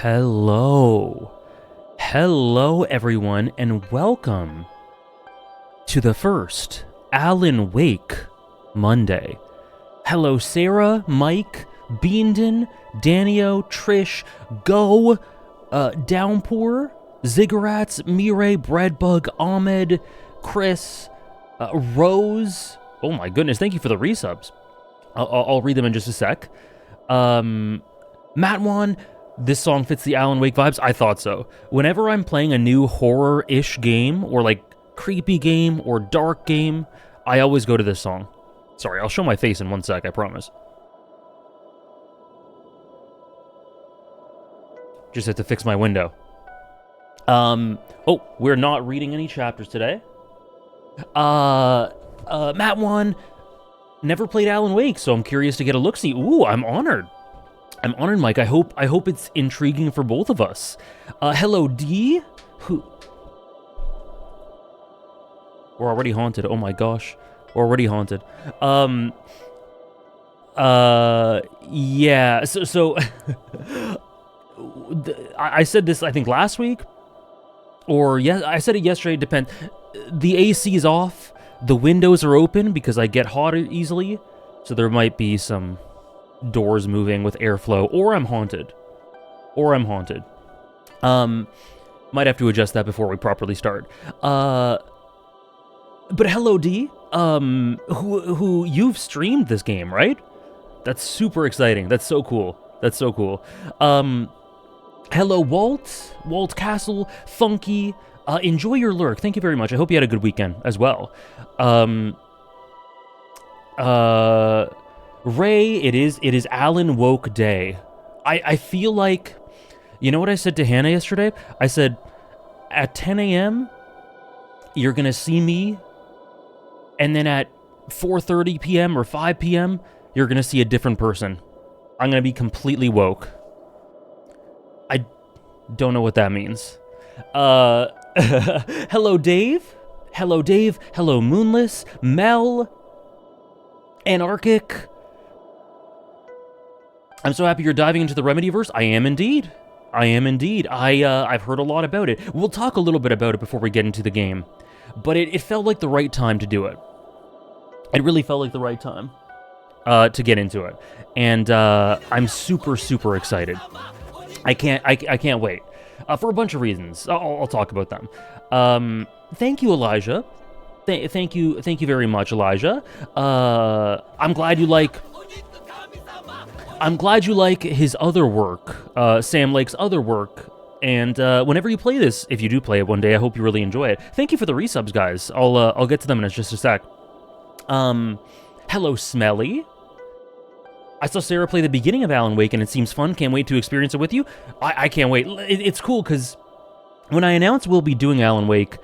Hello. Hello, everyone, and welcome to the first Alan Wake Monday. Hello, Sarah, Mike, Beandon, Danio, Trish, Go, Downpour, Ziggurats, Mireille, Breadbug, Ahmed, Chris, Rose. Oh my goodness, thank you for the resubs. I'll read them in just a sec. Matwan, this song fits the Alan Wake vibes. I thought so. Whenever I'm playing a new horror-ish game, or like creepy game, or dark game, I always go to this song. Sorry, I'll show my face in one sec, I promise. Just have to fix my window. Oh, we're not reading any chapters today. Matwan never played Alan Wake, so I'm curious to get a look-see. Ooh, I'm honored. I'm honored, Mike. I hope it's intriguing for both of us. Hello, D. Who? We're already haunted. Oh my gosh. We're already haunted. Yeah. So I said this, I think, last week. Or, yeah, I said it yesterday. It depends. The AC is off. The windows are open because I get hot easily. So there might be some doors moving with airflow, or I'm haunted. Might have to adjust that before we properly start. But hello, D. Who you've streamed this game, right? That's super exciting. That's so cool. Hello, Walt Castle, Funky. Enjoy your lurk. Thank you very much. I hope you had a good weekend as well. Ray, it is Alan Woke Day. I feel like, you know what I said to Hannah yesterday? I said, at 10 a.m., you're gonna see me, and then at 4:30 p.m. or 5 p.m., you're gonna see a different person. I'm gonna be completely woke. I don't know what that means. Hello, Dave. Hello, Moonless. Mel. Anarchic. I'm so happy you're diving into the Remedyverse. I am indeed. I've heard a lot about it. We'll talk a little bit about it before we get into the game. But it felt like the right time to do it. It really felt like the right time to get into it. And I'm super, super excited. I can't wait. For a bunch of reasons. I'll talk about them. Thank you, Elijah. Thank you very much, Elijah. I'm glad you like his other work, Sam Lake's other work. And whenever you play this, if you do play it one day, I hope you really enjoy it. Thank you for the resubs, guys. I'll get to them in just a sec. Hello, Smelly. I saw Sarah play the beginning of Alan Wake, and it seems fun. Can't wait to experience it with you. I can't wait. It's cool, because when I announced we'll be doing Alan Wake,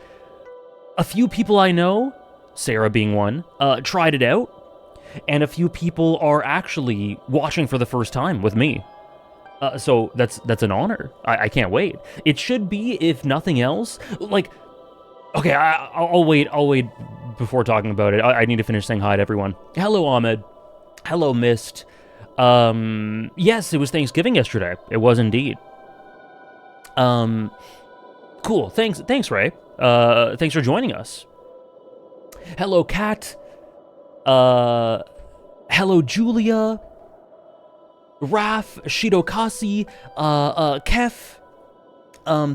a few people I know, Sarah being one, tried it out, and a few people are actually watching for the first time with me. So that's an honor. I can't wait. It should be, if nothing else, like, okay, I'll wait before talking about it. I need to finish saying hi to everyone. Hello, Ahmed. Hello, Mist. Yes, it was Thanksgiving yesterday. It was indeed. Cool. Thanks, Ray. Thanks for joining us. Hello, Kat. Hello, Julia. Raf, Shidokasi, Kef.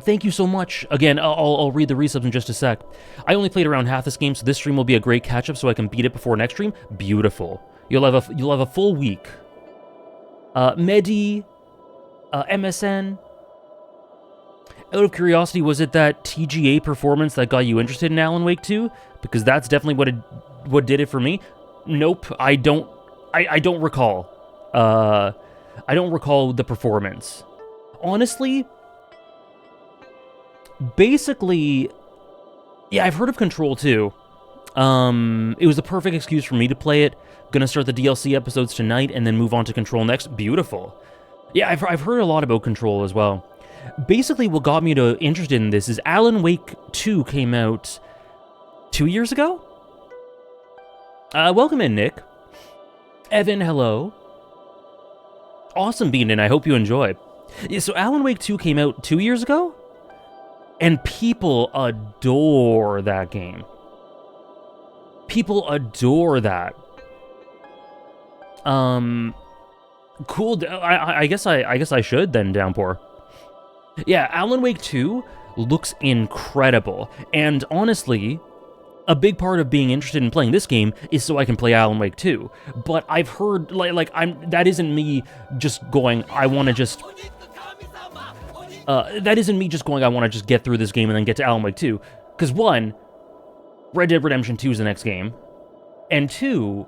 Thank you so much. Again, I'll read the resubs in just a sec. I only played around half this game, so this stream will be a great catch-up so I can beat it before next stream. Beautiful. You'll have a full week. Medi, MSN. Out of curiosity, was it that TGA performance that got you interested in Alan Wake 2? Because that's definitely what did it for me. Nope, I don't recall. I don't recall the performance. Honestly, basically, yeah, I've heard of Control 2. It was the perfect excuse for me to play it. Gonna start the DLC episodes tonight and then move on to Control next. Beautiful. Yeah, I've heard a lot about Control as well. Basically, what got me interested in this is Alan Wake 2 came out 2 years ago? Welcome in, Nick. Evan, hello. Awesome being in, I hope you enjoy. Yeah, so Alan Wake 2 came out 2 years ago? And people adore that game. People adore that. Cool. I guess I should then, Downpour. Yeah, Alan Wake 2 looks incredible, and honestly, a big part of being interested in playing this game is so I can play Alan Wake 2. But I've heard that isn't me just going, I want to just get through this game and then get to Alan Wake 2. Because one, Red Dead Redemption 2 is the next game, and two,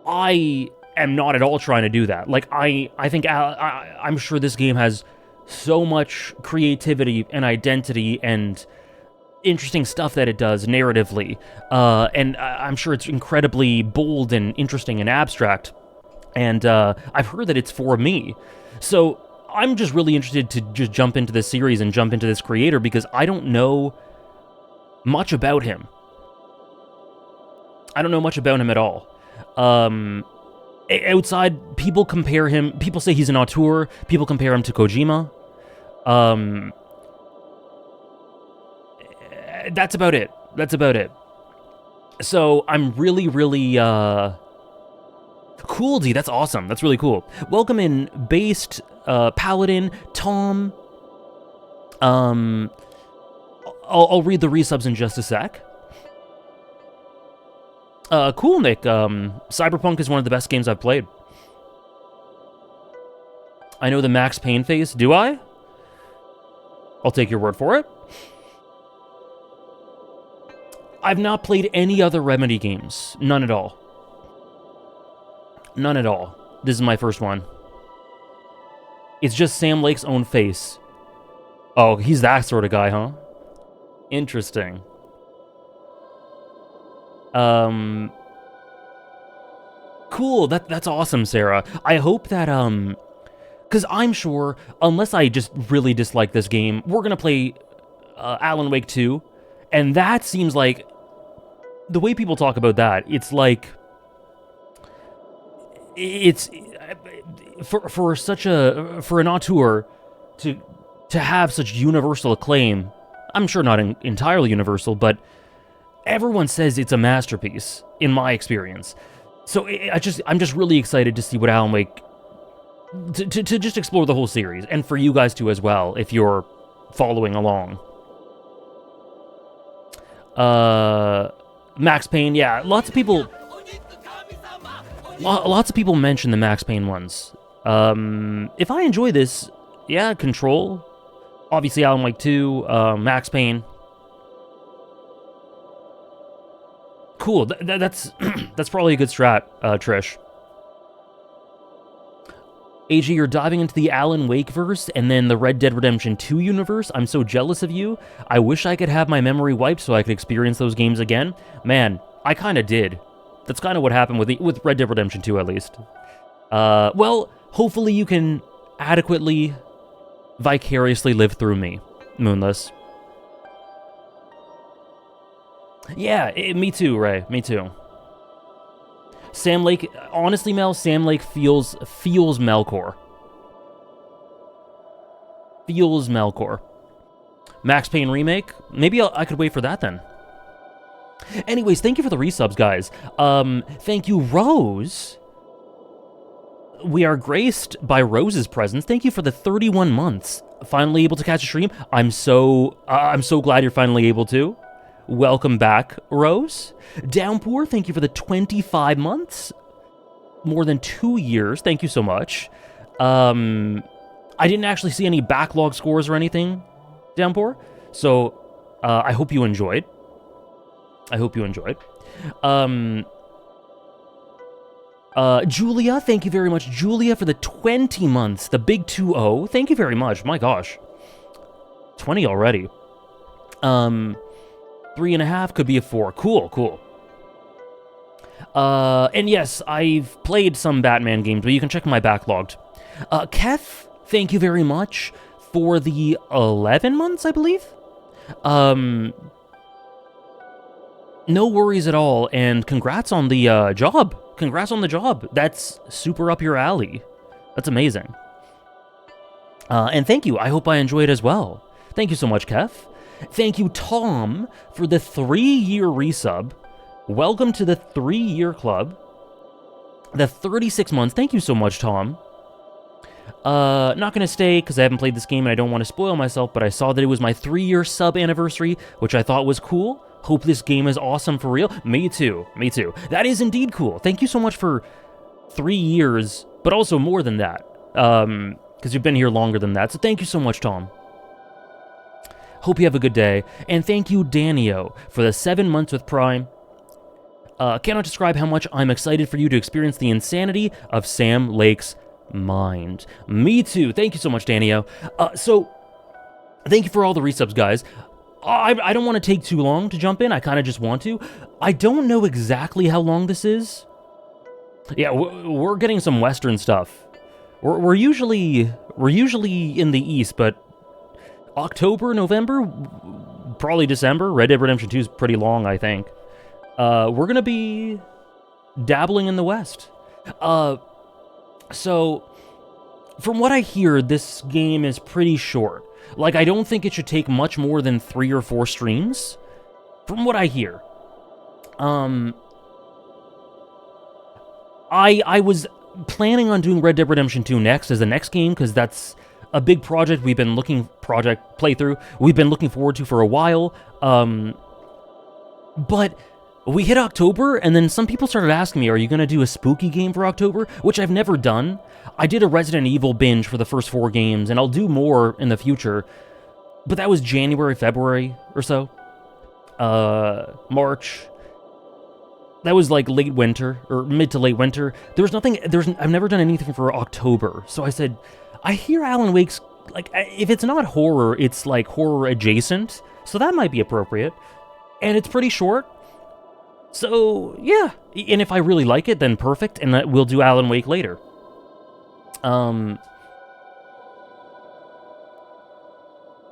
I am not at all trying to do that. Like, I think I'm sure this game has so much creativity and identity and interesting stuff that it does narratively, and I'm sure it's incredibly bold and interesting and abstract, and I've heard that it's for me. So I'm just really interested to just jump into this series and jump into this creator because I don't know much about him. I don't know much about him at all. Outside, people say he's an auteur, people compare him to Kojima. That's about it. So I'm really, really Cool, D. That's awesome. That's really cool. Welcome in, Based, Paladin, Tom. I'll read the resubs in just a sec. Cool, Nick. Cyberpunk is one of the best games I've played. I know the Max Payne phase. Do I? I'll take your word for it. I've not played any other Remedy games. None at all. None at all. This is my first one. It's just Sam Lake's own face. Oh, he's that sort of guy, huh? Interesting. Cool. That's awesome, Sarah. I hope that, because I'm sure, unless I just really dislike this game, we're gonna play Alan Wake 2, and that seems like, the way people talk about that, it's like, it's, for an auteur to have such universal acclaim, I'm sure not entirely universal, but everyone says it's a masterpiece, in my experience. So I'm just really excited to see what Alan Wake, to just explore the whole series, and for you guys to as well, if you're following along. Max Payne, yeah, lots of people mention the Max Payne ones. If I enjoy this, yeah, Control, obviously Alan Wake 2, Max Payne. Cool, that's that's probably a good strat, Trish. AG, you're diving into the Alan Wake verse and then the Red Dead Redemption 2 universe. I'm so jealous of you. I wish I could have my memory wiped so I could experience those games again. Man, I kind of did. That's kind of what happened with Red Dead Redemption 2, at least. Well, hopefully you can adequately, vicariously live through me, Moonless. Yeah, me too, Ray. Me too. Sam Lake, honestly, Mel, Sam Lake feels Melkor. Feels Melkor. Max Payne remake? Maybe I could wait for that then. Anyways, thank you for the resubs, guys. Thank you, Rose. We are graced by Rose's presence. Thank you for the 31 months. Finally able to catch a stream. I'm so glad you're finally able to. Welcome back, Rose. Downpour, thank you for the 25 months. More than 2 years. Thank you so much. I didn't actually see any backlog scores or anything, Downpour. So, I hope you enjoyed. Julia, thank you very much. Julia for the 20 months. The big 2-0. Thank you very much. My gosh. 20 already. 3.5 could be a 4. Cool. And yes, I've played some Batman games, but you can check my backlogged. Kef, thank you very much for the 11 months, I believe. No worries at all, and congrats on the job. Congrats on the job. That's super up your alley. That's amazing. And thank you. I hope I enjoyed as well. Thank you so much, Kef. Thank you, Tom, for the 3-year resub. Welcome to the 3-year club. The 36 months. Thank you so much, Tom. Not gonna stay because I haven't played this game and I don't want to spoil myself, but I saw that it was my 3-year sub anniversary, which I thought was cool. Hope this game is awesome for real. Me too. That is indeed cool. Thank you so much for 3 years, but also more than that. Because you've been here longer than that. So thank you so much, Tom. Hope you have a good day. And thank you, Danio, for the 7 months with Prime. Cannot describe how much I'm excited for you to experience the insanity of Sam Lake's mind. Me too. Thank you so much, Danio. So, thank you for all the resubs, guys. I don't want to take too long to jump in. I kind of just want to. I don't know exactly how long this is. Yeah, we're getting some Western stuff. We're usually in the East, but October, November, probably December. Red Dead Redemption 2 is pretty long, I think. We're gonna be dabbling in the West. So, from what I hear, this game is pretty short. Like, I don't think it should take much more than 3 or 4 streams, from what I hear. I was planning on doing Red Dead Redemption 2 next as the next game, because that's a big project playthrough we've been looking forward to for a while. But we hit October, and then some people started asking me, are you going to do a spooky game for October? Which I've never done. I did a Resident Evil binge for the first 4 games, and I'll do more in the future. But that was January, February or so. March. That was like late winter, or mid to late winter. I've never done anything for October. So I said, I hear Alan Wake's, like, if it's not horror, it's like horror adjacent. So that might be appropriate. And it's pretty short. So, yeah. And if I really like it, then perfect, and we'll do Alan Wake later.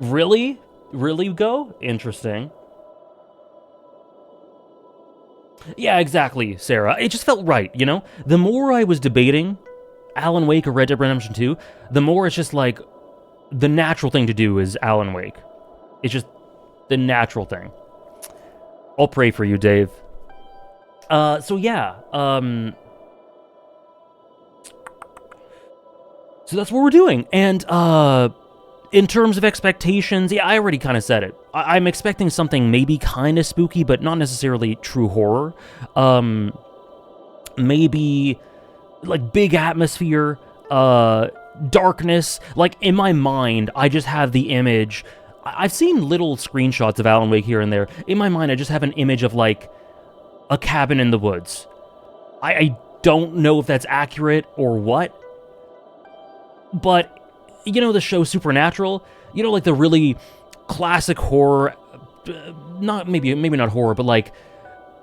Really? Really go? Interesting. Yeah, exactly, Sarah. It just felt right, you know? The more I was debating Alan Wake or Red Dead Redemption 2, the more it's just like, the natural thing to do is Alan Wake. It's just the natural thing. I'll pray for you, Dave. So yeah, so that's what we're doing, and, in terms of expectations, yeah, I already kind of said it. I'm expecting something maybe kind of spooky, but not necessarily true horror. Maybe, like, big atmosphere, darkness. Like, in my mind, I just have the image. I've seen little screenshots of Alan Wake here and there. In my mind, I just have an image of, like, a cabin in the woods. I don't know if that's accurate or what, but, you know the show Supernatural? You know, like the really classic horror, maybe not horror, but like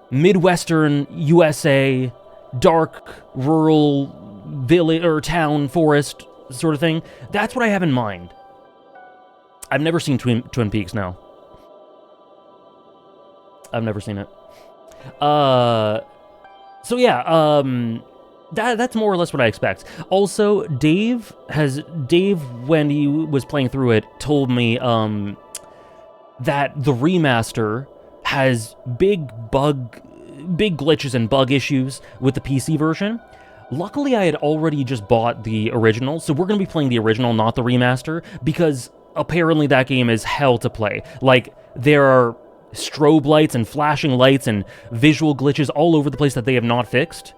Midwestern USA, dark, rural, village, or town, forest sort of thing. That's what I have in mind. I've never seen Twin Peaks now. I've never seen it. So yeah, that's more or less what I expect. Also, Dave, when he was playing through it, told me, that the remaster has big glitches and bug issues with the PC version. Luckily, I had already just bought the original, so we're gonna be playing the original, not the remaster, because apparently that game is hell to play. Like, there are strobe lights and flashing lights and visual glitches all over the place that they have not fixed.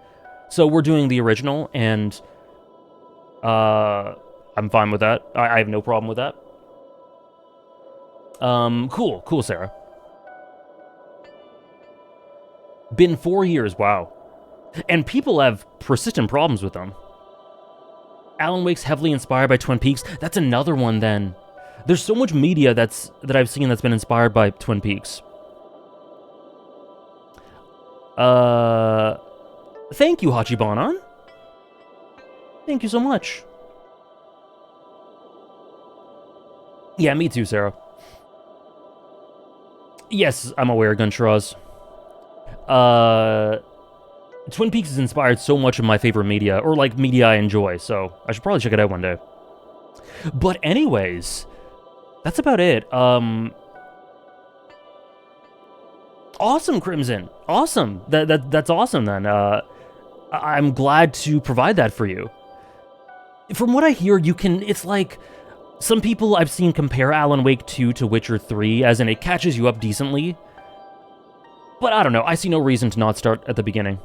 So we're doing the original, and I'm fine with that. I have no problem with that. Cool, Sarah. Been 4 years, wow. And people have persistent problems with them. Alan Wake's heavily inspired by Twin Peaks. That's another one, then. There's so much media that I've seen that's been inspired by Twin Peaks. Thank you, Hachibanan. Thank you so much. Yeah, me too, Sarah. Yes, I'm aware, Gunshraws. Twin Peaks has inspired so much of my favorite media, or like media I enjoy, so I should probably check it out one day. But anyways, that's about it. Awesome, Crimson. Awesome. That's awesome, then. I'm glad to provide that for you. From what I hear, it's like, some people I've seen compare Alan Wake 2 to Witcher 3, as in it catches you up decently. But I don't know, I see no reason to not start at the beginning.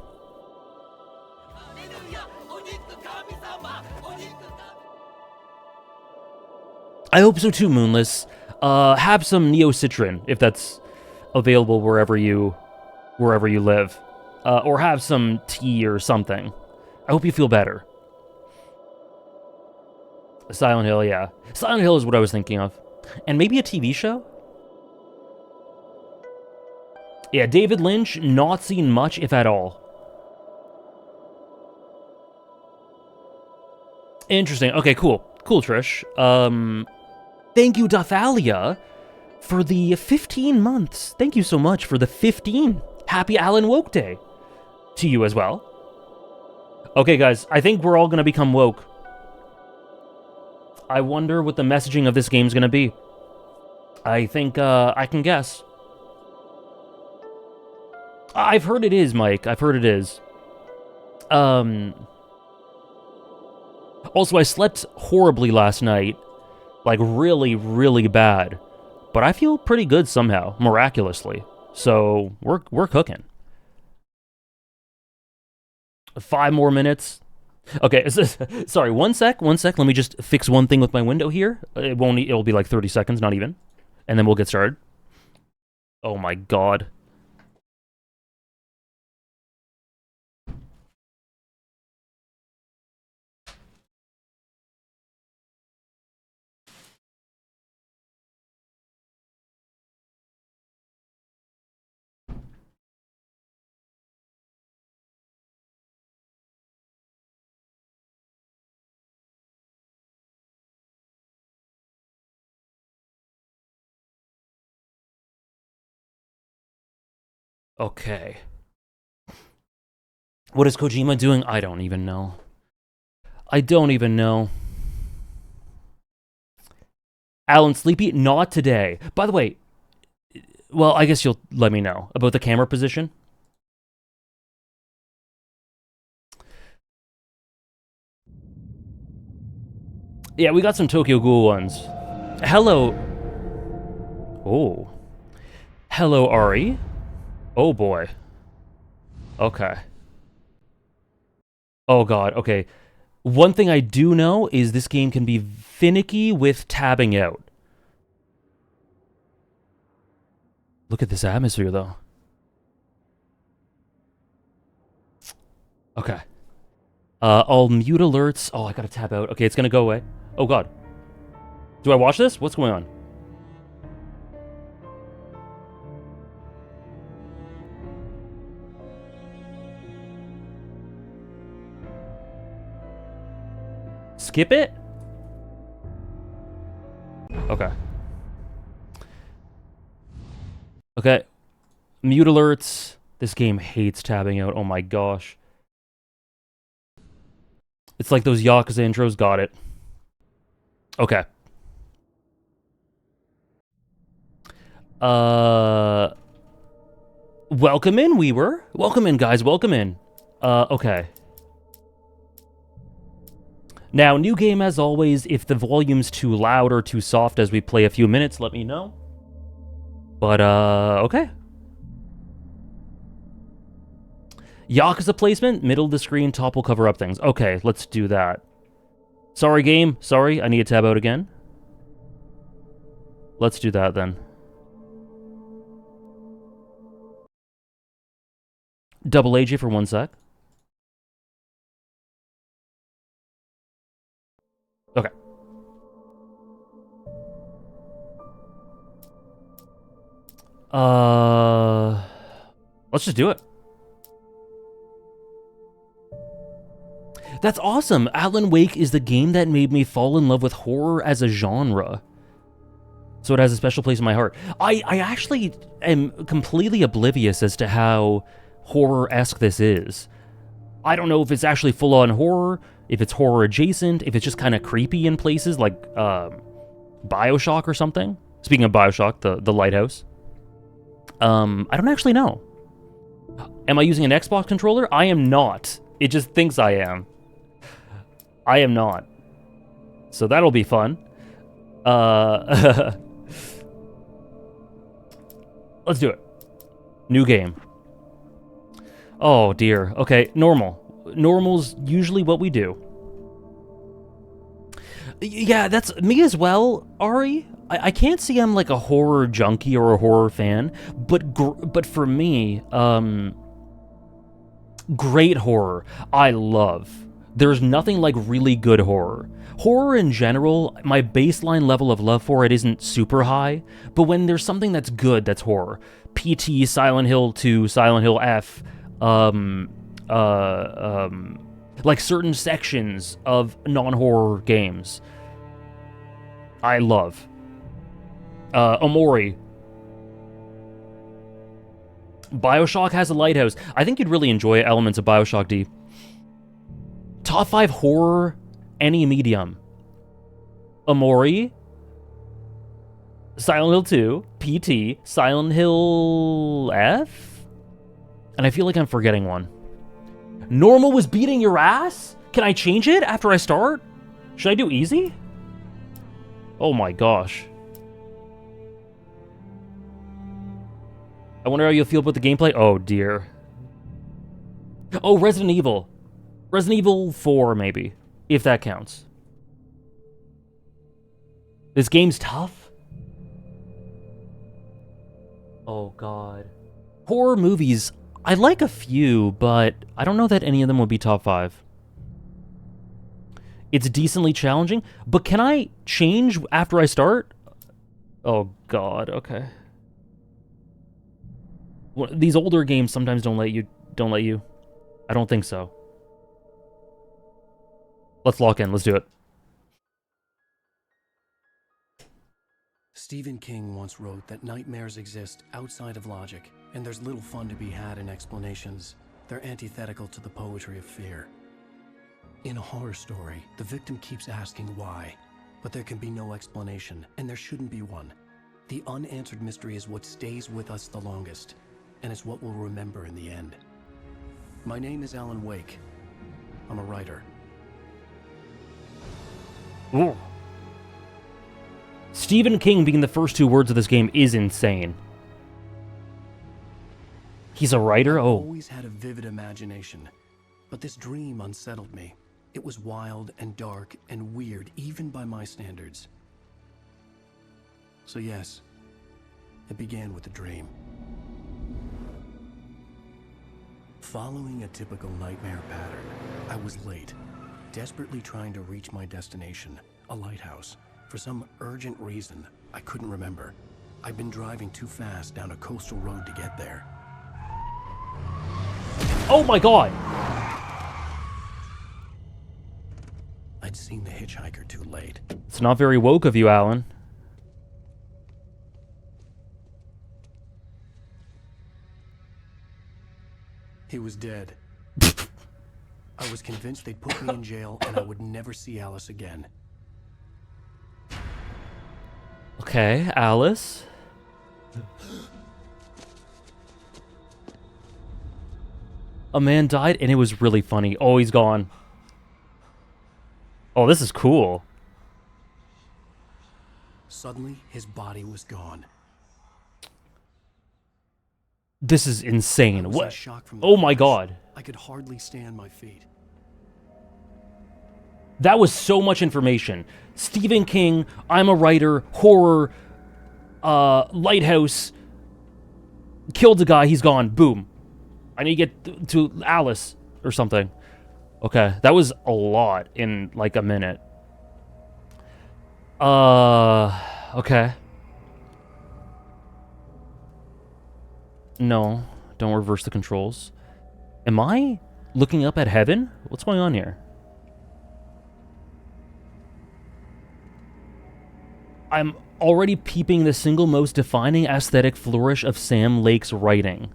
I hope so too, Moonless. Have some Neocitrin, if that's available wherever you live. Or have some tea or something. I hope you feel better. Silent Hill, yeah. Silent Hill is what I was thinking of. And maybe a TV show? Yeah, David Lynch, not seen much, if at all. Interesting. Okay, cool. Cool, Trish. Thank you, Dathalia, for the 15 months. Thank you so much for the 15. Happy Alan Woke Day to you as well. Okay, guys, I think we're all gonna become woke. I wonder what the messaging of this game's gonna be. I think, I can guess. I've heard it is, Mike. I've heard it is. Also, I slept horribly last night. Like, really, really bad. But I feel pretty good somehow, miraculously. So, we're cooking. 5 more minutes. Okay, sorry, one sec. Let me just fix one thing with my window here. It'll be like 30 seconds, not even. And then we'll get started. Oh my god. Okay. What is Kojima doing? I don't even know. I don't even know. Alan, sleepy? Not today. By the way, well, I guess you'll let me know about the camera position. Yeah, we got some Tokyo Ghoul ones. Hello. Oh. Hello, Ari. Oh boy. Okay. Oh god, okay. One thing I do know is this game can be finicky with tabbing out. Look at this atmosphere, though. Okay. I'll mute alerts. Oh, I gotta tab out. Okay, it's gonna go away. Oh god. Do I watch this? What's going on? Skip it? Okay. Okay. Mute alerts. This game hates tabbing out. Oh my gosh. It's like those Yakuza intros. Got it. Okay. Welcome in, Weaver. Welcome in, guys. Welcome in. Okay. Now, new game as always. If the volume's too loud or too soft as we play a few minutes, let me know. But, okay. Yakuza placement, middle of the screen, top will cover up things. Okay, let's do that. Sorry, game. Sorry, I need to tab out again. Let's do that then. Double AJ for 1 sec. Okay. Let's just do it. That's awesome. Alan Wake is the game that made me fall in love with horror as a genre. So it has a special place in my heart. I actually am completely oblivious as to how horror-esque this is. I don't know if it's actually full-on horror, if it's horror adjacent, if it's just kind of creepy in places like Bioshock or something. Speaking of Bioshock, the lighthouse. I don't actually know. Am I using an Xbox controller? I am not. It just thinks I am. I am not. So that'll be fun. Let's do it. New game. Oh dear. Okay, normal. Normal's usually what we do. Yeah, that's me as well, Ari. I can't see I'm like a horror junkie or a horror fan, but for me, great horror, I love. There's nothing like really good horror. Horror in general, my baseline level of love for it isn't super high, but when there's something that's good, that's horror. PT, Silent Hill 2, Silent Hill F, like certain sections of non-horror games, I love. Omori. Bioshock has a lighthouse. I think you'd really enjoy elements of Bioshock D. Top 5 horror, any medium. Omori, Silent Hill 2, PT, Silent Hill F? And I feel like I'm forgetting one. Normal was beating your ass? Can I change it after I start? Should I do easy? Oh my gosh. I wonder how you'll feel about the gameplay. Oh dear. Oh, Resident Evil. Resident Evil 4, maybe. If that counts. This game's tough? Oh god. Horror movies, I like a few, but I don't know that any of them would be top 5. It's decently challenging, but can I change after I start? Oh god, okay. Well, these older games sometimes don't let you. I don't think so. Let's lock in. Let's do it. Stephen King once wrote that nightmares exist outside of logic, and there's little fun to be had in explanations. They're antithetical to the poetry of fear. In a horror story, the victim keeps asking why, but there can be no explanation, and there shouldn't be one. The unanswered mystery is what stays with us the longest, and it's what we'll remember in the end. My name is Alan Wake. I'm a writer. Ooh. Stephen King being the first 2 words of this game is insane. He's a writer? I've Oh. always had a vivid imagination, but this dream unsettled me. It was wild and dark and weird, even by my standards. So yes, it began with a dream. Following a typical nightmare pattern, I was late, desperately trying to reach my destination, a lighthouse. For some urgent reason, I couldn't remember. I'd been driving too fast down a coastal road to get there. Oh my god! I'd seen the hitchhiker too late. It's not very woke of you, Alan. He was dead. I was convinced they'd put me in jail and I would never see Alice again. Okay, Alice. A man died and it was really funny. Oh, he's gone. Oh, this is cool. Suddenly, his body was gone. This is insane. I was in What? shock from the Oh my crash. god. I could hardly stand my feet. That was so much information. Stephen King, I'm a writer, horror, lighthouse, killed a guy, he's gone, boom. I need to get to Alice or something. Okay, that was a lot in like a minute. Okay. No, don't reverse the controls. Am I looking up at heaven? What's going on here? I'm already peeping the single most defining aesthetic flourish of Sam Lake's writing.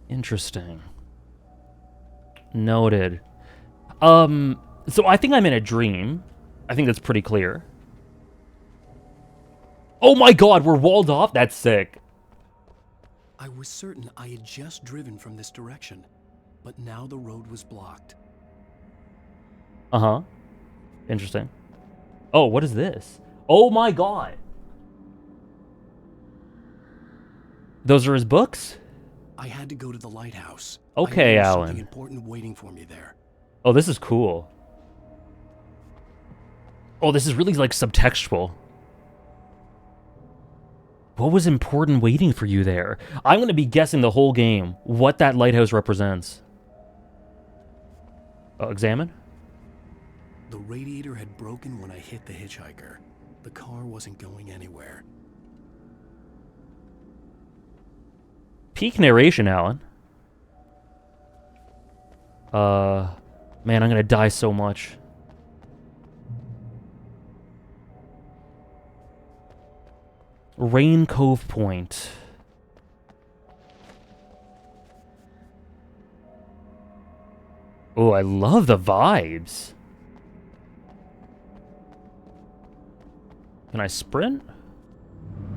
Interesting. Noted. So I think I'm in a dream. I think that's pretty clear. Oh my god, we're walled off? That's sick. I was certain I had just driven from this direction, but now the road was blocked. Uh-huh. Interesting. Oh, what is this? Oh my god. Those are his books? I had to go to the lighthouse. Okay, I knew there was Alan. something important waiting for me there. Oh, this is cool. Oh, this is really like subtextual. What was important waiting for you there? I'm going to be guessing the whole game what that lighthouse represents. Examine? The radiator had broken when I hit the hitchhiker. The car wasn't going anywhere. Peak narration, Alan. Man, I'm going to die so much. Rain Cove Point. Oh, I love the vibes. Can I sprint?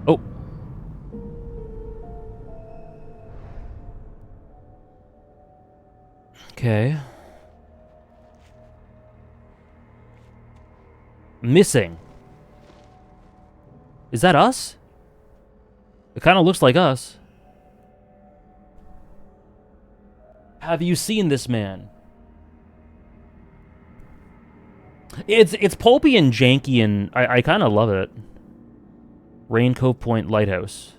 Oh. Okay. Missing. Is that us? It kind of looks like us. Have you seen this man? It's pulpy and janky, and I kind of love it. Raincoat Point Lighthouse.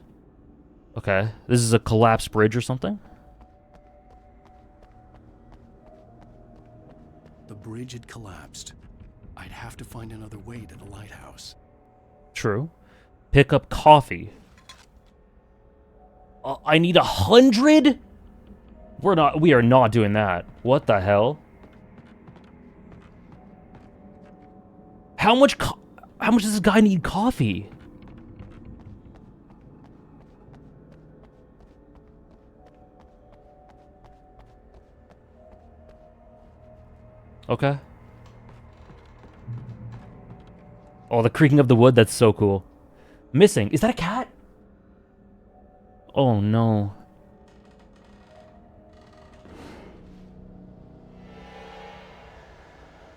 Okay. This is a collapsed bridge or something? The bridge had collapsed. I'd have to find another way to the lighthouse. True. Pick up coffee. I need 100? We are not doing that. What the hell? How much does this guy need coffee? Okay. Oh, the creaking of the wood, that's so cool. Missing. Is that a cat? Oh, no.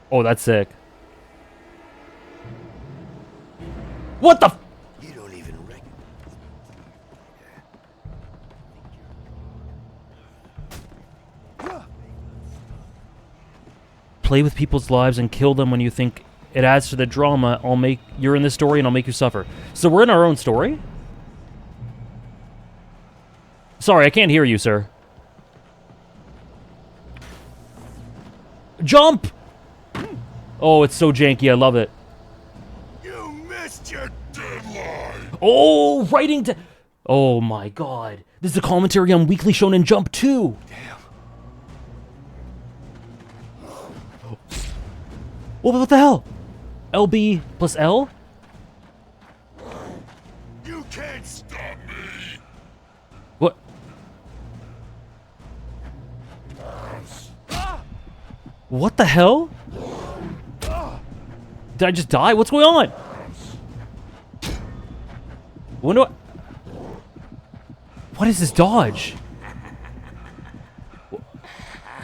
Oh, that's sick. What the f— You don't even recognize. Play with people's lives and kill them when you think it adds to the drama. You're in this story and I'll make you suffer. So we're in our own story? Sorry, I can't hear you, sir. Jump! Oh, it's so janky. I love it. You missed your deadline. Oh, writing to— Oh my god. This is a commentary on Weekly Shonen Jump 2. Damn. What the hell? LB plus L? You can't stop me. What? What the hell? Did I just die? What's going on? What is this dodge?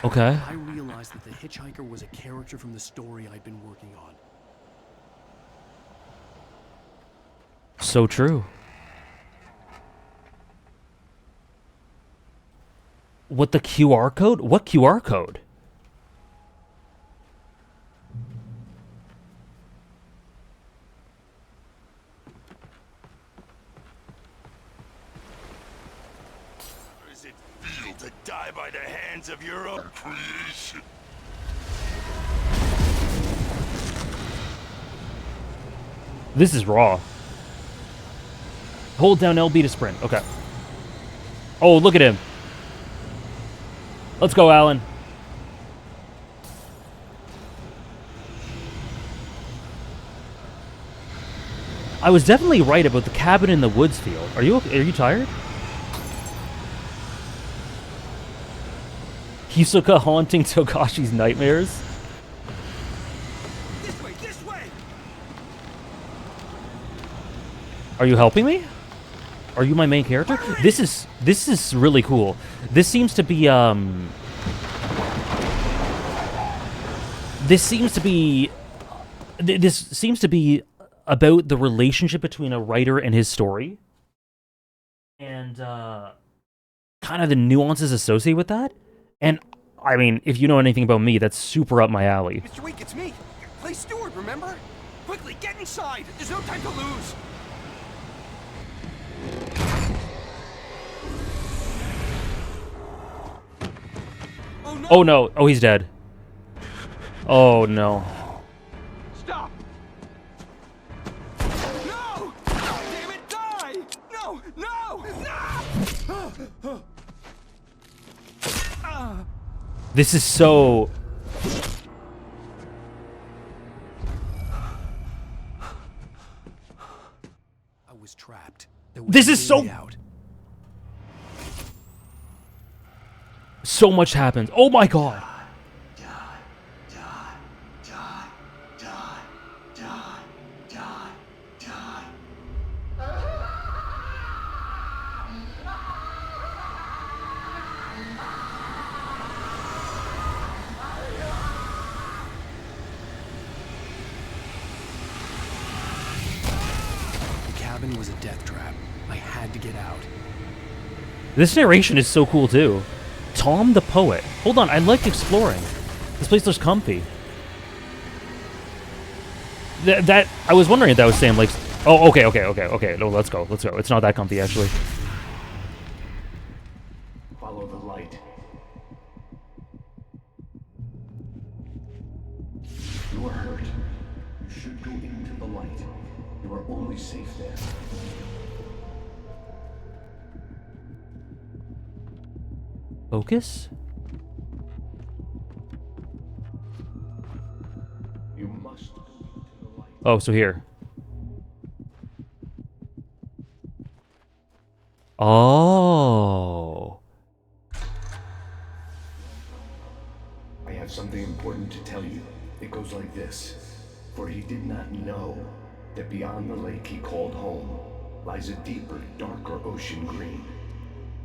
Okay. I realized that the hitchhiker was a character from the story I'd been working on. So true. What, the QR code? What QR code? How does it feel to die by the hands of your own creation? This is raw. Hold down LB to sprint. Okay. Oh, look at him. Let's go, Alan. I was definitely right about the cabin in the woods field. Are you tired? Hisoka haunting Tokashi's nightmares. This way. Are you helping me? Are you my main character? This is really cool. This seems to be this seems to be about the relationship between a writer and his story, and kind of the nuances associated with that. And I mean, if you know anything about me, that's super up my alley. Mr. Week, it's me. Play steward, remember? Quickly, get inside. There's no time to lose. Oh no! Oh no! Oh, he's dead. Oh no! Stop! No! Damn it, die! No! No! No! This is so... I was trapped. There was This no is so... way out. So much happens. Oh my god! happened was a death trap. I had to get out. This narration is so cool, too. Tom the Poet. Hold on, I like exploring. This place looks comfy. That I was wondering if that was Sam Lake's... Oh, okay. No, let's go. It's not that comfy, actually. Follow the light. You are hurt. You should go into the light. You are only safe there. Focus? You must go into the light. Oh, so here. Oh. I have something important to tell you. It goes like this. For he did not know that beyond the lake he called home lies a deeper, darker ocean green,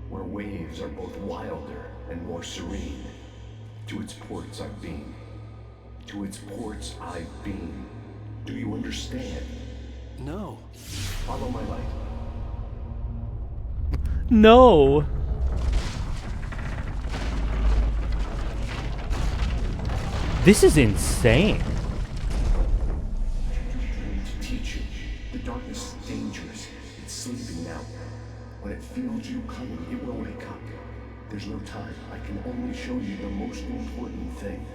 where waves are both wilder and more serene. To its ports I've been. To its ports I've been. Do you understand? No. Follow my light. No. This is insane. To teach you, the darkness is dangerous. It's sleeping now. When it feels you coming, it will wake up. There's no time. I can only show you the most important thing.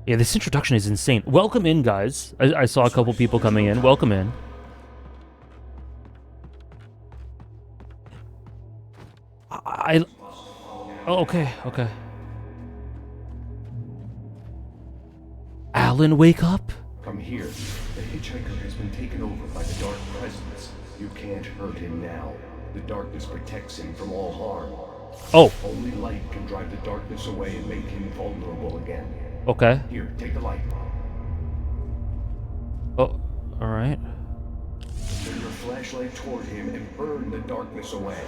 Yeah, this introduction is insane. Welcome in, guys. I saw a couple people coming in. Welcome in. Oh, okay. Alan, wake up. Come here. The hitchhiker has been taken over by the dark presence. You can't hurt him now. The darkness protects him from all harm. Oh, Only light can drive the darkness away and make him vulnerable again. okay. Here, take the light. Oh, all right. Turn your flashlight toward him and burn the darkness away.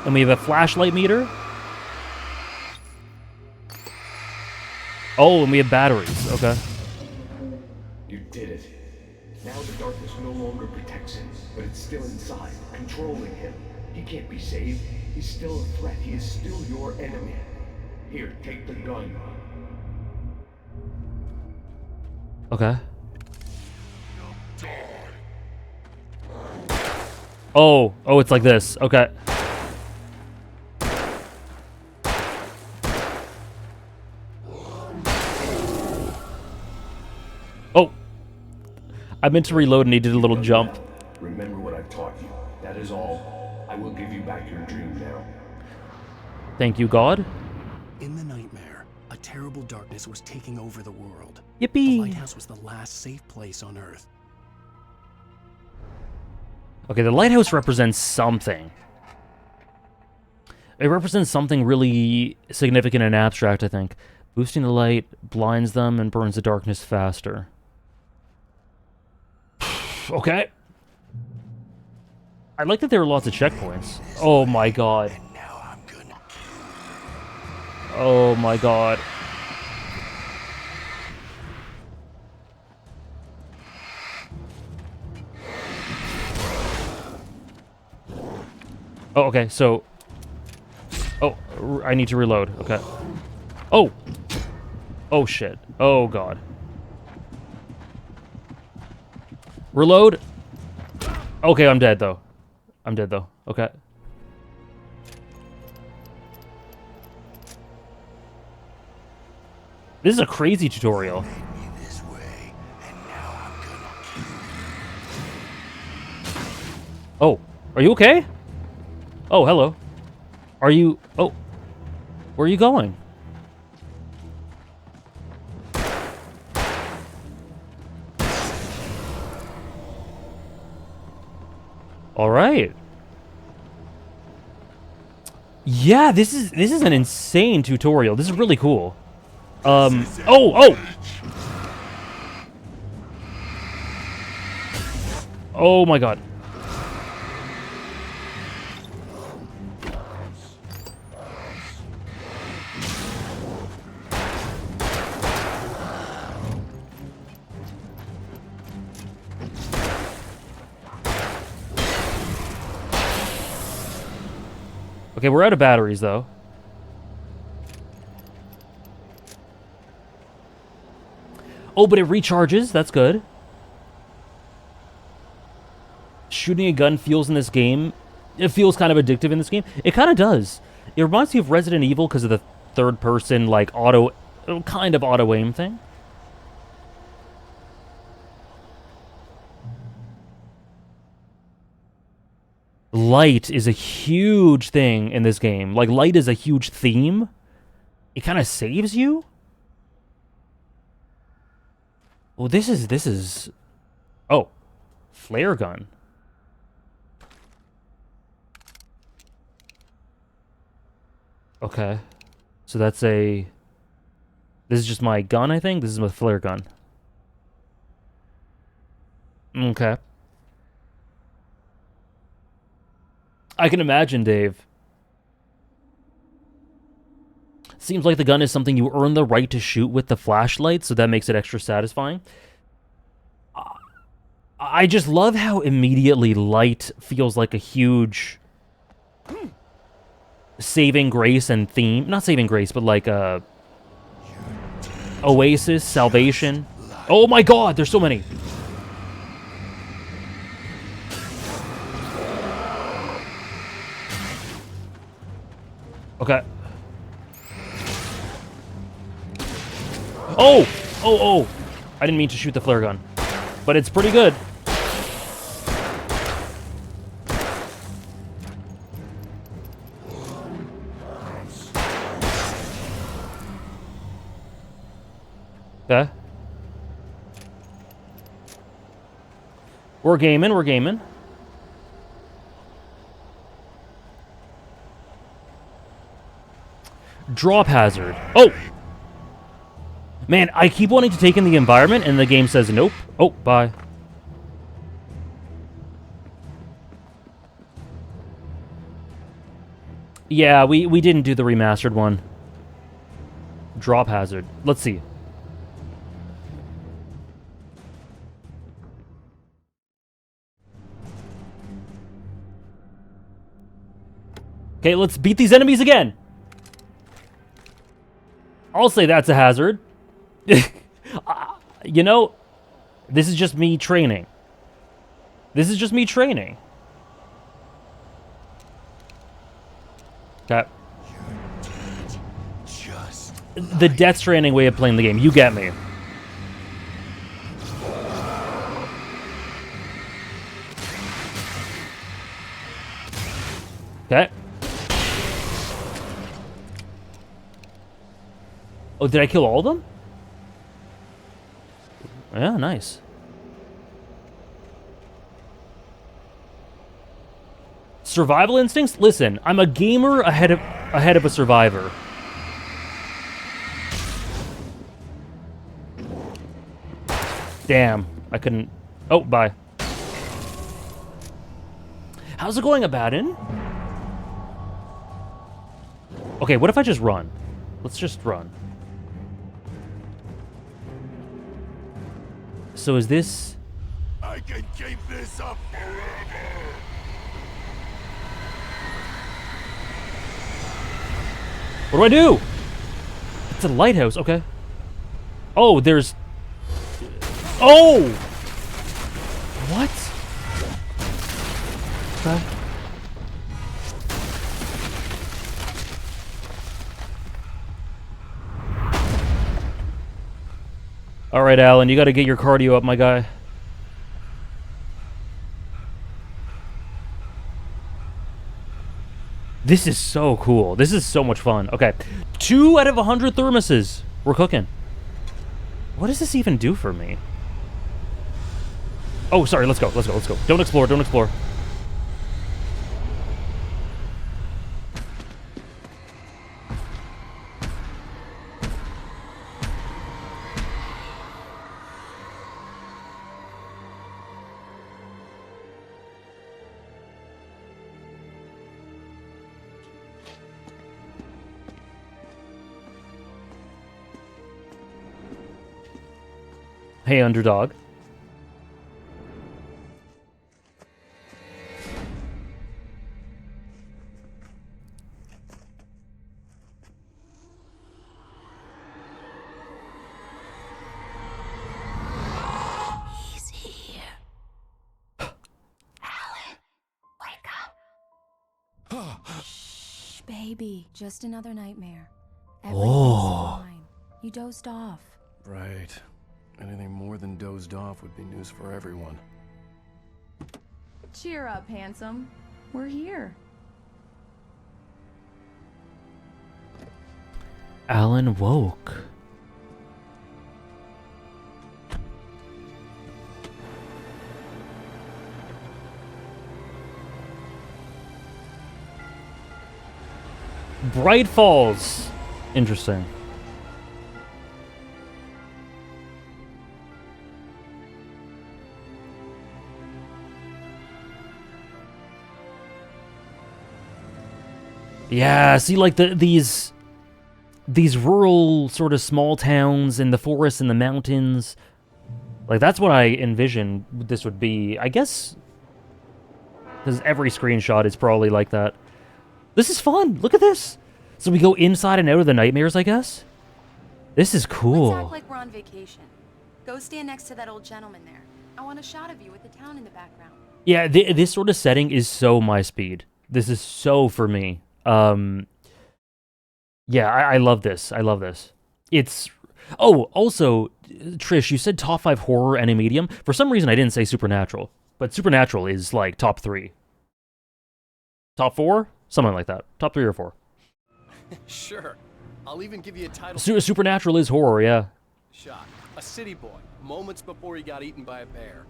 And we have a flashlight meter. Oh, and we have batteries. Okay. You did it. Now the darkness no longer protects him, but it's still inside, controlling him. He can't be saved. He's still a threat. He is still your enemy. Here, take the gun. Okay. Oh, it's like this. Okay. Oh. I meant to reload and he did a little jump. Remember what I've taught you. That is all. I will give you back your dream now. Thank you, God. In the nightmare, a terrible darkness was taking over the world. Yippee. The lighthouse was the last safe place on Earth. Okay, the lighthouse represents something. It represents something really significant and abstract, I think. Boosting the light blinds them and burns the darkness faster. Okay. I like that there are lots of checkpoints. Oh my god. Oh my god. Oh, okay, so... Oh, I need to reload. Okay. Oh! Oh, shit. Oh, God. Reload! Okay, I'm dead, though. Okay. This is a crazy tutorial. Oh, are you okay? Oh, hello. Are you... Oh. Where are you going? All right. Yeah, this is an insane tutorial. This is really cool. Oh! Oh my god. Okay, we're out of batteries, though. Oh, but it recharges. That's good. Shooting a gun feels in this game... It feels kind of addictive in this game. It kind of does. It reminds me of Resident Evil because of the third-person, like, kind of auto-aim thing. Light is a huge thing in this game. Like, light is a huge theme. It kind of saves you. Well, this is... Oh. Flare gun. Okay. So that's a... This is just my gun, I think? This is my flare gun. Okay. I can imagine, Dave. Seems like the gun is something you earn the right to shoot with the flashlight, so that makes it extra satisfying. I just love how immediately light feels like a huge saving grace and theme. Not saving grace, but like a oasis, salvation. Oh my god, there's so many. Okay. Oh! Oh! I didn't mean to shoot the flare gun. But it's pretty good. Okay. We're gaming, we're gaming. Drop hazard. Oh! Man, I keep wanting to take in the environment, and the game says nope. Oh, bye. Yeah, we didn't do the remastered one. Drop hazard. Let's see. Okay, let's beat these enemies again. I'll say that's a hazard. You know, this is just me training. This is just me training. Okay. The Death Stranding way of playing the game. You get me. Okay. Oh, did I kill all of them? Yeah, nice. Survival instincts? Listen, I'm a gamer ahead of a survivor. Damn, I couldn't... Oh, bye. How's it going, Abaddon? Okay, what if I just run? Let's just run. So is this... I can keep this up forever. What do I do? It's a lighthouse, okay. Oh, there's... Oh! What? Okay. All right, Alan, you got to get your cardio up, my guy. This is so cool. This is so much fun. Okay, 2 out of 100 thermoses. We're cooking. What does this even do for me? Oh, sorry. Let's go. Let's go. Let's go. Don't explore. Don't explore. Hey, underdog. Shh, baby. Just another nightmare. Everything's fine. You dozed off. Right. Anything more than dozed off would be news for everyone. Cheer up, handsome. We're here. Alan woke. Bright Falls. Interesting. Yeah, see, like these rural sort of small towns in the forests and the mountains, like that's what I envisioned this would be. I guess because every screenshot is probably like that. This is fun. Look at this. So we go inside and out of the nightmares, I guess. This is cool. Let's act like we're on vacation. Go stand next to that old gentleman there. I want a shot of you with the town in the background. Yeah, this sort of setting is so my speed. This is so for me. Yeah, I love this. I love this. It's... Oh, also, Trish, you said top 5 horror any medium. For some reason, I didn't say Supernatural. But Supernatural is, like, top 3. Top 4? Something like that. Top 3 or 4. Sure. I'll even give you a title. Supernatural is horror, yeah. Shot. A city boy, moments before he got eaten by a bear.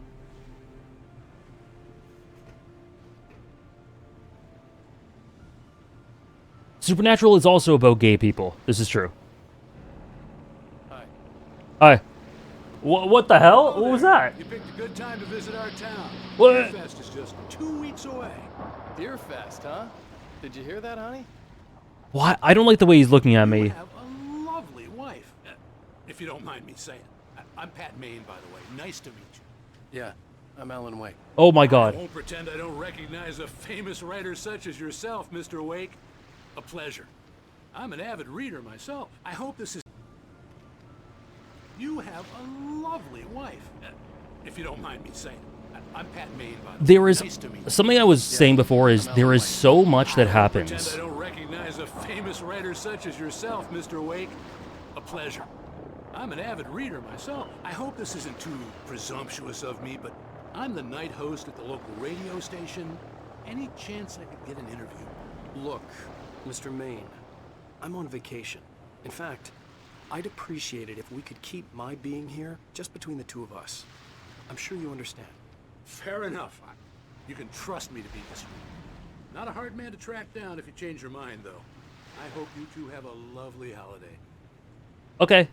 Supernatural is also about gay people. This is true. Hi. Hi. What the hell? What was that? You picked a good time to visit our town. What? Deerfest is just 2 weeks away. Deerfest, huh? Did you hear that, honey? Why? I don't like the way he's looking at You me. have a lovely wife. If you don't mind me saying. I'm Pat Maine, by the way. Nice to meet you. Yeah, I'm Alan Wake. Oh my I god. won't pretend I don't recognize a famous writer such as yourself, Mr. Wake. A pleasure. I'm an avid reader myself. I hope this is... You have a lovely wife. If you don't mind me saying. I'm Pat Maine, by the way. There is Nice to meet you. something I was saying before is there is so much that happens. Pretend I don't recognize a famous writer such as yourself, Mr. Wake. A pleasure. I'm an avid reader myself. I hope this isn't too presumptuous of me, but I'm the night host at the local radio station. Any chance I could get an interview? Look, Mr. Maine, I'm on vacation. In fact, I'd appreciate it if we could keep my being here just between the two of us. I'm sure you understand. Fair enough. You can trust me to be discreet. Not a hard man to track down if you change your mind, though. I hope you two have a lovely holiday. Okay.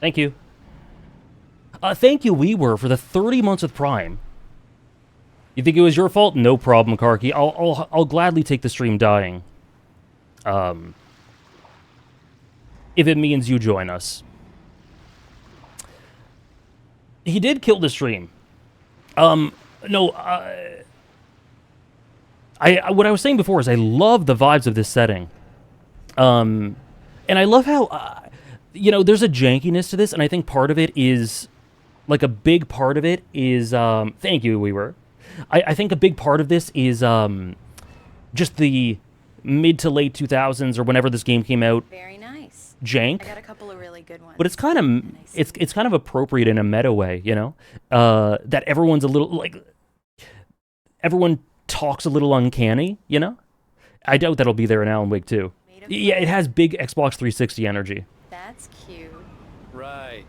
Thank you. Thank you, WeWere, for the 30 months with Prime. You think it was your fault? No problem, Karki. I'll gladly take the stream dying. If it means you join us. He did kill the stream. No, what I was saying before is I love the vibes of this setting. And I love how, you know, there's a jankiness to this, and I think part of it is, like, a big part of it is, thank you, WeWere. I think a big part of this is, just the mid to late 2000s, or whenever this game came out, Very nice. jank. I got a couple of really good ones. But it's kind of it's kind of appropriate in a meta way, you know, that everyone's a little like everyone talks a little uncanny, you know. I doubt that'll be there in Alan Wake 2. Yeah, it has big Xbox 360 energy. That's cute. Right.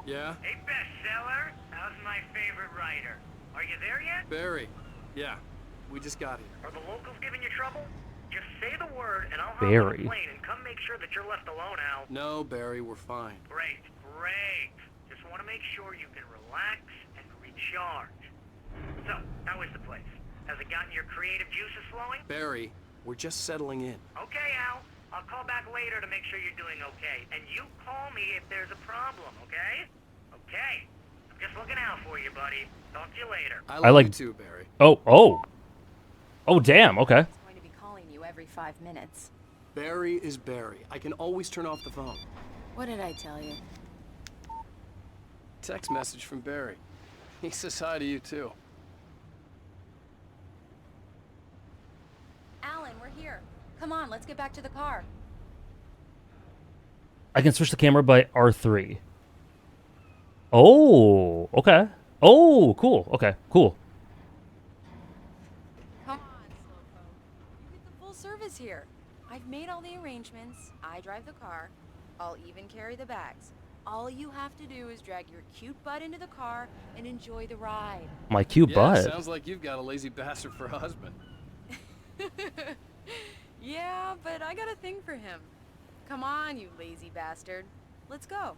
Yeah? Hey, bestseller, how's my favorite writer? Are you there yet? Barry. Yeah. We just got here. Are the locals giving you trouble? Just say the word and I'll hop Barry. on the plane and come make sure that you're left alone, Al. No, Barry, we're fine. Great, great. Just want to make sure you can relax and recharge. So, how is the place? Has it gotten your creative juices flowing? Barry, we're just settling in. Okay, Al. I'll call back later to make sure you're doing okay. And you call me if there's a problem, okay? Okay. I'm just looking out for you, buddy. Talk to you later. I like you too, Barry. Oh, damn. Okay. I'm going to be calling you every 5 minutes. Barry is Barry. I can always turn off the phone. What did I tell you? Text message from Barry. He says hi to you too. Come on, let's get back to the car. I can switch the camera by R3. Oh, okay. Oh, cool. Okay, cool. Come on, Slowpoke. You get the full service here. I've made all the arrangements. I drive the car. I'll even carry the bags. All you have to do is drag your cute butt into the car and enjoy the ride. My cute butt. Sounds like you've got a lazy bastard for a husband. Yeah, but I got a thing for him. Come on, you lazy bastard. Let's go.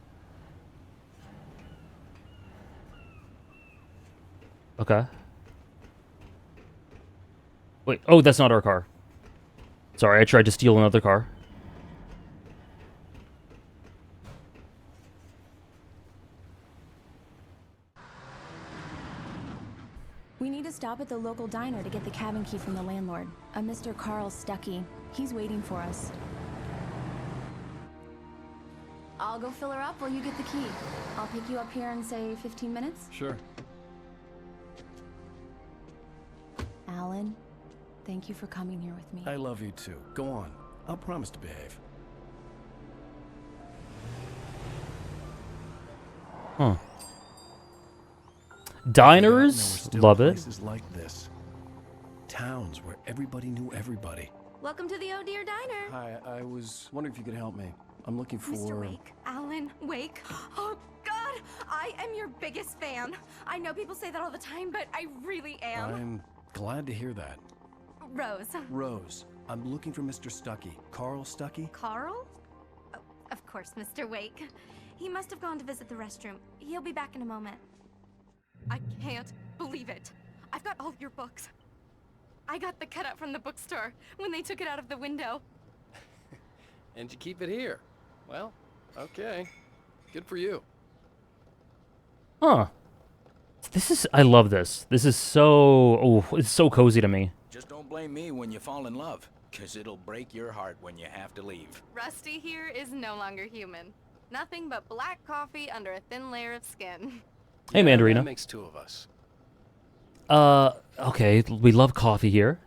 Okay. Wait, oh, that's not our car. Sorry, I tried to steal another car. We need to stop at the local diner to get the cabin key from the landlord, a Mr. Carl Stuckey. He's waiting for us. I'll go fill her up while you get the key. I'll pick you up here in, say, 15 minutes? Sure. Alan, thank you for coming here with me. I love you too. Go on. I'll promise to behave. Huh. There Diners, were still love it. places like this. Towns where everybody knew everybody. Welcome to the Oh Dear Diner. Hi, I was wondering if you could help me. I'm looking for... Mr. Wake, Alan Wake. Oh, God, I am your biggest fan. I know people say that all the time, but I really am. I'm glad to hear that. Rose. Rose, I'm looking for Mr. Stuckey. Carl Stuckey? Carl? Oh, of course, Mr. Wake. He must have gone to visit the restroom. He'll be back in a moment. I can't believe it. I've got all your books. I got the cutout from the bookstore when they took it out of the window. And you keep it here. Well, okay. Good for you. Huh. I love this. This is so, oh, it's so cozy to me. Just don't blame me when you fall in love, 'cause it'll break your heart when you have to leave. Rusty here is no longer human. Nothing but black coffee under a thin layer of skin. Hey, Mandarina. That makes two of us. Okay, we love coffee here.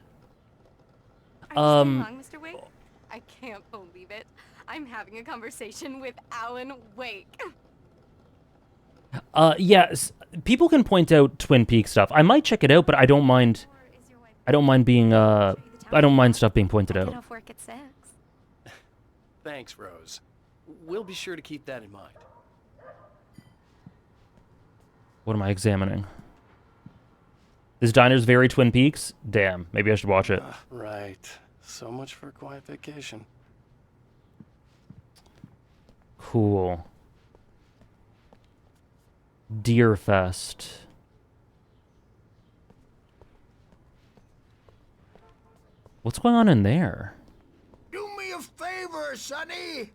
Are you still wrong, Mr. Wake? I can't believe it. I'm having a conversation with Alan Wake. Yes, people can point out Twin Peaks stuff. I might check it out, but I don't mind. I don't mind being, I don't mind stuff being pointed Get out. off work at 6. Thanks, Rose. We'll be sure to keep that in mind. What am I examining? This diner's very Twin Peaks? Damn, maybe I should watch it. Right. So much for a quiet vacation. Cool. Deerfest. What's going on in there? Do me a favor, Sonny.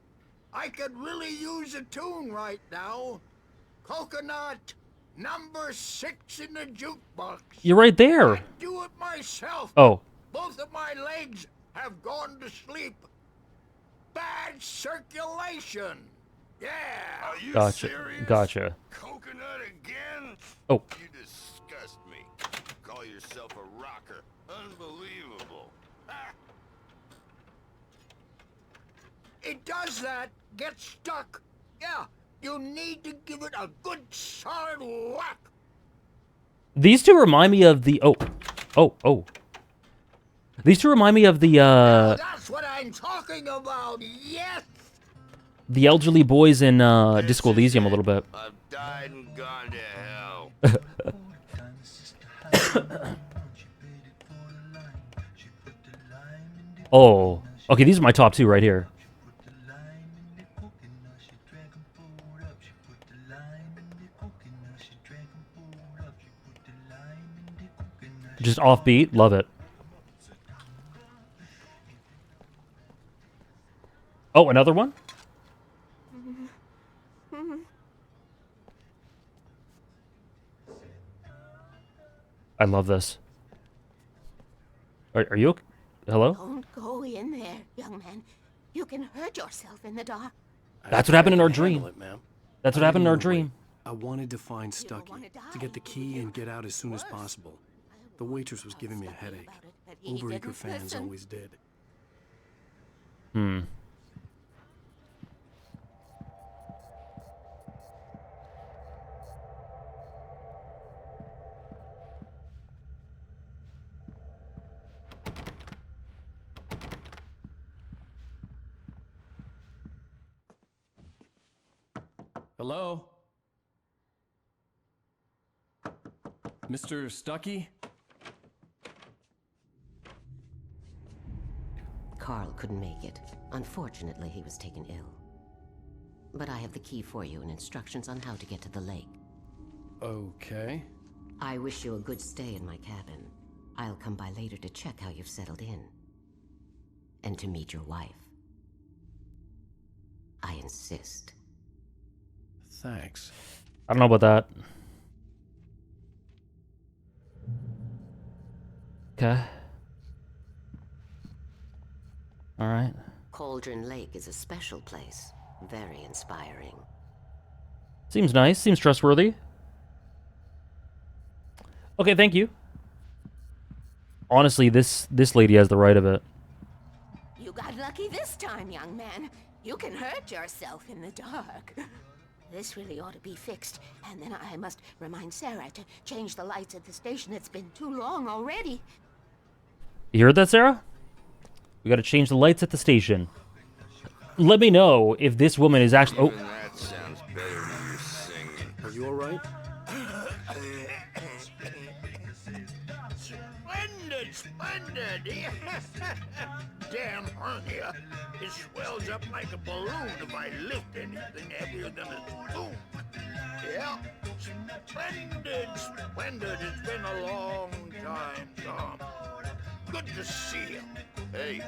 I could really use a tune right now. Coconut, number 6 in the jukebox. You're right there. I'd do it myself. Oh. Both of my legs have gone to sleep. Bad circulation. Yeah. Are you Gotcha. serious? Gotcha. Coconut again? Oh. You disgust me. Call yourself a rocker. Unbelievable. Ah. It does that. Get stuck. Yeah. You need to give it a good solid whack. These two remind me of the... Oh. These two remind me of the, That's what I'm talking about. Yes. the elderly boys in, Disco Elysium a little bit. I've died and gone to hell. Oh. Okay, these are my top two right here. Just offbeat, love it. Oh, another one? I love this. Are you okay? Hello? Don't go in there, young man. You can hurt yourself in the dark. That's what happened in our dream. Handle it, ma'am. That's what happened in our dream. I wanted to find Stuckey, to get the key and get out as soon as possible. The waitress was giving me a headache. Overeager fans always did. Hello? Mr. Stucky? Carl couldn't make it. Unfortunately, he was taken ill. But I have the key for you and instructions on how to get to the lake. Okay. I wish you a good stay in my cabin. I'll come by later to check how you've settled in. And to meet your wife. I insist. Thanks. I don't know about that. Okay. All right. Cauldron Lake is a special place. Very inspiring. Seems nice. Seems trustworthy. Okay, thank you. Honestly, this lady has the right of it. You got lucky this time, young man. You can hurt yourself in the dark. This really ought to be fixed. And then I must remind Sarah to change the lights at the station. It's been too long already. You heard that, Sarah? We gotta change the lights at the station. Let me know if this woman is actually... Oh. That sounds better than you singing. Are you alright? Splendid! Damn hernia. It swells up like a balloon if I lift anything heavier than a spoon. Yeah, splendid. It's been a long time, Tom. Good to see you. Hey,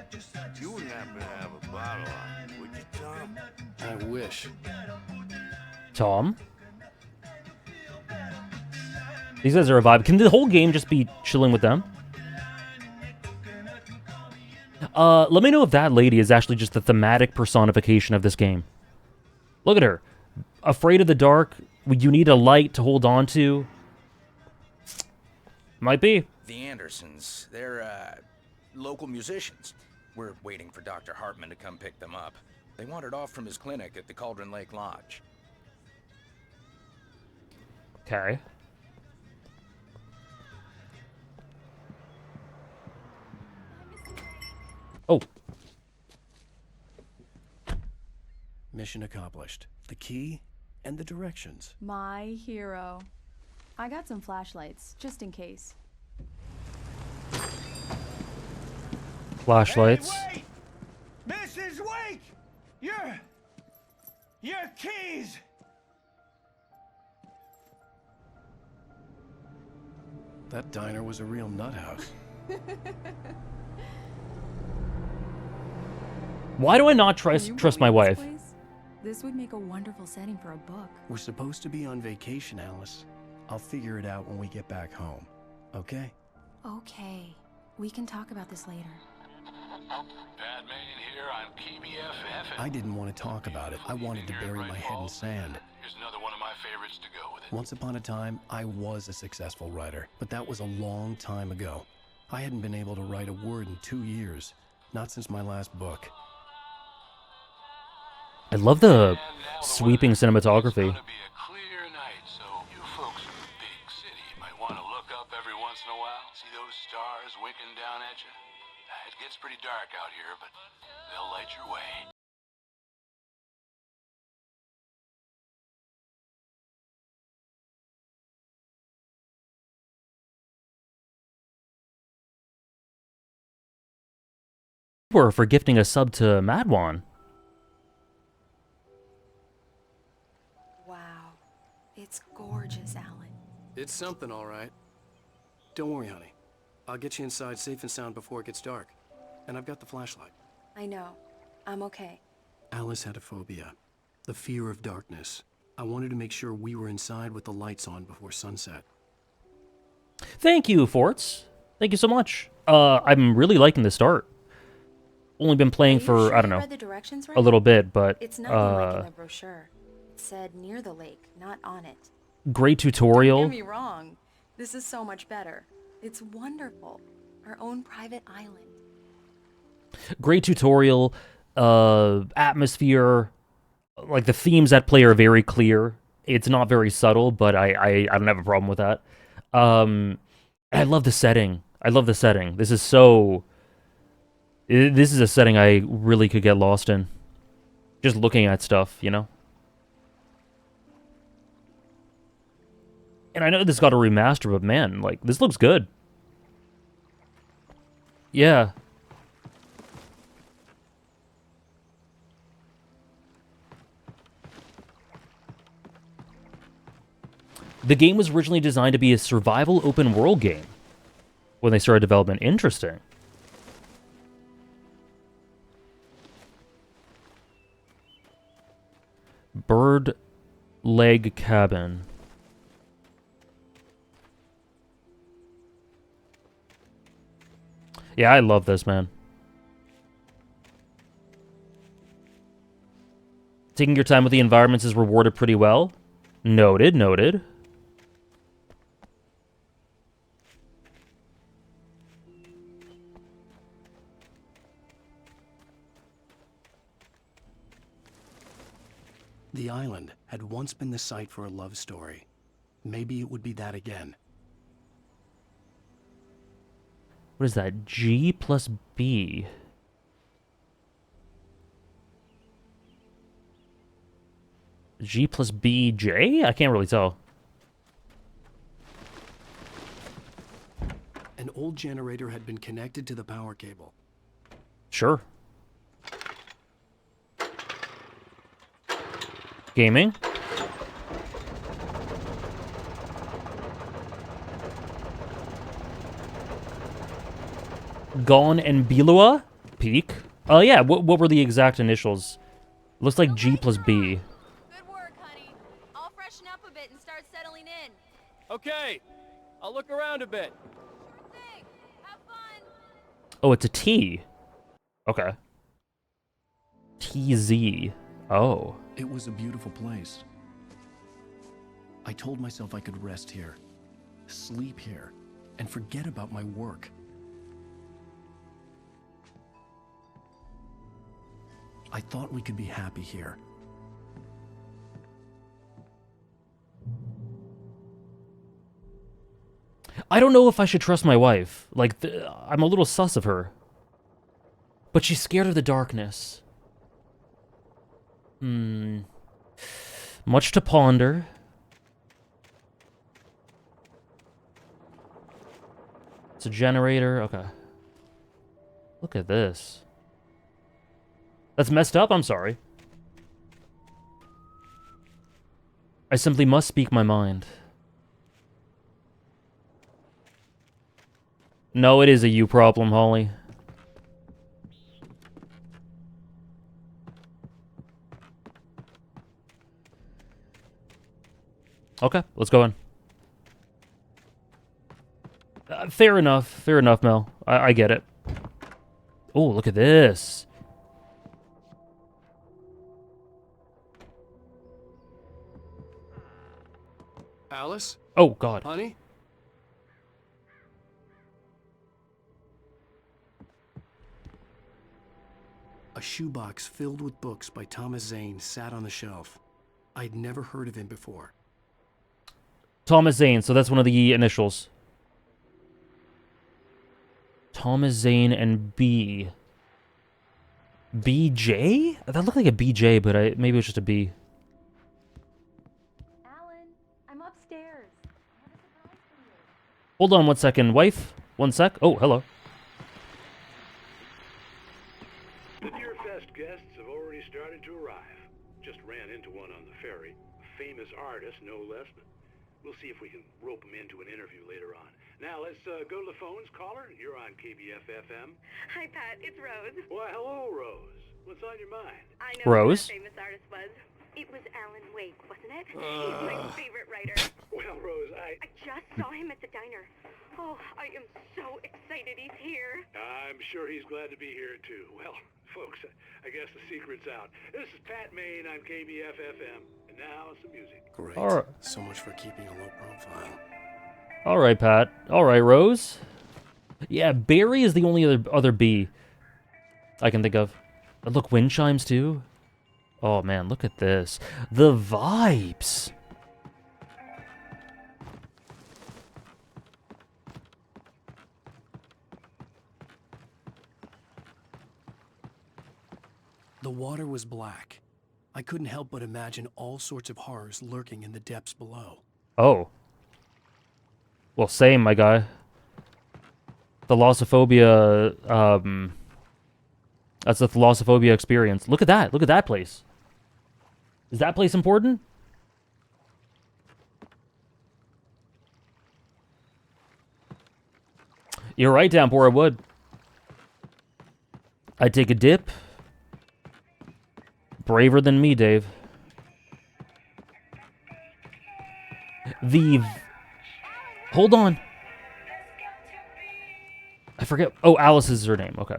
you wouldn't happen to have a bottle on you, would you, Tom? I wish. Tom? These guys are a vibe. Can the whole game just be chilling with them? Let me know if that lady is actually just the thematic personification of this game. Look at her. Afraid of the dark. You need a light to hold on to. Might be. The Andersons, they're, local musicians. We're waiting for Dr. Hartman to come pick them up. They wandered off from his clinic at the Cauldron Lake Lodge. Okay. Oh. Mission accomplished. The key and the directions. My hero. I got some flashlights, just in case. Flashlights. Hey, wait! Mrs. Wake! Your keys! That diner was a real nut house. Why do I not trust my wife? This would make a wonderful setting for a book. We're supposed to be on vacation, Alice. I'll figure it out when we get back home. Okay? Okay. We can talk about this later. Bad man here on KBFF. I didn't want to talk about it. I wanted to bury my head in sand. Here's another one of my favorites to go with it. Once upon a time, I was a successful writer, but that was a long time ago. I hadn't been able to write a word in 2 years. Not since my last book. I love the sweeping cinematography. It's gonna be a clear night, so you folks from the big city might want to look up every once in a while. See those stars winking down at you? It gets pretty dark out here, but they'll light your way. For gifting a sub to Madwan. Wow. It's gorgeous, Alan. It's something, all right. Don't worry, honey. I'll get you inside safe and sound before it gets dark. And I've got the flashlight. I know. I'm okay. Alice had a phobia. The fear of darkness. I wanted to make sure we were inside with the lights on before sunset. Thank you, Forts. Thank you so much. I'm really liking the start. Only been playing for, I don't know, read the directions right? a little bit, but it's nothing like in the brochure. It said near the lake, not on it. Great tutorial. Don't get me wrong. This is so much better. It's wonderful. Our own private island. Great tutorial. atmosphere. Like, the themes at play are very clear. It's not very subtle, but I don't have a problem with that. I love the setting. I love the setting. This is so... This is a setting I really could get lost in. Just looking at stuff, you know? And I know this got a remaster, but man, like, this looks good. Yeah. The game was originally designed to be a survival open world game when they started development. Interesting. Bird leg cabin. Yeah, I love this, man. Taking your time with the environments is rewarded pretty well. Noted, noted. The island had once been the site for a love story. Maybe it would be that again. What is that? G plus B. G plus BJ? I can't really tell. An old generator had been connected to the power cable. Sure. Gaming. Gone and Bilua? Peak? Oh yeah, what were the exact initials? Looks like G plus B. Good work, honey. I'll freshen up a bit and start settling in. Okay, I'll look around a bit. Sure thing. Have fun. Oh, it's a T. Okay. TZ. Oh. It was a beautiful place. I told myself I could rest here, sleep here, and forget about my work. I thought we could be happy here. I don't know if I should trust my wife. Like, I'm a little sus of her. But she's scared of the darkness. Much to ponder. It's a generator. Okay. Look at this. That's messed up? I'm sorry. I simply must speak my mind. No, it is a you problem, Holly. Okay, let's go in. Fair enough, Mel. I get it. Oh, look at this. Alice? Oh, God. Honey? A shoebox filled with books by Thomas Zane sat on the shelf. I'd never heard of him before. Thomas Zane, so that's one of the initials. Thomas Zane and B. BJ? That looked like a BJ, but maybe it was just a B. Alan, I'm upstairs. Hold on one second, wife. One sec. Oh, hello. The Deerfest guests have already started to arrive. Just ran into one on the ferry. A famous artist, no less, but we'll see if we can rope him into an interview later on. Now, let's go to the phones. Caller, you're on KBF-FM. Hi, Pat. It's Rose. Why, hello, Rose. What's on your mind? I know Rose? who that famous artist was. It was Alan Wake, wasn't it? He's my favorite writer. Well, Rose, I just saw him at the diner. Oh, I am so excited he's here. I'm sure he's glad to be here, too. Well, folks, I guess the secret's out. This is Pat Maine on KBF-FM. And now, some music. Great. All right. So much for keeping a low profile. All right, Pat. All right, Rose. Yeah, Barry is the only other B I can think of. Look, wind chimes too. Oh man, look at this. The vibes. The water was black. I couldn't help but imagine all sorts of horrors lurking in the depths below. Oh. Well, same, my guy. Thalassophobia, that's the thalassophobia experience. Look at that. Look at that place. Is that place important? You're right, Downpour, I would. I'd take a dip. Braver than me, Dave. Hold on. I forget. Oh, Alice is her name. Okay.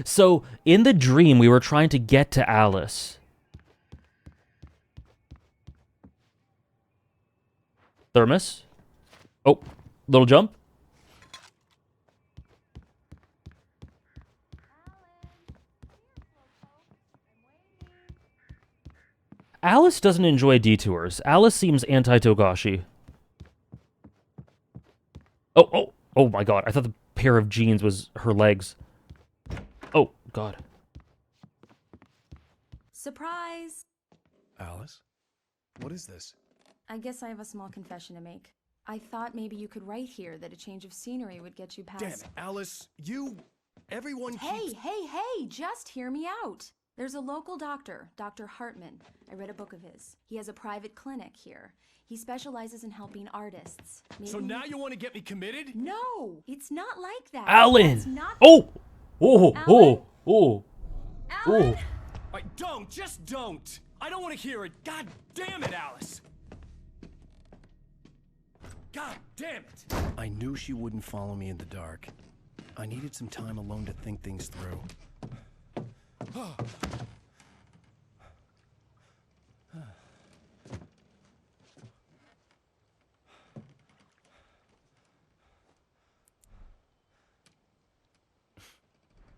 So, in the dream, we were trying to get to Alice. Thermos. Oh, little jump. Alice doesn't enjoy detours. Alice seems anti-Togashi. Oh my god. I thought the pair of jeans was her legs. Oh, god. Surprise! Alice? What is this? I guess I have a small confession to make. I thought maybe you could write here that a change of scenery would get you past... Damn it, Alice. Everyone keeps... Hey, just hear me out. There's a local doctor, Dr. Hartman. I read a book of his. He has a private clinic here. He specializes in helping artists. So now you want to get me committed? No, it's not like that. Alan! That's not... Oh! Alan? Just don't! I don't want to hear it. God damn it, Alice! God damn it! I knew she wouldn't follow me in the dark. I needed some time alone to think things through.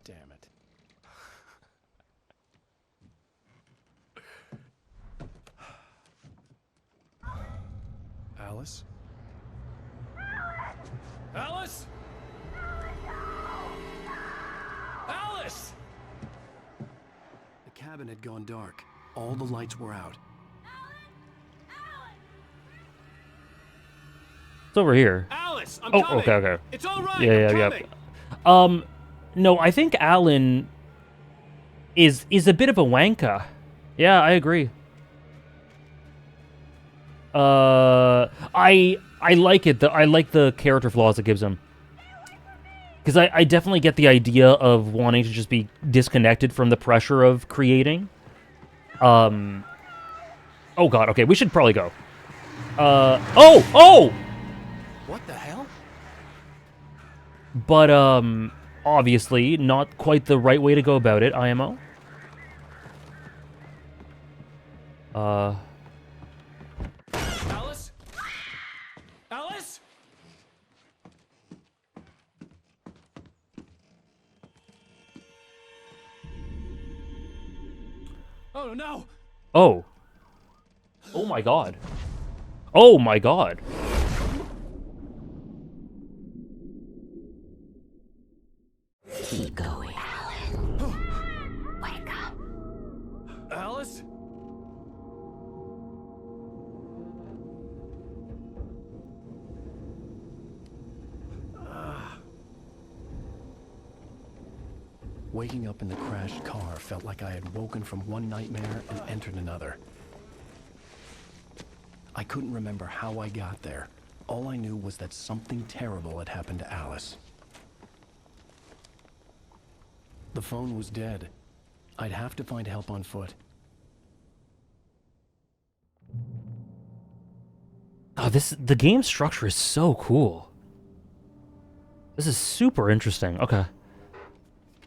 Damn it. Alice? Alice? Alice! The cabin had gone dark. All the lights were out. It's over here. Alice, I'm coming. Okay. It's all right. Yeah. No, I think Alan is a bit of a wanker. Yeah, I agree. I like it. I like the character flaws it gives him. Because I definitely get the idea of wanting to just be disconnected from the pressure of creating. Oh god, okay, we should probably go. Oh! What the hell? But, obviously, not quite the right way to go about it, IMO. Alice? Alice? Oh no! Oh. Oh my god. Oh my god. Keep going, Alan. Wake up. Alice? Waking up in the crashed car felt like I had woken from one nightmare and entered another. I couldn't remember how I got there. All I knew was that something terrible had happened to Alice. The phone was dead. I'd have to find help on foot. Oh, the game structure is so cool. This is super interesting. Okay.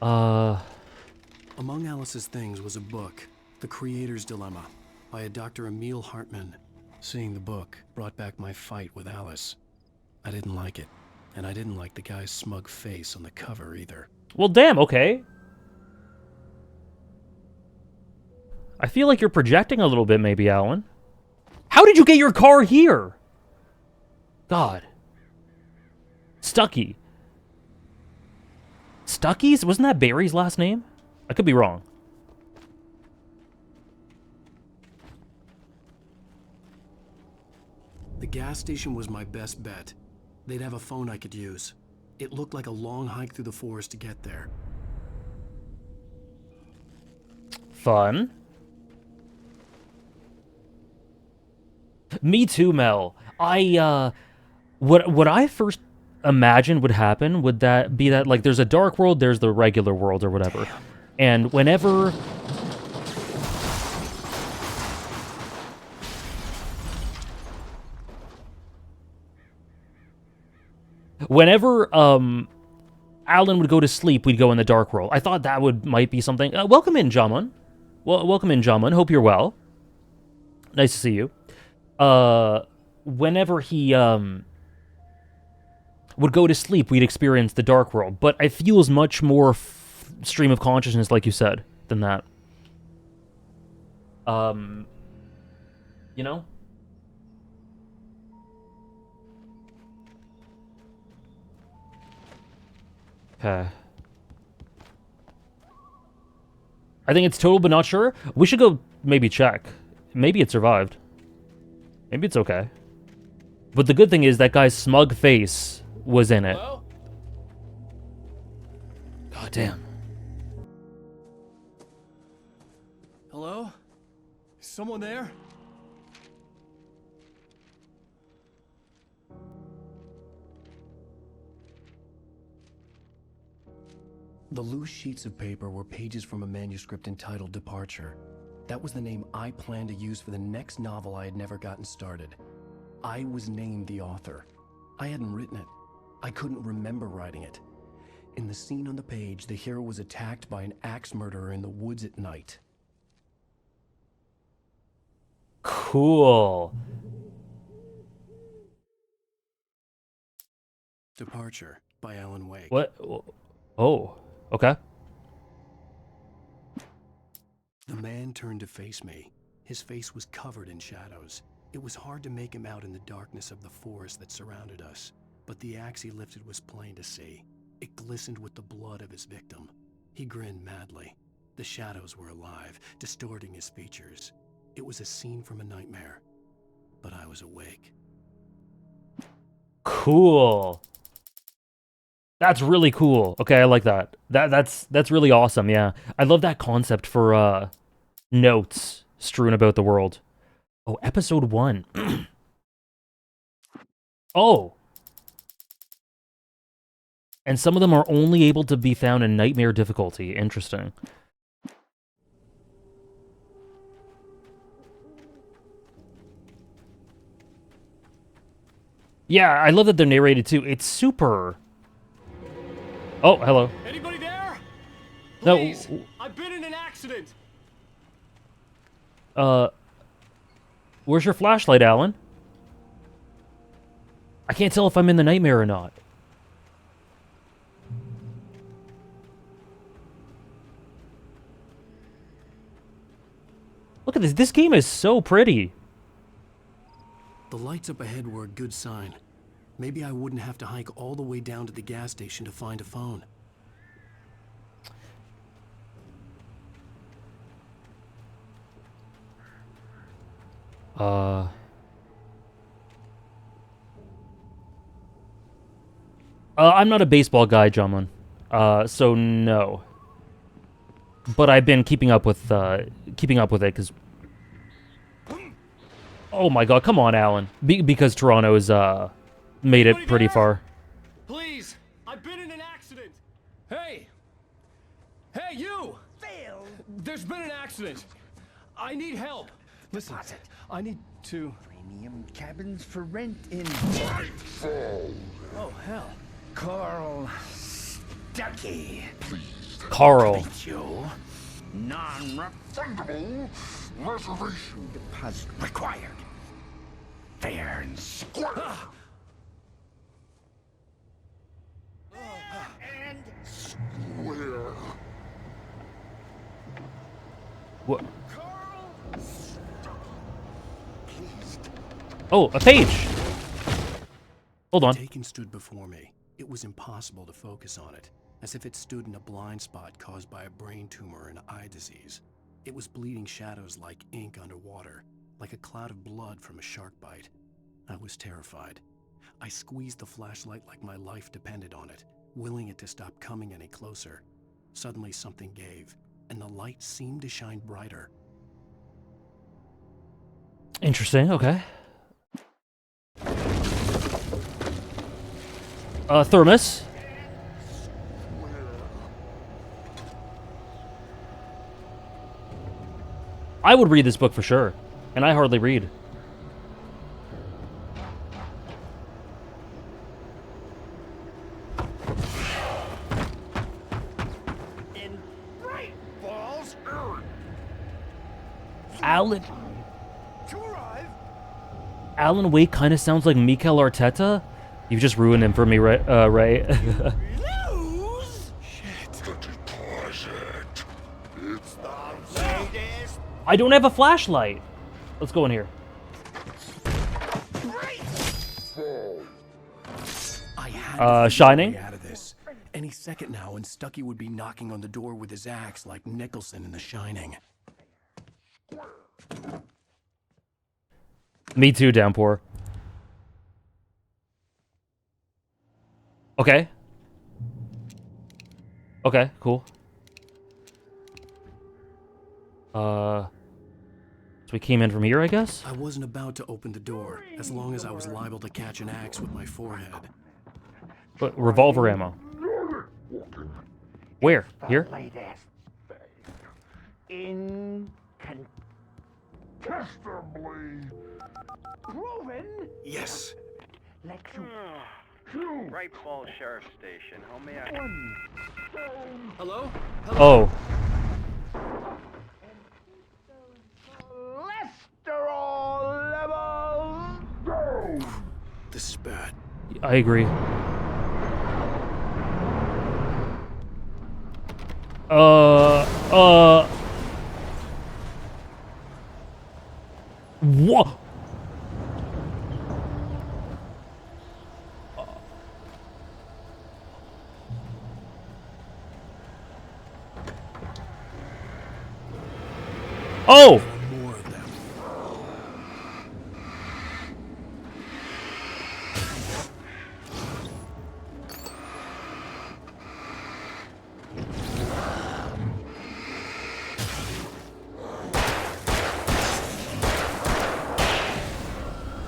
Among Alice's things was a book, The Creator's Dilemma, by a Dr. Emil Hartman. Seeing the book brought back my fight with Alice. I didn't like it, and I didn't like the guy's smug face on the cover either. Well, damn, okay. I feel like you're projecting a little bit, maybe, Alan. How did you get your car here? God. Stucky. Stucky's? Wasn't that Barry's last name? I could be wrong. The gas station was my best bet. They'd have a phone I could use. It looked like a long hike through the forest to get there. Fun. Me too, Mel. What I first imagined would happen would that be that, like, there's a dark world, there's the regular world or whatever. And whenever Alan would go to sleep, we'd go in the dark world. I thought that might be something. Welcome in, Jamun. Well, welcome in, Jamun. Hope you're well. Nice to see you. Whenever he would go to sleep, we'd experience the dark world. But it feels much more stream of consciousness, like you said, than that. You know? Okay. I think it's total, but not sure. We should go maybe check. Maybe it survived. Maybe it's okay. But the good thing is that guy's smug face was in it. Hello? God damn. Hello? Is someone there? The loose sheets of paper were pages from a manuscript entitled Departure. That was the name I planned to use for the next novel I had never gotten started. I was named the author. I hadn't written it. I couldn't remember writing it. In the scene on the page, the hero was attacked by an axe murderer in the woods at night. Cool. Departure by Alan Wake. What? Oh, okay. The man turned to face me. His face was covered in shadows. It was hard to make him out in the darkness of the forest that surrounded us, but the axe he lifted was plain to see. It glistened with the blood of his victim. He grinned madly. The shadows were alive, distorting his features. It was a scene from a nightmare, but I was awake. Cool. That's really cool. Okay, I like that. That's really awesome, yeah. I love that concept for notes strewn about the world. Oh, episode 1. Oh. And some of them are only able to be found in nightmare difficulty. Interesting. Yeah, I love that they're narrated too. It's super... Oh, hello. Anybody there? No. Please, I've been in an accident. Where's your flashlight, Alan? I can't tell if I'm in the nightmare or not. Look at this. This game is so pretty. The lights up ahead were a good sign. Maybe I wouldn't have to hike all the way down to the gas station to find a phone. I'm not a baseball guy, Jumlin. So no. But I've been keeping up with it, because... Oh my god, come on, Alan. Because Toronto's, made it pretty far. Please, I've been in an accident. Hey! Hey, you! Phil! There's been an accident. I need help. Listen, I need to... Premium cabins for rent in... Nightfall! Oh, hell. Carl Stucky. Please. Carl. You. Non-refundable reservation deposit required. Fair and square. And Square. What? Carl Oh, a page! Hold on. Taken stood before me. It was impossible to focus on it, as if it stood in a blind spot caused by a brain tumor and eye disease. It was bleeding shadows like ink underwater, like a cloud of blood from a shark bite. I was terrified. I squeezed the flashlight like my life depended on it, willing it to stop coming any closer. Suddenly something gave, and the light seemed to shine brighter. Interesting, okay. Thermos. I would read this book for sure, and I hardly read. In bright balls, Earth. Alan Wake kind of sounds like Mikel Arteta. You've just ruined him for me, right? Right? I don't have a flashlight. Let's go in here. I had to Shining? out of this. Any second now, and Stucky would be knocking on the door with his axe like Nicholson in The Shining. Me too, Downpour. Okay. Okay, cool. So we came in from here, I guess? I wasn't about to open the door, as long as I was liable to catch an axe with my forehead. But revolver ammo. Where? Here? Incontestably proven. Yes. Bright Falls Sheriff Station. How may I? Hello? Oh. Cholesterol levels go. This is bad. I agree. Whoa! Oh! More of them.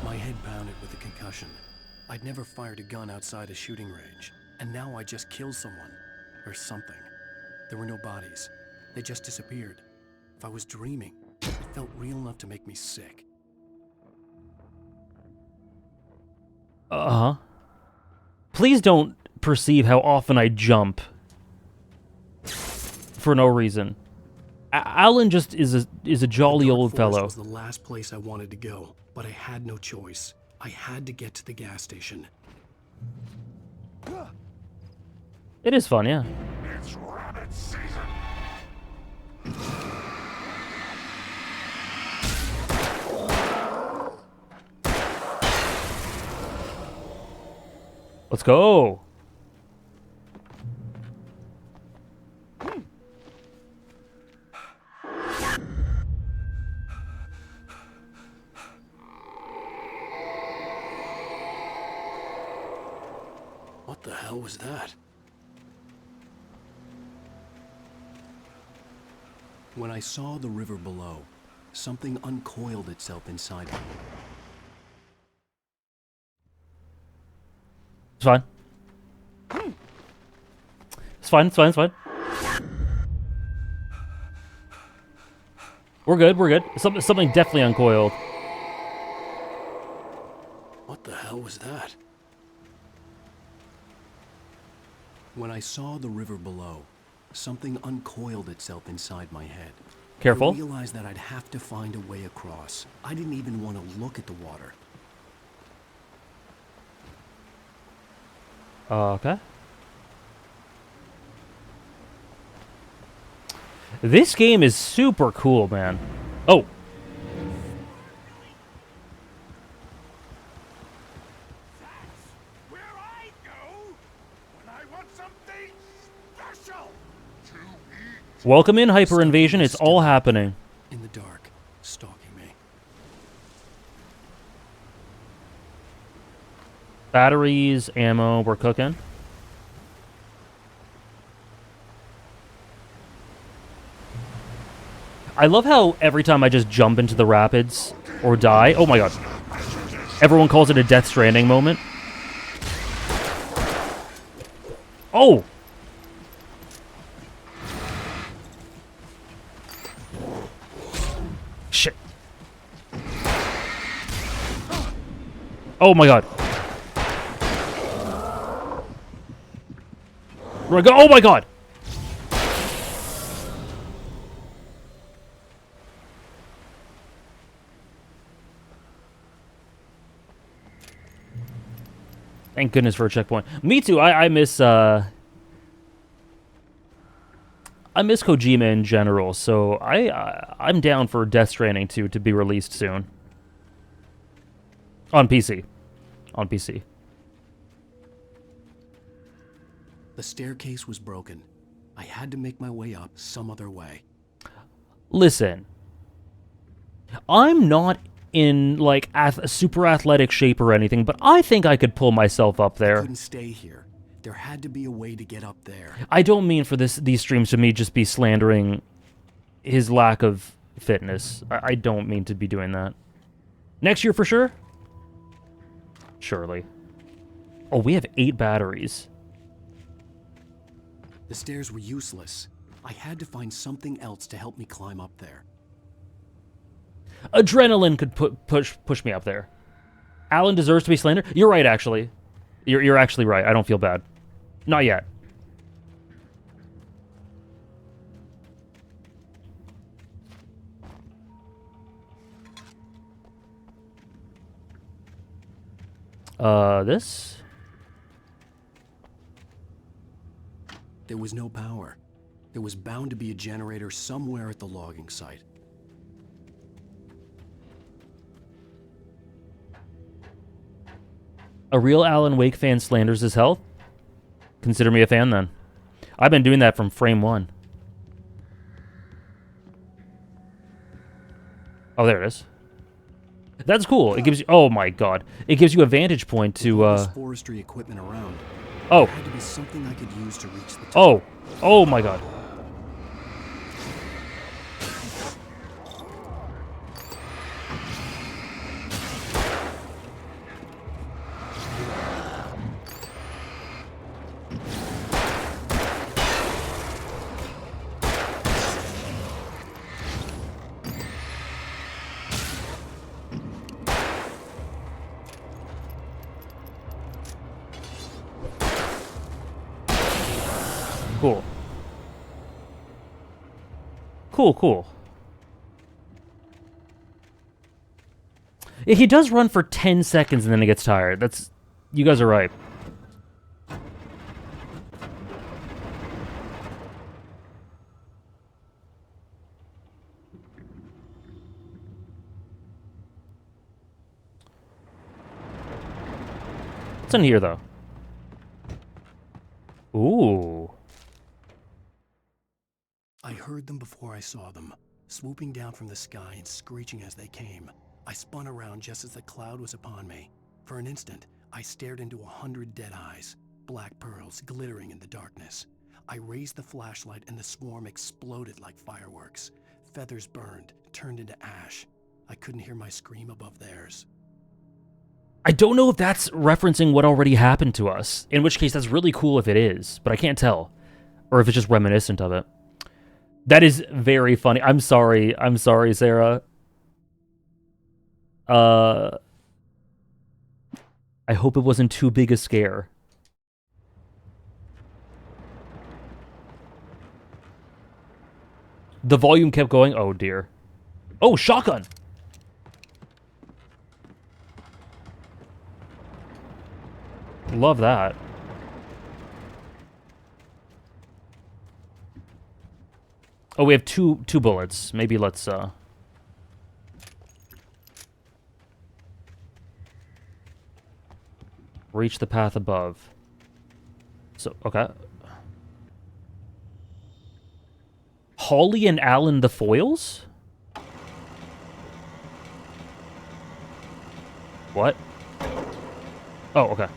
My head pounded with a concussion. I'd never fired a gun outside a shooting range, and now I just killed someone. Or something. There were no bodies. They just disappeared. If I was dreaming, it felt real enough to make me sick. Uh-huh. Please don't perceive how often I jump. For no reason. Alan just is a jolly old fellow. Was the last place I wanted to go, but I had no choice. I had to get to the gas station. It is fun, yeah. It's rabbit season. Let's go. What the hell was that? When I saw the river below, something uncoiled itself inside me. It's fine. It's fine, it's fine, it's fine. We're good, we're good. Something definitely uncoiled. What the hell was that? When I saw the river below, something uncoiled itself inside my head. Careful. I realized that I'd have to find a way across. I didn't even want to look at the water. Okay. This game is super cool, man. Oh. Welcome in, Hyper Invasion. It's all happening. In the dark, stalking me. Batteries, ammo, we're cooking. I love how every time I just jump into the rapids or die, oh my god. Everyone calls it a Death Stranding moment. Oh! Shit. Oh my god. Where I go? Oh my god! Thank goodness for a checkpoint. Me too. I miss Kojima in general, so I'm down for Death Stranding 2 to be released soon. On PC. On PC. The staircase was broken. I had to make my way up some other way. Listen. I'm not in, like, super athletic shape or anything, but I think I could pull myself up there. I couldn't stay here. There had to be a way to get up there. I don't mean for these streams to me just be slandering his lack of fitness. I don't mean to be doing that. Next year for sure? Surely. Oh, we have 8 batteries. The stairs were useless. I had to find something else to help me climb up there. Adrenaline could push me up there. Alan deserves to be slandered. You're right, actually. You're actually right. I don't feel bad. Not yet. This? There was no power. There was bound to be a generator somewhere at the logging site. A real Alan Wake fan slanders his health? Consider me a fan, then. I've been doing that from frame 1. Oh, there it is. That's cool. It gives you... Oh, my God. It gives you a vantage point to... There's forestry equipment around. Oh. There had to be something I could use to reach the top. Oh. Oh, my God. Cool. Cool. Yeah, he does run for 10 seconds and then he gets tired. That's... You guys are right. What's in here, though? Ooh. I heard them before I saw them, swooping down from the sky and screeching as they came. I spun around just as the cloud was upon me. For an instant, I stared into 100 dead eyes, black pearls glittering in the darkness. I raised the flashlight and the swarm exploded like fireworks. Feathers burned, turned into ash. I couldn't hear my scream above theirs. I don't know if that's referencing what already happened to us, in which case that's really cool if it is, but I can't tell. Or if it's just reminiscent of it. That is very funny. I'm sorry, Sarah. I hope it wasn't too big a scare. The volume kept going. Oh, dear. Oh, shotgun! Love that. Oh, we have two bullets. Maybe let's, reach the path above. So, okay. Holly and Alan the foils? What? Oh, okay.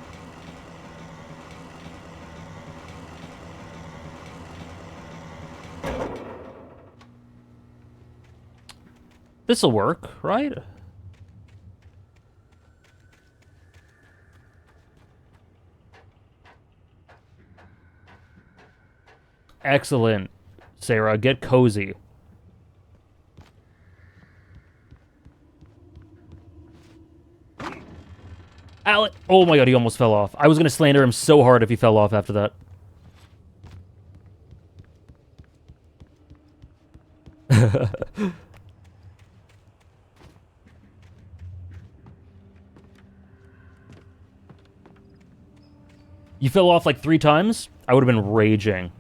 This'll work, right? Excellent, Sarah. Get cozy. Alan! Oh my god, he almost fell off. I was gonna slander him so hard if he fell off after that. You fell off like 3 times? I would have been raging.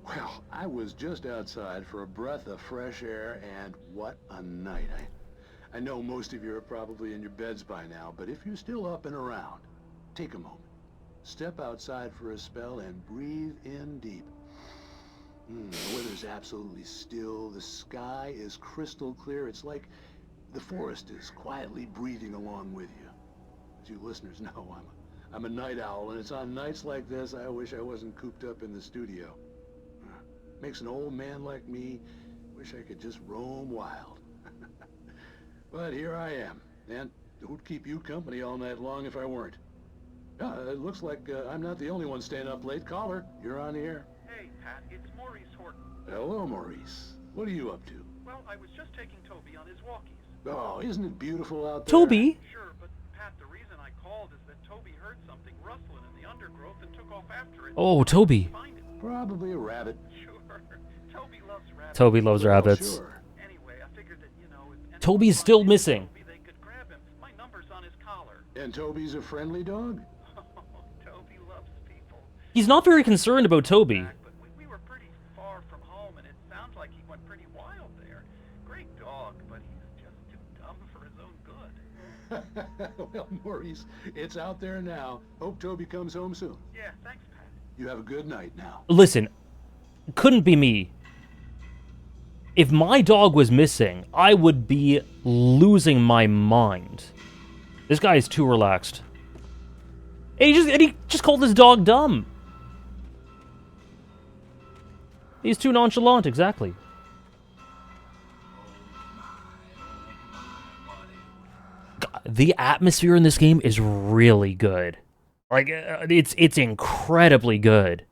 Well, I was just outside for a breath of fresh air, and what a night. I know most of you are probably in your beds by now, but if you're still up and around, take a moment. Step outside for a spell and breathe in deep. The weather's absolutely still. The sky is crystal clear. It's like the forest is quietly breathing along with you. As you listeners know, I'm a night owl, and it's on nights like this I wish I wasn't cooped up in the studio. Makes an old man like me wish I could just roam wild. But here I am, and who'd keep you company all night long if I weren't? It looks like I'm not the only one staying up late. Caller, you're on the air. Hey, Pat, it's Maurice Horton. Hello, Maurice. What are you up to? Well, I was just taking Toby on his walkies. Oh, isn't it beautiful out there? Toby? Sure, but Pat, the reason I called is that Toby heard something rustling in the undergrowth and took off after it. Oh, Toby. Probably a rabbit. Sure. Toby loves rabbits. Toby loves rabbits. Sure. Anyway, I figured that, you know, if Toby's still missing. they could grab him. My number's on his collar. And Toby's a friendly dog? Toby loves people. He's not very concerned about Toby. But we were pretty far from home, and it sounds like he went pretty wild there. Great dog, but he's just too dumb for his own good. Well, Maurice, it's out there now. Hope Toby comes home soon. Yeah, thanks, Pat. You have a good night now. Listen, couldn't be me. If my dog was missing, I would be losing my mind. This guy is too relaxed. And he just called his dog dumb. He's too nonchalant, exactly. God, the atmosphere in this game is really good. Like, it's incredibly good.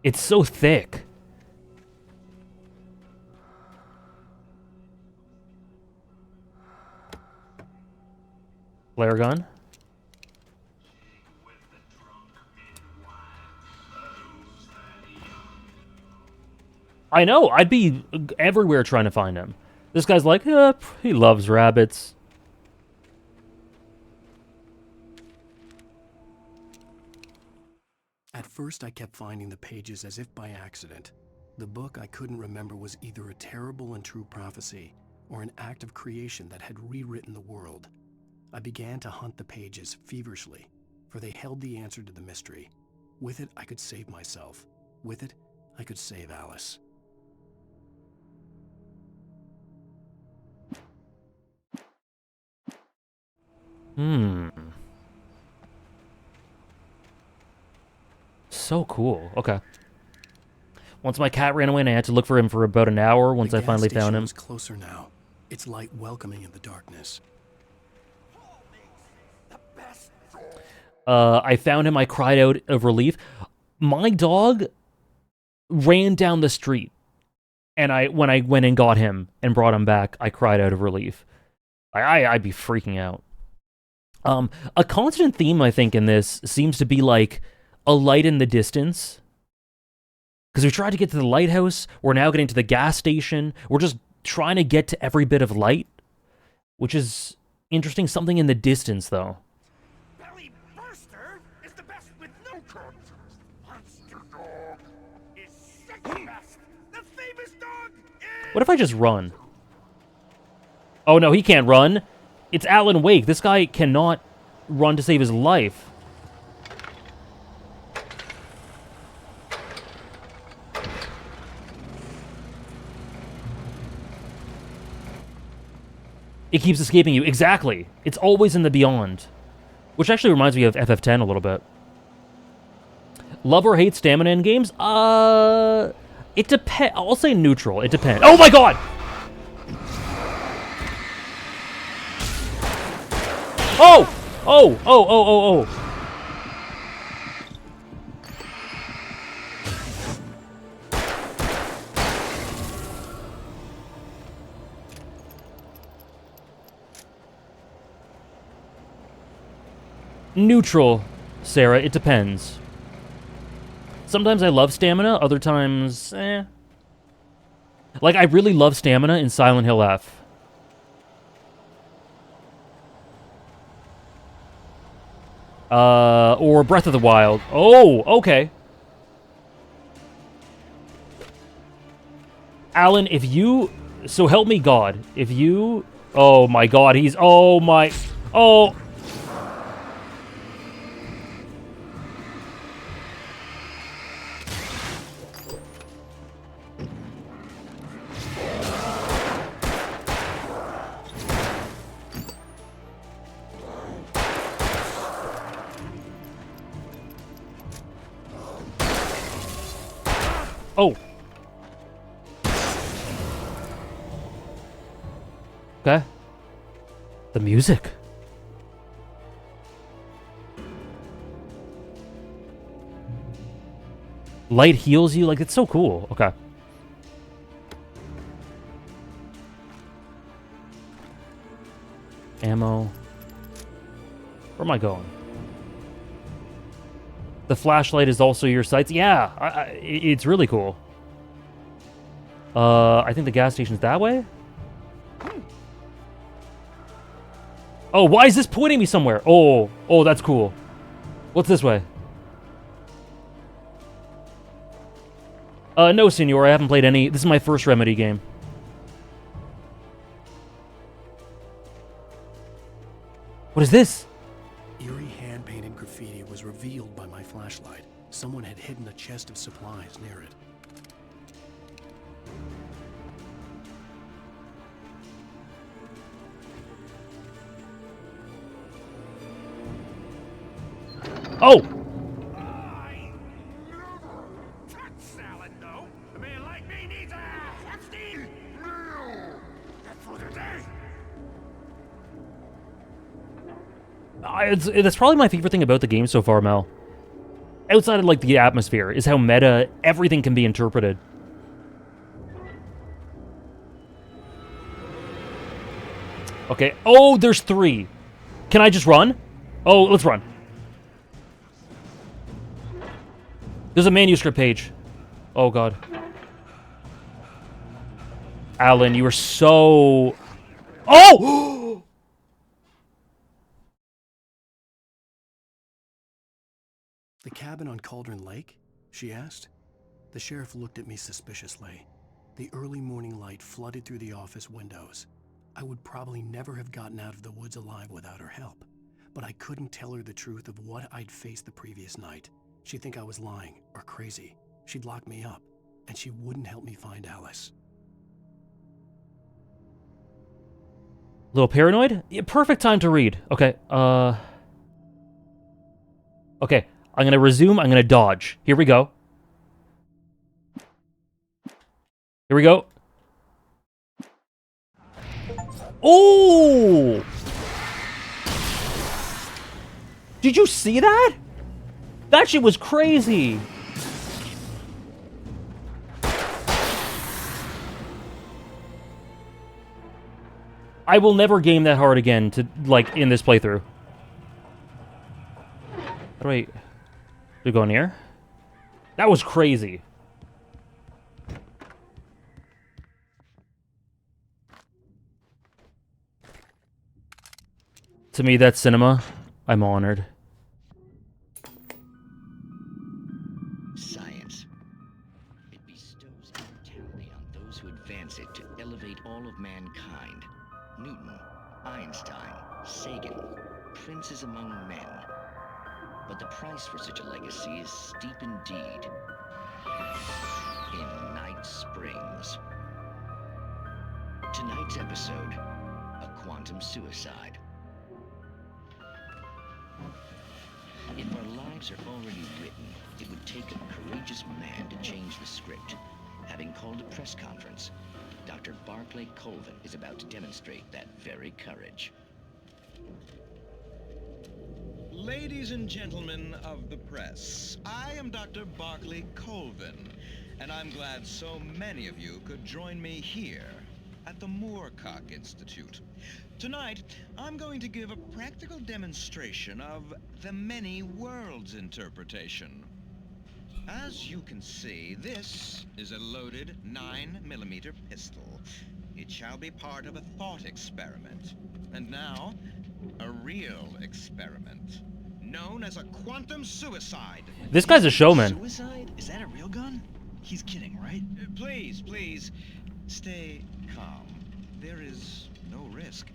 It's so thick. Flare gun. I know, I'd be everywhere trying to find him. This guy's like, he loves rabbits. At first, I kept finding the pages as if by accident. The book I couldn't remember was either a terrible and true prophecy or an act of creation that had rewritten the world. I began to hunt the pages feverishly, for they held the answer to the mystery. With it, I could save myself. With it, I could save Alice. So cool. Okay. Once my cat ran away and I had to look for him for about an hour once I finally found him. The gas station was closer now, its light welcoming in the darkness. I found him. I cried out of relief. My dog ran down the street, and when I went and got him and brought him back, I cried out of relief. I'd be freaking out. A constant theme, I think, in this seems to be like a light in the distance. Because we tried to get to the lighthouse, we're now getting to the gas station. We're just trying to get to every bit of light, which is interesting. Something in the distance, though. Belly Burster is the best with no curbs. Monster Dog is second best. What if I just run? Oh no, he can't run. It's Alan Wake. This guy cannot run to save his life. It keeps escaping you. Exactly. It's always in the beyond. Which actually reminds me of FF10 a little bit. Love or hate stamina in games? It depends. I'll say neutral. It depends. Oh my god! Oh! Oh! Oh, oh, oh, oh. Neutral, Sarah. It depends. Sometimes I love stamina, other times, eh. Like, I really love stamina in Silent Hill F. Or Breath of the Wild. Oh, okay. Alan, if you... So help me God. If you... Oh my god, he's... Oh my... Oh... Oh. Okay. The music. Light heals you. Like, it's so cool. Okay. Ammo. Where am I going? The flashlight is also your sights. Yeah, it's really cool. I think the gas station's that way? Oh, why is this pointing me somewhere? Oh, that's cool. What's this way? No, senor, I haven't played any. This is my first Remedy game. What is this? Eerie hand-painted graffiti was revealed by my flashlight. Someone had hidden a chest of supplies near it. Oh! That's probably my favorite thing about the game so far, Mel. Outside of, like, the atmosphere, is how meta everything can be interpreted. Okay. Oh, there's 3. Can I just run? Oh, let's run. There's a manuscript page. Oh, God. Alan, you were so... Oh! The cabin on Cauldron Lake? She asked. The sheriff looked at me suspiciously. The early morning light flooded through the office windows. I would probably never have gotten out of the woods alive without her help, but I couldn't tell her the truth of what I'd faced the previous night. She'd think I was lying or crazy. She'd lock me up, and she wouldn't help me find Alice. Little paranoid? Yeah, perfect time to read. Okay, Okay, I'm gonna resume, I'm gonna dodge. Here we go. Here we go. Oh! Did you see that? That shit was crazy. I will never game that hard again to, like, in this playthrough. How do we go in here? That was crazy. To me, that's cinema. I'm honored. Science. It bestows immortality. advance it to elevate all of mankind. Newton, Einstein, Sagan, princes among men. But the price for such a legacy is steep indeed. In Night Springs. Tonight's episode, a quantum suicide. If our lives are already written, it would take a courageous man to change the script. Having called a press conference, Dr. Barclay Colvin is about to demonstrate that very courage. Ladies and gentlemen of the press, I am Dr. Barclay Colvin, and I'm glad so many of you could join me here at the Moorcock Institute. Tonight, I'm going to give a practical demonstration of the many worlds interpretation. As you can see, this is a loaded 9mm pistol. It shall be part of a thought experiment. And now, a real experiment, known as a quantum suicide. This guy's a showman. Suicide? Is that a real gun? He's kidding, right? Please, please, stay calm. There is no risk.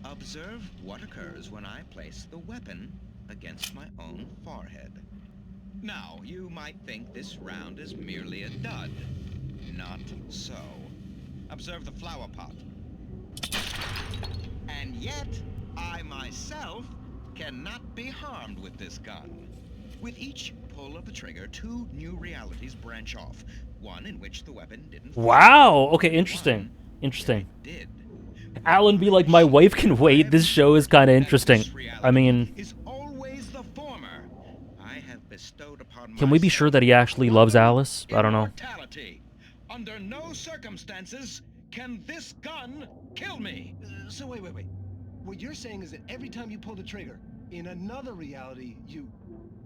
Observe what occurs when I place the weapon against my own forehead. Now, you might think this round is merely a dud. Not so. Observe the flower pot. And yet, I myself cannot be harmed with this gun. With each pull of the trigger, 2 new realities branch off. One in which the weapon didn't... Wow. Okay, interesting. Interesting. Alan be like, my wife can wait. This show is kind of interesting. I mean, can we be sure that he actually loves Alice? I don't know. Under no circumstances can this gun kill me. So wait. What you're saying is that every time you pull the trigger, in another reality, you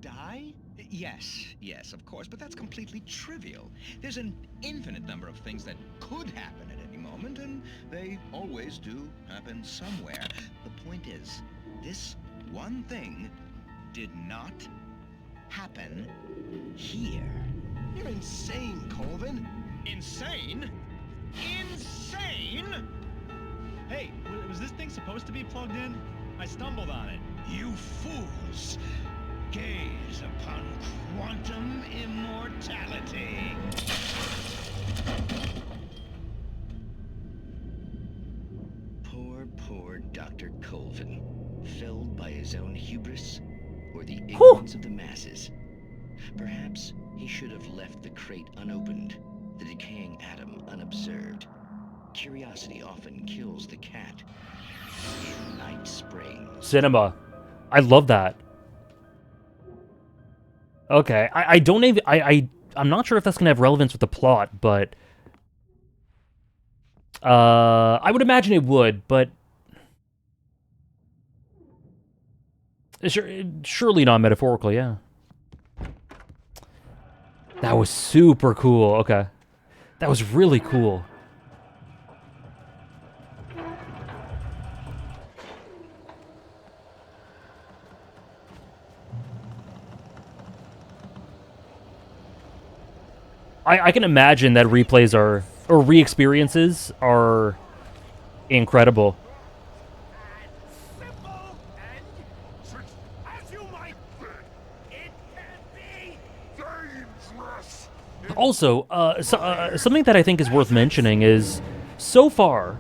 die? Yes, of course, but that's completely trivial. There's an infinite number of things that could happen at any moment, and they always do happen somewhere. The point is, this one thing did not happen here. You're insane, Colvin. Insane? Insane? Hey, was this thing supposed to be plugged in? I stumbled on it. You fools! Gaze upon quantum immortality. Poor Dr. Colvin, felled by his own hubris or the ignorance of the masses. Perhaps he should have left the crate unopened, the decaying atom unobserved. Curiosity often kills the cat. In Night Springs. Cinema. I love that. Okay, I don't even... I'm not sure if that's going to have relevance with the plot, but... I would imagine it would, but... Surely not metaphorically, yeah. That was super cool, okay. That was really cool. I can imagine that replays are, or re-experiences are incredible. Also, something that I think is worth mentioning is, so far...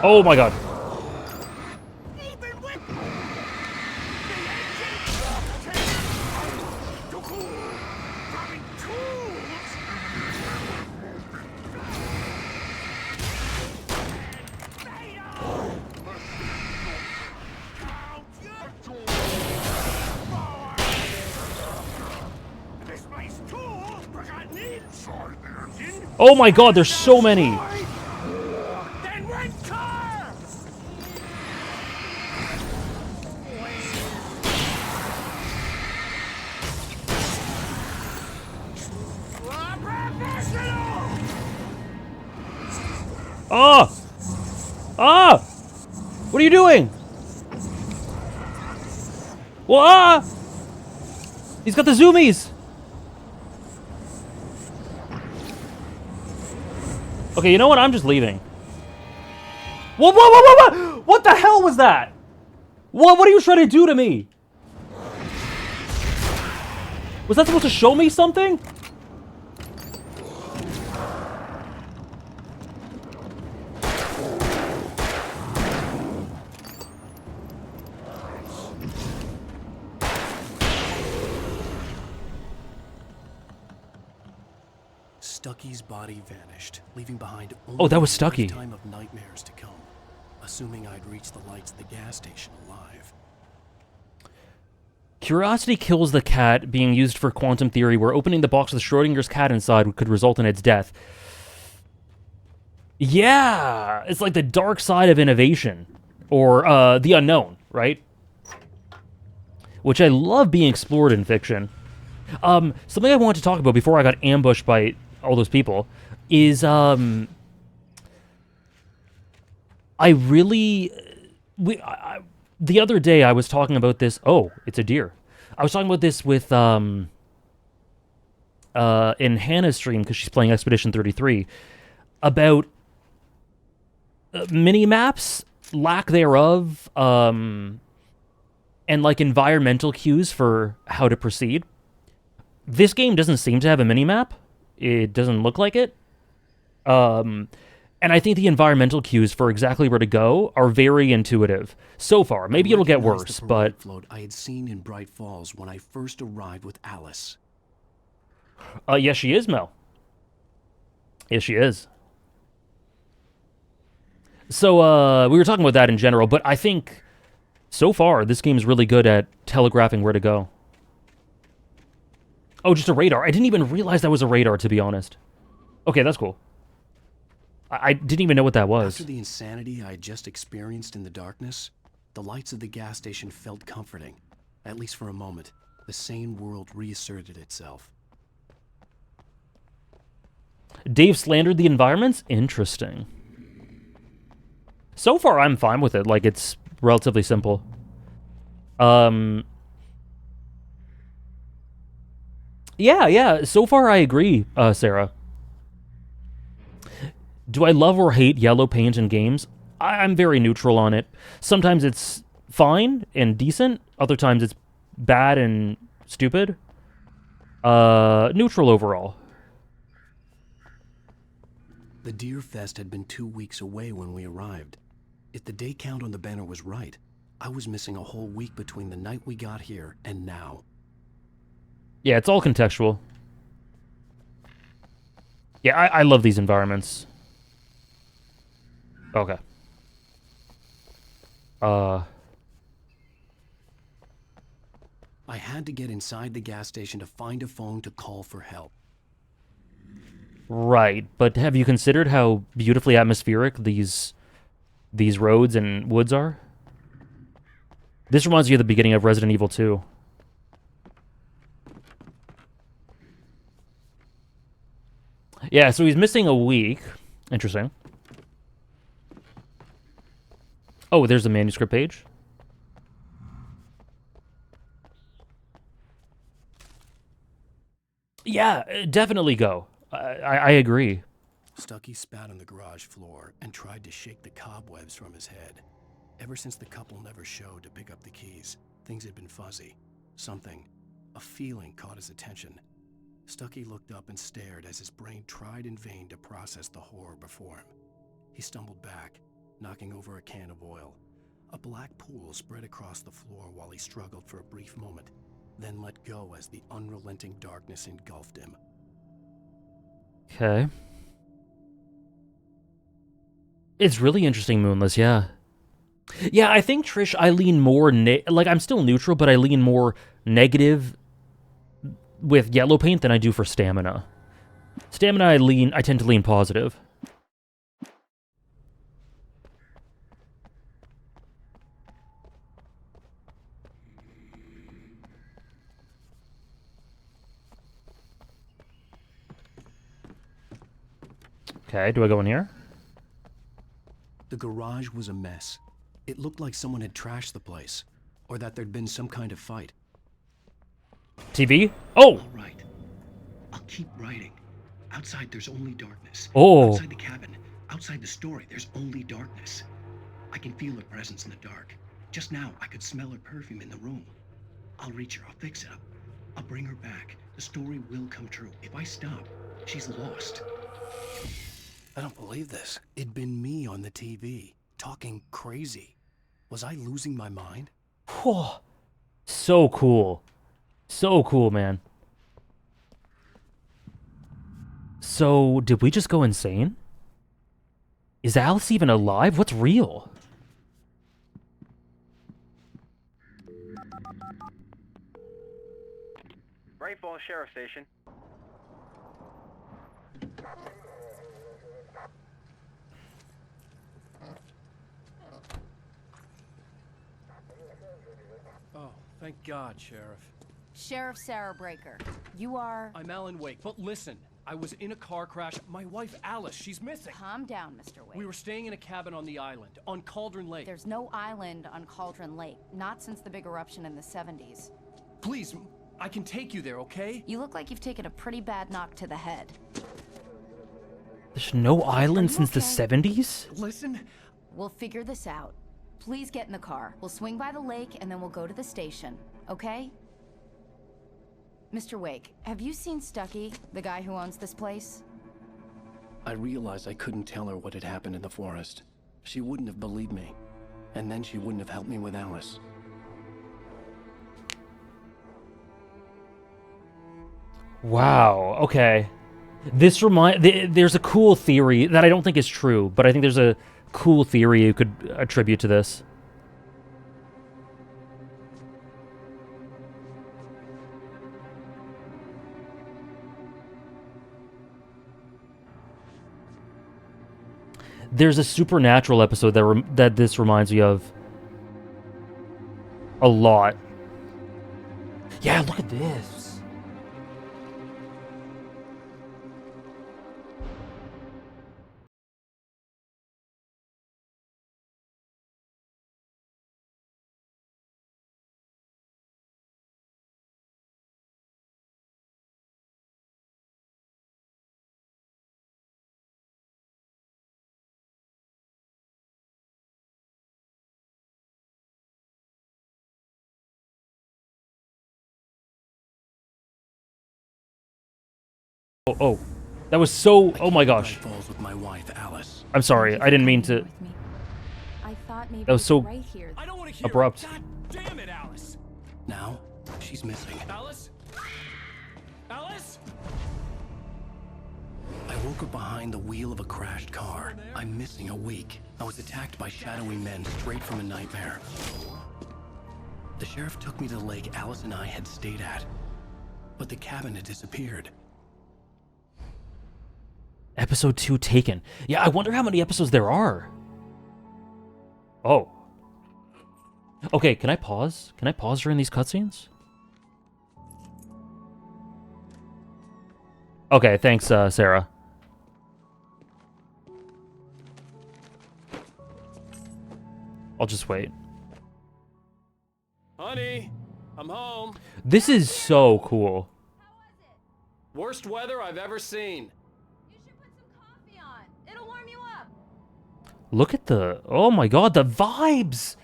Oh my god. Oh my god, there's so many! Ah! Ah! What are you doing? Whoa! Ah! He's got the zoomies! Okay, you know what? I'm just leaving. Whoa, whoa, whoa, whoa, whoa! What the hell was that? What are you trying to do to me? Was that supposed to show me something? Stucky's body vanished, leaving behind only Oh, that was a Stucky. lifetime of nightmares to come. Assuming I'd reached the lights of the gas station alive. Curiosity kills the cat, being used for quantum theory, where opening the box with Schrodinger's cat inside could result in its death. Yeah! It's like the dark side of innovation. Or, the unknown, right? Which I love being explored in fiction. Something I wanted to talk about before I got ambushed by all those people is, I really... the other day I was talking about this... Oh, it's a deer. I was talking about this with, in Hannah's stream, because she's playing Expedition 33, about mini-maps, lack thereof, and, like, environmental cues for how to proceed. This game doesn't seem to have a mini-map. It doesn't look like it. And I think the environmental cues for exactly where to go are very intuitive. So far. Maybe it'll get worse, but... float I had seen in Bright Falls when I first arrived with Alice. Yes, she is, Mel. Yes, she is. So, we were talking about that in general, but I think, so far, this game's really good at telegraphing where to go. Oh, just a radar. I didn't even realize that was a radar, to be honest. Okay, that's cool. I didn't even know what that was. After the insanity I had just experienced in the darkness, the lights of the gas station felt comforting. At least for a moment, the sane world reasserted itself. Dave slandered the environments? Interesting. So far, I'm fine with it. Like, it's relatively simple. Yeah. So far, I agree, Sarah. Do I love or hate yellow paint in games? I'm very neutral on it. Sometimes it's fine and decent. Other times it's bad and stupid. Neutral overall. The Deerfest had been 2 weeks away when we arrived. If the day count on the banner was right, I was missing a whole week between the night we got here and now. Yeah, it's all contextual. Yeah, I love these environments. Okay. I had to get inside the gas station to find a phone to call for help. Right, but have you considered how beautifully atmospheric these roads and woods are? This reminds you of the beginning of Resident Evil 2. Yeah, so he's missing a week. Interesting. Oh, there's the manuscript page. Yeah, definitely go. I agree. Stucky spat on the garage floor and tried to shake the cobwebs from his head. Ever since the couple never showed to pick up the keys, things had been fuzzy. Something, a feeling caught his attention. Stucky looked up and stared as his brain tried in vain to process the horror before him. He stumbled back, knocking over a can of oil. A black pool spread across the floor while he struggled for a brief moment, then let go as the unrelenting darkness engulfed him. Okay. It's really interesting, Moonless, yeah. Yeah, I think, Trish, I lean more... like, I'm still neutral, but I lean more negative with yellow paint than I do for stamina. Stamina, I tend to lean positive. Okay, do I go in here? The garage was a mess. It looked like someone had trashed the place. or that there'd been some kind of fight. TV? Oh! All right. I'll keep writing. Outside, there's only darkness. Oh. Outside the cabin, outside the story, there's only darkness. I can feel her presence in the dark. Just now, I could smell her perfume in the room. I'll reach her. I'll fix it up. I'll bring her back. The story will come true. If I stop, she's lost. I don't believe this. It'd been me on the TV, talking crazy. Was I losing my mind? Whew. So cool. So cool, man. So, did we just go insane? Is Alice even alive? What's real? Great Falls Sheriff Station. Oh, thank God, Sheriff. Sheriff Sarah Breaker, you are... I'm Alan Wake, but listen, I was in a car crash. My wife, Alice, she's missing. Calm down, Mr. Wake. We were staying in a cabin on the island, on Cauldron Lake. There's no island on Cauldron Lake, not since the big eruption in the 70s. Please, I can take you there, okay? You look like you've taken a pretty bad knock to the head. There's no island since the 70s? Listen. We'll figure this out. Please get in the car. We'll swing by the lake and then we'll go to the station, okay? Mr. Wake, have you seen Stucky, the guy who owns this place? I realized I couldn't tell her what had happened in the forest. She wouldn't have believed me. And then she wouldn't have helped me with Alice. Wow, okay. There's a cool theory that I don't think is true, but I think there's a cool theory you could attribute to this. There's a Supernatural episode that this reminds me of a lot. Yeah, look at this. Oh, that was so. Oh my gosh. Falls with my wife, Alice. I'm sorry. I didn't mean to. I thought maybe That was so right here. I don't want to hear abrupt. it. God damn it, Alice. Now, she's missing. Alice? Alice? I woke up behind the wheel of a crashed car. I'm missing a week. I was attacked by shadowy men straight from a nightmare. The sheriff took me to the lake Alice and I had stayed at. But the cabin had disappeared. Episode 2 taken. Yeah, I wonder how many episodes there are. Oh. Okay, can I pause? Can I pause during these cutscenes? Okay, thanks, Sarah. I'll just wait. Honey, I'm home. This is so cool. Worst weather I've ever seen. It'll warm you up. Look at the... Oh my god, the vibes!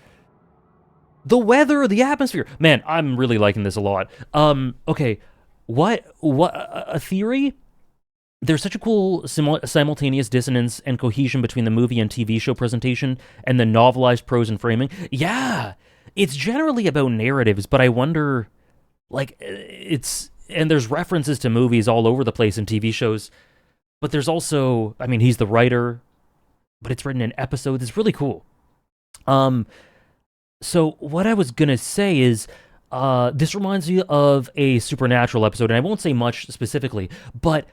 The weather, the atmosphere. Man, I'm really liking this a lot. Okay. What a theory? There's such a cool simultaneous dissonance and cohesion between the movie and TV show presentation and the novelized prose and framing. Yeah! It's generally about narratives, but I wonder... Like, it's... And there's references to movies all over the place in TV shows. But there's also... I mean, he's the writer, but it's written in episodes. It's really cool. So what I was gonna say is, this reminds me of a Supernatural episode, and I won't say much specifically, but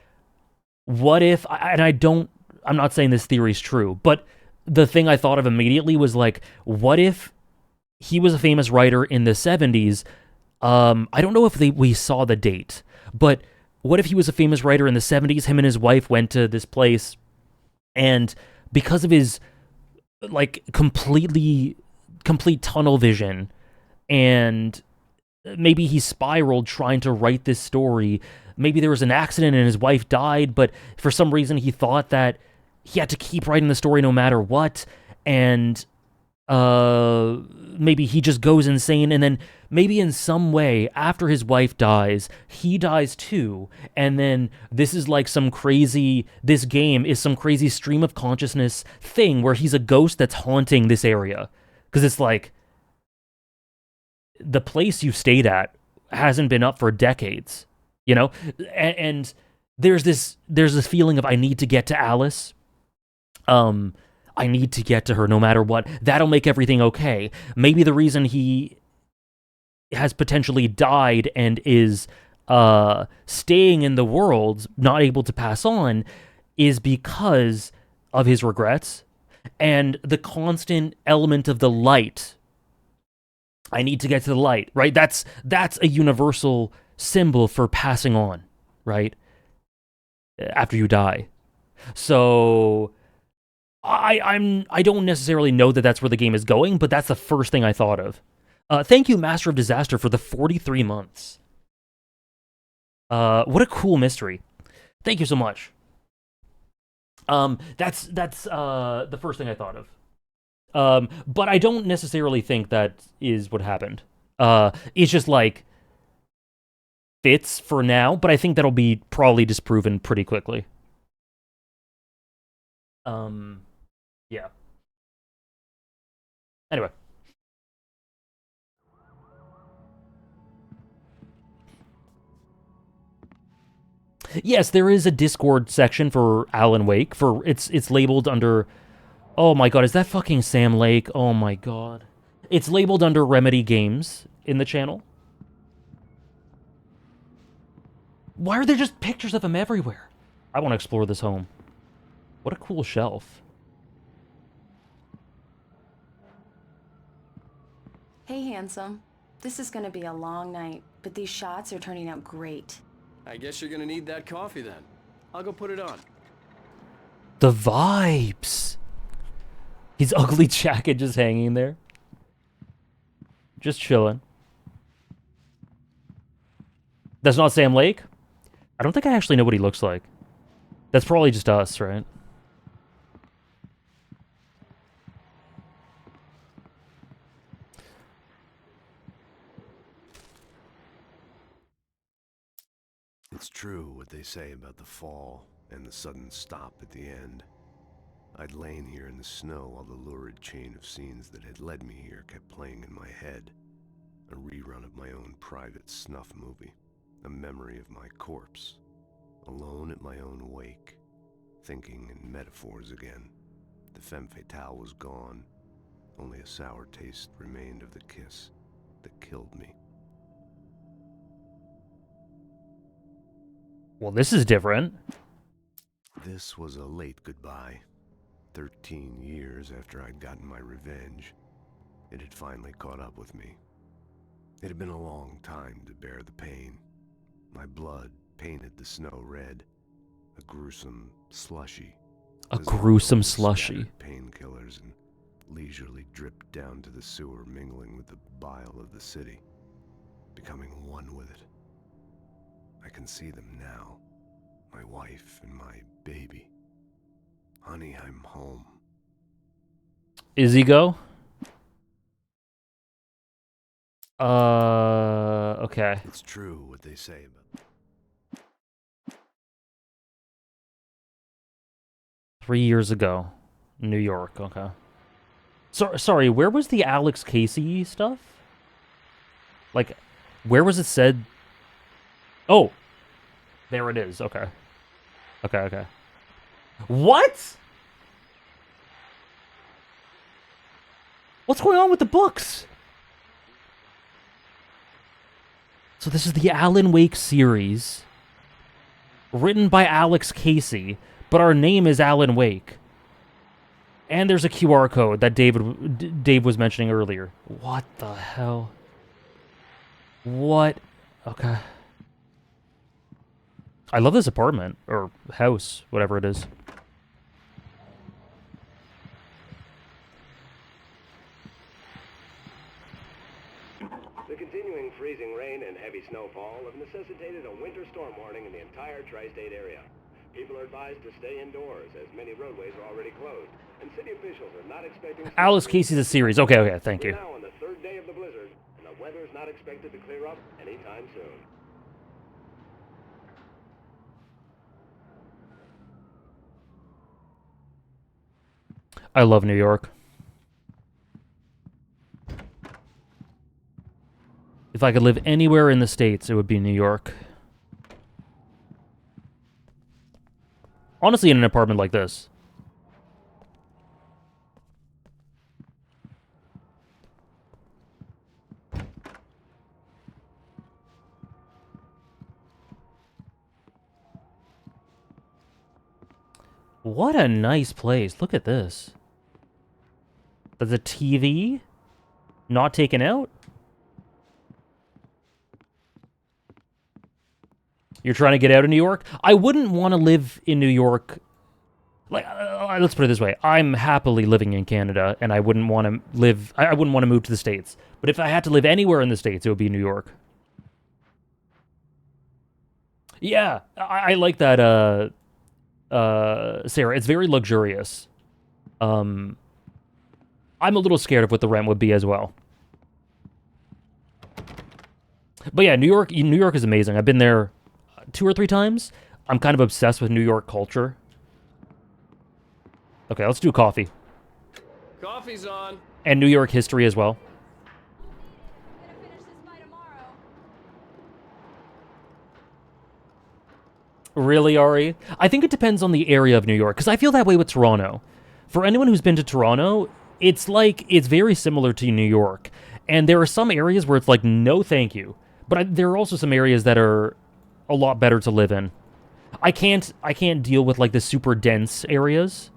what if, I'm not saying this theory is true, but the thing I thought of immediately was like, what if he was a famous writer in the 70s? I don't know if we saw the date, but what if he was a famous writer in the 70s? Him and his wife went to this place, and because of his, like, complete tunnel vision and maybe he spiraled trying to write this story. Maybe there was an accident and his wife died, but for some reason he thought that he had to keep writing the story no matter what, and maybe he just goes insane, and then maybe in some way after his wife dies, he dies too, and then this is like this game is some crazy stream of consciousness thing where he's a ghost that's haunting this area, because it's like the place you stayed at hasn't been up for decades, you know, and there's this feeling of I need to get to Alice. I need to get to her no matter what. That'll make everything okay. Maybe the reason he has potentially died and is staying in the world, not able to pass on, is because of his regrets and the constant element of the light. I need to get to the light, right? That's a universal symbol for passing on, right? After you die. So I don't necessarily know that that's where the game is going, but that's the first thing I thought of. Thank you, Master of Disaster, for the 43 months. What a cool mystery. Thank you so much. That's the first thing I thought of. But I don't necessarily think that is what happened. It's just like fits for now, but I think that'll be probably disproven pretty quickly. Yeah. Anyway. Yes, there is a Discord section for Alan Wake. It's labeled under... Oh my god, is that fucking Sam Lake? Oh my god. It's labeled under Remedy Games in the channel. Why are there just pictures of him everywhere? I want to explore this home. What a cool shelf. Hey, handsome. This is gonna be a long night, but these shots are turning out great. I guess you're gonna need that coffee then. I'll go put it on. The vibes. His ugly jacket just hanging there. Just chilling. That's not Sam Lake? I don't think I actually know what he looks like. That's probably just us, right? It's true what they say about the fall and the sudden stop at the end. I'd lain here in the snow while the lurid chain of scenes that had led me here kept playing in my head. A rerun of my own private snuff movie. A memory of my corpse. Alone at my own wake. Thinking in metaphors again. The femme fatale was gone. Only a sour taste remained of the kiss that killed me. Well, this is different. This was a late goodbye. 13 years after I'd gotten my revenge, it had finally caught up with me. It had been a long time to bear the pain. My blood painted the snow red, a gruesome slushy. A gruesome slushy. Painkillers and leisurely dripped down to the sewer, mingling with the bile of the city, becoming one with it. I can see them now, my wife and my baby. Honey, I'm home. Izzy go? Okay. It's true what they say about... 3 years ago. New York, okay. Sorry, where was the Alex Casey stuff? Like, where was it said... Oh! There it is, okay. Okay. What?! What's going on with the books? So this is the Alan Wake series, written by Alex Casey, but our name is Alan Wake. And there's a QR code that Dave was mentioning earlier. What the hell? What? Okay. I love this apartment, or house, whatever it is. continuing freezing rain and heavy snowfall have necessitated a winter storm warning in the entire tri-state area. People are advised to stay indoors, as many roadways are already closed, and city officials are not expecting... Alice Casey's a series. Okay, thank you. We're now on the third day of the blizzard, and the weather's not expected to clear up anytime soon. I love New York. If I could live anywhere in the States, it would be New York. Honestly, in an apartment like this. What a nice place. Look at this. There's a TV not taken out. You're trying to get out of New York? I wouldn't want to live in New York. Like, let's put it this way. I'm happily living in Canada, and I wouldn't want to live... I wouldn't want to move to the States. But if I had to live anywhere in the States, it would be New York. Yeah, I like that, Sarah. It's very luxurious. I'm a little scared of what the rent would be as well. But yeah, New York is amazing. I've been there 2 or 3 times. I'm kind of obsessed with New York culture. Okay, let's do coffee. Coffee's on. And New York history as well. Really, Ari? I think it depends on the area of New York, because I feel that way with Toronto. For anyone who's been to Toronto, it's very similar to New York. And there are some areas where it's like, no thank you. But there are also some areas that are a lot better to live in. I can't deal with like the super dense areas.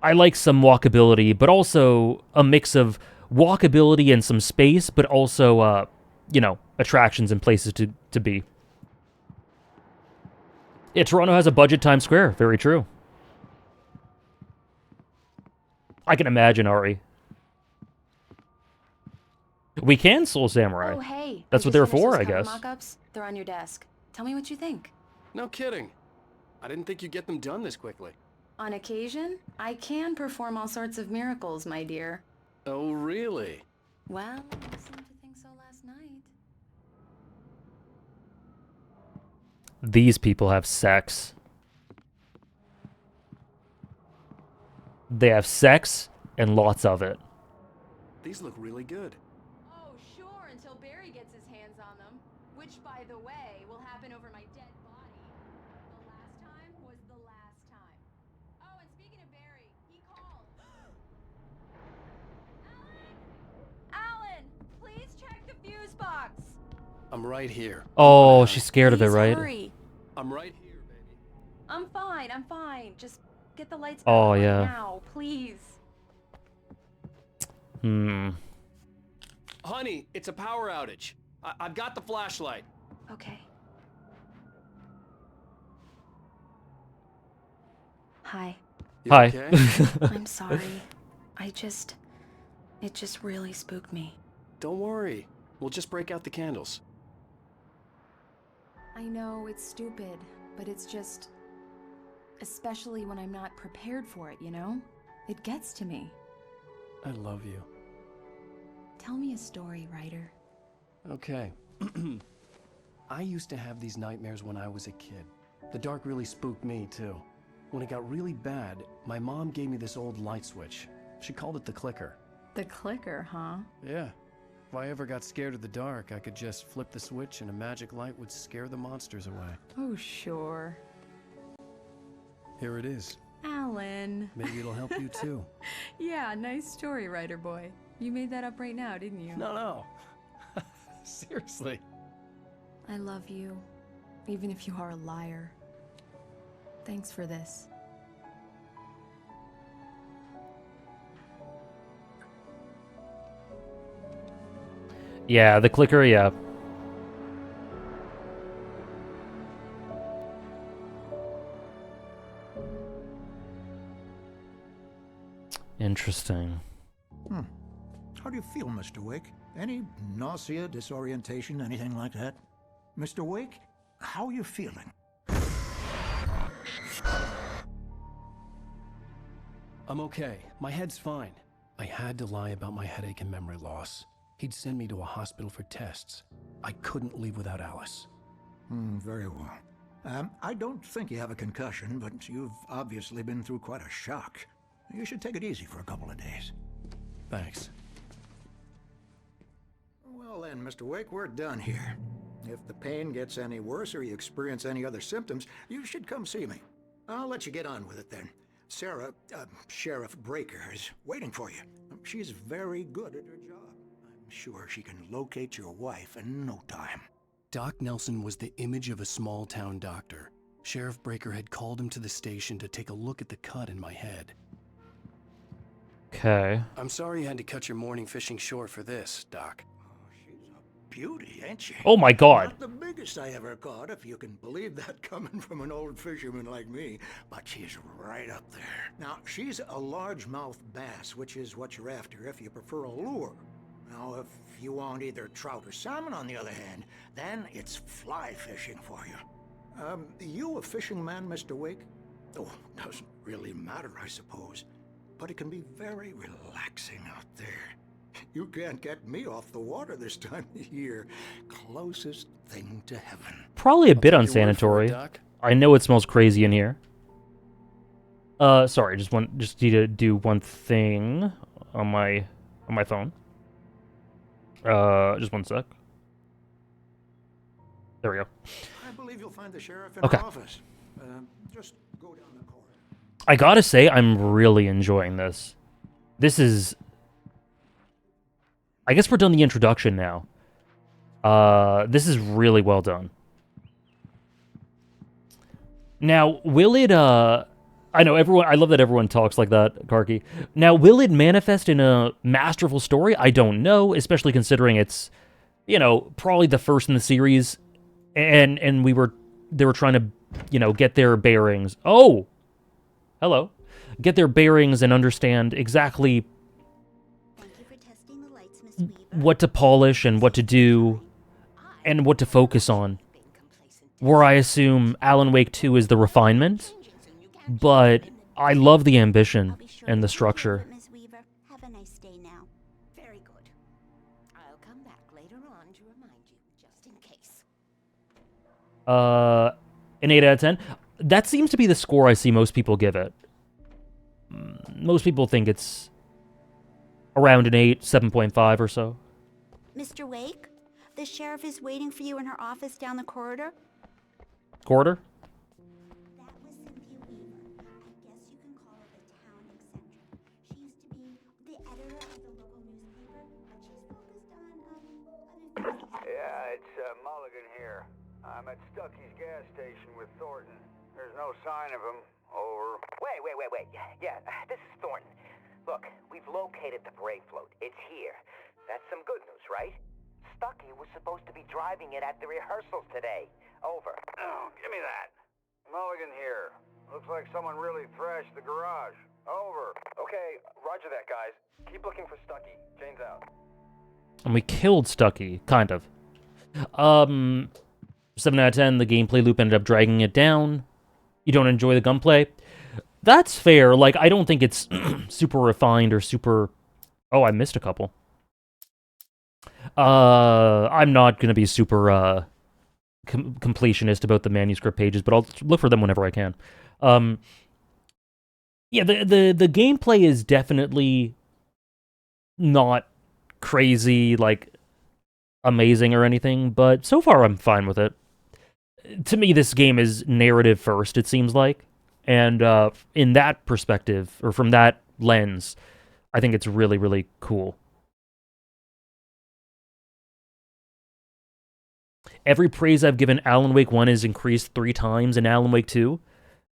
I like some walkability, but also a mix of walkability and some space, but also, attractions and places to be. Yeah, Toronto has a budget Times Square. Very true. I can imagine, Ari. We can Soul Samurai. Oh, hey. That's what they're for, I guess. Mock-ups. They're on your desk. Tell me what you think. No kidding. I didn't think you'd get them done this quickly. On occasion, I can perform all sorts of miracles, my dear. Oh, really? Well, you seemed to think so last night. These people have sex. They have sex and lots of it. These look really good. Oh, sure, until Barry gets his hands on them. Which, by the way, will happen over my dead body. The last time was the last time. Oh, and speaking of Barry, he called. Alan, please check the fuse box. I'm right here. Oh, she's scared of it, right? Hurry. I'm right here, baby. I'm fine. Just get the lights back Oh, on yeah. now, please. Honey, it's a power outage. I've got the flashlight. Okay. Hi. You Hi. okay? I'm sorry. It just really spooked me. Don't worry. We'll just break out the candles. I know it's stupid, but it's just... Especially when I'm not prepared for it, you know? It gets to me. I love you. Tell me a story, writer. Okay. I used to have these nightmares when I was a kid. The dark really spooked me, too. When it got really bad, my mom gave me this old light switch. She called it the clicker. The clicker, huh? Yeah. If I ever got scared of the dark, I could just flip the switch and a magic light would scare the monsters away. Oh, sure. Here it is. Alan. Maybe it'll help you, too. Yeah, nice story, writer boy. You made that up right now, didn't you? No. Seriously. I love you, even if you are a liar. Thanks for this. Yeah, the clicker, yeah. Interesting. How do you feel, Mr. Wake? Any nausea, disorientation, anything like that? Mr. Wake, how are you feeling? I'm okay. My head's fine. I had to lie about my headache and memory loss. He'd send me to a hospital for tests. I couldn't leave without Alice. Very well. I don't think you have a concussion, but you've obviously been through quite a shock. You should take it easy for a couple of days. Thanks. Well then, Mr. Wake, we're done here. If the pain gets any worse or you experience any other symptoms, you should come see me. I'll let you get on with it then. Sarah, Sheriff Breaker, is waiting for you. She's very good at her job. I'm sure she can locate your wife in no time. Doc Nelson was the image of a small-town doctor. Sheriff Breaker had called him to the station to take a look at the cut in my head. Okay. I'm sorry you had to cut your morning fishing short for this, Doc. Beauty, ain't she? Oh my God. Not the biggest I ever caught, if you can believe that coming from an old fisherman like me, but she's right up there. Now, she's a largemouth bass, which is what you're after if you prefer a lure. Now, if you want either trout or salmon, on the other hand, then it's fly fishing for you. You a fishing man, Mr. Wake? Oh, doesn't really matter, I suppose. But it can be very relaxing out there. You can't get me off the water this time of year. Closest thing to heaven. Probably a bit unsanitary. I know it smells crazy in here. Sorry, just need to do one thing on my phone. Just one sec. There we go. I believe you'll find the sheriff in Okay. her office. Just go down the corridor. I gotta say, I'm really enjoying this. This is... I guess we're done the introduction now. This is really well done. Now, will it, I know I love that everyone talks like that, Karki. Now, will it manifest in a masterful story? I don't know, especially considering it's, you know, probably the first in the series, and they were trying to, you know, get their bearings. Oh! Hello. Get their bearings and understand exactly what to polish and what to do and what to focus on. Where I assume Alan Wake 2 is the refinement, but I love the ambition and the structure. Miss Weaver, have a nice day now. Very good. I'll come back later on to remind you, just in case. An 8 out of 10. That seems to be the score I see most people give it. Most people think it's around an 8, 7.5 or so. Mr. Wake, the sheriff is waiting for you in her office down the corridor. Corridor? That was Cynthia Weaver. I guess you can call her the town eccentric. She used to be the editor of the local newspaper, but she's focused on, other things. Yeah, it's Mulligan here. I'm at Stucky's gas station with Thornton. There's no sign of him. Over. Wait. Yeah, this is Thornton. Look, we've located the brake float. It's here. That's some good news, right? Stucky was supposed to be driving it at the rehearsals today. Over. Oh, give me that. Mulligan here. Looks like someone really thrashed the garage. Over. Okay, roger that, guys. Keep looking for Stucky. Jane's out. And we killed Stucky, kind of. 7 out of 10, the gameplay loop ended up dragging it down. You don't enjoy the gunplay? That's fair. Like, I don't think it's super refined or super... Oh, I missed a couple. I'm not going to be super completionist about the manuscript pages, but I'll look for them whenever I can. Yeah, the gameplay is definitely not crazy, like, amazing or anything, but so far I'm fine with it. To me, this game is narrative first, it seems like. And in that perspective, or from that lens, I think it's really, really cool. Every praise I've given Alan Wake 1 is increased 3 times in Alan Wake 2.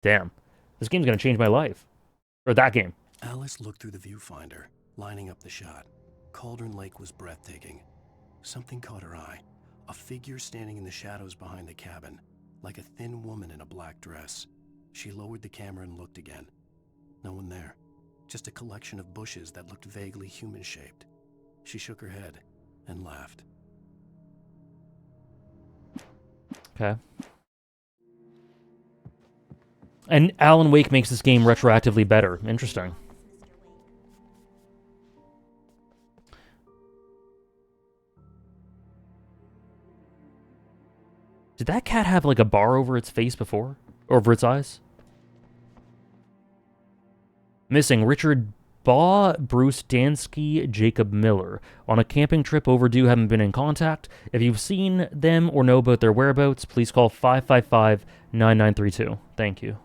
Damn. This game's gonna change my life. Or that game. Alice looked through the viewfinder, lining up the shot. Cauldron Lake was breathtaking. Something caught her eye. A figure standing in the shadows behind the cabin, like a thin woman in a black dress. She lowered the camera and looked again. No one there. Just a collection of bushes that looked vaguely human-shaped. She shook her head and laughed. Okay. And Alan Wake makes this game retroactively better. Interesting. Did that cat have like a bar over its face before? Or over its eyes? Missing Richard Baugh, Bruce Dansky, Jacob Miller. On a camping trip, overdue, haven't been in contact. If you've seen them or know about their whereabouts, please call 555-9932. Thank you.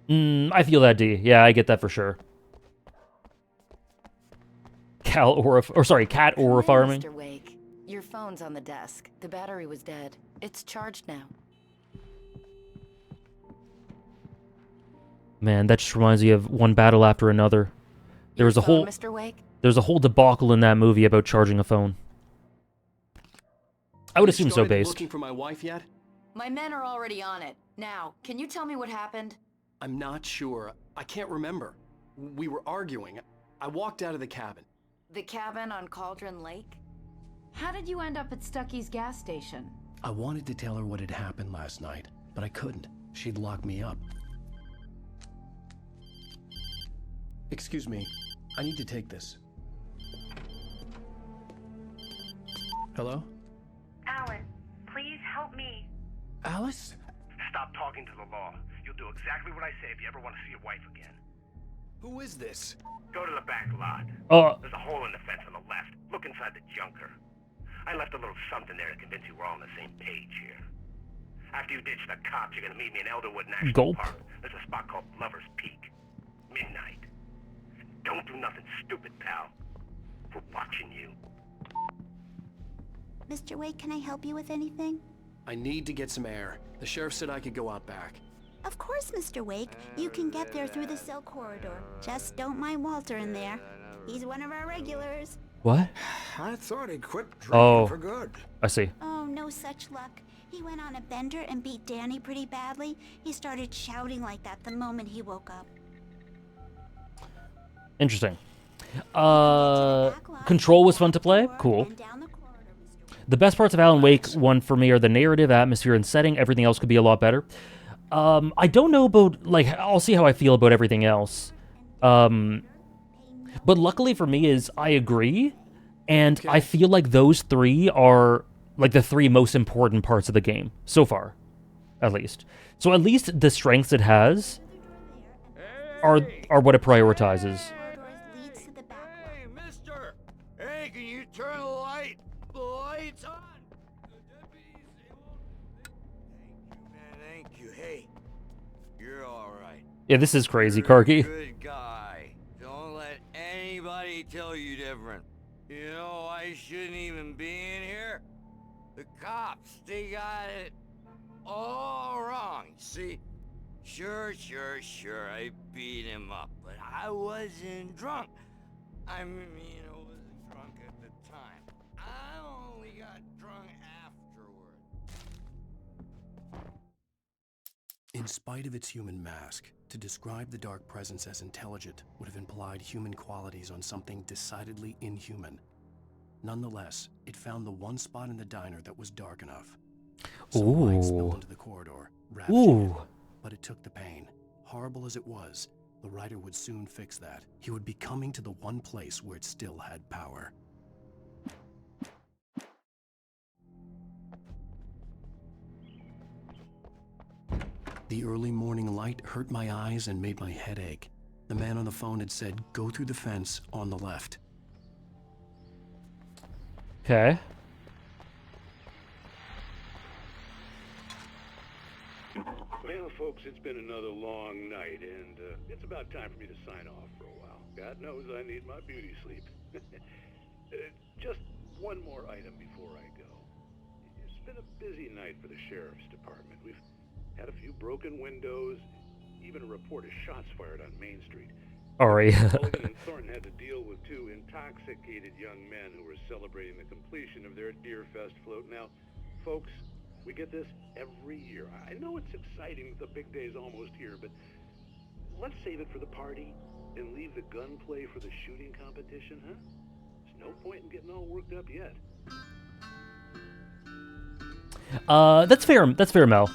I feel that, D. Yeah, I get that for sure. Cat aura farming. Mr. Wake, your phone's on the desk. The battery was dead. It's charged now. Man, that just reminds me of one battle after another. There was a whole Mr. Wake? There's a whole debacle in that movie about charging a phone. I would assume so, based. Looking for my wife yet? My men are already on it. Now, can you tell me what happened? I'm not sure. I can't remember. We were arguing. I walked out of the cabin. The cabin on Cauldron Lake? How did you end up at Stucky's gas station? I wanted to tell her what had happened last night, but I couldn't. She'd lock me up. Excuse me. I need to take this. Hello? Alan, please help me. Alice? Stop talking to the law. You'll do exactly what I say if you ever want to see your wife again. Who is this? Go to the back lot. There's a hole in the fence on the left. Look inside the junker. I left a little something there to convince you we're all on the same page here. After you ditch the cops, you're gonna meet me in Elderwood National Park. There's a spot called Lover's Peak. Midnight. Don't do nothing stupid, pal. We're watching you. Mr. Wake, can I help you with anything? I need to get some air. The sheriff said I could go out back. Of course, Mr. Wake. You can get there through the cell corridor. Just don't mind Walter in there. He's one of our regulars. What? I thought he quit drinking for good. I see. Oh, no such luck. He went on a bender and beat Danny pretty badly. He started shouting like that the moment he woke up. Interesting. Control was fun to play. Cool. The best parts of Alan Wake 1 for me are the narrative, atmosphere, and setting. Everything else could be a lot better. I don't know about, like, I'll see how I feel about everything else. But luckily for me is I agree, and I feel like those three are, like, the three most important parts of the game, so far, at least. So at least the strengths it has are what it prioritizes. Hey, mister! Hey, can you turn the light? The light's on! Thank you. Hey, you're alright. Yeah, this is crazy, Karki. Good guy. Don't let anybody tell you different. You know, I shouldn't even be in here. The cops, they got it all wrong. See? Sure, I beat him up, but I wasn't drunk. I mean, I wasn't drunk at the time. I only got drunk afterward. In spite of its human mask, to describe the dark presence as intelligent would have implied human qualities on something decidedly inhuman. Nonetheless, it found the one spot in the diner that was dark enough. Some light spilled into the corridor, ravaging it. But it took the pain. Horrible as it was, the writer would soon fix that. He would be coming to the one place where it still had power. The early morning light hurt my eyes and made my head ache. The man on the phone had said, go through the fence on the left. Okay. Well, folks, it's been another long night, and it's about time for me to sign off for a while. God knows I need my beauty sleep. Just one more item before I go. It's been a busy night for the sheriff's department. We've had a few broken windows, even a report of shots fired on Main Street. Sorry. Mulligan and Thornton had to deal with two intoxicated young men who were celebrating the completion of their Deerfest float. Now, folks, We get this every year. I know it's exciting that the big day's almost here, but let's save it for the party and leave the gunplay for the shooting competition, huh? There's no point in getting all worked up yet. That's fair. That's fair, Mel.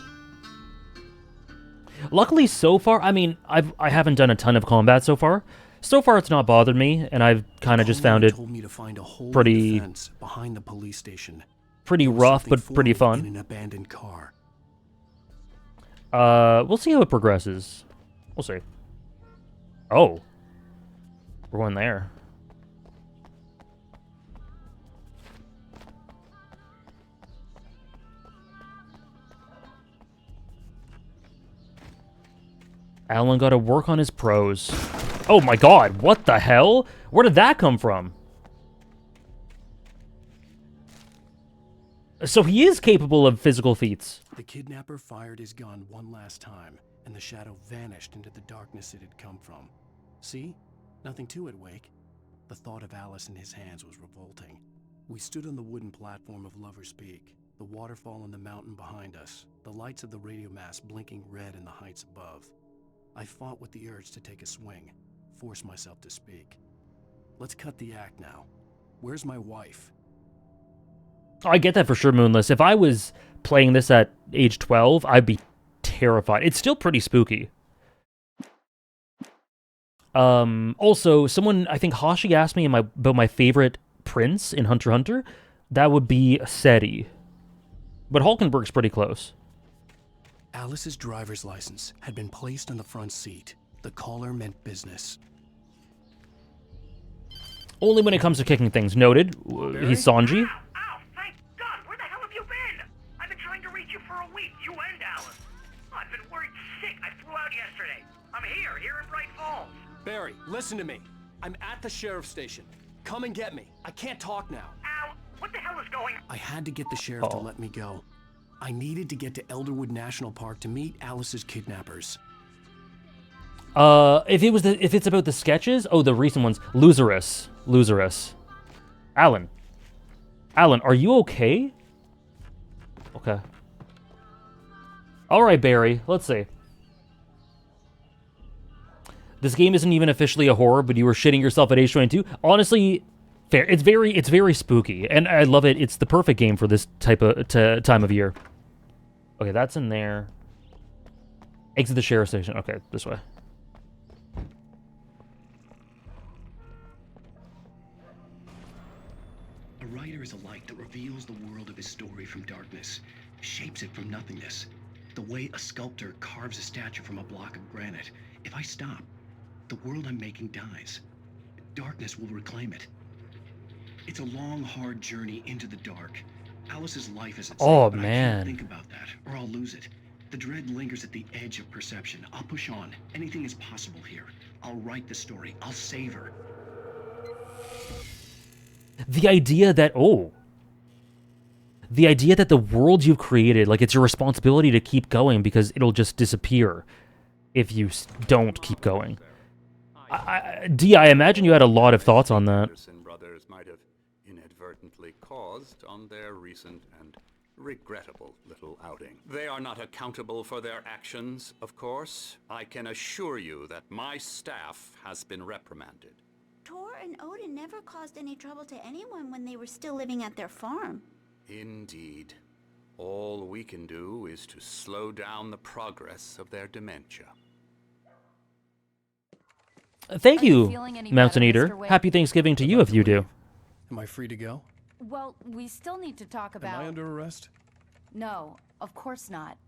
Luckily, so far, I mean, I haven't done a ton of combat so far. So far, it's not bothered me, and I've kind of just found it told me to find a hole in pretty, the fence behind the police station. pretty rough, but pretty In fun. an abandoned car. We'll see how it progresses. We'll see. Oh, we're going there. Alan got to work on his prose. Oh my god, what the hell? Where did that come from? So he is capable of physical feats. The kidnapper fired his gun one last time, and the shadow vanished into the darkness it had come from. See? Nothing to it, Wake. The thought of Alice in his hands was revolting. We stood on the wooden platform of Lover's Peak, the waterfall and the mountain behind us, the lights of the radio mast blinking red in the heights above. I fought with the urge to take a swing, force myself to speak. Let's cut the act now. Where's my wife? I get that for sure, Moonless. If I was playing this at age 12, I'd be terrified. It's still pretty spooky. Also, someone, I think Hashi asked me about my favorite prince in Hunter x Hunter. That would be Seti. But Hulkenberg's pretty close. Alice's driver's license had been placed on the front seat. The caller meant business. Only when it comes to kicking things. Noted. He's Sanji. Ow, thank God! Where the hell have you been? I've been trying to reach you for a week, you and Alice. I've been worried sick. I flew out yesterday. I'm here in Bright Falls. Barry, listen to me. I'm at the sheriff's station. Come and get me. I can't talk now. Al, what the hell is going on? I had to get the sheriff to let me go. I needed to get to Elderwood National Park to meet Alice's kidnappers. If it's about the sketches, the recent ones, Loserus. Alan, are you okay? Okay. All right, Barry. Let's see. This game isn't even officially a horror, but you were shitting yourself at age 22. Honestly, fair. It's very spooky, and I love it. It's the perfect game for this type of time of year. Okay, that's in there. Exit the sheriff's station. Okay, this way. A writer is a light that reveals the world of his story from darkness, shapes it from nothingness. The way a sculptor carves a statue from a block of granite. If I stop, the world I'm making dies. Darkness will reclaim it. It's a long, hard journey into the dark. Alice's life is at stake, but I can't think about that, or I'll lose it. The dread lingers at the edge of perception. I'll push on. Anything is possible here. I'll write the story. I'll save her. The idea that the world you've created, like, it's your responsibility to keep going because it'll just disappear if you don't keep going. I imagine you had a lot of thoughts on that. Brothers might have inadvertently caused on their recent and regrettable little outing. They are not accountable for their actions, of course. I can assure you that my staff has been reprimanded. Tor and Odin never caused any trouble to anyone when they were still living at their farm. Indeed. All we can do is to slow down the progress of their dementia. Thank you, Mountain Eater. Happy Thanksgiving to you if you do. Am I free to go? Well, we still need to talk about... Am I under arrest? No, of course not.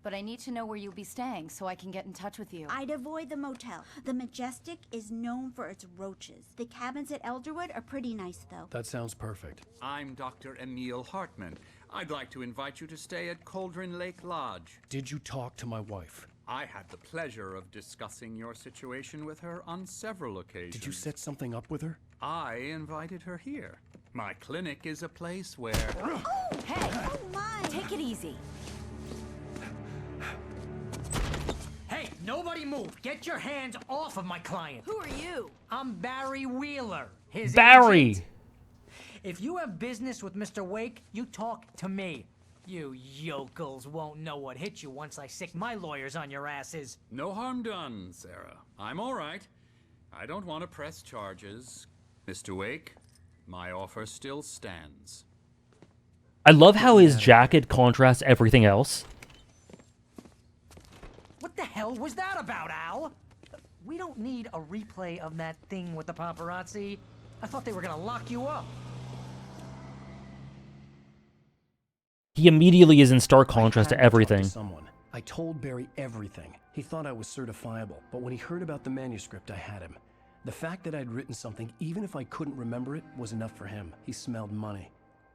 But I need to know where you'll be staying so I can get in touch with you. I'd avoid the motel. The Majestic is known for its roaches. The cabins at Elderwood are pretty nice, though. That sounds perfect. I'm Dr. Emil Hartman. I'd like to invite you to stay at Cauldron Lake Lodge. Did you talk to my wife? I had the pleasure of discussing your situation with her on several occasions. Did you set something up with her? I invited her here. My clinic is a place where... Oh, hey! Oh, my! Take it easy. Hey, nobody move. Get your hands off of my client. Who are you? I'm Barry Wheeler, his Barry! agent. If you have business with Mr. Wake, you talk to me. You yokels won't know what hit you once I sick my lawyers on your asses. No harm done, Sarah. I'm all right. I don't want to press charges. Mr. Wake, my offer still stands. I love how his jacket contrasts everything else. What the hell was that about, Al? We don't need a replay of that thing with the paparazzi. I thought they were gonna lock you up. He immediately is in stark contrast to everything. I told Barry everything. He thought I was certifiable, but when he heard about the manuscript, I had him. The fact that I'd written something, even if I couldn't remember it, was enough for him. He smelled money.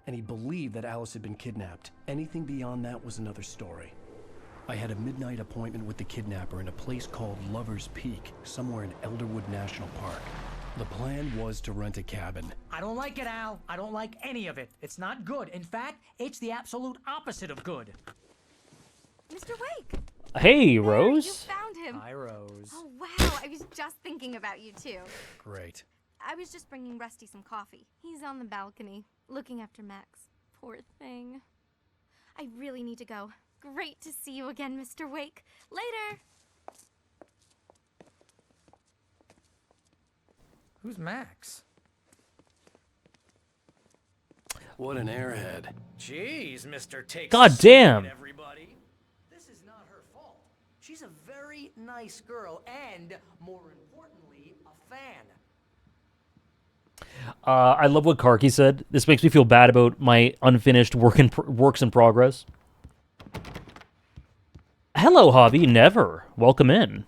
And he believed that Alice had been kidnapped. Anything beyond that was another story. I had a midnight appointment with the kidnapper in a place called Lover's Peak, somewhere in Elderwood National Park. The plan was to rent a cabin. I don't like it, Al. I don't like any of it. It's not good. In fact, it's the absolute opposite of good. Mr. Wake! Hey, Rose. You found him. Hi, Rose. Oh, wow. I was just thinking about you, too. Great. I was just bringing Rusty some coffee. He's on the balcony, looking after Max. Poor thing. I really need to go. Great to see you again, Mr. Wake. Later! Who's Max? What an airhead. Jeez, Mr. Takes God a damn. seat, everybody. This is not her fault. She's a very nice girl and, more importantly, a fan. I love what Karki said. This makes me feel bad about my unfinished works in progress. Hello, Hobby. Never. Welcome in.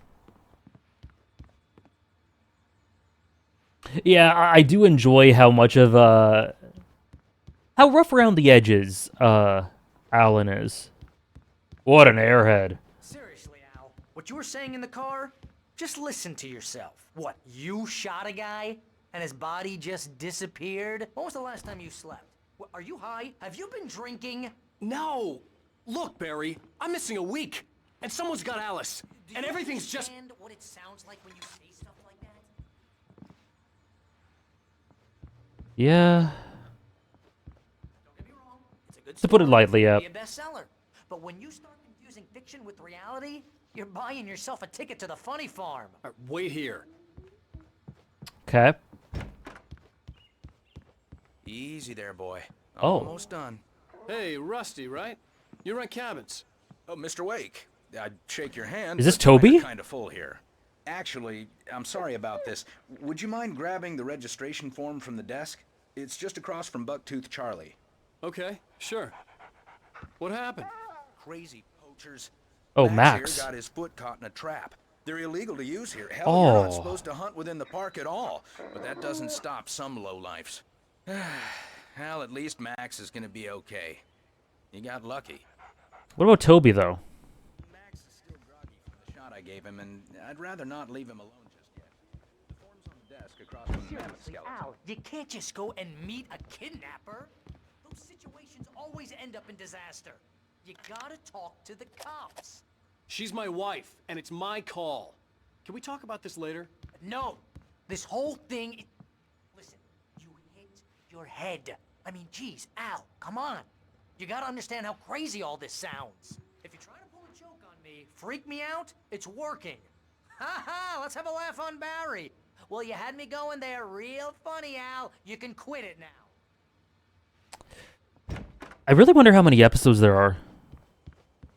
Yeah, I do enjoy how much of how rough around the edges Alan is. What an airhead. Seriously, Al, what you were saying in the car? Just listen to yourself. What, you shot a guy and his body just disappeared? When was the last time you slept? What, are you high? Have you been drinking? No! Look, Barry, I'm missing a week, and someone's got Alice, and everything's just... understand what it sounds like when you say stuff like that? Yeah. Don't get me wrong, it's a good To put it lightly, yeah. be a bestseller. But when you start confusing fiction with reality, you're buying yourself a ticket to the funny farm. Wait here. Okay. Easy there, boy. Oh. Almost done. Hey, Rusty, right? You rent cabins. Oh, Mr. Wake. I'd shake your hand. Is this but Toby? I'm kind of full here. Actually, I'm sorry about this. Would you mind grabbing the registration form from the desk? It's just across from Bucktooth Charlie. Okay, sure. What happened? Crazy poachers. Oh, Max Max. here got his foot caught in a trap. They're illegal to use here. Hell, Oh. you're not supposed to hunt within the park at all. But that doesn't stop some lowlifes. Well, at least Max is gonna be okay. He got lucky. What about Toby, though? Max is still groggy from the shot I gave him, and I'd rather not leave him alone just yet. The form's on the desk across from the mammoth Seriously, skeleton. Al, you can't just go and meet a kidnapper. Those situations always end up in disaster. You gotta talk to the cops. She's my wife, and it's my call. Can we talk about this later? No, this whole thing... Listen, you hit your head. I mean, geez, Al, come on. You gotta understand how crazy all this sounds. If you're trying to pull a joke on me, freak me out, it's working. Ha ha, let's have a laugh on Barry. Well, you had me going there real funny, Al. You can quit it now. I really wonder how many episodes there are.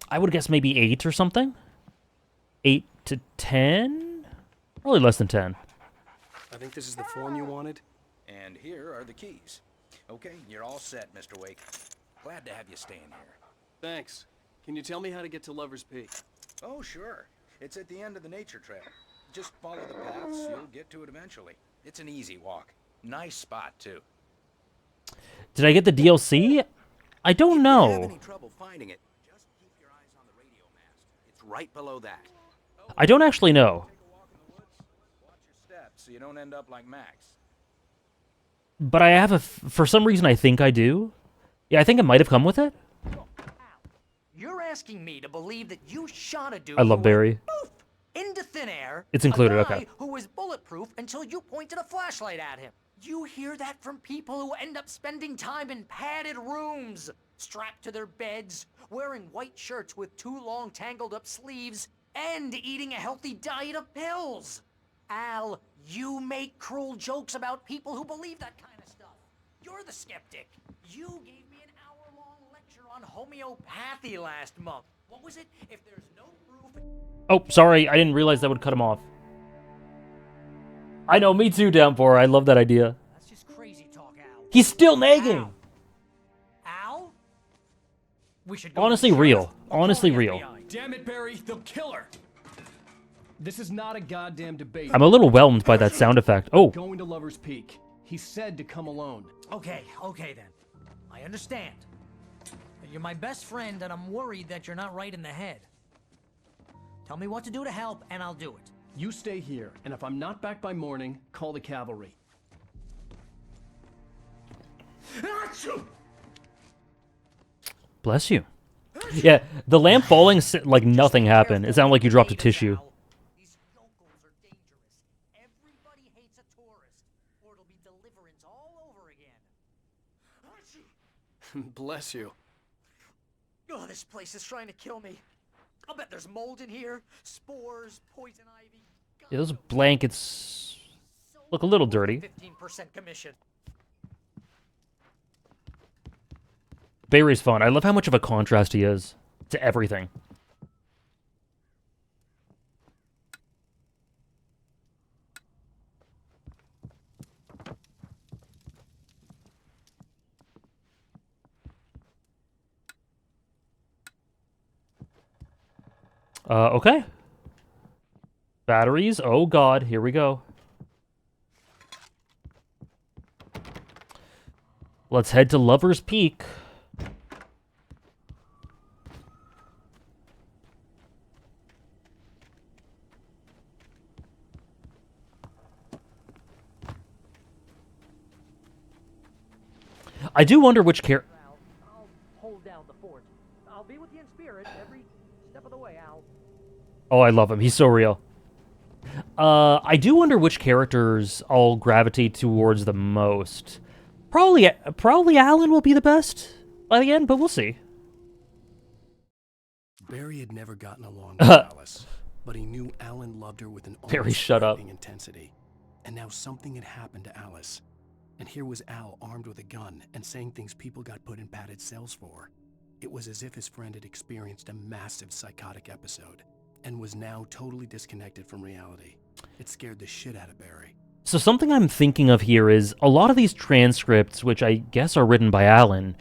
I would guess maybe 8 or something. 8 to 10? Probably less than 10. I think this is the form you wanted. And here are the keys. Okay, you're all set, Mr. Wake. Glad to have you staying here. Thanks. Can you tell me how to get to Lover's Peak? Oh, sure. It's at the end of the nature trail. Just follow the paths, you'll get to it eventually. It's an easy walk. Nice spot, too. Did I get the DLC? I don't If you know. have any trouble finding it, just keep your eyes on the radio mast. It's right below that. I don't actually know. Take a walk in the woods. Watch your steps so you don't end up like Max. But I have for some reason I think I do. Yeah, I think it might have come with it. You're asking me to believe that you shot a dude I love who Barry. went poof into thin air. It's included, a guy okay. who was bulletproof until you pointed a flashlight at him. You hear that from people who end up spending time in padded rooms. strapped to their beds, wearing white shirts with too long tangled up sleeves, and eating a healthy diet of pills. Al, you make cruel jokes about people who believe that kind of stuff. You're the skeptic. You gave me an hour-long lecture on homeopathy last month. What was it? If there's no proof... Oh, sorry. I didn't realize that would cut him off. I know, me too, Downpour. I love that idea. That's just crazy talk, Al. He's still nagging. Al? We should go Honestly, to the real. sheriff. Honestly, real. Damn it, Barry, they'll kill her. This is not a goddamn debate. I'm a little whelmed by that sound effect. Oh. Going to Lover's Peak. He said to come alone. Okay then. I understand. You're my best friend, and I'm worried that you're not right in the head. Tell me what to do to help, and I'll do it. You stay here, and if I'm not back by morning, call the cavalry. Bless you. Yeah, the lamp falling like nothing happened. It sounded like you dropped a tissue. These yokels are dangerous. Everybody hates a tourist, or it'll be deliverance all over again. Bless you. Oh, this place is trying to kill me. I'll bet there's mold in here, spores, poison ivy. Yeah, those blankets look a little dirty. 15% commission. Barry's fun. I love how much of a contrast he is to everything. Okay. Batteries. Oh god, here we go. Let's head to Lover's Peak. I do wonder which I'll hold down the fort. I'll be with you in spirit every step of the way, Al. Oh, I love him. He's so real. I do wonder which characters I'll gravitate towards the most. Probably Alan will be the best by the end, but we'll see. Barry had never gotten along with Alice, but he knew Alan loved her with an Barry, shut up. intensity. And now something had happened to Alice. And here was Al armed with a gun and saying things people got put in padded cells for. It was as if his friend had experienced a massive psychotic episode and was now totally disconnected from reality. It scared the shit out of Barry. So something I'm thinking of here is a lot of these transcripts, which I guess are written by Alan,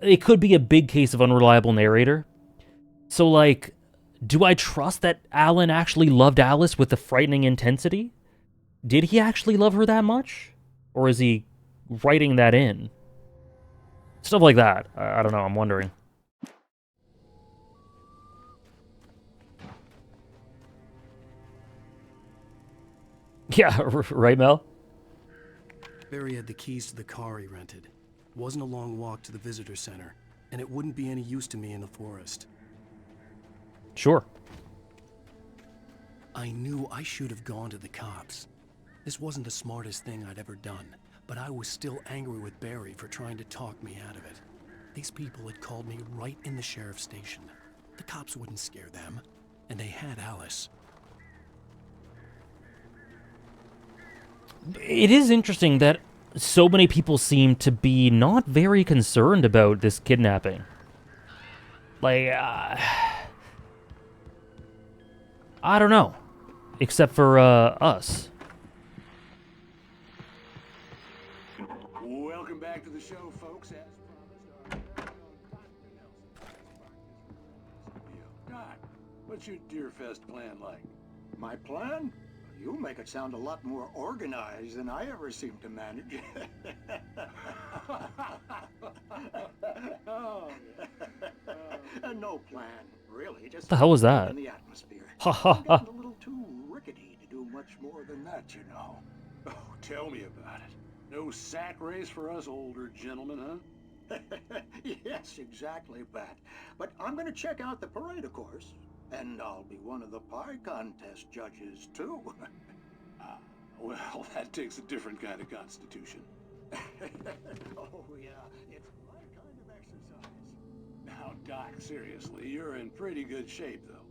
it could be a big case of unreliable narrator. So, like, do I trust that Alan actually loved Alice with a frightening intensity? Did he actually love her that much? Or is he writing that in? Stuff like that. I don't know, I'm wondering. Yeah, right, Mel? Barry had the keys to the car he rented. It wasn't a long walk to the visitor center, and it wouldn't be any use to me in the forest. Sure. I knew I should have gone to the cops. This wasn't the smartest thing I'd ever done, but I was still angry with Barry for trying to talk me out of it. These people had called me right in the sheriff's station. The cops wouldn't scare them, and they had Alice. It is interesting that so many people seem to be not very concerned about this kidnapping. Like, I don't know. Except for, us. Welcome back to the show, folks. As promised, Doc, what's your Deerfest plan like? My plan? You make it sound a lot more organized than I ever seem to manage. No plan, really. Just The hell was that? in the atmosphere. Ha ha ha. Getting a little too rickety to do much more than that, you know. Oh, tell me about it. No sack race for us older gentlemen, huh? Yes, exactly, Pat. But I'm going to check out the parade, of course. And I'll be one of the pie contest judges, too. Well, that takes a different kind of constitution. Oh, yeah. It's my kind of exercise. Now, Doc, seriously, you're in pretty good shape, though.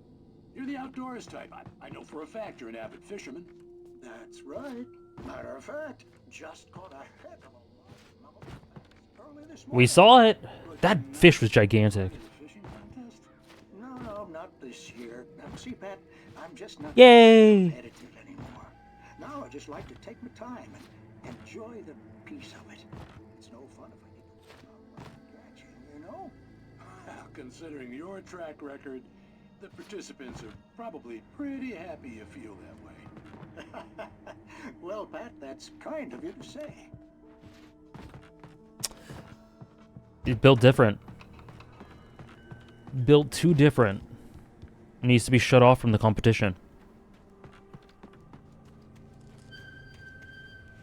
You're the outdoors type. I know for a fact you're an avid fisherman. That's right. Matter of fact, just caught a heck of a largemouth bass early this morning. We saw it. That fish was gigantic. No, not this year. See, Pat, I'm just not Yay! competitive anymore. Now I just like to take my time and enjoy the peace of it. It's no fun if I get catching, you know? Well, considering your track record, the participants are probably pretty happy you feel that way. Well, Pat, that's kind of you to say. He's built different. Built too different. Needs to be shut off from the competition.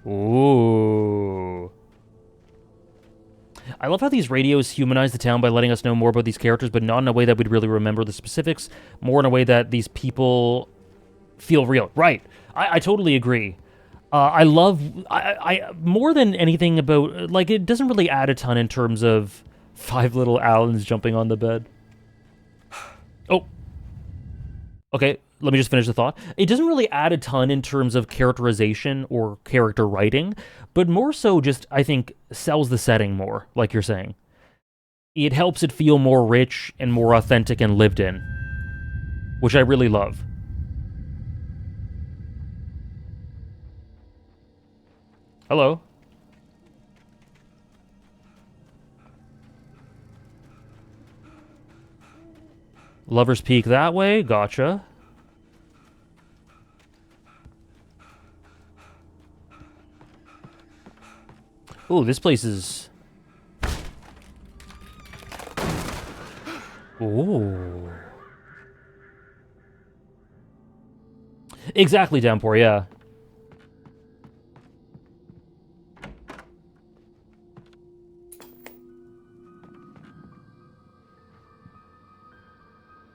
Ooh. I love how these radios humanize the town by letting us know more about these characters, but not in a way that we'd really remember the specifics, more in a way that these people feel real. Right. I totally agree. I love... I more than anything about... Like, it doesn't really add a ton in terms of 5 little Allens jumping on the bed. Oh. Okay, let me just finish the thought. It doesn't really add a ton in terms of characterization or character writing, but more so just, I think, sells the setting more, like you're saying. It helps it feel more rich and more authentic and lived in, which I really love. Hello. Lover's Peak that way, gotcha. Ooh, this place is... Ooh. Exactly, Downpour, yeah.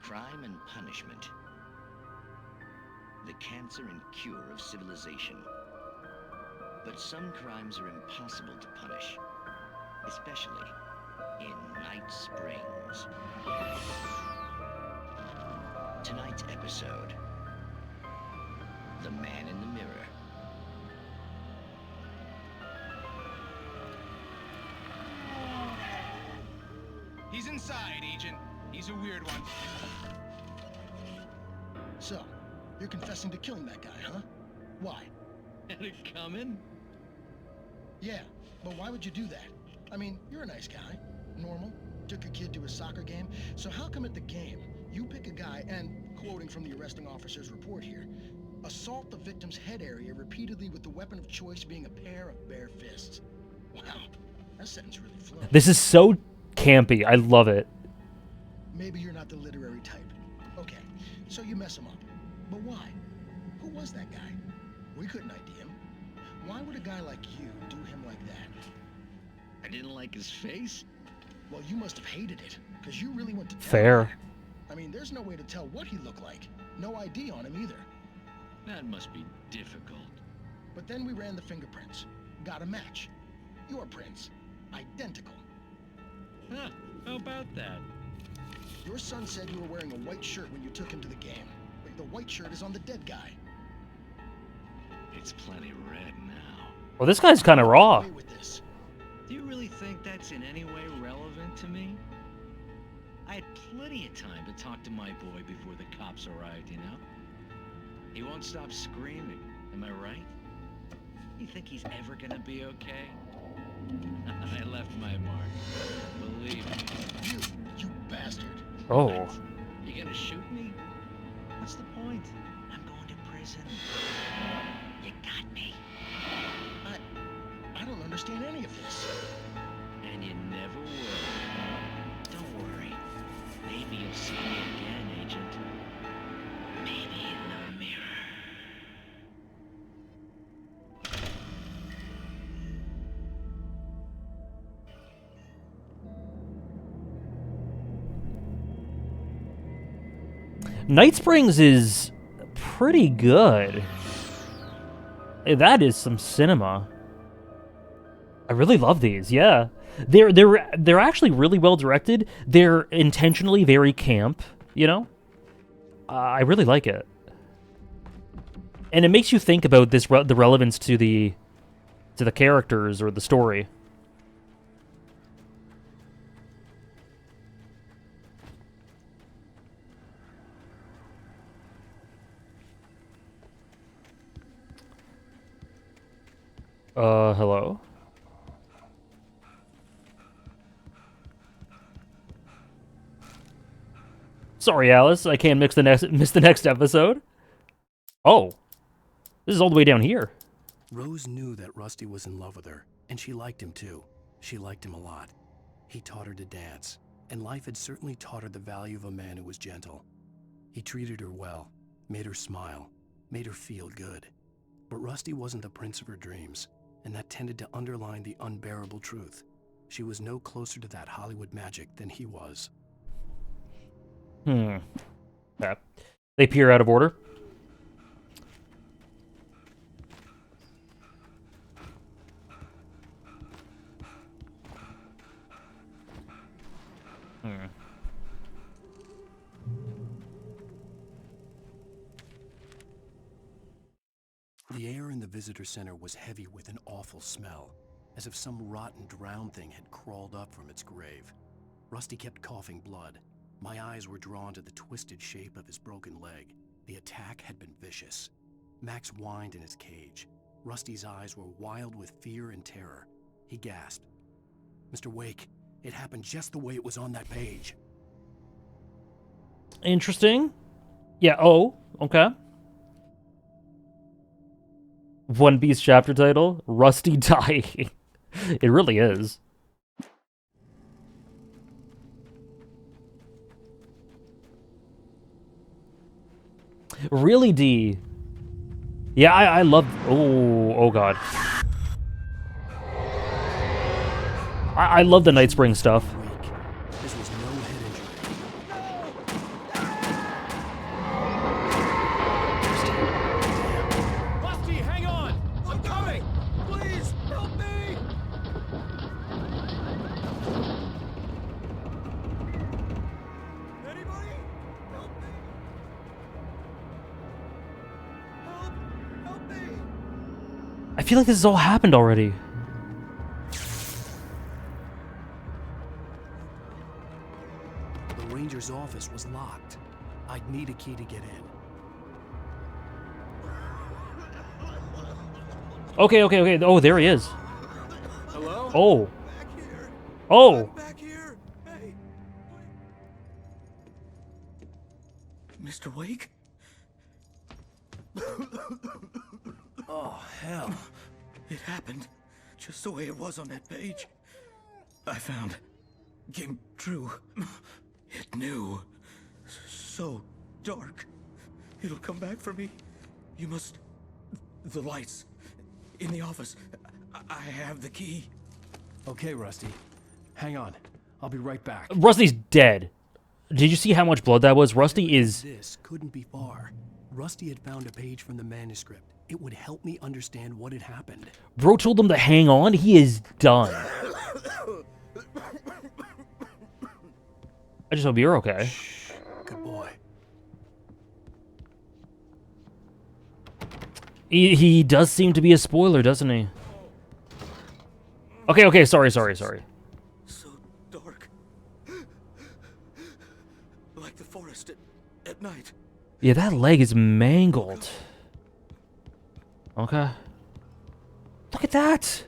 Crime and punishment. The cancer and cure of civilization. But some crimes are impossible to punish, especially in Night Springs. Tonight's episode, The Man in the Mirror. He's inside, Agent. He's a weird one. So, you're confessing to killing that guy, huh? Why? Had it coming? Yeah, but why would you do that? I mean, you're a nice guy. Normal. Took a kid to a soccer game. So how come at the game, you pick a guy and, quoting from the arresting officer's report here, assault the victim's head area repeatedly with the weapon of choice being a pair of bare fists? Wow, that sentence really flew. This is so campy. I love it. Maybe you're not the literary type. Okay, so you mess him up. But why? Who was that guy? We couldn't ID him. Why would a guy like you do him like that? I didn't like his face? Well, you must have hated it, because you really went to town. Fair. I mean, there's no way to tell what he looked like. No ID on him either. That must be difficult. But then we ran the fingerprints. Got a match. Your prints. Identical. Huh, how about that? Your son said you were wearing a white shirt when you took him to the game. The white shirt is on the dead guy. It's plenty red now. Well, this guy's kind of raw. Do you really think that's in any way relevant to me? I had plenty of time to talk to my boy before the cops arrived, you know? He won't stop screaming, am I right? You think he's ever gonna be okay? I left my mark. Believe me. You bastard. Oh. You gonna shoot me? What's the point? I'm going to prison. You got me. I don't understand any of this. And you never will. Don't worry. Maybe you'll see me again, Agent. Maybe in the mirror. Night Springs is pretty good. That is some cinema. I really love these. Yeah, they're actually really well directed. They're intentionally very camp. You know, I really like it, and it makes you think about the relevance to the characters or the story. Hello? Sorry, Alice, I can't miss the next episode. Oh, this is all the way down here. Rose knew that Rusty was in love with her, and she liked him too. She liked him a lot. He taught her to dance, and life had certainly taught her the value of a man who was gentle. He treated her well, made her smile, made her feel good. But Rusty wasn't the prince of her dreams, and that tended to underline the unbearable truth. She was no closer to that Hollywood magic than he was. Yeah. They appear out of order. The air in the visitor center was heavy with an awful smell, as if some rotten drowned thing had crawled up from its grave. Rusty kept coughing blood. My eyes were drawn to the twisted shape of his broken leg. The attack had been vicious. Max whined in his cage. Rusty's eyes were wild with fear and terror. He gasped. "Mr. Wake, it happened just the way it was on that page." Interesting. Yeah, oh, okay. One Piece chapter title, Rusty dying. It really is. Really, D? Yeah, I love... Oh god. I love the Night Spring stuff. This was no head injury. Rusty, hang on! I'm coming! Please, help me! Anybody? Help me! Help me! I feel like this has all happened already. The ranger's office was locked. I'd need a key to get in. Okay. Oh, there he is. Hello? Oh. Back here. Oh. Back here. Hey. Mr. Wake? Oh, hell. It happened just the way it was on that page. I found. Came true. It knew. So dark. It'll come back for me. You must... The lights. In the office. I have the key. Okay, Rusty. Hang on. I'll be right back. Rusty's dead. Did you see how much blood that was? Rusty is... This couldn't be far. Rusty had found a page from the manuscript. It would help me understand what had happened. Bro told him to hang on. He is done. I just hope you're okay. Shh. Good boy. He does seem to be a spoiler, doesn't he? Okay, sorry. So dark. Like the forest at night. Yeah, that leg is mangled. Okay. Look at that!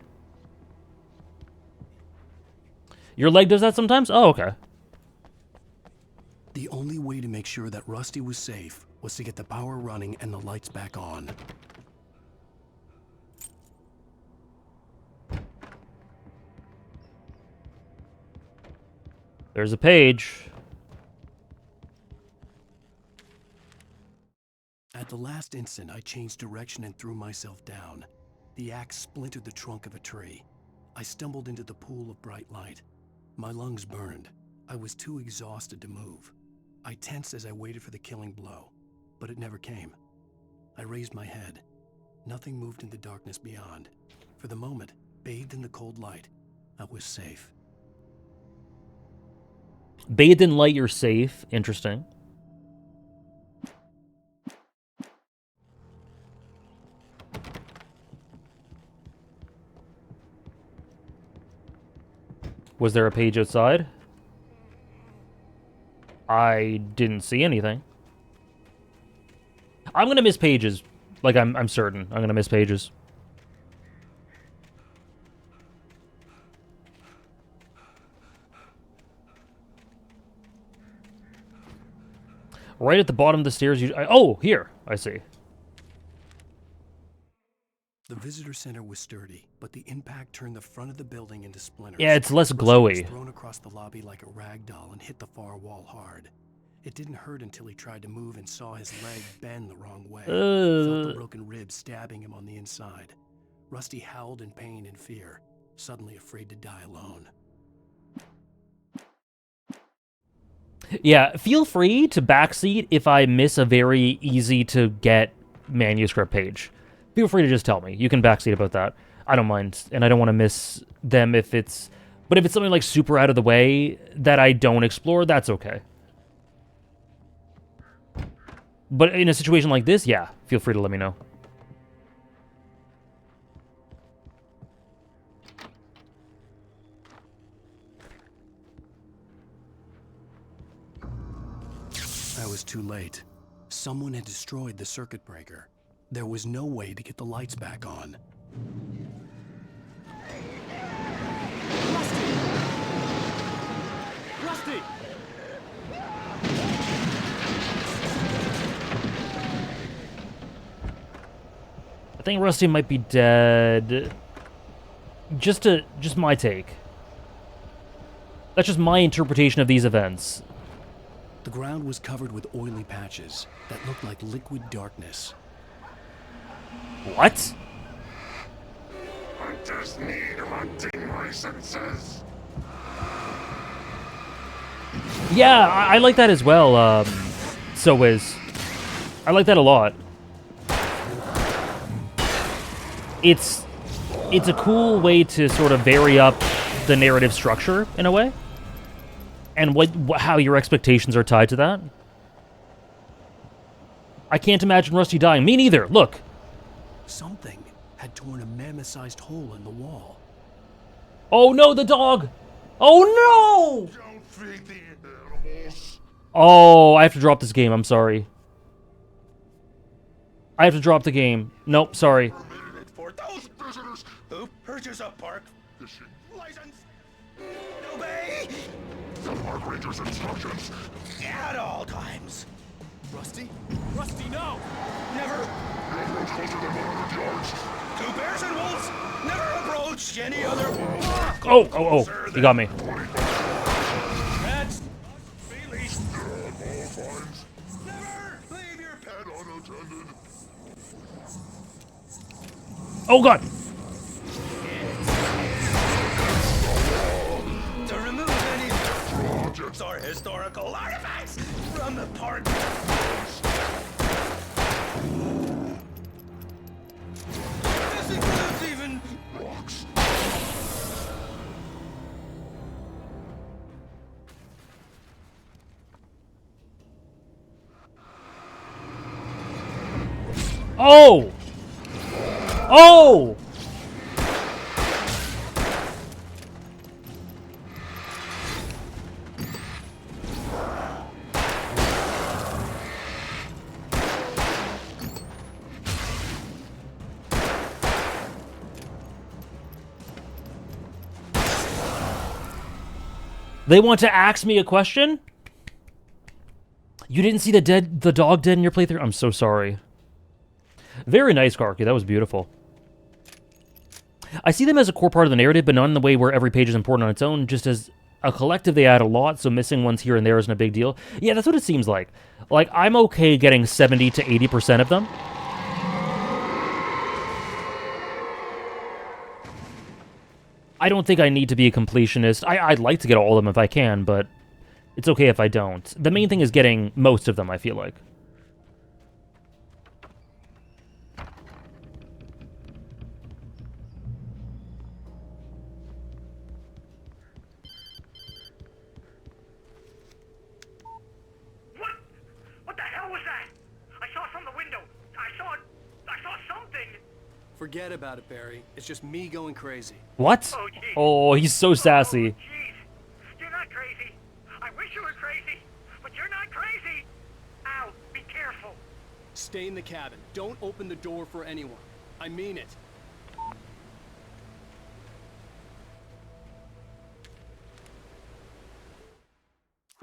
Your leg does that sometimes? Oh, okay. The only way to make sure that Rusty was safe was to get the power running and the lights back on. There's a page. At the last instant, I changed direction and threw myself down. The axe splintered the trunk of a tree. I stumbled into the pool of bright light. My lungs burned. I was too exhausted to move. I tensed as I waited for the killing blow, but it never came. I raised my head. Nothing moved in the darkness beyond. For the moment, Bathed in the cold light, I was safe. Bathed in light, you're safe. Interesting. Was there a page outside? I didn't see anything. I'm gonna miss pages. Like, I'm certain. I'm gonna miss pages. Right at the bottom of the stairs, oh, here. I see. The visitor center was sturdy, but the impact turned the front of the building into splinters. Yeah, it's less Rusty glowy. was thrown across the lobby like a rag doll and hit the far wall hard. It didn't hurt until he tried to move and saw his leg bend the wrong way. He felt the broken ribs stabbing him on the inside. Rusty howled in pain and fear, suddenly afraid to die alone. Yeah, feel free to backseat if I miss a very easy-to-get manuscript page. Feel free to just tell me. You can backseat about that. I don't mind, and I don't want to miss them if it's... But if it's something, like, super out of the way that I don't explore, that's okay. But in a situation like this, yeah, feel free to let me know. I was too late. Someone had destroyed the circuit breaker. There was no way to get the lights back on. Rusty! I think Rusty might be dead. Just my take. That's just my interpretation of these events. The ground was covered with oily patches that looked like liquid darkness. What? Hunters need hunting licenses. Yeah, I like that as well, I like that a lot. It's a cool way to sort of vary up the narrative structure, in a way. And how your expectations are tied to that. I can't imagine Rusty dying. Me neither. Look. Something had torn a mammoth-sized hole in the wall. Oh no, the dog! Oh no! Don't feed the animals. Oh, I have to drop this game. I'm sorry. I have to drop the game. Nope, sorry. Permitted for those visitors who purchase a park fishing license. Obey the park ranger's instructions at all times. Rusty? Rusty, no! Never approach closer than 100 yards. To bears and wolves, never approach any other wildlife. Oh, you got me. Pets, released. All fines. Never leave your pet unattended. Oh god! To remove any objects or historical artifacts from the park. This includes even rocks. Oh! Oh! They want to ask me a question? You didn't see the dog dead in your playthrough? I'm so sorry. Very nice, Karki. That was beautiful. I see them as a core part of the narrative, but not in the way where every page is important on its own. Just as a collective, they add a lot, so missing ones here and there isn't a big deal. Yeah, that's what it seems like. Like, I'm okay getting 70 to 80% of them. I don't think I need to be a completionist. I'd like to get all of them if I can, but it's okay if I don't. The main thing is getting most of them, I feel like. Forget about it, Barry. It's just me going crazy. What? Oh, he's so sassy. You're not crazy. I wish you were crazy, but you're not crazy. Al, be careful. Stay in the cabin. Don't open the door for anyone. I mean it.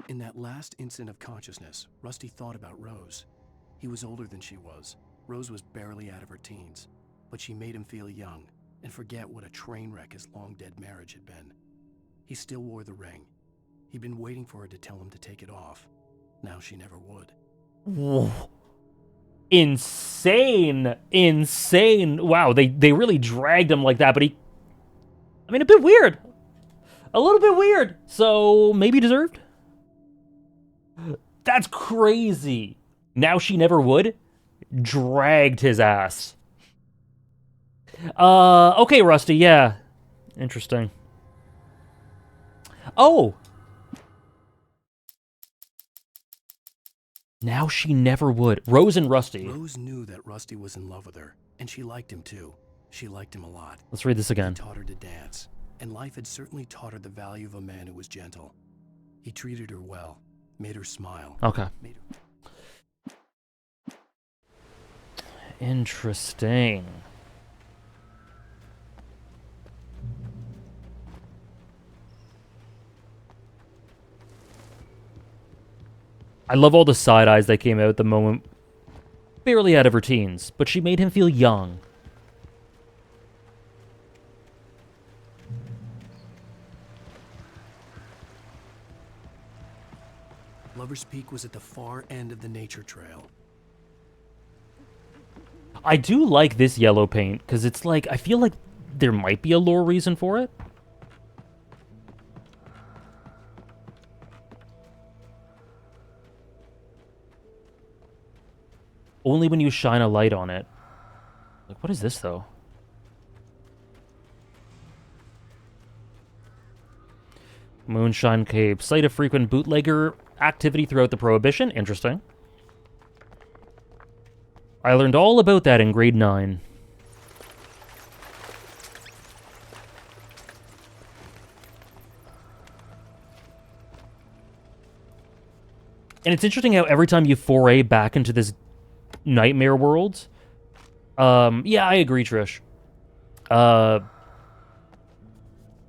In that last instant of consciousness, Rusty thought about Rose. He was older than she was. Rose was barely out of her teens, but she made him feel young and forget what a train wreck his long-dead marriage had been. He still wore the ring. He'd been waiting for her to tell him to take it off. Now she never would. Whoa. Insane. Insane. Wow, they really dragged him like that, but he... I mean, a bit weird. A little bit weird. So, maybe deserved? That's crazy. Now she never would? Dragged his ass. Okay, Rusty, yeah. Interesting. Oh! Now she never would. Rose and Rusty. Rose knew that Rusty was in love with her, and she liked him too. She liked him a lot. Let's read this again. He taught her to dance, and life had certainly taught her the value of a man who was gentle. He treated her well, made her smile. Okay. Interesting. I love all the side eyes that came out at the moment. Barely out of her teens, but she made him feel young. Lover's Peak was at the far end of the nature trail. I do like this yellow paint, because it's like, I feel like there might be a lore reason for it. Only when you shine a light on it. Like, what is this, though? Moonshine Cape. Site of frequent bootlegger activity throughout the Prohibition. Interesting. I learned all about that in grade 9. And it's interesting how every time you foray back into this nightmare world... yeah, I agree, Trish.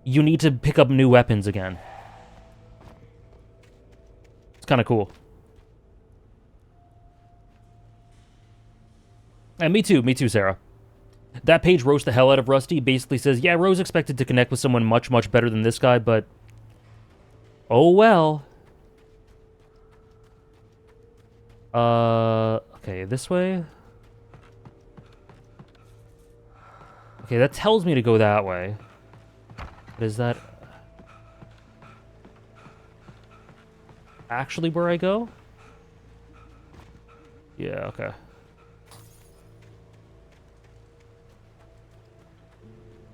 You need to pick up new weapons again. It's kind of cool. And me too, Sarah. That page roasts the hell out of Rusty. Basically says, yeah, Rose expected to connect with someone much, much better than this guy, but... oh well. Okay, this way? Okay, that tells me to go that way. But is that... actually where I go? Yeah, okay.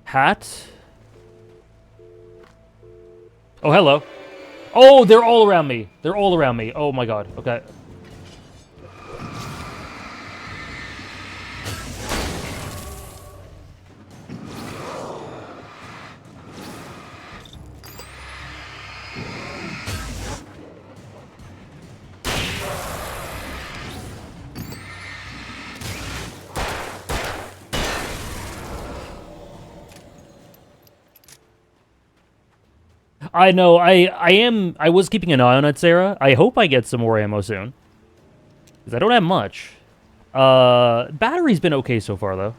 Hat? Oh, hello. Oh, they're all around me. They're all around me. Oh my god. Okay. I know, I was keeping an eye on it, Sarah. I hope I get some more ammo soon. Because I don't have much. Battery's been okay so far, though.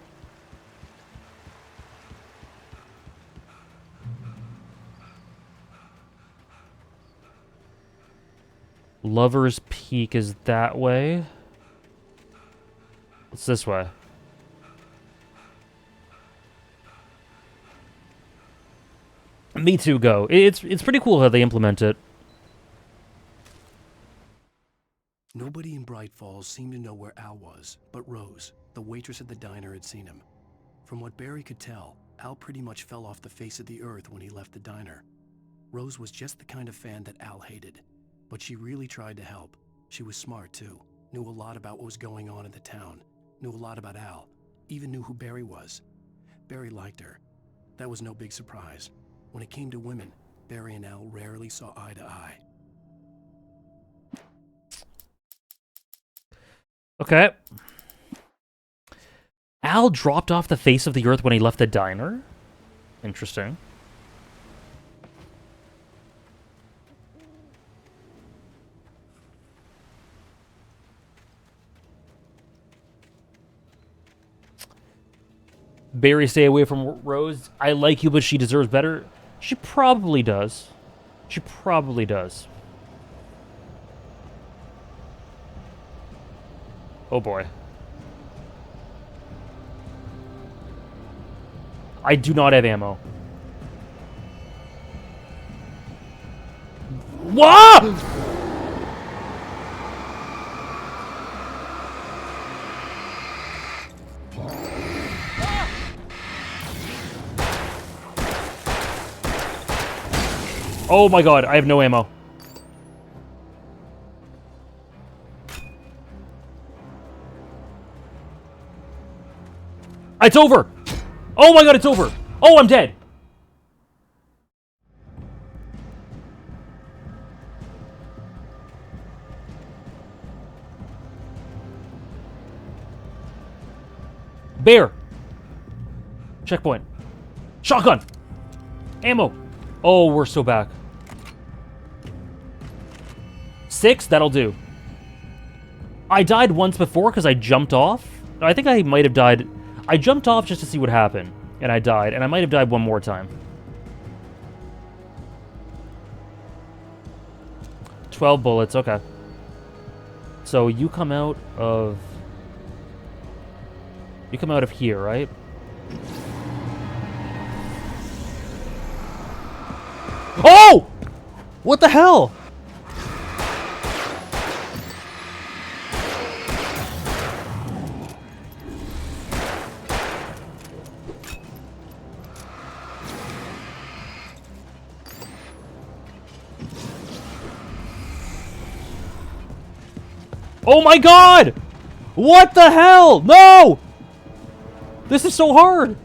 Lover's Peak is that way. It's this way. Me too, go. It's pretty cool how they implement it. Nobody in Bright Falls seemed to know where Al was, but Rose, the waitress at the diner, had seen him. From what Barry could tell, Al pretty much fell off the face of the earth when he left the diner. Rose was just the kind of fan that Al hated, but she really tried to help. She was smart too, knew a lot about what was going on in the town, knew a lot about Al, even knew who Barry was. Barry liked her. That was no big surprise. When it came to women, Barry and Al rarely saw eye to eye. Okay. Al dropped off the face of the earth when he left the diner? Interesting. Barry, stay away from Rose. I like you, but she deserves better. She probably does. She probably does. Oh boy. I do not have ammo. Whoa! Oh my god, I have no ammo. It's over! Oh my god, it's over! Oh, I'm dead! Bear! Checkpoint. Shotgun! Ammo! Oh, we're so back. 6? That'll do. I died once before because I jumped off. I think I might have died. I jumped off just to see what happened, and I died, and I might have died one more time. 12 bullets, okay. So you come out of... You come out of here, right? Oh! What the hell? Oh my god! What the hell? No! This is so hard!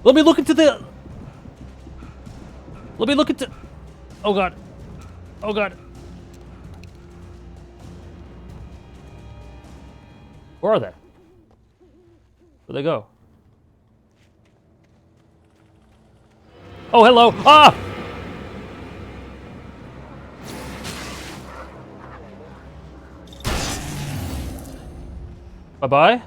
Let me look into the... Let me look into... Oh god. Oh god. Where are they? Where'd they go? Oh, hello! Ah! Bye-bye.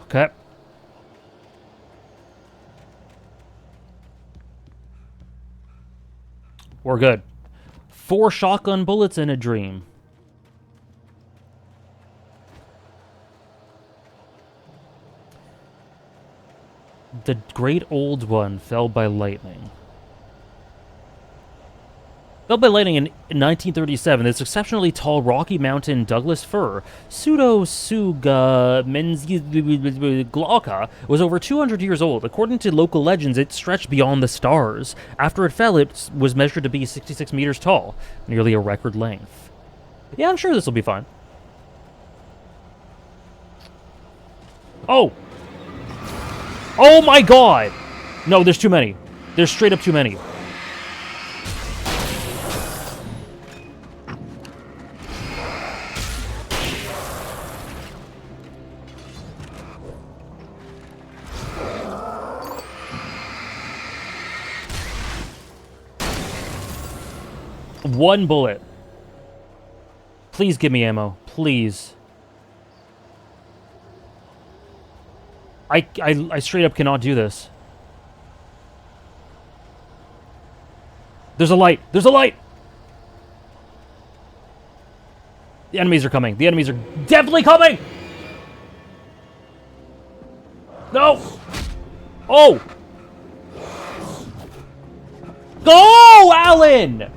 Okay. We're good. 4 shotgun bullets in a dream. The great old one fell by lightning. Fell by lightning in 1937. This exceptionally tall Rocky Mountain Douglas fir, Pseudotsuga glauca, was over 200 years old. According to local legends, it stretched beyond the stars. After it fell, it was measured to be 66 meters tall, nearly a record length. Yeah, I'm sure this will be fine. Oh! Oh my god! No, there's too many. There's straight up too many. One bullet. Please give me ammo. Please. I straight up cannot do this. There's a light. There's a light! The enemies are coming. The enemies are definitely coming! No! Oh! Go, Alan!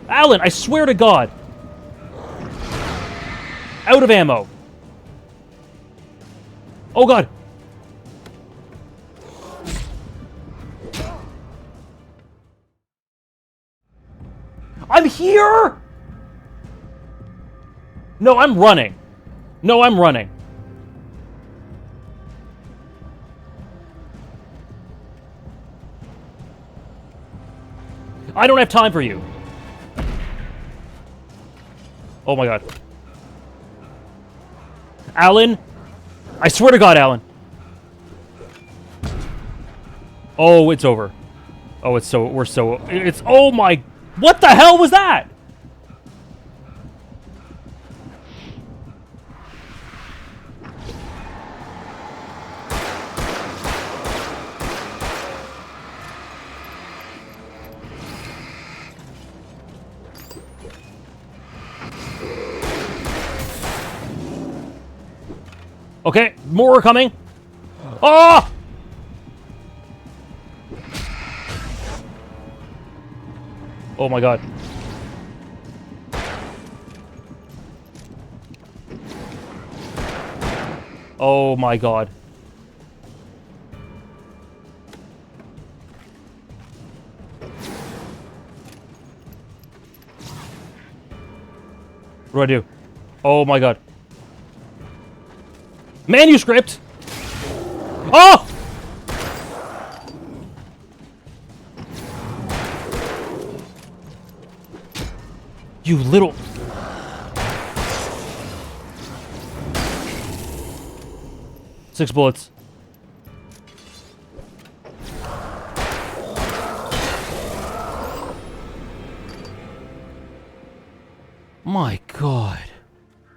Alan, I swear to God. Out of ammo. Oh god! I'm here! No, I'm running. No, I'm running. I don't have time for you. Oh my god. Alan? I swear to god, Alan. Oh, it's over. Oh, it's oh my, what the hell was that? Okay, more are coming. Oh! Oh my god. Oh my god. What do I do? Oh my god. Manuscript! Oh! You little... Six bullets. My god.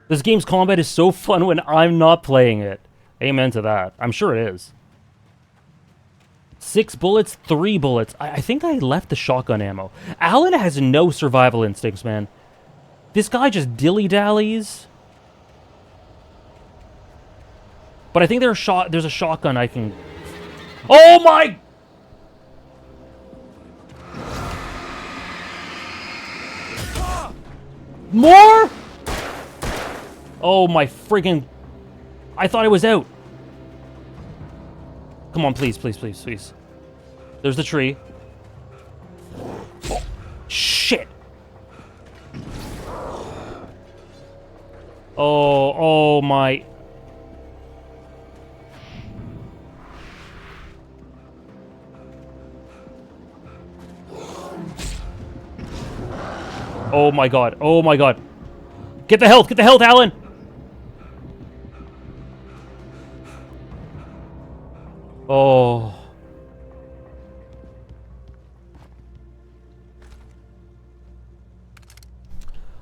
This game's combat is so fun when I'm not playing it. Amen to that. I'm sure it is. 6 bullets, 3 bullets. I think I left the shotgun ammo. Alan has no survival instincts, man. This guy just dilly-dallies. But I think there's a shotgun I can... Oh my... More? Oh my friggin... I thought I was out. Come on, please, please, please, please. There's the tree. Oh, shit. Oh my... Oh my god. Oh my god. Get the health, Alan! Oh.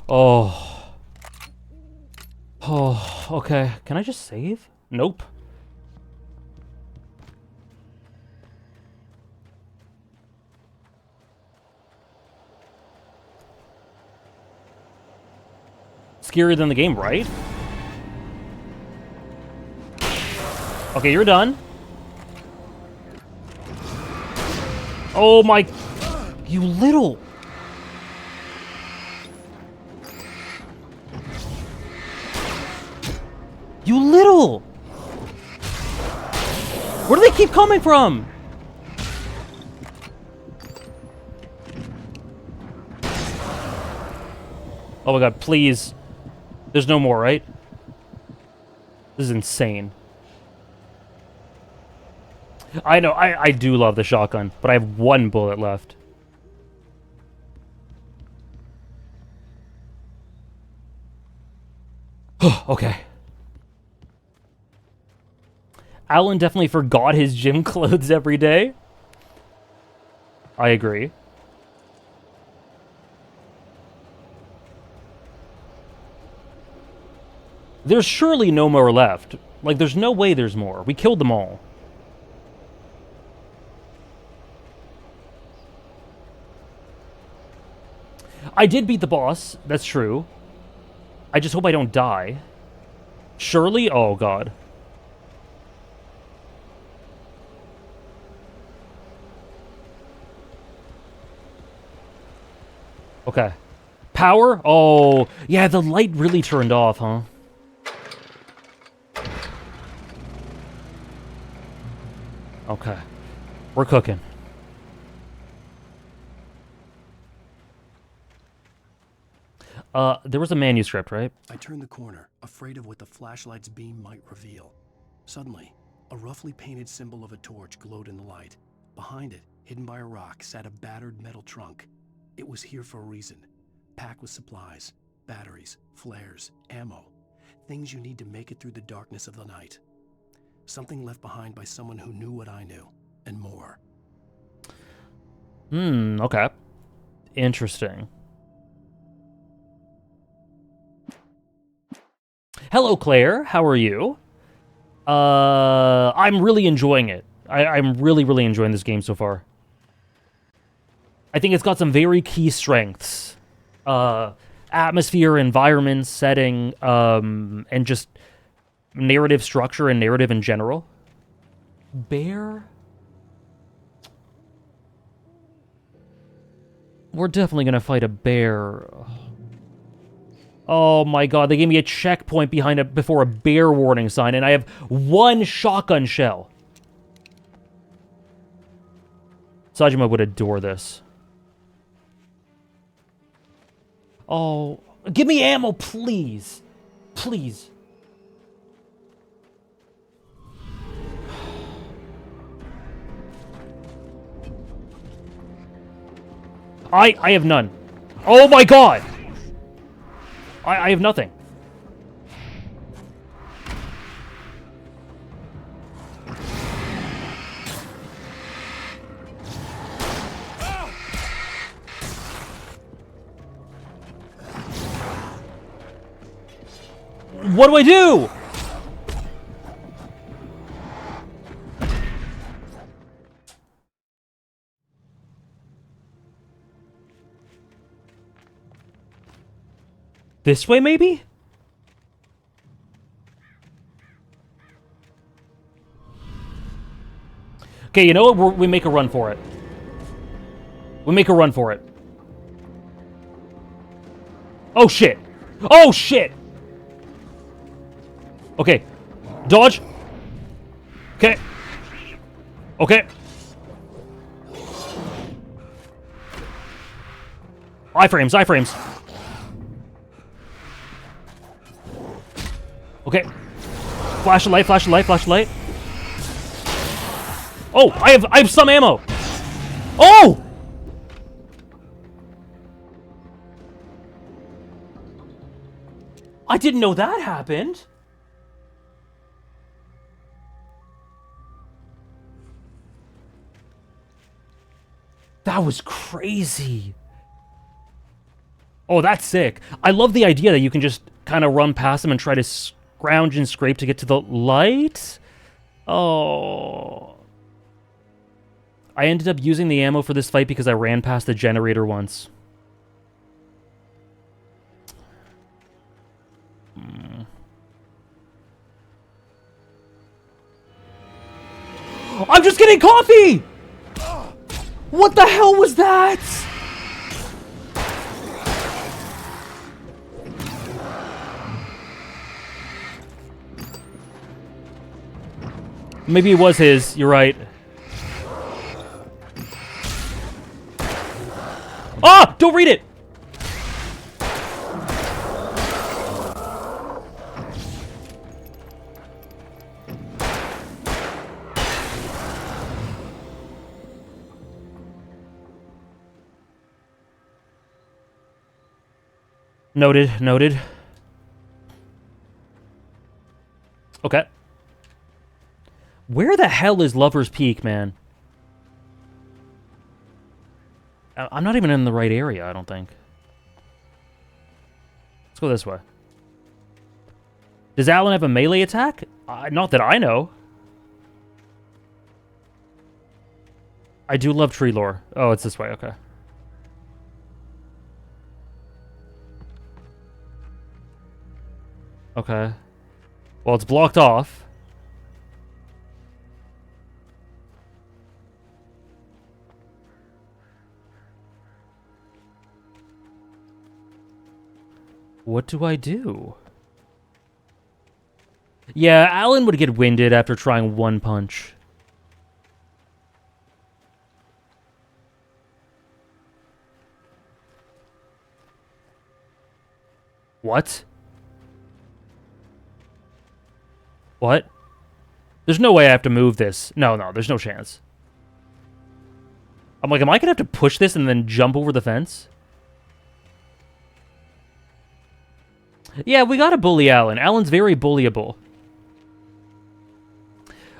Oh. Oh, okay. Can I just save? Nope. Scarier than the game, right? Okay, you're done. Oh my... You little... You little... Where do they keep coming from? Oh my god, please. There's no more, right? This is insane. I know, I do love the shotgun, but I have 1 bullet left. Okay. Alan definitely forgot his gym clothes every day. I agree. There's surely no more left. Like, there's no way there's more. We killed them all. I did beat the boss. That's true. I just hope I don't die. Surely? Oh, God. Okay. Power? Oh, yeah, the light really turned off, huh? Okay. We're cooking. There was a manuscript, right? I turned the corner, afraid of what the flashlight's beam might reveal. Suddenly, a roughly painted symbol of a torch glowed in the light. Behind it, hidden by a rock, sat a battered metal trunk. It was here for a reason. Packed with supplies, batteries, flares, ammo. Things you need to make it through the darkness of the night. Something left behind by someone who knew what I knew, and more. Okay. Interesting. Hello, Claire. How are you? I'm really enjoying it. I'm really, really enjoying this game so far. I think it's got some very key strengths. Atmosphere, environment, setting, and just narrative structure and narrative in general. Bear? We're definitely gonna fight a bear. Oh my god, they gave me a checkpoint before a bear warning sign, and I have 1 shotgun shell. Sajima would adore this. Oh, give me ammo, please. Please. I have none. Oh my god! I have nothing. What do I do? This way, maybe? Okay, you know what? We make a run for it. We make a run for it. Oh, shit. Oh, shit. Okay. Dodge. Okay. Okay. Iframes, iframes. Okay. Flash a light, flash a light, flash a light. Oh, I have some ammo. Oh! I didn't know that happened. That was crazy. Oh, that's sick. I love the idea that you can just kind of run past them and try to scrounge and scrape to get to the light. Oh. I ended up using the ammo for this fight because I ran past the generator once. I'm just getting coffee! What the hell was that? Maybe it was his, you're right. Ah! Don't read it! Noted, noted. Okay. Where the hell is Lover's Peak, man? I'm not even in the right area, I don't think. Let's go this way. Does Alan have a melee attack? Not that I know. I do love tree lore. Oh, it's this way, okay. Okay. Well, it's blocked off. What do I do? Yeah, Alan would get winded after trying one punch. What? What? There's no way I have to move this. No, there's no chance. I'm like, am I gonna have to push this and then jump over the fence? Yeah, we gotta bully Alan. Alan's very bullyable.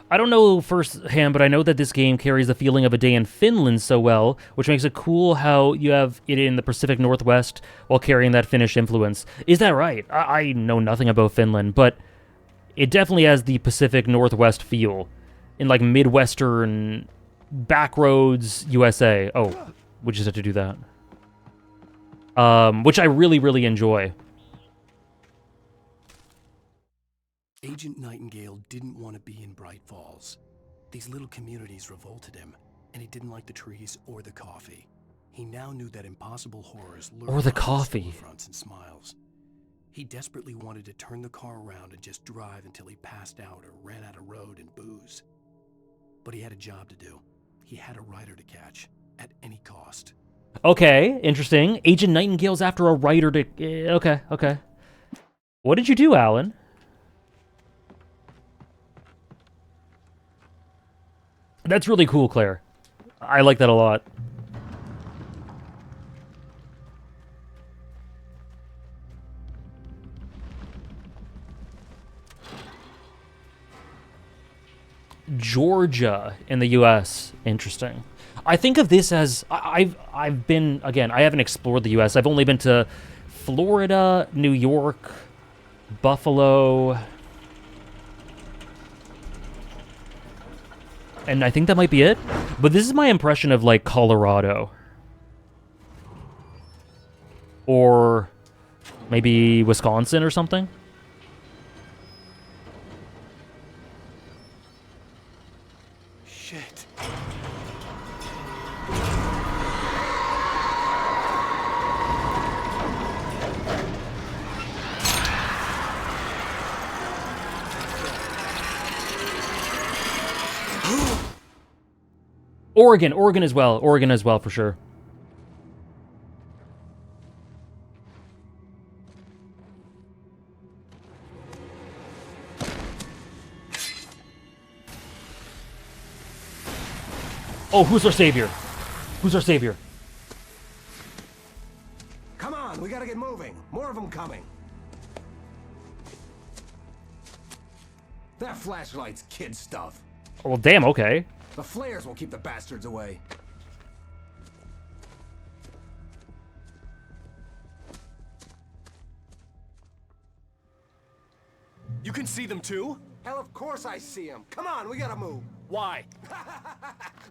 I don't know firsthand, but I know that this game carries the feeling of a day in Finland so well, which makes it cool how you have it in the Pacific Northwest while carrying that Finnish influence. Is that right? I know nothing about Finland, but it definitely has the Pacific Northwest feel in like Midwestern backroads USA. Oh, we just have to do that. Which I really, really enjoy. Agent Nightingale didn't want to be in Bright Falls. These little communities revolted him, and he didn't like the trees or the coffee. He now knew that impossible horrors lurked Or the behind coffee. storefronts and smiles. He desperately wanted to turn the car around and just drive until he passed out or ran out of road and booze. But he had a job to do. He had a rider to catch, at any cost. Okay, interesting. Agent Nightingale's after a writer to... Okay. What did you do, Alan? That's really cool, Claire. I like that a lot. Georgia in the U.S. Interesting. I think of this as I've been, again, I haven't explored the U.S. I've only been to Florida, New York, Buffalo, and I think that might be it. But this is my impression of like Colorado, or maybe Wisconsin or something. Shit. Oregon as well for sure. Oh, who's our savior? Who's our savior? Come on, we gotta get moving. More of them coming. That flashlight's kid stuff. Oh, well, damn, okay. The flares will keep the bastards away. You can see them too? Hell, of course I see them. Come on, we gotta move. Why?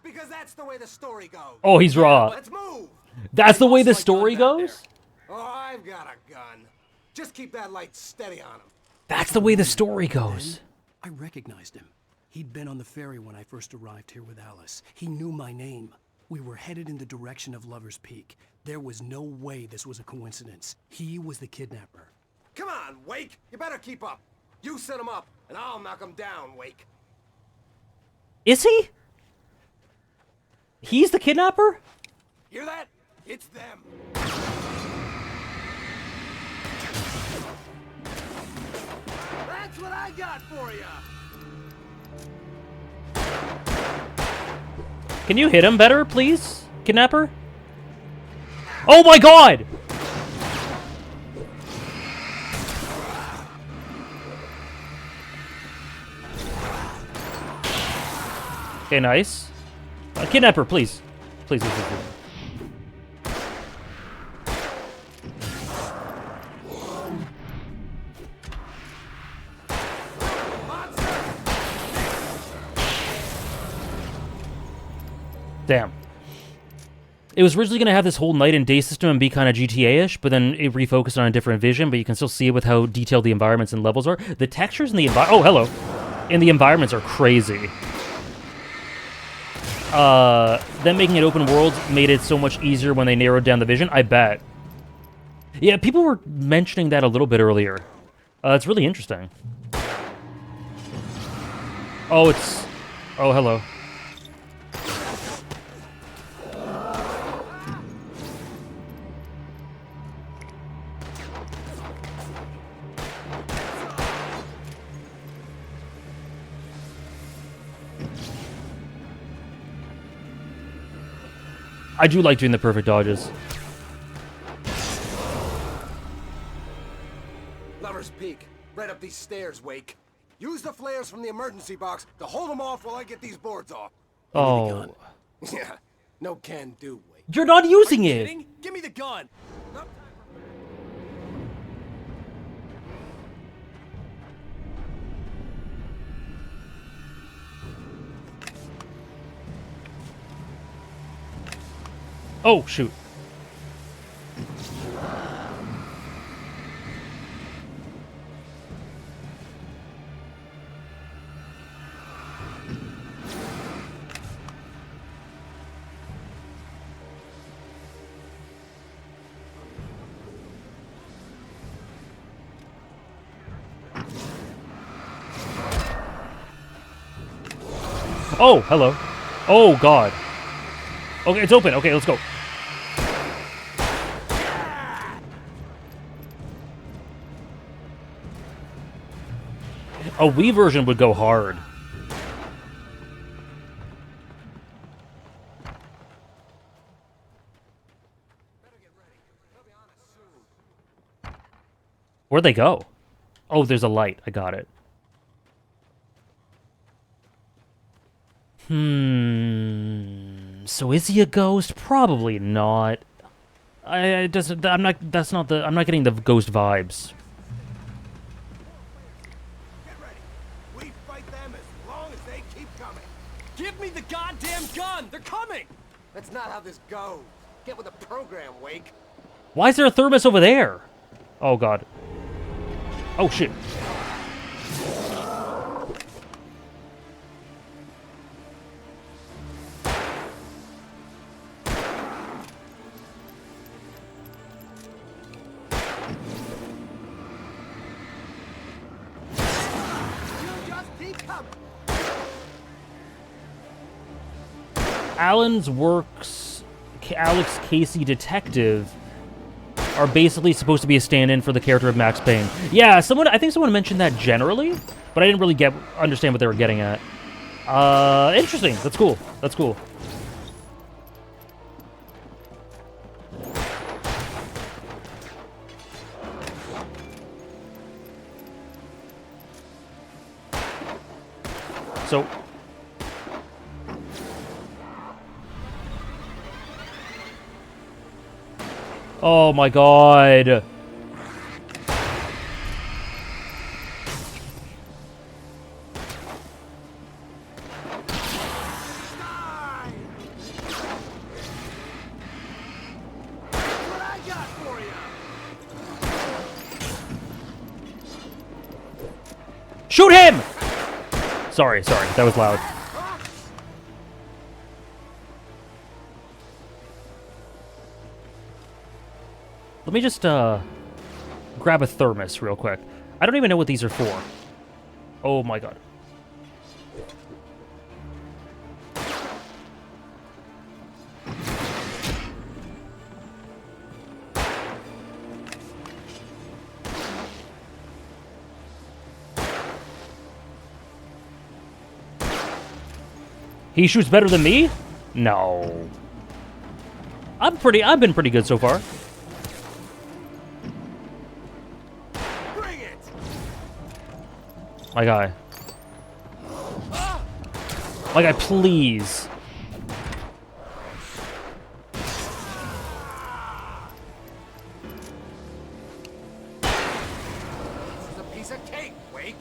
Because that's the way the story goes. Oh, he's raw. Let's move. That's the way the story goes? Oh, I've got a gun. Just keep that light steady on him. That's the way the story goes. I recognized him. He'd been on the ferry when I first arrived here with Alice. He knew my name. We were headed in the direction of Lover's Peak. There was no way this was a coincidence. He was the kidnapper. Come on, Wake. You better keep up. You set him up, and I'll knock him down, Wake. Is he? He's the kidnapper? Hear that? It's them. That's what I got for you. Can you hit him better, please, kidnapper? Oh my god! Okay, nice. Kidnapper, please. Please. Damn. It was originally going to have this whole night and day system and be kind of GTA-ish, but then it refocused on a different vision, but you can still see it with how detailed the environments and levels are. The textures in the oh, hello. And the environments are crazy. Them making it open world made it so much easier when they narrowed down the vision, I bet. Yeah, people were mentioning that a little bit earlier. It's really interesting. Oh, it's... Oh, hello. I do like doing the perfect dodges. Lover's Peak. Right up these stairs, Wake. Use the flares from the emergency box to hold them off while I get these boards off. Oh. Yeah, no can do, Wake. You're not using it! Kidding? Give me the gun! Oh, shoot. Oh, hello. Oh, God. Okay, it's open. Okay, let's go. A Wii version would go hard. Where'd they go? Oh, there's a light. I got it. So is he a ghost? Probably not. I'm not getting the ghost vibes. We fight them as long as they keep coming. Give me the goddamn gun! They're coming! That's not how this goes. Get with the program, Wake. Why is there a thermos over there? Oh, God. Oh, shit. Alan's works, Alex Casey Detective, are basically supposed to be a stand-in for the character of Max Payne. Yeah, I think someone mentioned that generally, but I didn't really understand what they were getting at. Interesting. That's cool. That's cool. So... Oh my God. Shoot him! Sorry, that was loud. Let me just, grab a thermos real quick. I don't even know what these are for. Oh my God. He shoots better than me? No. I've been pretty good so far. My guy. My guy, please. This is a piece of cake, Wake.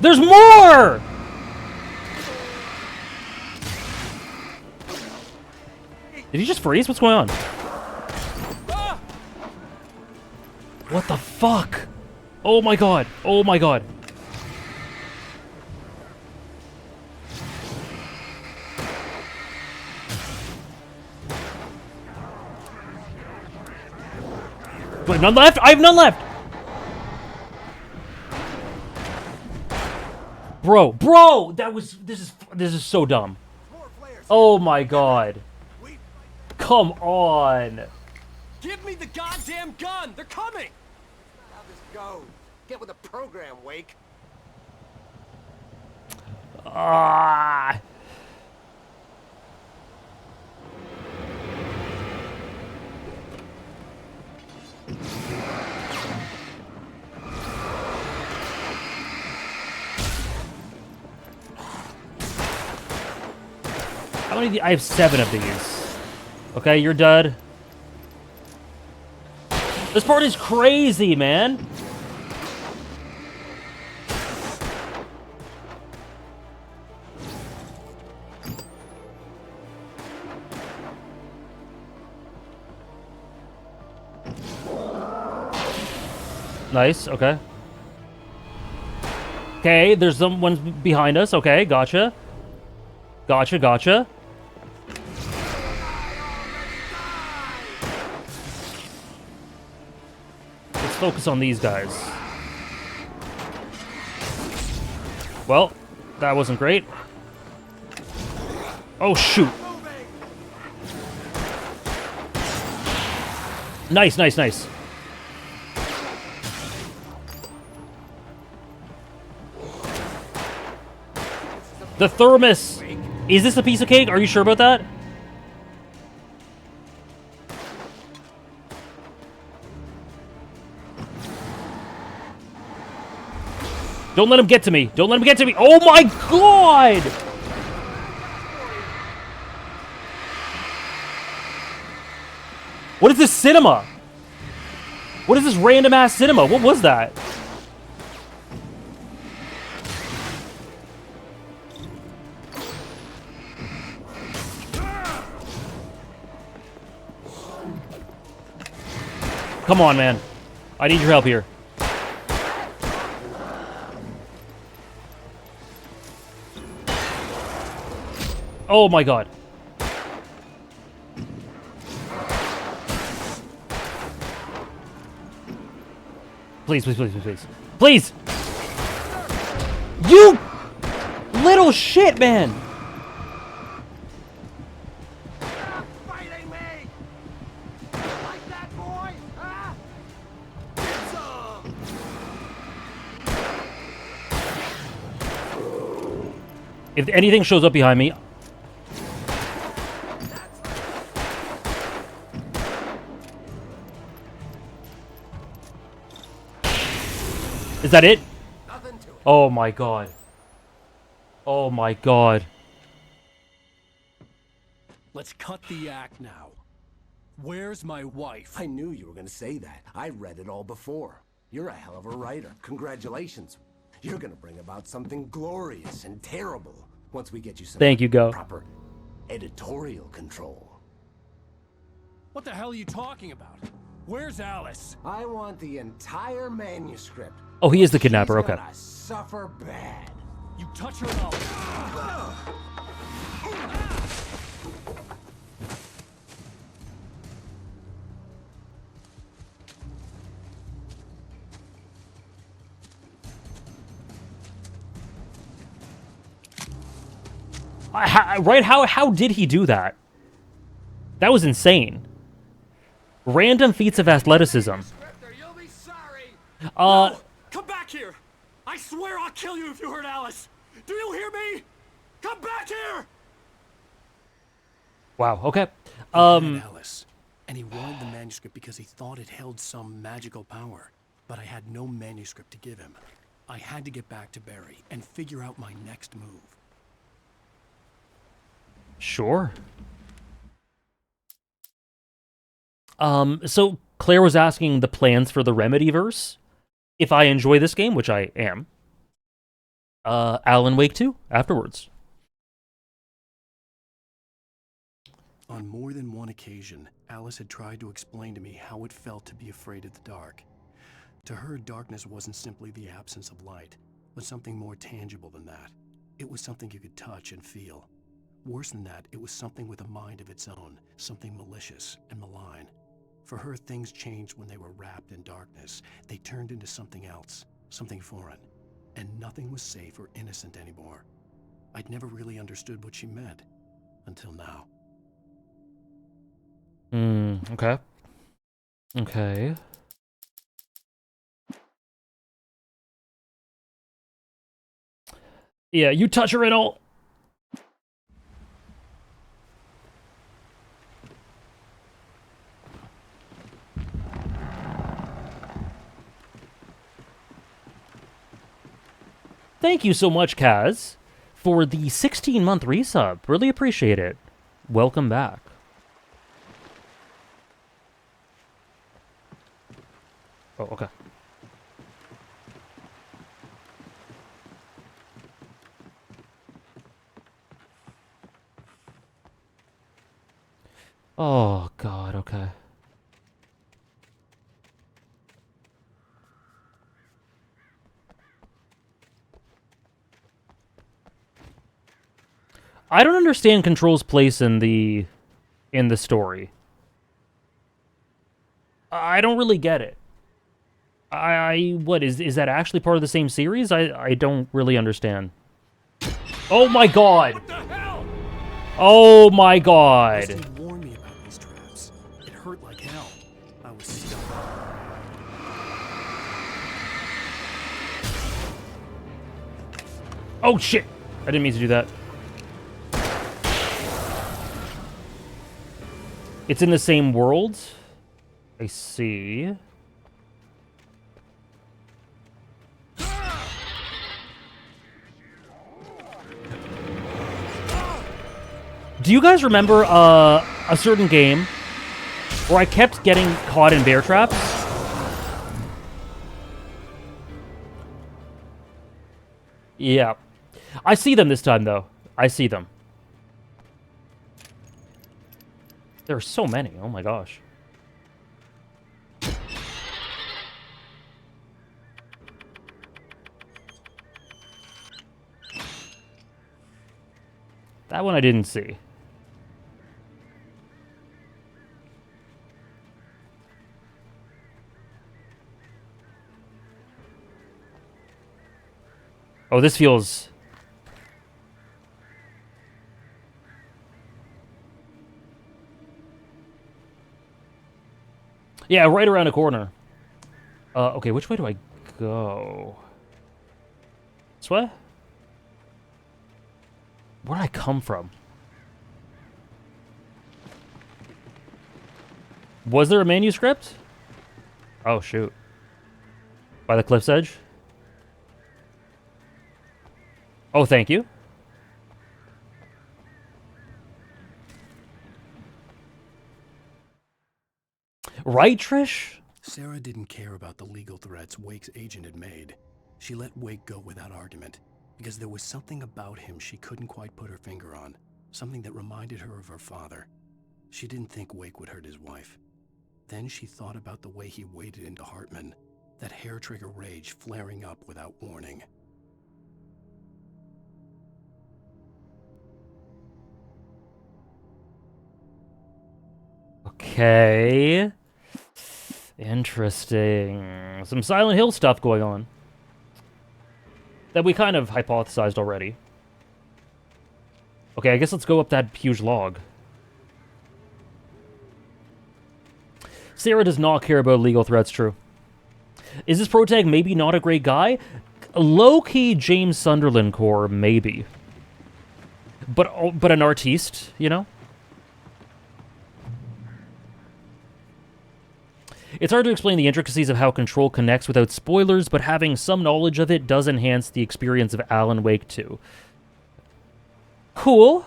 There's more! Did he just freeze? What's going on? What the fuck? Oh my God. Oh my God. Do I have none left? I have none left! Bro, this is so dumb. Oh my God. Come on. Give me the goddamn gun! They're coming! How this goes. Get with the program, Wake. How many? I have 7 of these. Okay, you're dead. This part is crazy, man. Nice, okay. Okay, there's someone behind us. Okay, gotcha. Gotcha. Let's focus on these guys. Well, that wasn't great. Oh, shoot. Nice. The thermos! Is this a piece of cake? Are you sure about that? Don't let him get to me! Don't let him get to me! Oh my god! What is this cinema? What is this random ass cinema? What was that? Come on, man. I need your help here. Oh my god. Please. Please! You little shit, man! If anything shows up behind me... Is that it? Oh my god. Oh my god. Let's cut the act now. Where's my wife? I knew you were gonna say that. I read it all before. You're a hell of a writer. Congratulations. You're gonna bring about something glorious and terrible once we get you some Thank you, Go. proper editorial control. What the hell are you talking about? Where's Alice? I want the entire manuscript. Oh, he is the kidnapper, She's okay. gonna suffer bad. You touch her and I'll... Right? How did he do that? That was insane. Random feats of athleticism. No! Come back here! I swear I'll kill you if you hurt Alice! Do you hear me? Come back here! Wow, okay. He had Alice, and he wanted the manuscript because he thought it held some magical power. But I had no manuscript to give him. I had to get back to Barry and figure out my next move. Sure. So Claire was asking the plans for the Remedyverse. If I enjoy this game, which I am. Alan Wake 2 afterwards. On more than one occasion, Alice had tried to explain to me how it felt to be afraid of the dark. To her, darkness wasn't simply the absence of light, but something more tangible than that. It was something you could touch and feel. Worse than that, it was something with a mind of its own, something malicious and malign. For her, things changed when they were wrapped in darkness. They turned into something else, something foreign, and nothing was safe or innocent anymore. I'd never really understood what she meant, until now. Okay. Okay. Yeah, you touch her and all. Thank you so much, Kaz, for the 16-month resub. Really appreciate it. welcome back. Oh, okay. Oh, God, okay. I don't understand Control's place in the story. I don't really get it. What is that actually part of the same series? I don't really understand. Oh my God! What the hell? Oh my God! Rusty warned me about these traps. It hurt like hell. I was stuck. Oh shit! I didn't mean to do that. It's in the same world? I see. Do you guys remember a certain game where I kept getting caught in bear traps? Yeah. I see them this time, though. I see them. There are so many. Oh my gosh. That one I didn't see. Oh, this feels... Yeah, right around the corner. Okay, which way do I go? This way? Where did I come from? Was there a manuscript? Oh, shoot. By the cliff's edge? Oh, thank you. Right, Trish? Sarah didn't care about the legal threats Wake's agent had made. She let Wake go without argument, because there was something about him she couldn't quite put her finger on, something that reminded her of her father. She didn't think Wake would hurt his wife. Then she thought about the way he waded into Hartman, that hair-trigger rage flaring up without warning. Okay. Interesting. Some Silent Hill stuff going on. That we kind of hypothesized already. Okay, I guess let's go up that huge log. Sarah does not care about legal threats, true. Is this protag maybe not a great guy? Low-key James Sunderland core, maybe. But an artiste, you know? It's hard to explain the intricacies of how Control connects without spoilers, but having some knowledge of it does enhance the experience of Alan Wake 2. Cool.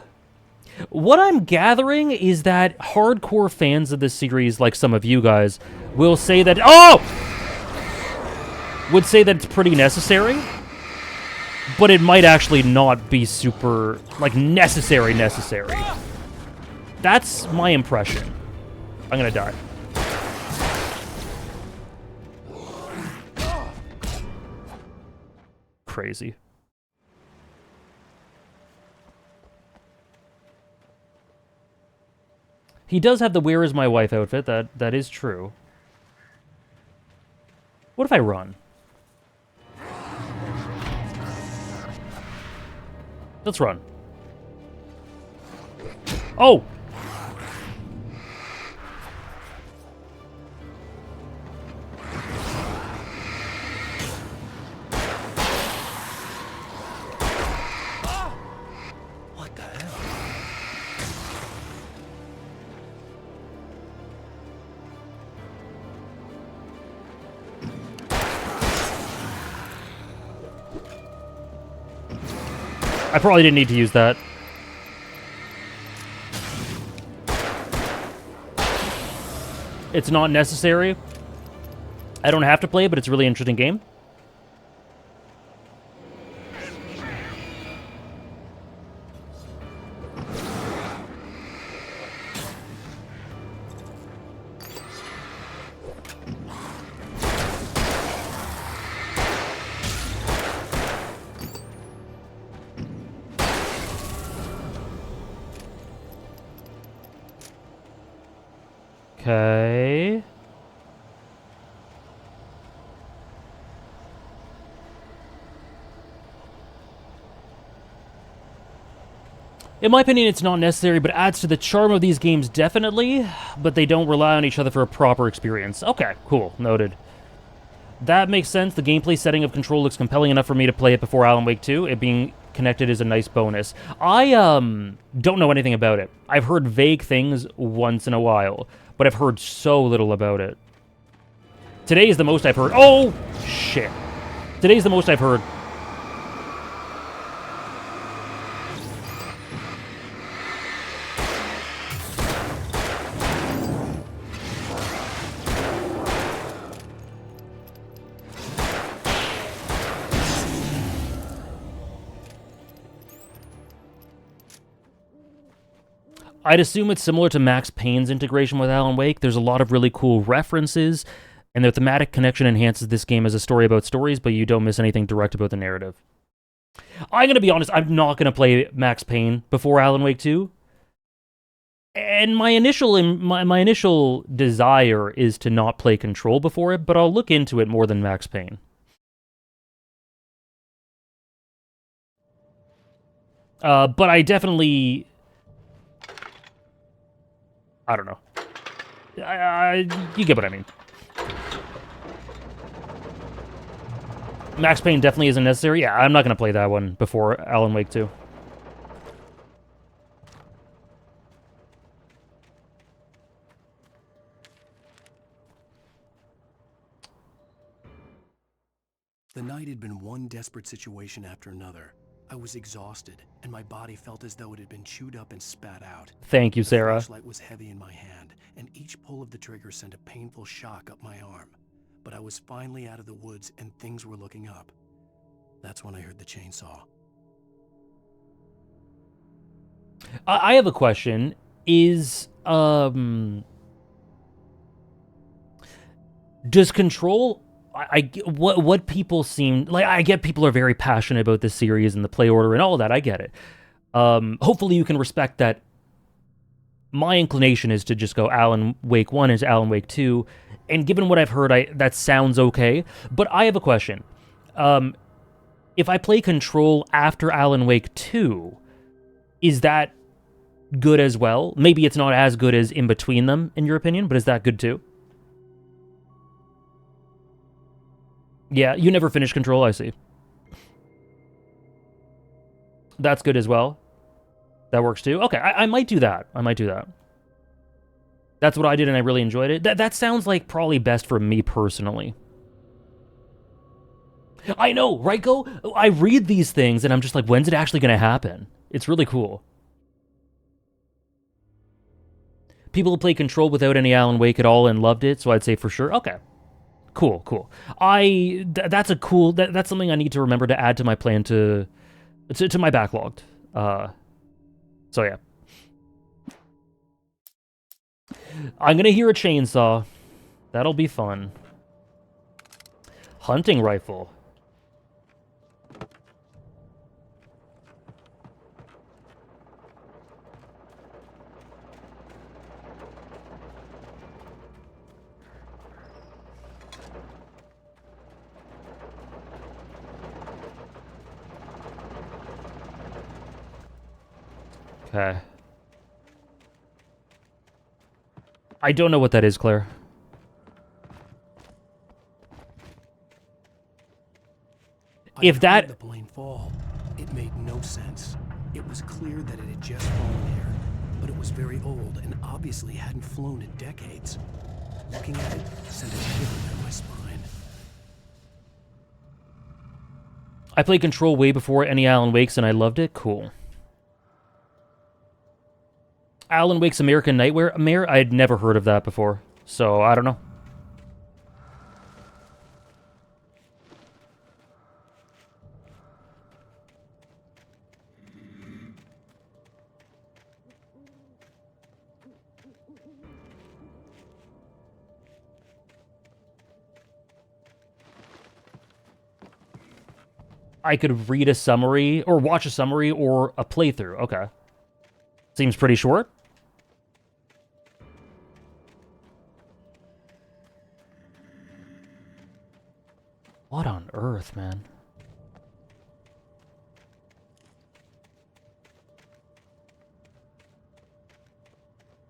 What I'm gathering is that hardcore fans of this series, like some of you guys, will say that... Oh! Would say that it's pretty necessary, but it might actually not be super, like, necessary. That's my impression. I'm gonna die. Crazy. He does have the "Where is my wife" outfit. That is true. What if I run? Let's run. Oh! What the hell? I probably didn't need to use that. It's not necessary. I don't have to play, but it's a really interesting game. Okay. In my opinion, it's not necessary, but adds to the charm of these games, definitely. But they don't rely on each other for a proper experience. Okay, cool. Noted. That makes sense. The gameplay setting of Control looks compelling enough for me to play it before Alan Wake 2. It being connected is a nice bonus. I, don't know anything about it. I've heard vague things once in a while, but I've heard so little about it. Today is the most I've heard. Oh, shit. Today's the most I've heard. I'd assume it's similar to Max Payne's integration with Alan Wake. There's a lot of really cool references, and the thematic connection enhances this game as a story about stories, but you don't miss anything direct about the narrative. I'm going to be honest, I'm not going to play Max Payne before Alan Wake 2. And my initial desire is to not play Control before it, but I'll look into it more than Max Payne. But I definitely... I don't know. You get what I mean. Max Payne definitely isn't necessary. Yeah, I'm not going to play that one before Alan Wake 2. The night had been one desperate situation after another. I was exhausted, and my body felt as though it had been chewed up and spat out. Thank you, Sarah. The flashlight was heavy in my hand, and each pull of the trigger sent a painful shock up my arm. But I was finally out of the woods, and things were looking up. That's when I heard the chainsaw. I have a question. Does Control... what people seem like, I get people are very passionate about this series and the play order and all that. I get it. Hopefully you can respect that. My inclination is to just go Alan Wake 1 is Alan Wake 2, and given what I've heard, that sounds okay. But I have a question. If I play Control after Alan Wake 2, is that good as well? Maybe it's not as good as in between them, in your opinion, but is that good too? Yeah, you never finished Control, I see. That's good as well. That works too. Okay, I might do that. I might do that. That's what I did, and I really enjoyed it. That sounds like probably best for me personally. I know, right, Go? I read these things, and I'm just like, when's it actually going to happen? It's really cool. People play Control without any Alan Wake at all and loved it, so I'd say for sure. Okay. Cool, cool. That's a cool... That's something I need to remember to add to my plan to my backlogged. So yeah. I'm gonna hear a chainsaw. That'll be fun. Hunting rifle. Okay. I don't know what that is, Claire. If that... the plane fall, it made no sense. It was clear that it had just fallen here, but it was very old and obviously hadn't flown in decades. Looking at it sent a shiver down my spine. I played Control way before any Alan Wakes and I loved it. Cool. Alan Wake's American Nightmare? I had never heard of that before. So, I don't know. I could read a summary, or watch a summary, or a playthrough. Okay. Seems pretty short. What on earth, man?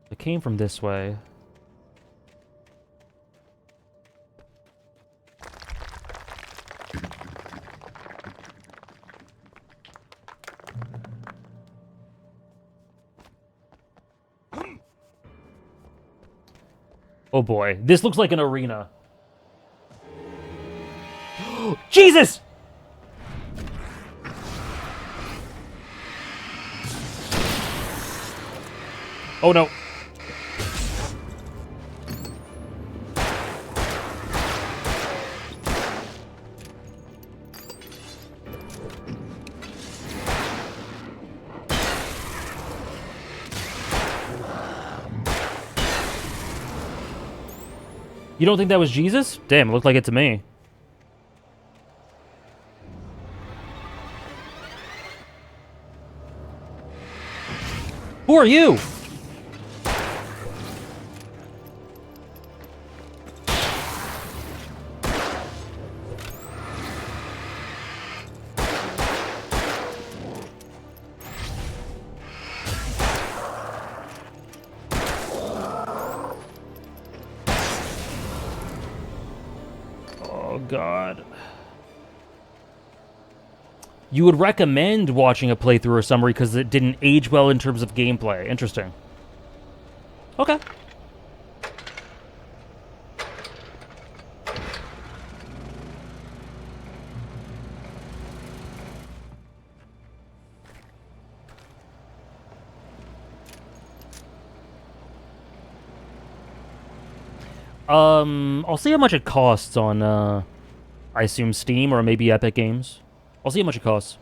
It came from this way. Oh boy, this looks like an arena. Jesus! Oh no. You don't think that was Jesus? Damn, it looked like it to me. Who are you? Oh, God. You would recommend watching a playthrough or summary because it didn't age well in terms of gameplay. Interesting. Okay. I'll see how much it costs on, I assume Steam or maybe Epic Games. I'll see how much it costs.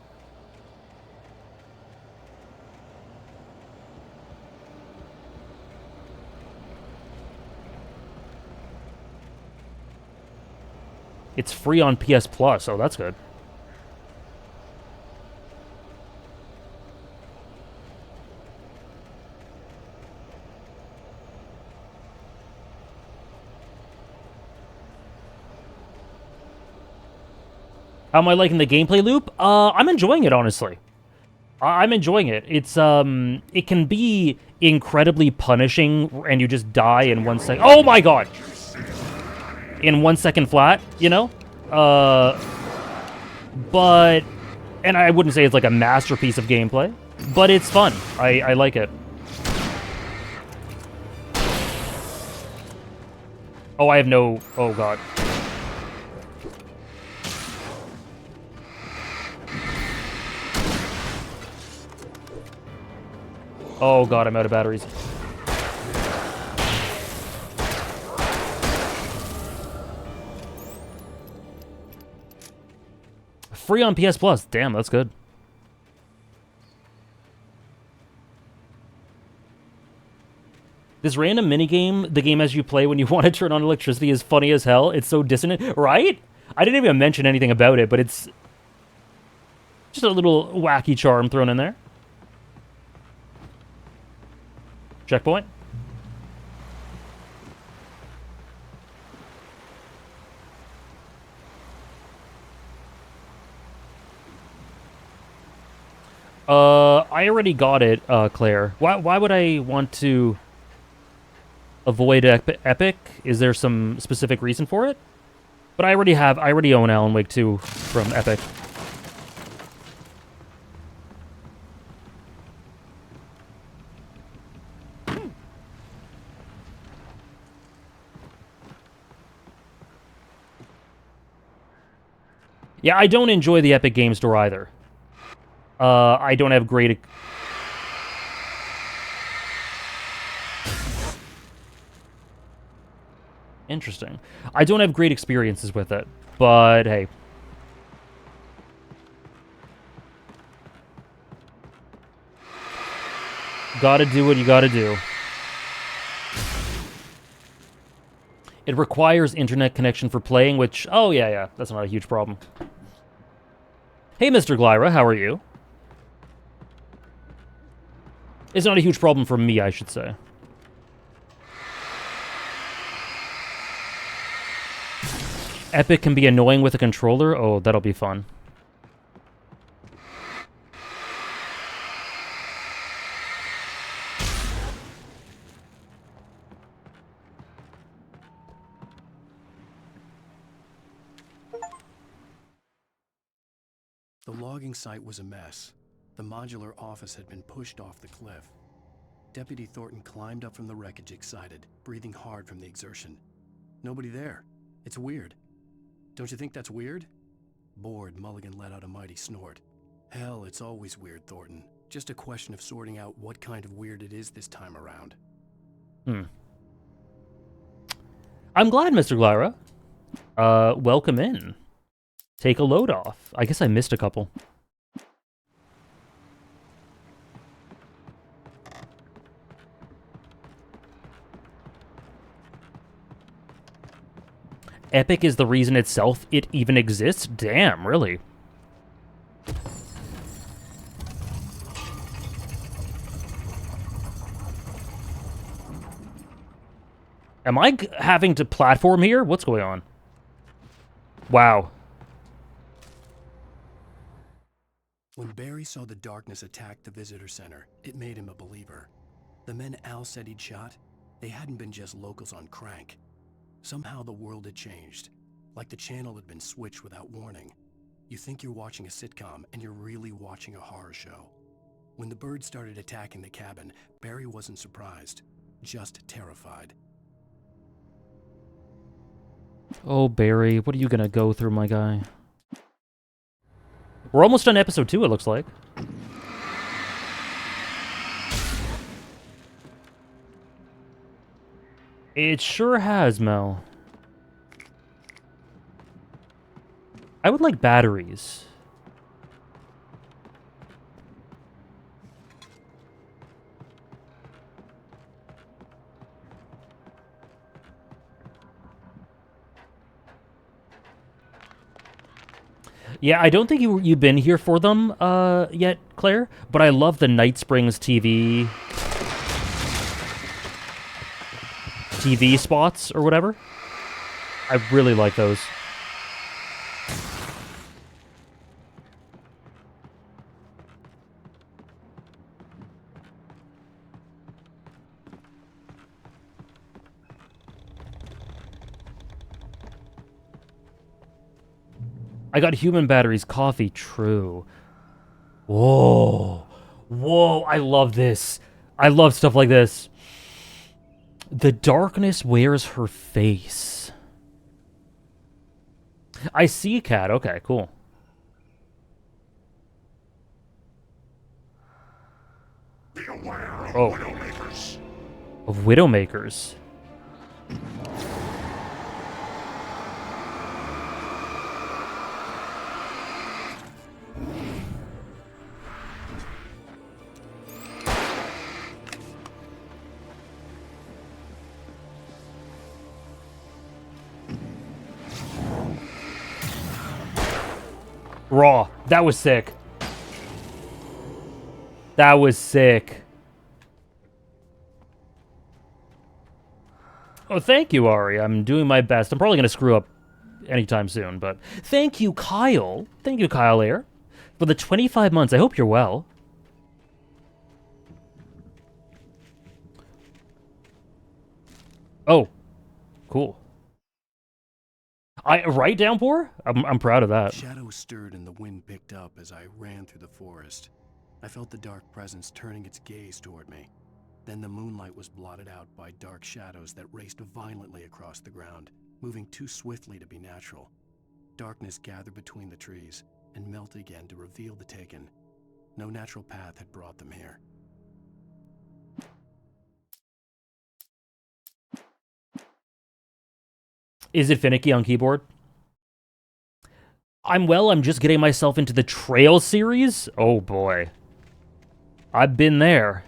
It's free on PS Plus, oh, that's good. How am I liking the gameplay loop? I'm enjoying it, honestly. I'm enjoying it. It's, it can be incredibly punishing, and you just die in 1 second. Oh my god! In 1 second flat, you know? But... And I wouldn't say it's like a masterpiece of gameplay, but it's fun. I like it. Oh, I have no... Oh, God. Oh, God, I'm out of batteries. Free on PS Plus. Damn, that's good. This random minigame, the game as you play when you want to turn on electricity, is funny as hell. It's so dissonant, right? I didn't even mention anything about it, but it's just a little wacky charm thrown in there. Checkpoint. I already got it, Claire. Why would I want to avoid Epic? Is there some specific reason for it? But I already own Alan Wake 2 from Epic. Yeah, I don't enjoy the Epic Game Store either. I don't have great... Interesting. I don't have great experiences with it, but hey. Gotta do what you gotta do. It requires internet connection for playing, which, oh yeah, that's not a huge problem. Hey, Mr. Glyra, how are you? It's not a huge problem for me, I should say. Epic can be annoying with a controller? Oh, that'll be fun. The logging site was a mess. The modular office had been pushed off the cliff. Deputy Thornton climbed up from the wreckage excited, breathing hard from the exertion. Nobody there. It's weird. Don't you think that's weird? Bored, Mulligan let out a mighty snort. Hell, it's always weird, Thornton. Just a question of sorting out what kind of weird it is this time around. I'm glad, Mr. Glyra. Welcome in. Take a load off. I guess I missed a couple. Epic is the reason itself it even exists? Damn, really? Am I having to platform here? What's going on? Wow. When Barry saw the darkness attack the visitor center, it made him a believer. The men Al said he'd shot, they hadn't been just locals on crank. Somehow the world had changed, like the channel had been switched without warning. You think you're watching a sitcom, and you're really watching a horror show. When the birds started attacking the cabin, Barry wasn't surprised, just terrified. Oh, Barry, what are you gonna go through, my guy? We're almost on episode 2, it looks like. It sure has, Mel. I would like batteries. Yeah, I don't think you've been here for them yet, Claire, but I love the Night Springs TV spots or whatever. I really like those. I got human batteries, coffee, true. Whoa. Whoa, I love this. I love stuff like this. The darkness wears her face. I see, Cat. Okay, cool. Be aware of Oh. Widowmakers. Of Widowmakers. Raw. That was sick. That was sick. Oh, thank you, Ari. I'm doing my best. I'm probably going to screw up anytime soon, but thank you, Kyle. Thank you, Kyle Air, for the 25 months. I hope you're well. Oh, cool. Right, Downpour? I'm proud of that. Shadows stirred and the wind picked up as I ran through the forest. I felt the dark presence turning its gaze toward me. Then the moonlight was blotted out by dark shadows that raced violently across the ground, moving too swiftly to be natural. Darkness gathered between the trees and melted again to reveal the Taken. No natural path had brought them here. Is it finicky on keyboard? I'm just getting myself into the Trail series. Oh boy. I've been there.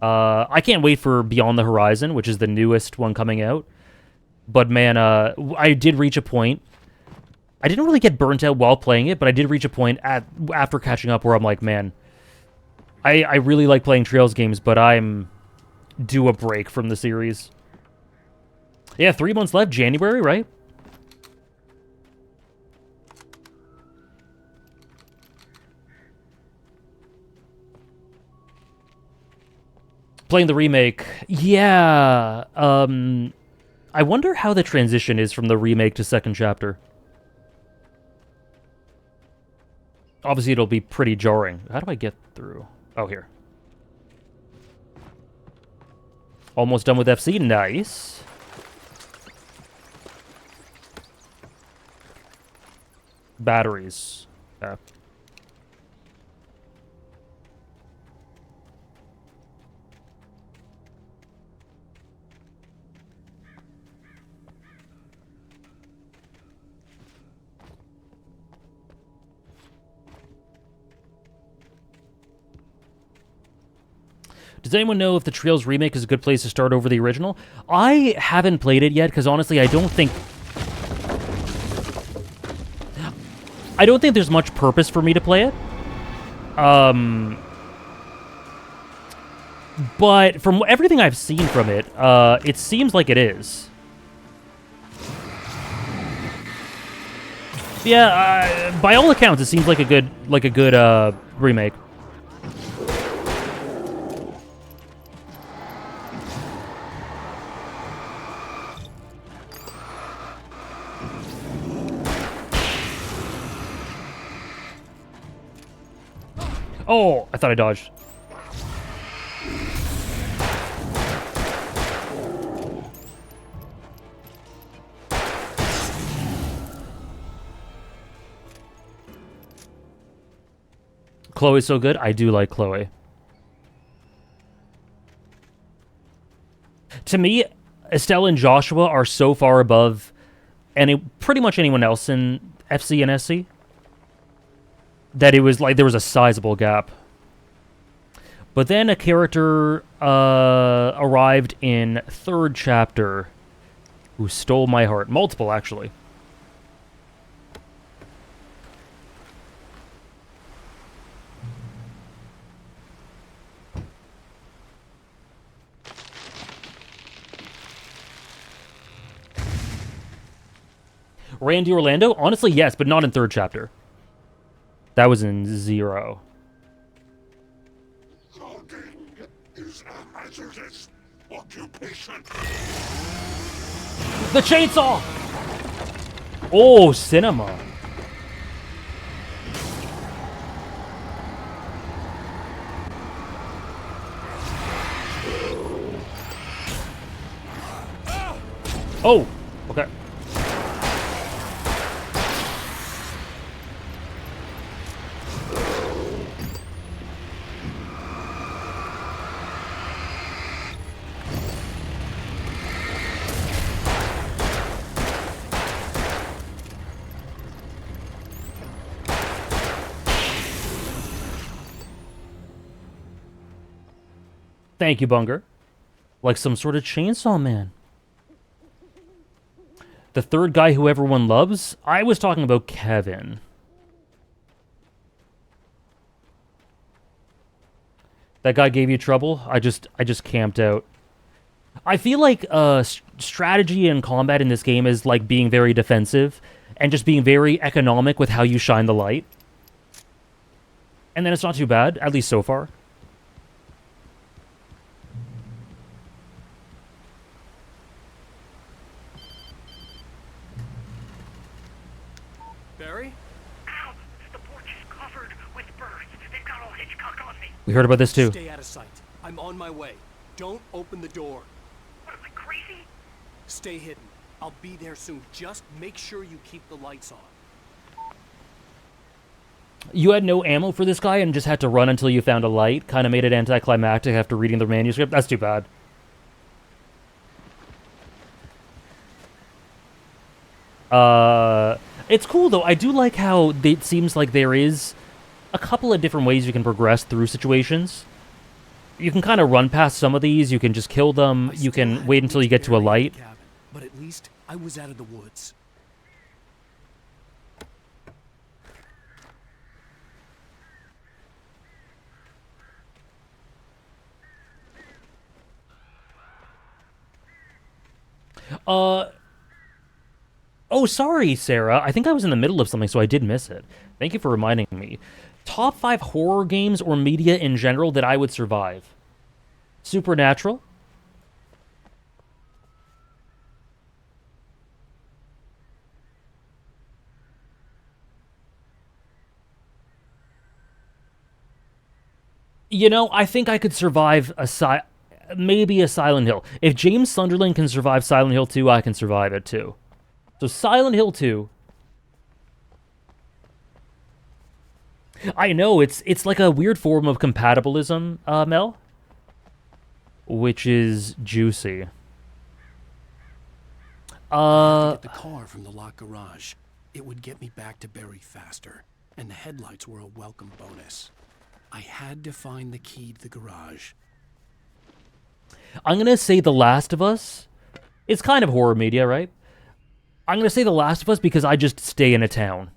I can't wait for Beyond the Horizon, which is the newest one coming out. But man, I did reach a point. I didn't really get burnt out while playing it, but I did reach a point after catching up where I'm like, man, I really like playing Trails games, but I'm due a break from the series. Yeah, 3 months left, January, right? Playing the remake. Yeah. I wonder how the transition is from the remake to second chapter. Obviously, it'll be pretty jarring. How do I get through? Oh, here. Almost done with FC. Nice. Batteries. Yeah. Does anyone know if the Trails remake is a good place to start over the original? I haven't played it yet, because honestly, I don't think there's much purpose for me to play it. But from everything I've seen from it, it seems like it is. Yeah, by all accounts, it seems like a good remake. Oh, I thought I dodged. Chloe's so good. I do like Chloe. To me, Estelle and Joshua are so far above pretty much anyone else in FC and SC that it was like there was a sizable gap. But then a character arrived in third chapter who stole my heart. Multiple, actually. Randy Orlando? Honestly, yes, but not in third chapter. That was in 0. Is a hazardous occupation. The chainsaw! Oh, cinema. Oh, okay. Thank you, Bunger. Like some sort of chainsaw man. The third guy who everyone loves? I was talking about Kevin. That guy gave you trouble? I just camped out. I feel like strategy and combat in this game is like being very defensive and just being very economic with how you shine the light. And then it's not too bad, at least so far. Barry? Ow! The porch is covered with birds. They've got all Hitchcock on me. We heard about this too. Stay out of sight. I'm on my way. Don't open the door. What, am I crazy? Stay hidden. I'll be there soon. Just make sure you keep the lights on. You had no ammo for this guy and just had to run until you found a light? Kind of made it anticlimactic after reading the manuscript? That's too bad. It's cool, though. I do like how it seems like there is a couple of different ways you can progress through situations. You can kind of run past some of these. You can just kill them. You can wait until you get to a light. But at least I was out of the woods. Oh, sorry, Sarah. I think I was in the middle of something, so I did miss it. Thank you for reminding me. Top 5 horror games or media in general that I would survive. Supernatural. You know, I think I could survive maybe a Silent Hill. If James Sunderland can survive Silent Hill 2, I can survive it too. So Silent Hill 2. I know, it's like a weird form of compatibilism, Mel. Which is juicy. I had to get the car from the locked garage. It would get me back to Barry faster, and the headlights were a welcome bonus. I had to find the key to the garage. I'm gonna say The Last of Us. It's kind of horror media, right? I'm gonna say The Last of Us because I just stay in a town.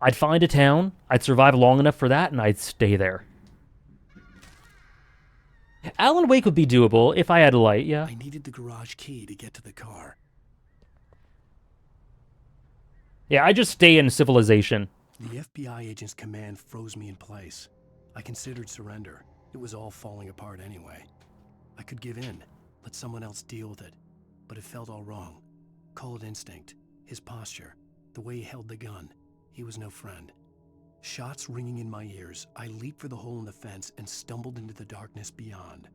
I'd find a town, I'd survive long enough for that, and I'd stay there. Alan Wake would be doable if I had a light, yeah. I needed the garage key to get to the car. Yeah, I just stay in civilization. The FBI agent's command froze me in place. I considered surrender. It was all falling apart anyway. I could give in, let someone else deal with it. But it felt all wrong. Call it instinct. His posture. The way he held the gun. He was no friend. Shots ringing in my ears, I leaped for the hole in the fence and stumbled into the darkness beyond.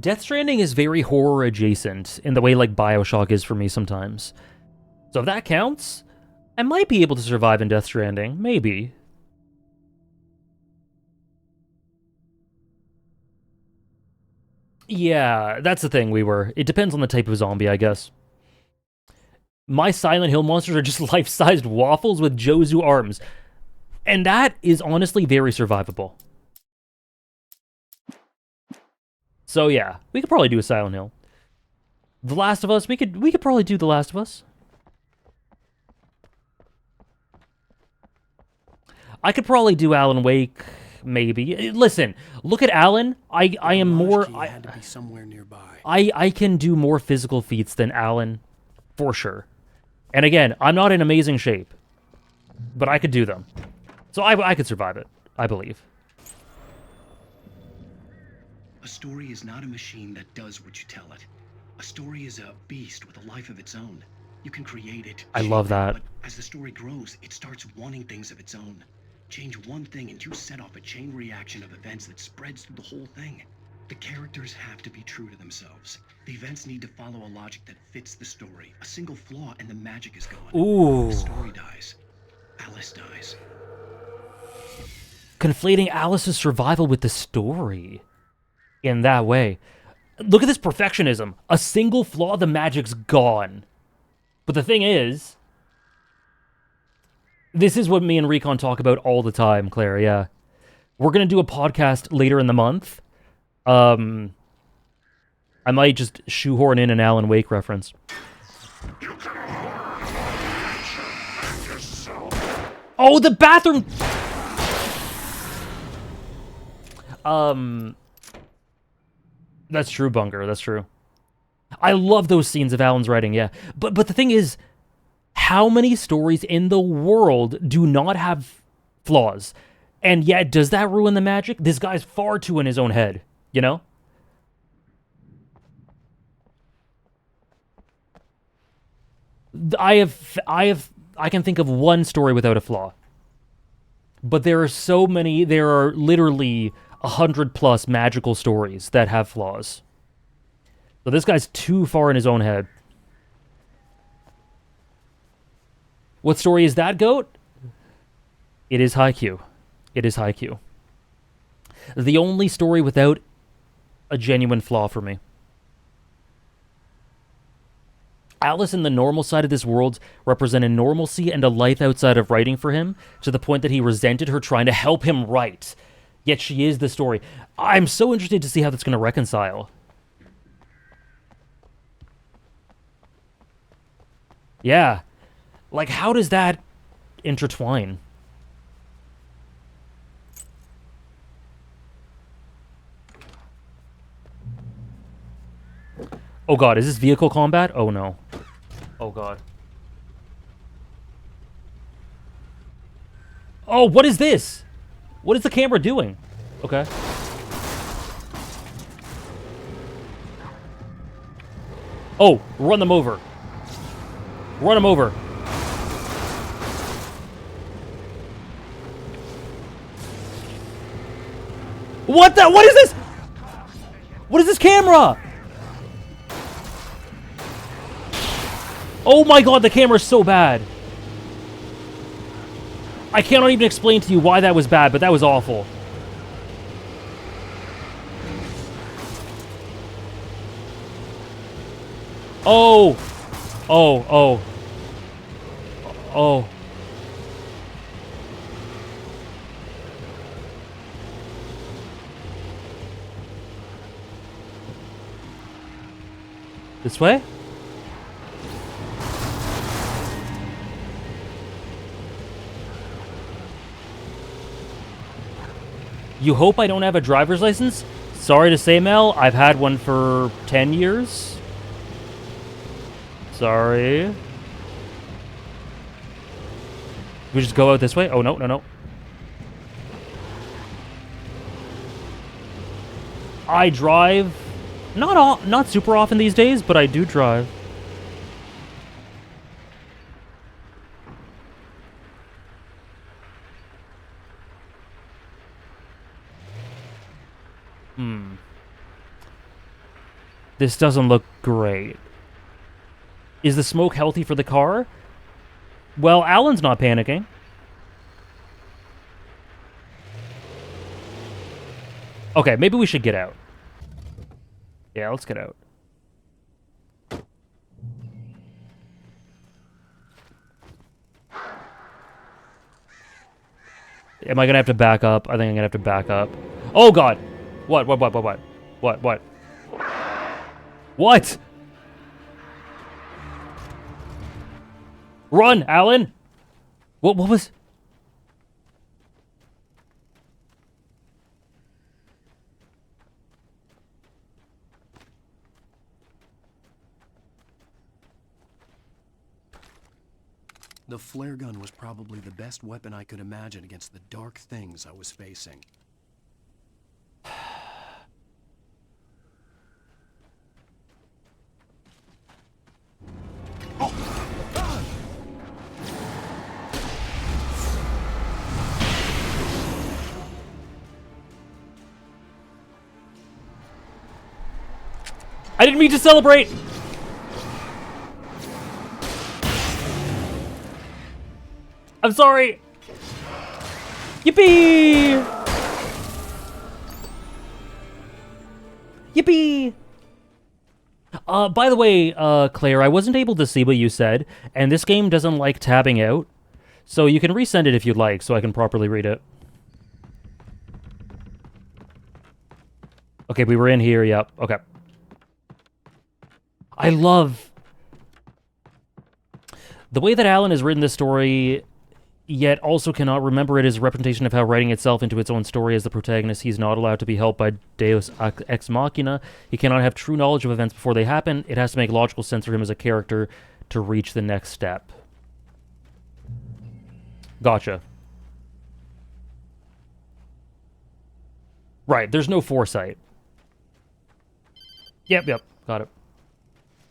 Death Stranding is very horror adjacent in the way like BioShock is for me sometimes. So if that counts, I might be able to survive in Death Stranding. Maybe. Yeah, that's the thing, it depends on the type of zombie, I guess. My Silent Hill monsters are just life-sized waffles with Jozu arms. And that is honestly very survivable. So yeah, we could probably do a Silent Hill. The Last of Us, we could probably do The Last of Us. I could probably do Alan Wake, maybe. Listen, look at Alan. I am more. I had to be somewhere nearby. I can do more physical feats than Alan, for sure. And again, I'm not in amazing shape, but I could do them. So I could survive it, I believe. A story is not a machine that does what you tell it. A story is a beast with a life of its own. You can create it. I love that. But as the story grows, it starts wanting things of its own. Change one thing and you set off a chain reaction of events that spreads through the whole thing. The characters have to be true to themselves. The events need to follow a logic that fits the story. A single flaw and the magic is gone. Ooh. The story dies. Alice dies. Conflating Alice's survival with the story in that way. Look at this perfectionism. A single flaw, the magic's gone. But the thing is, this is what me and Recon talk about all the time, Claire, yeah. We're going to do a podcast later in the month. I might just shoehorn in an Alan Wake reference. Oh, the bathroom! That's true, Bunker, that's true. I love those scenes of Alan's writing, yeah. But the thing is, how many stories in the world do not have flaws? And yet, does that ruin the magic? This guy's far too in his own head, you know? I can think of one story without a flaw. But there are so many, there are literally 100+ magical stories that have flaws. So this guy's too far in his own head. What story is that, Goat? It is Haikyuu. It is Haikyuu. The only story without a genuine flaw for me. Alice and the normal side of this world represented normalcy and a life outside of writing for him, to the point that he resented her trying to help him write. Yet she is the story. I'm so interested to see how that's going to reconcile. Yeah. Like, how does that intertwine? Oh god, is this vehicle combat? Oh no. Oh god. Oh, what is this? What is the camera doing? Okay. Oh, run them over. Run them over. What the? What is this? What is this camera? Oh my god, the camera's so bad. I cannot even explain to you why that was bad, but that was awful. Oh. Oh, oh. Oh. This way? You hope I don't have a driver's license? Sorry to say, Mel, I've had one for 10 years. Sorry. We just go out this way? Oh, no, no, no. I drive not super often these days, but I do drive. This doesn't look great. Is the smoke healthy for the car? Well, Alan's not panicking. Okay, maybe we should get out. Yeah, let's get out. Am I gonna have to back up? I think I'm gonna have to back up. Oh god! What? What? Run, Alan! What was... The flare gun was probably the best weapon I could imagine against the dark things I was facing. I didn't mean to celebrate! I'm sorry! Yippee! Yippee! By the way, Claire, I wasn't able to see what you said, and this game doesn't like tabbing out, so you can resend it if you'd like, so I can properly read it. Okay, we were in here, yep, okay. I love the way that Alan has written this story, yet also cannot remember it as a representation of how writing itself into its own story as the protagonist. He's not allowed to be helped by Deus Ex Machina. He cannot have true knowledge of events before they happen. It has to make logical sense for him as a character to reach the next step. Gotcha. Right, there's no foresight. Yep, got it.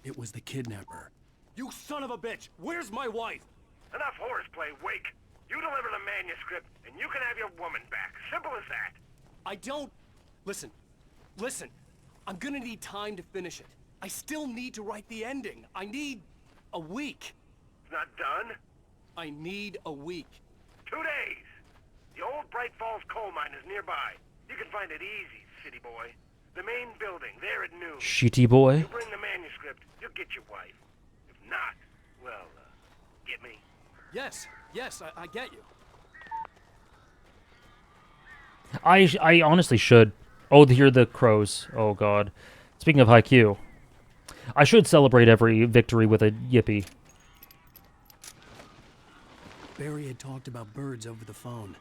It was the kidnapper. You son of a bitch! Where's my wife? Enough horseplay, Wake. You deliver the manuscript, and you can have your woman back. Simple as that. I don't... Listen. I'm gonna need time to finish it. I still need to write the ending. I need a week. It's not done? I need a week. 2 days. The old Bright Falls coal mine is nearby. You can find it easy, city boy. The main building, there at noon. Shitty boy. You bring the manuscript, you'll get your wife. If not, well, get me? Yes, I get you. I honestly should. Oh, hear the crows. Oh, God. Speaking of Haikyuu, I should celebrate every victory with a yippee. Barry had talked about birds over the phone.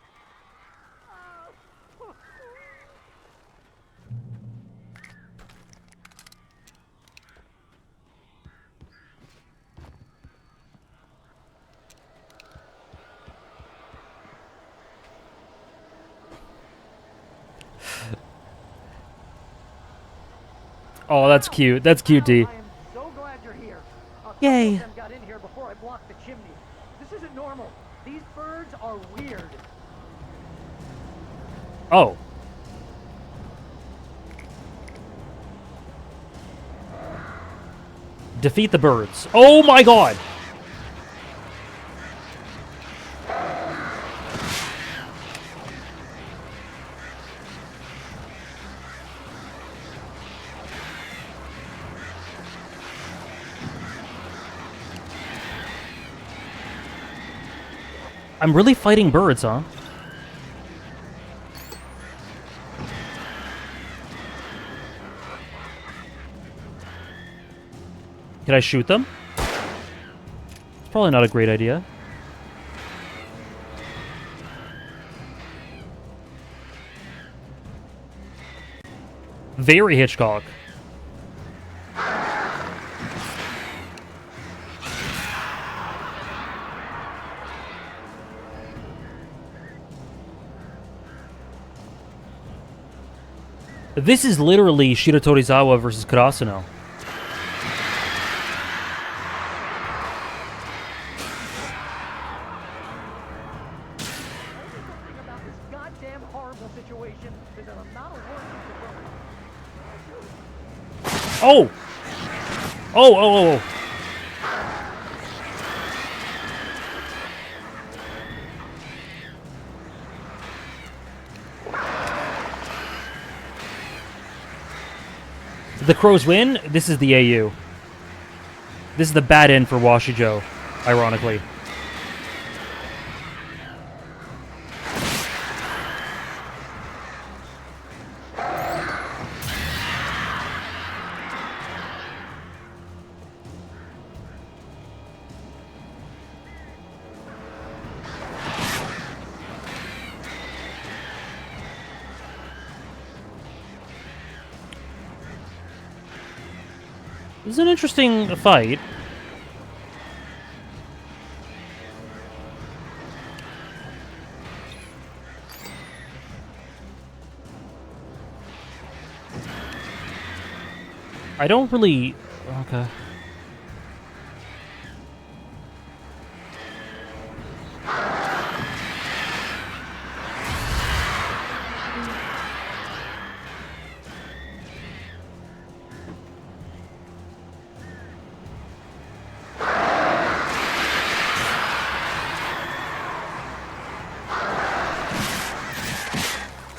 Oh, that's cute. That's cute, D. I am so glad you're here. Yay. Some of them got in here before I blocked the chimney. This isn't normal. These birds are weird. Oh. Defeat the birds. Oh my God. I'm really fighting birds, huh? Can I shoot them? It's probably not a great idea. Very Hitchcock. This is literally Shiro Torizawa versus Kurasuno. Oh! Oh. The Crows win. This is the AU. This is the bad end for Washijo, ironically. This is an interesting fight. I don't really... Okay.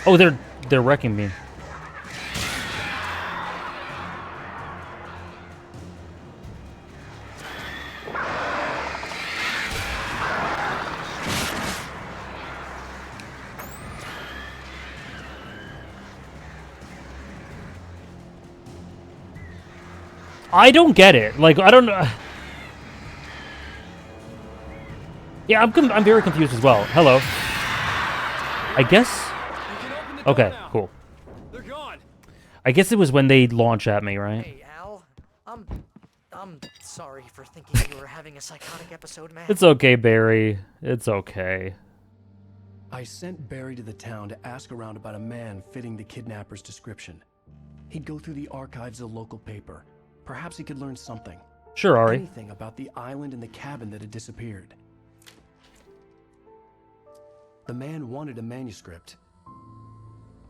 Oh, they're wrecking me. I don't get it. Like, I don't know. Yeah, I'm very confused as well. Hello. I guess. Okay, cool. They're gone. I guess it was when they launch at me, right? Hey, Al. I'm sorry for thinking you were having a psychotic episode, man. It's okay, Barry. It's okay. I sent Barry to the town to ask around about a man fitting the kidnapper's description. He'd go through the archives of the local paper. Perhaps he could learn something. Sure, Ari. Anything about the island and the cabin that had disappeared. The man wanted a manuscript.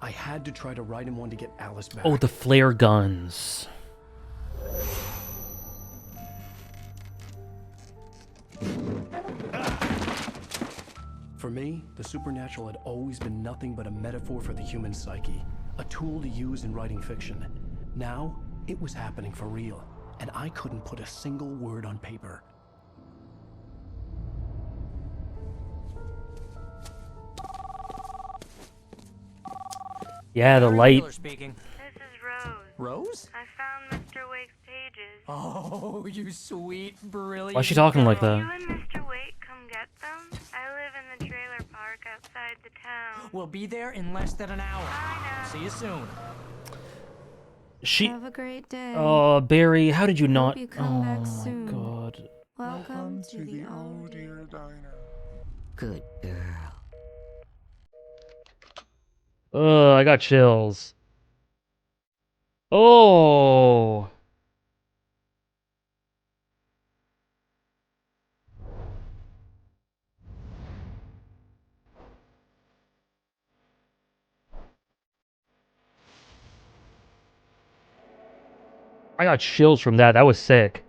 I had to try to write him one to get Alice back. Oh, the flare guns. For me, the supernatural had always been nothing but a metaphor for the human psyche, a tool to use in writing fiction. Now, it was happening for real. and I couldn't put a single word on paper. Yeah, the light. Speaking. This is Rose. Rose? I found Mr. Wake's pages. Oh, you sweet, brilliant. Why is she talking like Will that? you and Mr. Wake come get them? I live in the trailer park outside the town. We'll be there in less than an hour. See you soon. She. Have a great day. Oh, Barry, how did you not? Hope you come back my soon. God. Welcome to the Oh Dear Diner. Good girl. Ugh, I got chills. Oh. I got chills from that. That was sick.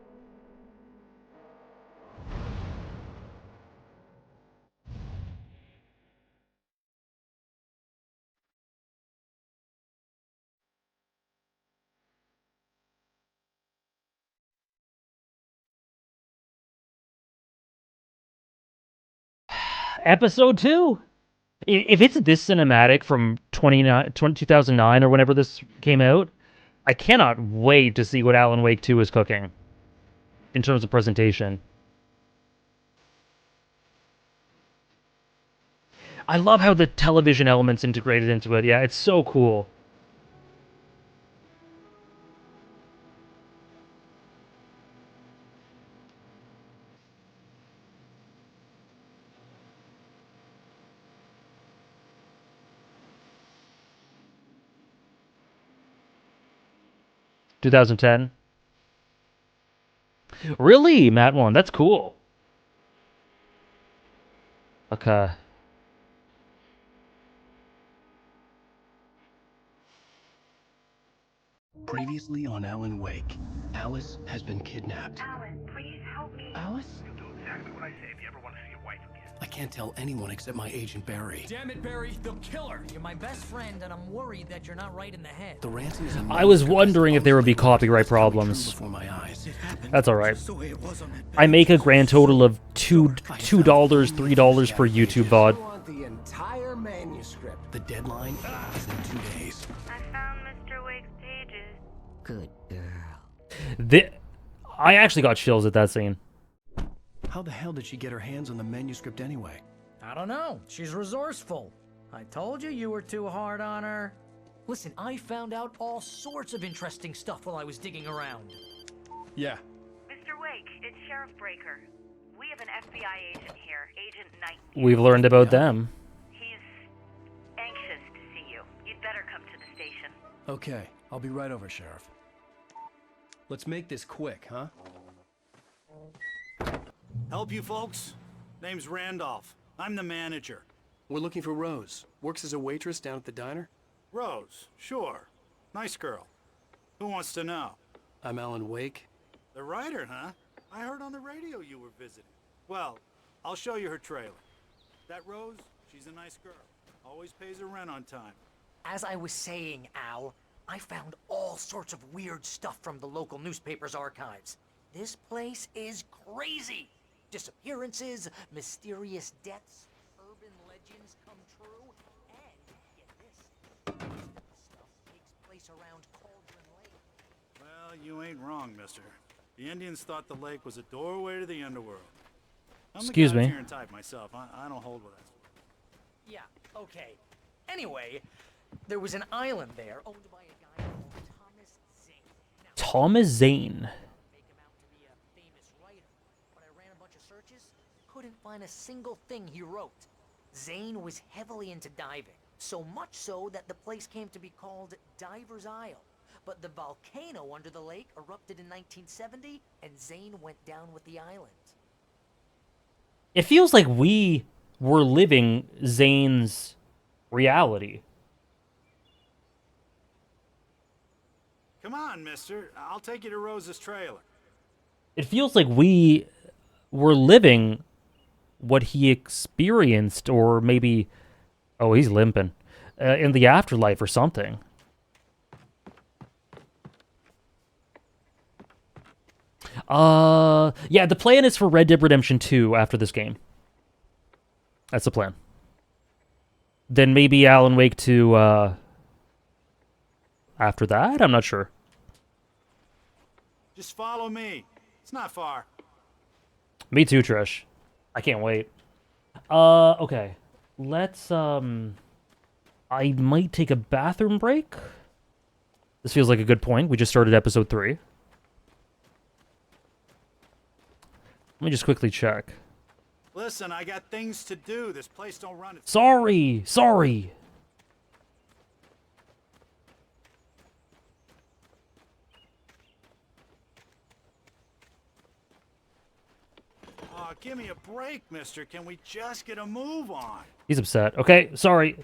Episode 2? If it's this cinematic from 2009 or whenever this came out, I cannot wait to see what Alan Wake 2 is cooking in terms of presentation. I love how the television elements integrated into it. Yeah, it's so cool. (2010) Really, Matt one? That's cool. Okay. Previously on Alan Wake, Alice has been kidnapped. Alan, please help me. Alice? You'll do exactly what I say if you ever want to see your wife again. I can't tell anyone except my agent Barry. Damn it, Barry, they'll kill her. You're my best friend, and I'm worried that you're not right in the head. The ransom is I was wondering if there would be copyright problems. before my eyes. That's alright. I make a grand total of $2, $3 per YouTube VOD. I want the entire manuscript. The deadline is in 2 days. I found Mr. Wake's pages. Good girl. I actually got chills at that scene. How the hell did she get her hands on the manuscript anyway? I don't know. She's resourceful. I told you were too hard on her. Listen, I found out all sorts of interesting stuff while I was digging around. Yeah. Mr. Wake, it's Sheriff Breaker. We have an FBI agent here, Agent Knight. We've learned about them. He's anxious to see you. You'd better come to the station. Okay, I'll be right over, Sheriff. Let's make this quick, huh? Help you folks? Name's Randolph. I'm the manager. We're looking for Rose. Works as a waitress down at the diner. Rose, sure. Nice girl. Who wants to know? I'm Alan Wake. The writer, huh? I heard on the radio you were visiting. Well, I'll show you her trailer. That Rose, she's a nice girl. Always pays her rent on time. As I was saying, Al, I found all sorts of weird stuff from the local newspaper's archives. This place is crazy. Disappearances, mysterious deaths, urban legends come true, and get this, most of the stuff takes place around Cauldron Lake. Well, you ain't wrong, mister. The Indians thought the lake was a doorway to the underworld. I'm Excuse the guy me. here and type myself. I don't hold with that. Yeah, okay. Anyway, there was an island there owned by a guy called Thomas Zane. Thomas Zane. Couldn't find a single thing he wrote. Zane was heavily into diving, so much so that the place came to be called Diver's Isle. But the volcano under the lake erupted in 1970, and Zane went down with the island. It feels like we were living Zane's reality. Come on, mister. I'll take you to Rose's trailer. It feels like we were living what he experienced, or maybe, oh, he's limping, in the afterlife or something. Yeah, the plan is for Red Dead Redemption 2 after this game. That's the plan. Then maybe Alan Wake 2, after that? I'm not sure. Just follow me. It's not far. Me too, Trish. I can't wait. Okay. Let's, I might take a bathroom break. This feels like a good point. We just started episode 3. Let me just quickly check. Listen, I got things to do. This place don't run it. Sorry! Sorry! Aw, give me a break, mister. Can we just get a move on? He's upset. Okay, sorry.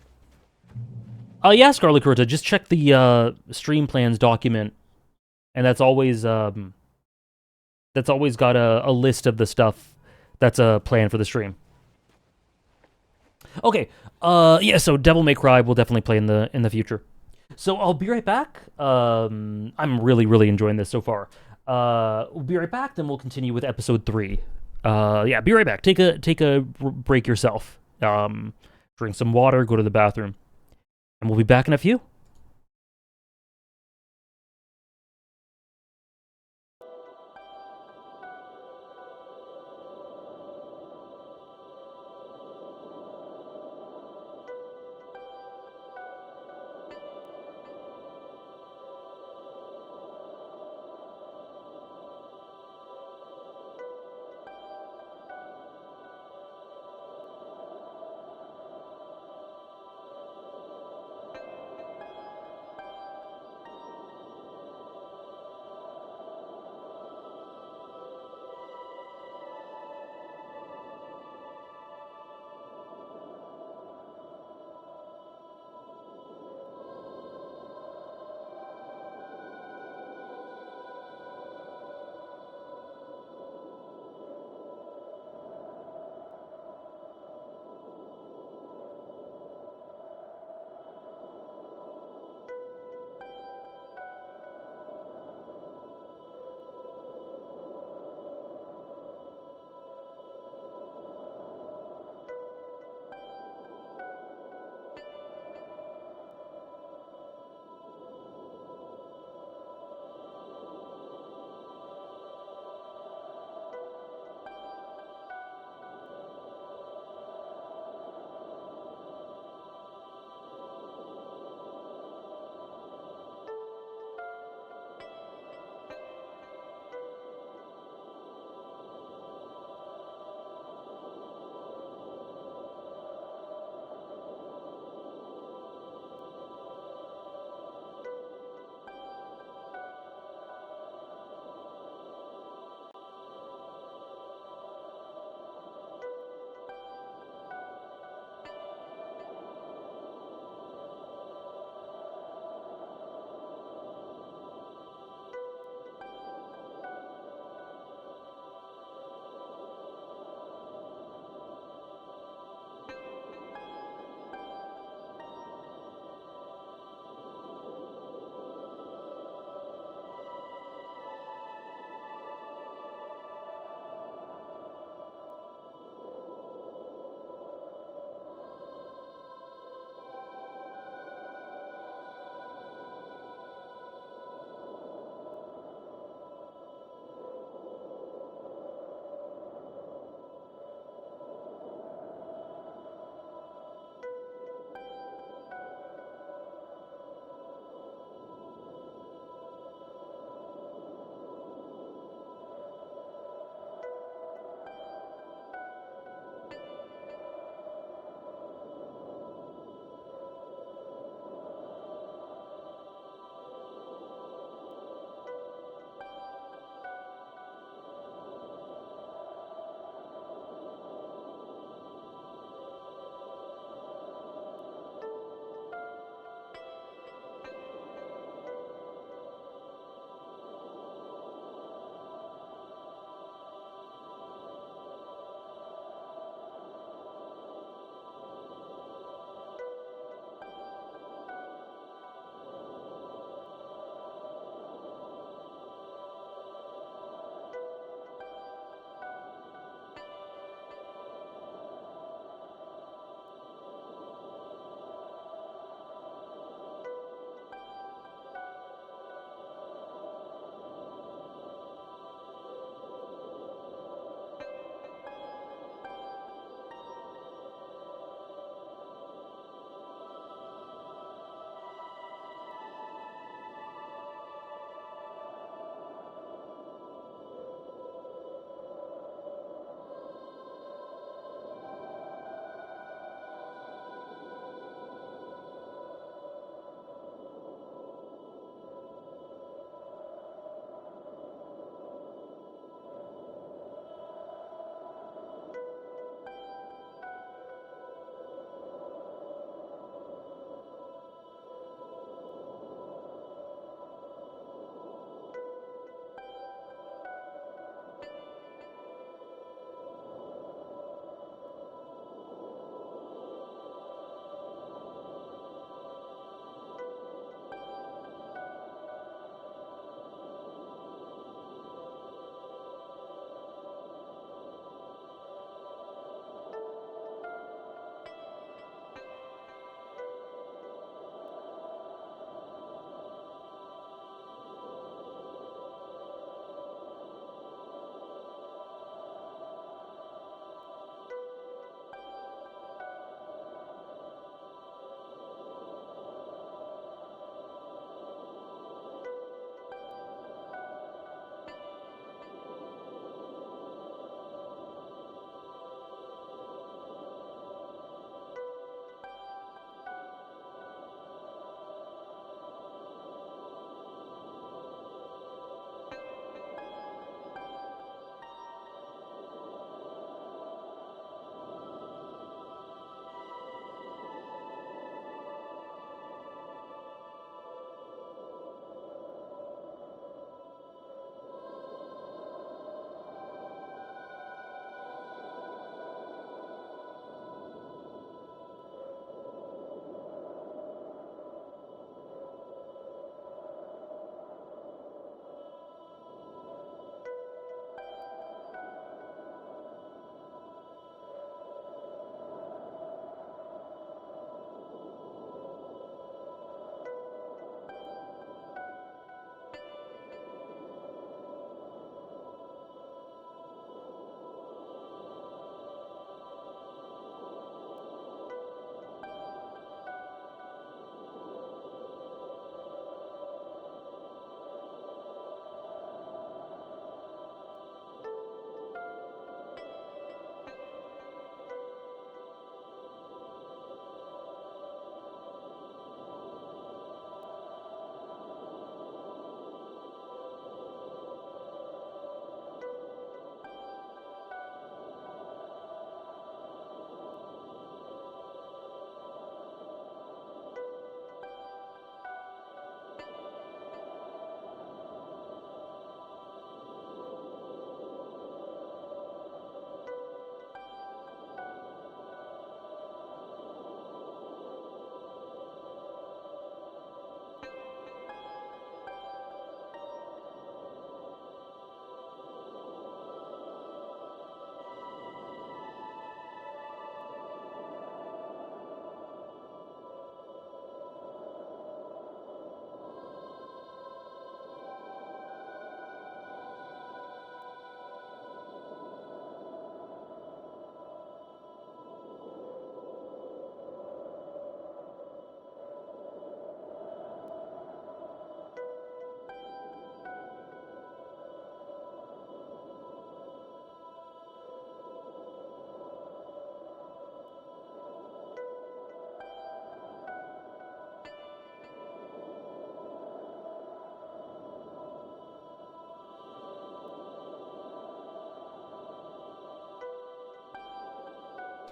Yeah, Scarlet Corta, just check the, stream plans document. And that's always got a list of the stuff that's a plan for the stream. Okay, yeah, so Devil May Cry will definitely play in the future. So I'll be right back. I'm really enjoying this so far. We'll be right back, then we'll continue with episode 3. Yeah, be right back. Take a break yourself. Drink some water, go to the bathroom. And we'll be back in a few.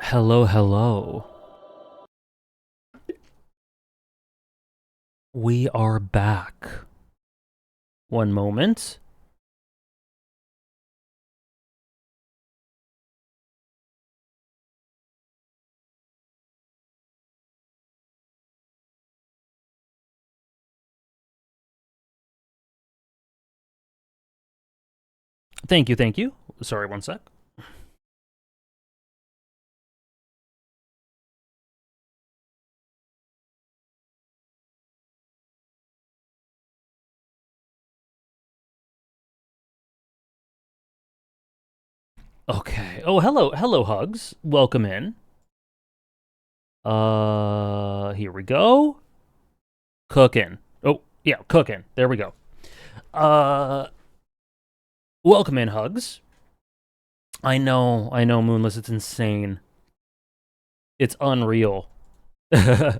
Hello, hello. We are back. One moment. Thank you, thank you. Sorry, one sec. Okay. Oh, hello, Hugs. Welcome in. Here we go. Cooking. Oh, yeah, cooking. There we go. Welcome in, Hugs. I know, Moonless, it's insane. It's unreal. Yeah.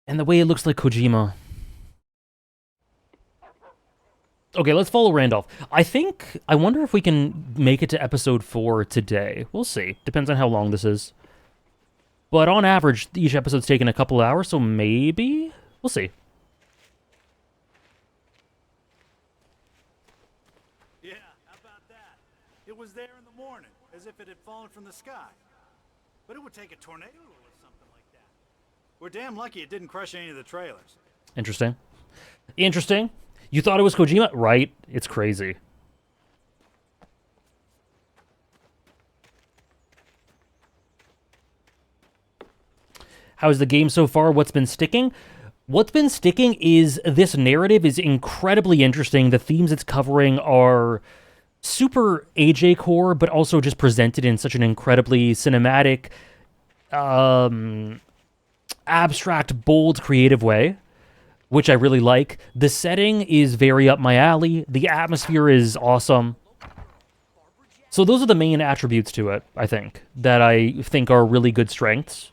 And the way it looks like Kojima. Okay, let's follow Randolph. I wonder if we can make it to episode 4 today. We'll see. Depends on how long this is. But on average, each episode's taking a couple hours, so maybe? We'll see. Yeah, how about that? It was there in the morning, as if it had fallen from the sky. But it would take a tornado to lift something like that. We're damn lucky it didn't crush any of the trailers. Interesting. Interesting. You thought it was Kojima? Right. It's crazy. How's the game so far? What's been sticking? What's been sticking is this narrative is incredibly interesting. The themes it's covering are super AJ core, but also just presented in such an incredibly cinematic, abstract, bold, creative way, which I really like. The setting is very up my alley. The atmosphere is awesome. So those are the main attributes to it, I think, that I think are really good strengths.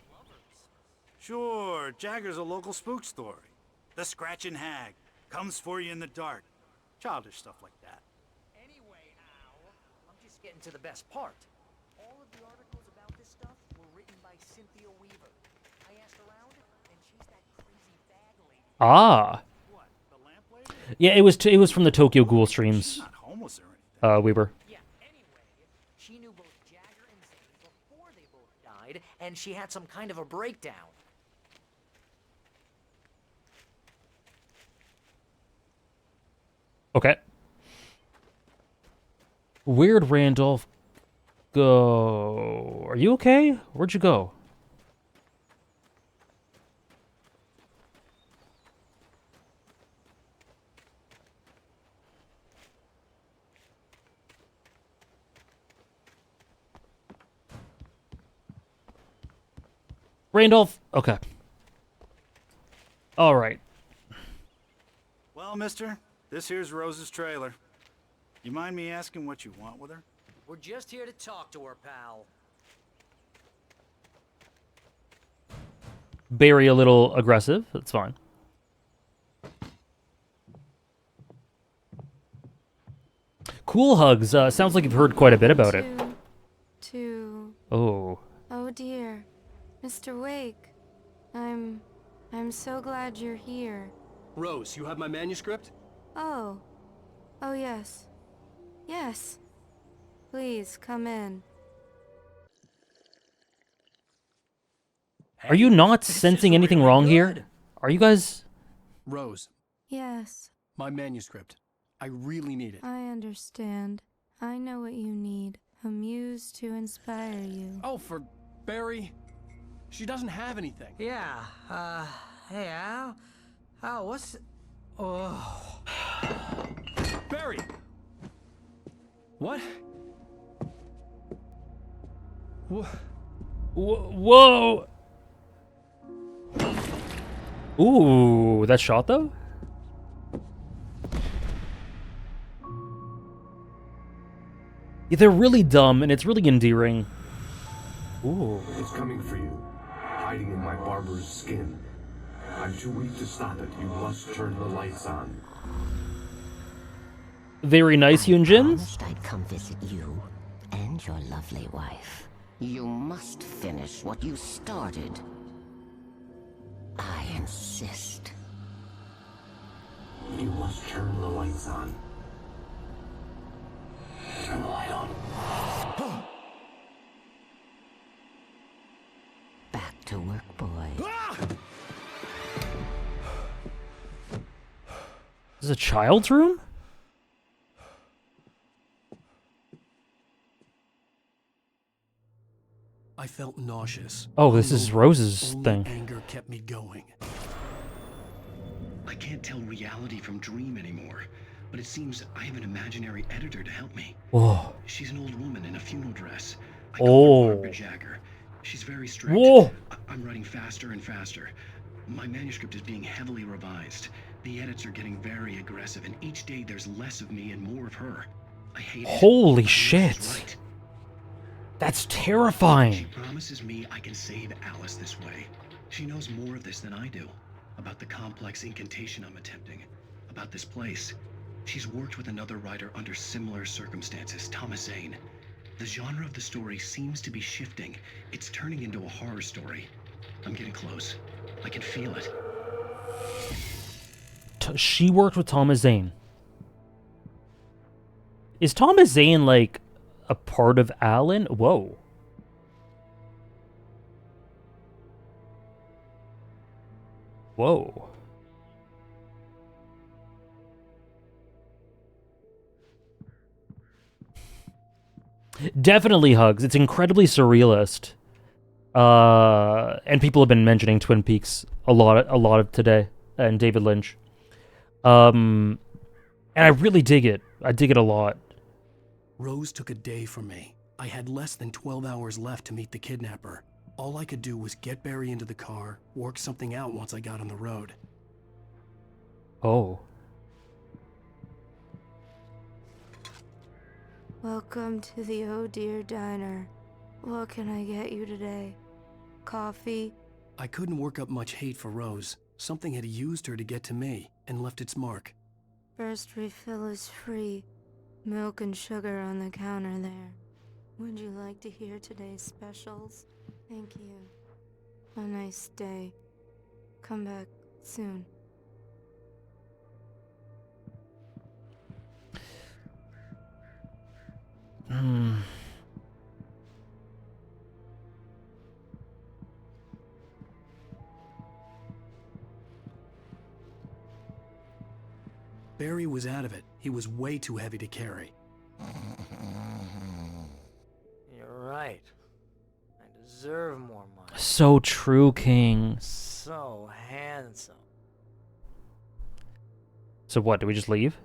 Sure, Jagger's a local spook story. The Scratching Hag comes for you in the dark. Childish stuff like that. Anyway, Al, I'm just getting to the best part. All of the articles about this stuff were written by Cynthia Weaver. I asked around, and she's that crazy bag lady. Ah. Yeah, it was from the Tokyo Ghoul streams. She's not homeless or anything. Weaver. Yeah, anyway, she knew both Jagger and Zane before they both died, and she had some kind of a breakdown. Okay. Where'd Randolph go? Are you okay? Where'd you go? Randolph? Okay. All right. Well, mister, this here's Rose's trailer. You mind me asking what you want with her? We're just here to talk to her, pal. Barry a little aggressive. That's fine. Cool Hugs. Sounds like you've heard quite a bit about it. Oh. Oh dear. Mr. Wake. I'm so glad you're here. Rose, you have my manuscript? Oh. Oh yes. Yes. Please, come in. Are you not sensing anything wrong here? Are you guys... Rose, Yes. my manuscript. I really need it. I understand. I know what you need. A muse to inspire you. Oh, for Barry. She doesn't have anything. Yeah, hey, Al? Al, what's... Oh... Barry! What? Whoa! Ooh, that shot though? Yeah, they're really dumb and it's really endearing. Ooh. It's coming for you, hiding in my barber's skin. I'm too weak to stop it. You must turn the lights on. Very nice, Hyunjin. Promised I'd come visit you and your lovely wife. You must finish what you started. I insist. You must turn the lights on. Turn the light on. Back to work, boy. This is a child's room? I felt nauseous. Oh, this is Rose's Only thing. anger kept me going. I can't tell reality from dream anymore, but it seems I have an imaginary editor to help me. Whoa. She's an old woman in a funeral dress. I Oh. call her Barbara Jagger. She's very strict. Whoa. I'm writing faster and faster. My manuscript is being heavily revised. The edits are getting very aggressive, and each day there's less of me and more of her. I hate it. Holy I know shit. she's right. That's terrifying. She promises me I can save Alice this way. She knows more of this than I do. About the complex incantation I'm attempting. About this place. She's worked with another writer under similar circumstances, Thomas Zane. The genre of the story seems to be shifting. It's turning into a horror story. I'm getting close. I can feel it. She worked with Thomas Zane. Is Thomas Zane, like, a part of Alan? Whoa. Whoa. Definitely Hugs. It's incredibly surrealist. And people have been mentioning Twin Peaks a lot of today, and David Lynch. And I really dig it. I dig it a lot. Rose took a day from me. I had less than 12 hours left to meet the kidnapper. All I could do was get Barry into the car, work something out once I got on the road. Oh. Welcome to the Oh Dear Diner. What can I get you today? Coffee? I couldn't work up much hate for Rose. Something had used her to get to me and left its mark. First refill is free. Milk and sugar on the counter there. Would you like to hear today's specials? Thank you. A nice day. Come back soon. Barry was out of it. He was way too heavy to carry. You're right. I deserve more money. So true, King. So handsome. So what, do we just leave?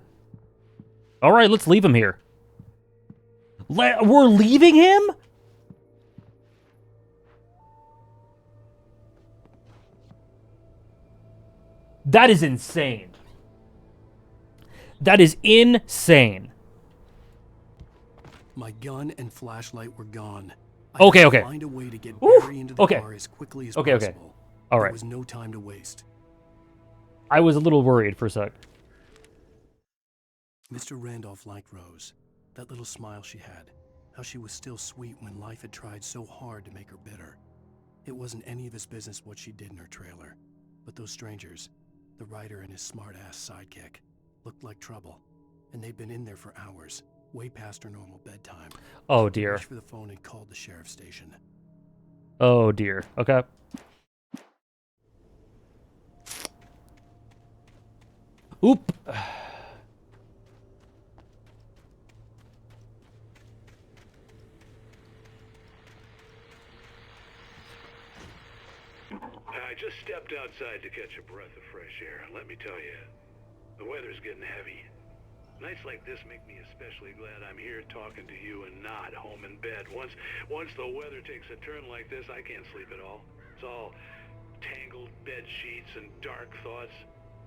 Alright, let's leave him here. We're leaving him? That is insane. That is insane. My gun and flashlight were gone. Okay, I had okay. to find a way to get Ooh, Barry into the okay. car as quickly as Okay, okay. possible. All There right. was no time to waste. I was a little worried for a sec. Mr. Randolph liked Rose. That little smile she had. How she was still sweet when life had tried so hard to make her bitter. It wasn't any of his business what she did in her trailer. But those strangers, the writer and his smart-ass sidekick, looked like trouble. And they'd been in there for hours, way past her normal bedtime. Oh, I dear. reached for the phone and called the sheriff's station. Oh dear. Okay. Oop. I just stepped outside to catch a breath of fresh air. Let me tell you, the weather's getting heavy. Nights like this make me especially glad I'm here talking to you and not home in bed. Once the weather takes a turn like this, I can't sleep at all. It's all tangled bed sheets and dark thoughts,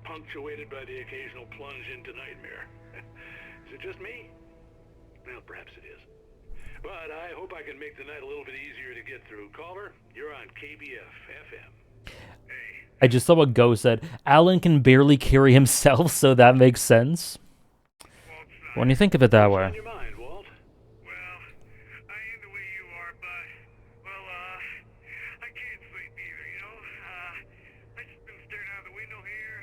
punctuated by the occasional plunge into nightmare. Is it just me? Well, perhaps it is. But I hope I can make the night a little bit easier to get through. Caller, you're on KBF FM. I just saw what Go said. Alan can barely carry himself, so that makes sense. What's when you think of it that way. On your mind, Walt? Well, I am the way you are, but, well, I can't sleep either, you know? I just been staring out the window here,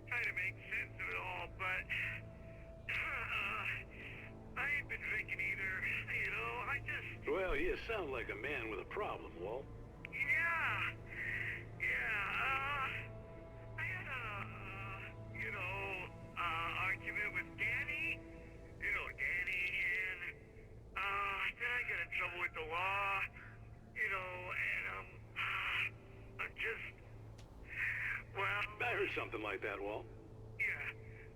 trying to make sense of it all, but, I ain't been drinking either, you know? I just... Well, you sound like a man with a problem, Walt. Yeah. I had a, argument with Danny. You know Danny, and, then I got in trouble with the law, you know, and, I'm just, well... I heard something like that, Walt. Yeah.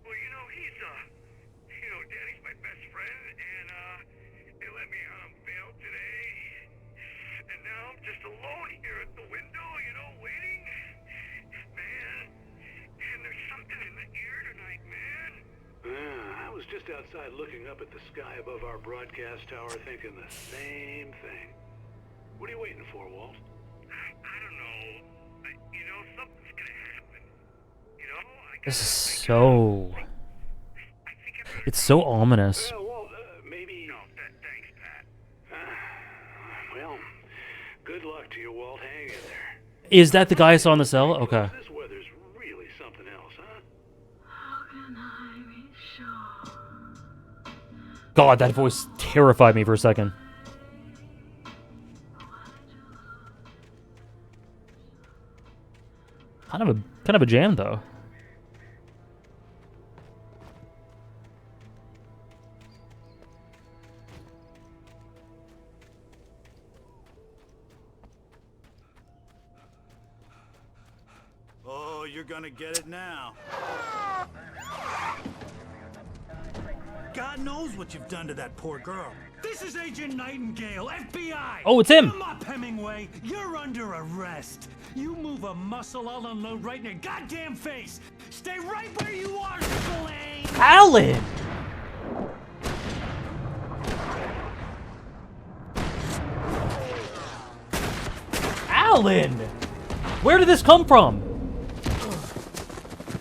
Well, you know, he's, Danny's my best friend, and, they let me out on bail today. And now I'm just alone here at the window, you know, waiting. Man, and there's something in the air tonight, man. I was just outside looking up at the sky above our broadcast tower thinking the same thing. What are you waiting for, Walt? I don't know. You know, something's gonna happen. You know, This is so... It's so ominous. Well, Walt, maybe... No, thanks, Pat. Well, good luck to you, Walt. Hang in there. Is that the guy I saw in the cell? Okay. This weather's really something else, huh? God, that voice terrified me for a second. Kind of a jam, though. Oh, you're gonna get it now. God knows what you've done to that poor girl. This is Agent Nightingale, FBI! Oh, it's him! Come up, Hemingway! You're under arrest! You move a muscle, I'll unload right in your goddamn face! Stay right where you are, Spillane! Alan! Alan! Where did this come from?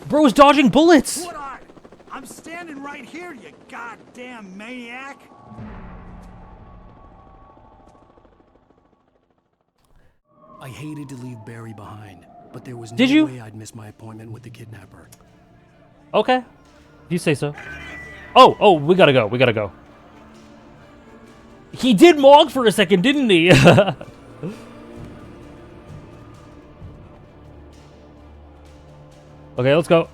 Bro's dodging bullets! What are? I'm standing right here, you goddamn maniac! I hated to leave Barry behind, but there was Did no you? way I'd miss my appointment with the kidnapper. Okay. If you say so. Oh, we gotta go. He did mog for a second, didn't he? Okay, let's go.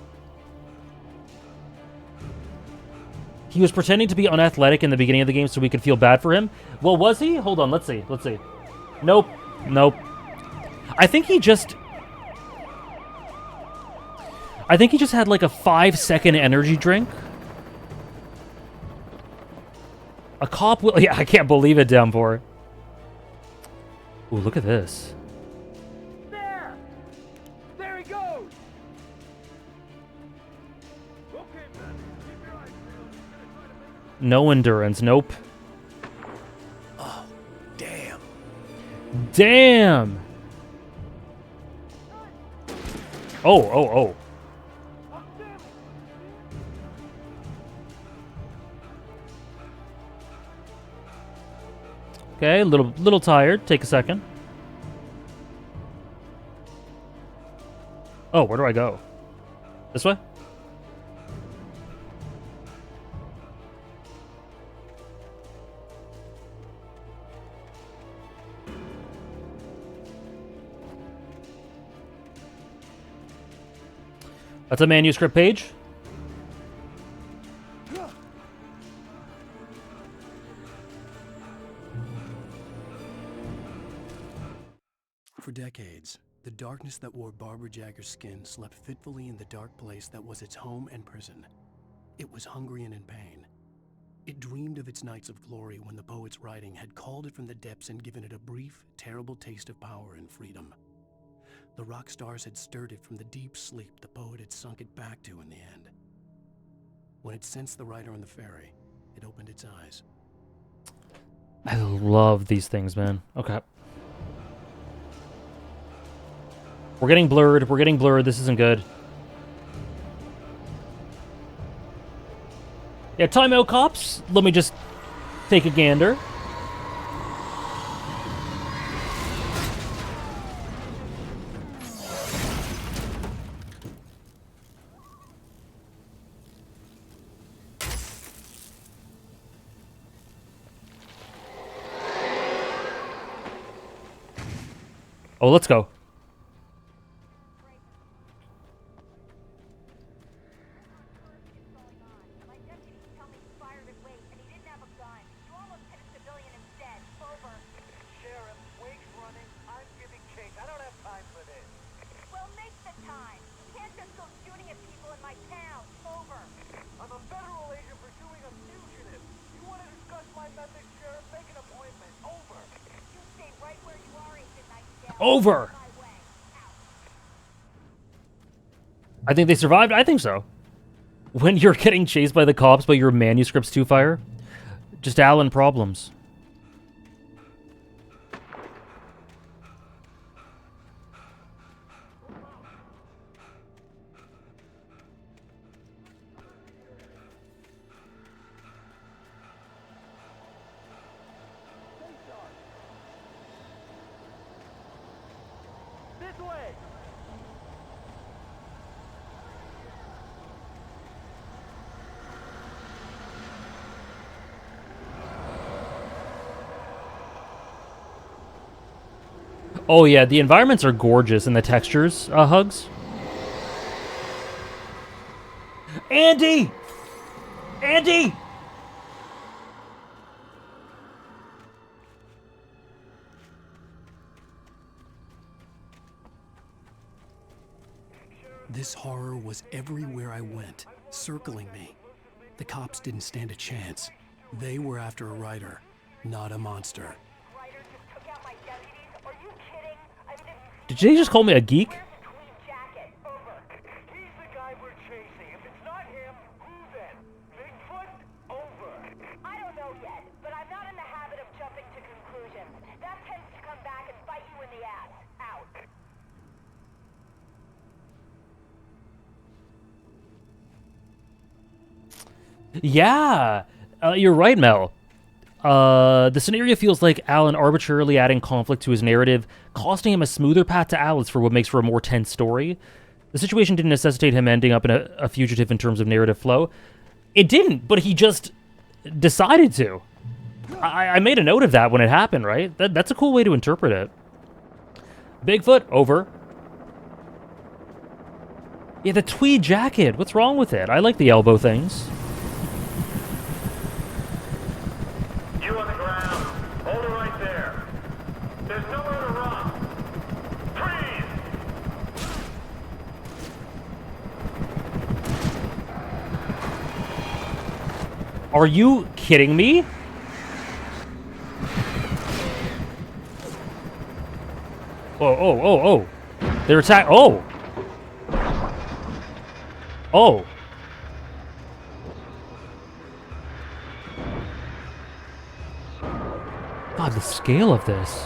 He was pretending to be unathletic in the beginning of the game so we could feel bad for him. Well, was he? Hold on, let's see. Nope. I think he just had like a 5-second energy drink. A cop will... Yeah, I can't believe it, Downpour. Ooh, look at this. There he goes! Okay, man. Keep your eyes peeled. No endurance, nope. Oh, damn. Damn! Oh. Okay, a little tired. Take a second. Oh, where do I go? This way? That's a manuscript page. For decades, the darkness that wore Barbara Jagger's skin slept fitfully in the dark place that was its home and prison. It was hungry and in pain. It dreamed of its nights of glory when the poet's writing had called it from the depths and given it a brief, terrible taste of power and freedom. The rock stars had stirred it from the deep sleep the poet had sunk it back to in the end. When it sensed the writer on the ferry, it opened its eyes. I love these things, man. Okay. We're getting blurred. This isn't good. Yeah, timeout, cops. Let me just take a gander. Oh, let's go. Over. I think they survived. I think so. When you're getting chased by the cops, but your manuscript's too fire, just Alan problems. Oh yeah, the environments are gorgeous and the textures, Hugs. Andy! Andy! This horror was everywhere I went, circling me. The cops didn't stand a chance. They were after a writer, not a monster. Did they just call me a geek? Yeah, you're right, Mel. The scenario feels like Alan arbitrarily adding conflict to his narrative, costing him a smoother path to Alice for what makes for a more tense story. The situation didn't necessitate him ending up in a fugitive in terms of narrative flow. It didn't, but he just decided to. I made a note of that when it happened, right? That's a cool way to interpret it. Bigfoot, over. Yeah, the tweed jacket. What's wrong with it? I like the elbow things. You on the ground. Hold it right there. There's nowhere to run. Freeze! Are you kidding me? Oh. They're attack. Oh. Oh. God, the scale of this.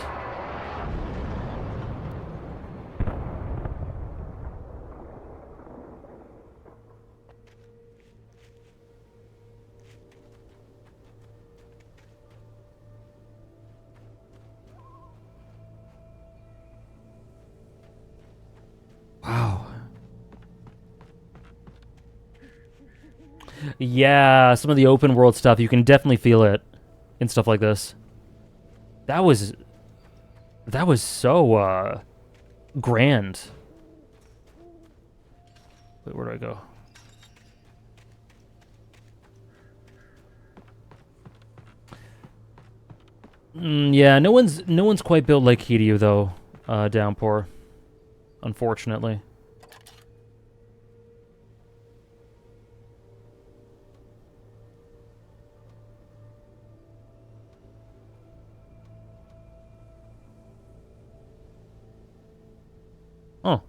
Wow. Yeah, some of the open world stuff, you can definitely feel it in stuff like this. That was so grand. Wait, where do I go? Yeah, no one's quite built like Hideo though, Downpour. Unfortunately. Oh.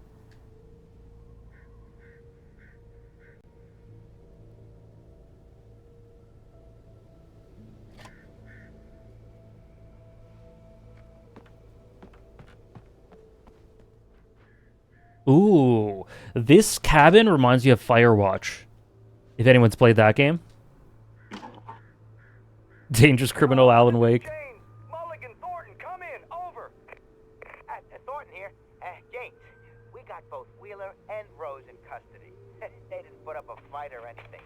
Ooh, this cabin reminds me of Firewatch. If anyone's played that game. Dangerous criminal Alan Wake. Mulligan, Thornton, come in. Over. Thornton here. James, we got both Wheeler and Rose in custody. They didn't put up a fight or anything.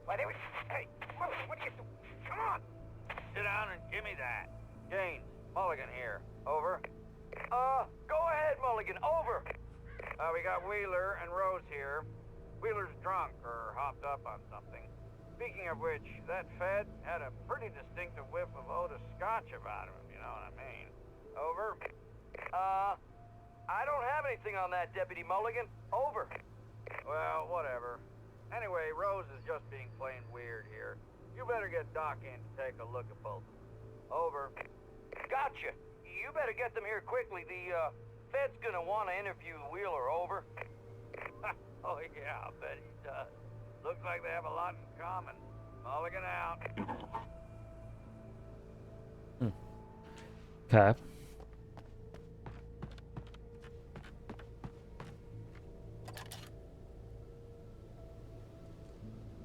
Why, they were... Hey, Mulligan, what are you doing? Come on! Sit down and give me that. James, Mulligan here. Over. Go ahead, Mulligan. Over. We got Wheeler and Rose here. Wheeler's drunk or hopped up on something. Speaking of which, that Fed had a pretty distinctive whiff of Otis Scotch about him, if you know what I mean. Over. I don't have anything on that, Deputy Mulligan. Over. Well, whatever. Anyway, Rose is just being plain weird here. You better get Doc in to take a look at both of them. Over. Gotcha. You better get them here quickly. The, Fed's gonna want to interview Wheeler. Over. Oh, yeah, I'll bet he does. Looks like they have a lot in common. Mulligan out. Okay.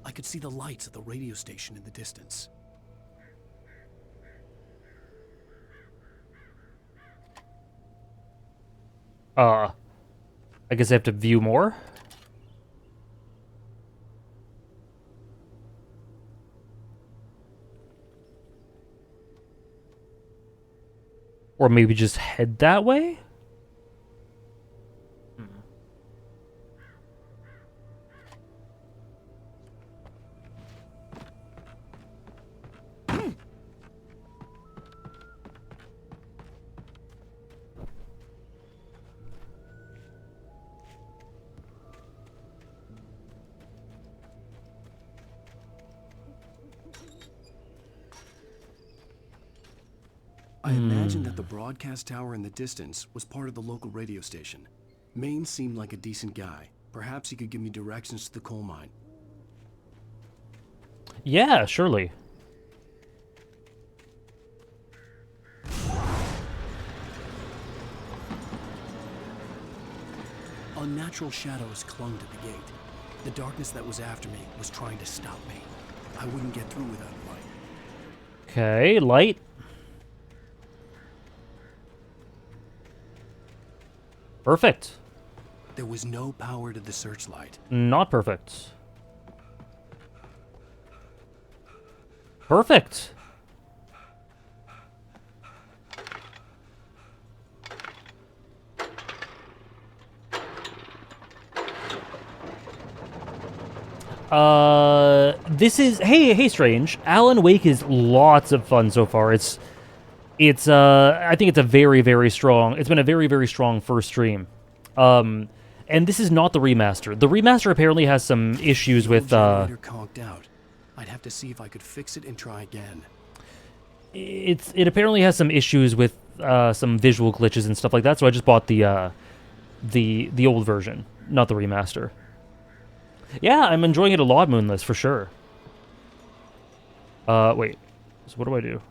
I could see the lights at the radio station in the distance. I guess I have to view more? Or maybe just head that way? I imagined that the broadcast tower in the distance was part of the local radio station. Maine seemed like a decent guy. Perhaps he could give me directions to the coal mine. Yeah, surely. Unnatural shadows clung to the gate. The darkness that was after me was trying to stop me. I wouldn't get through without light. Okay, light. Perfect. There was no power to the searchlight. Not perfect. Perfect. This is hey Strange. Alan Wake is lots of fun so far. I think it's a very, very strong. It's been a very, very strong first stream. And this is not the remaster. The remaster apparently has some issues with generator conked out. I'd have to see if I could fix it and try again. It apparently has some issues with some visual glitches and stuff like that. So I just bought the old version, not the remaster. Yeah, I'm enjoying it a lot, Moonless, for sure. Wait. So what do I do?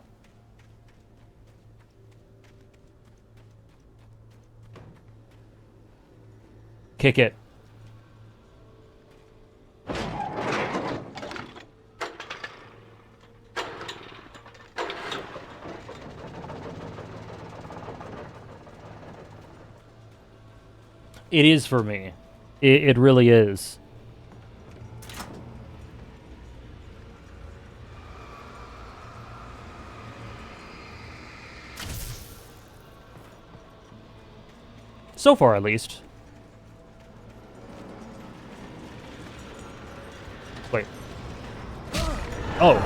Kick it. It is for me. It really is. So far, at least. Wait. Oh.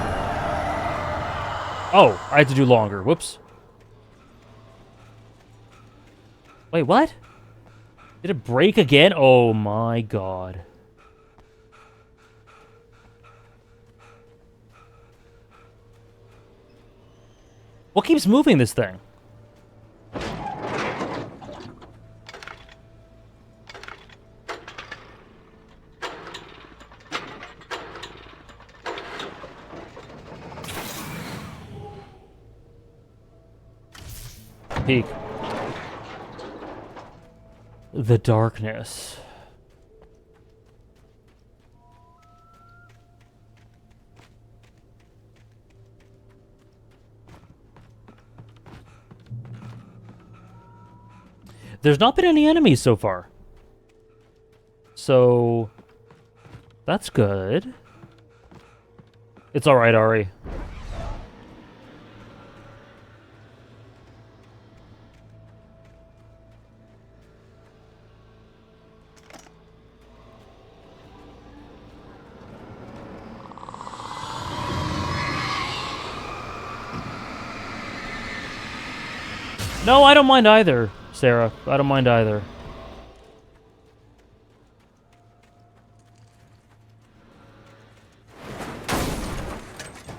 Oh, I had to do longer. Whoops. Wait, what? Did it break again? Oh my god. What keeps moving this thing? Peek. The darkness. There's not been any enemies so far. So... that's good. It's alright, Ari. No, I don't mind either, Sarah. I don't mind either.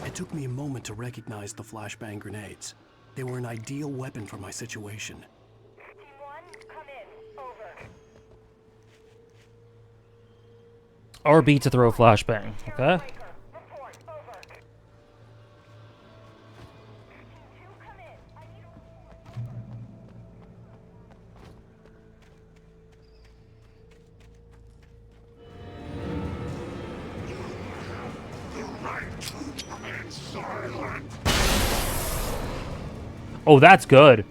It took me a moment to recognize the flashbang grenades. They were an ideal weapon for my situation. Team 1, come in. Over. RB to throw flashbang, okay? Oh, that's good.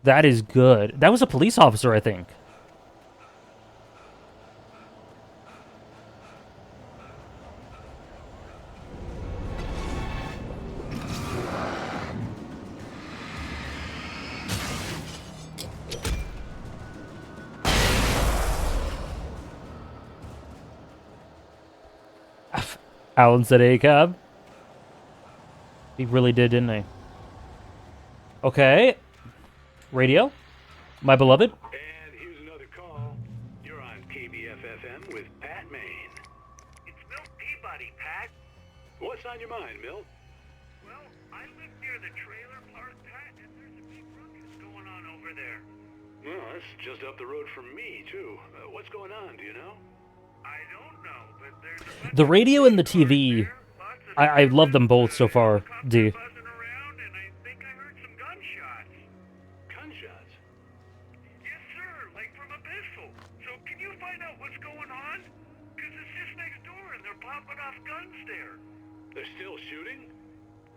That is good. That was a police officer, I think. Alan said A-cab. He really did, didn't he? Okay. Radio? My beloved? And here's another call. You're on KBF-FM with Pat Maine. It's Milt Peabody, Pat. What's on your mind, Milt? Well, I live near the trailer park, Pat, and there's a big ruckus going on over there. Well, that's just up the road from me, too. What's going on, do you know? I don't know, but there's a bunch The radio and the TV, I love them both so far, D. buzzing around, and I think I heard some gunshots. Gunshots? Yes, sir, like from a pistol. So can you find out what's going on? Because it's just next door, and they're popping off guns there. They're still shooting?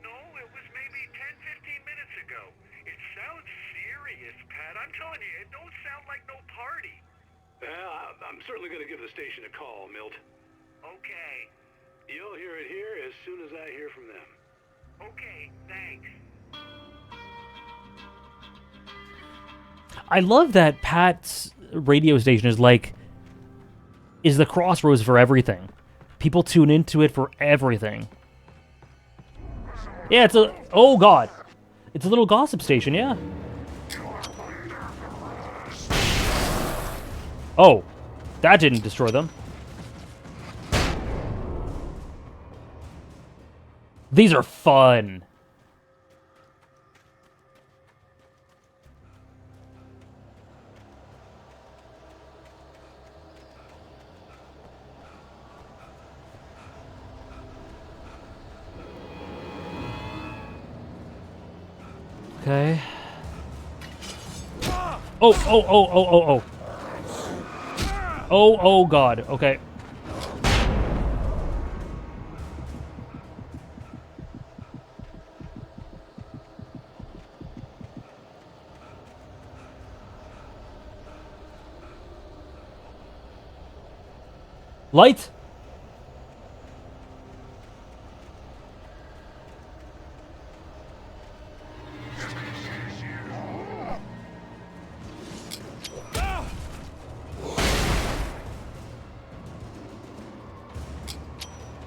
No, it was maybe 10, 15 minutes ago. It sounds serious, Pat. I'm telling you, it don't sound like no party. Well, I'm certainly going to give the station a call, Milt. Okay. You'll hear it here as soon as I hear from them. Okay, thanks. I love that Pat's radio station is like, is the crossroads for everything. People tune into it for everything. Yeah, it's a, oh god. It's a little gossip station, yeah. Oh, that didn't destroy them. These are fun. Okay. Oh. Oh, God. Okay. Light.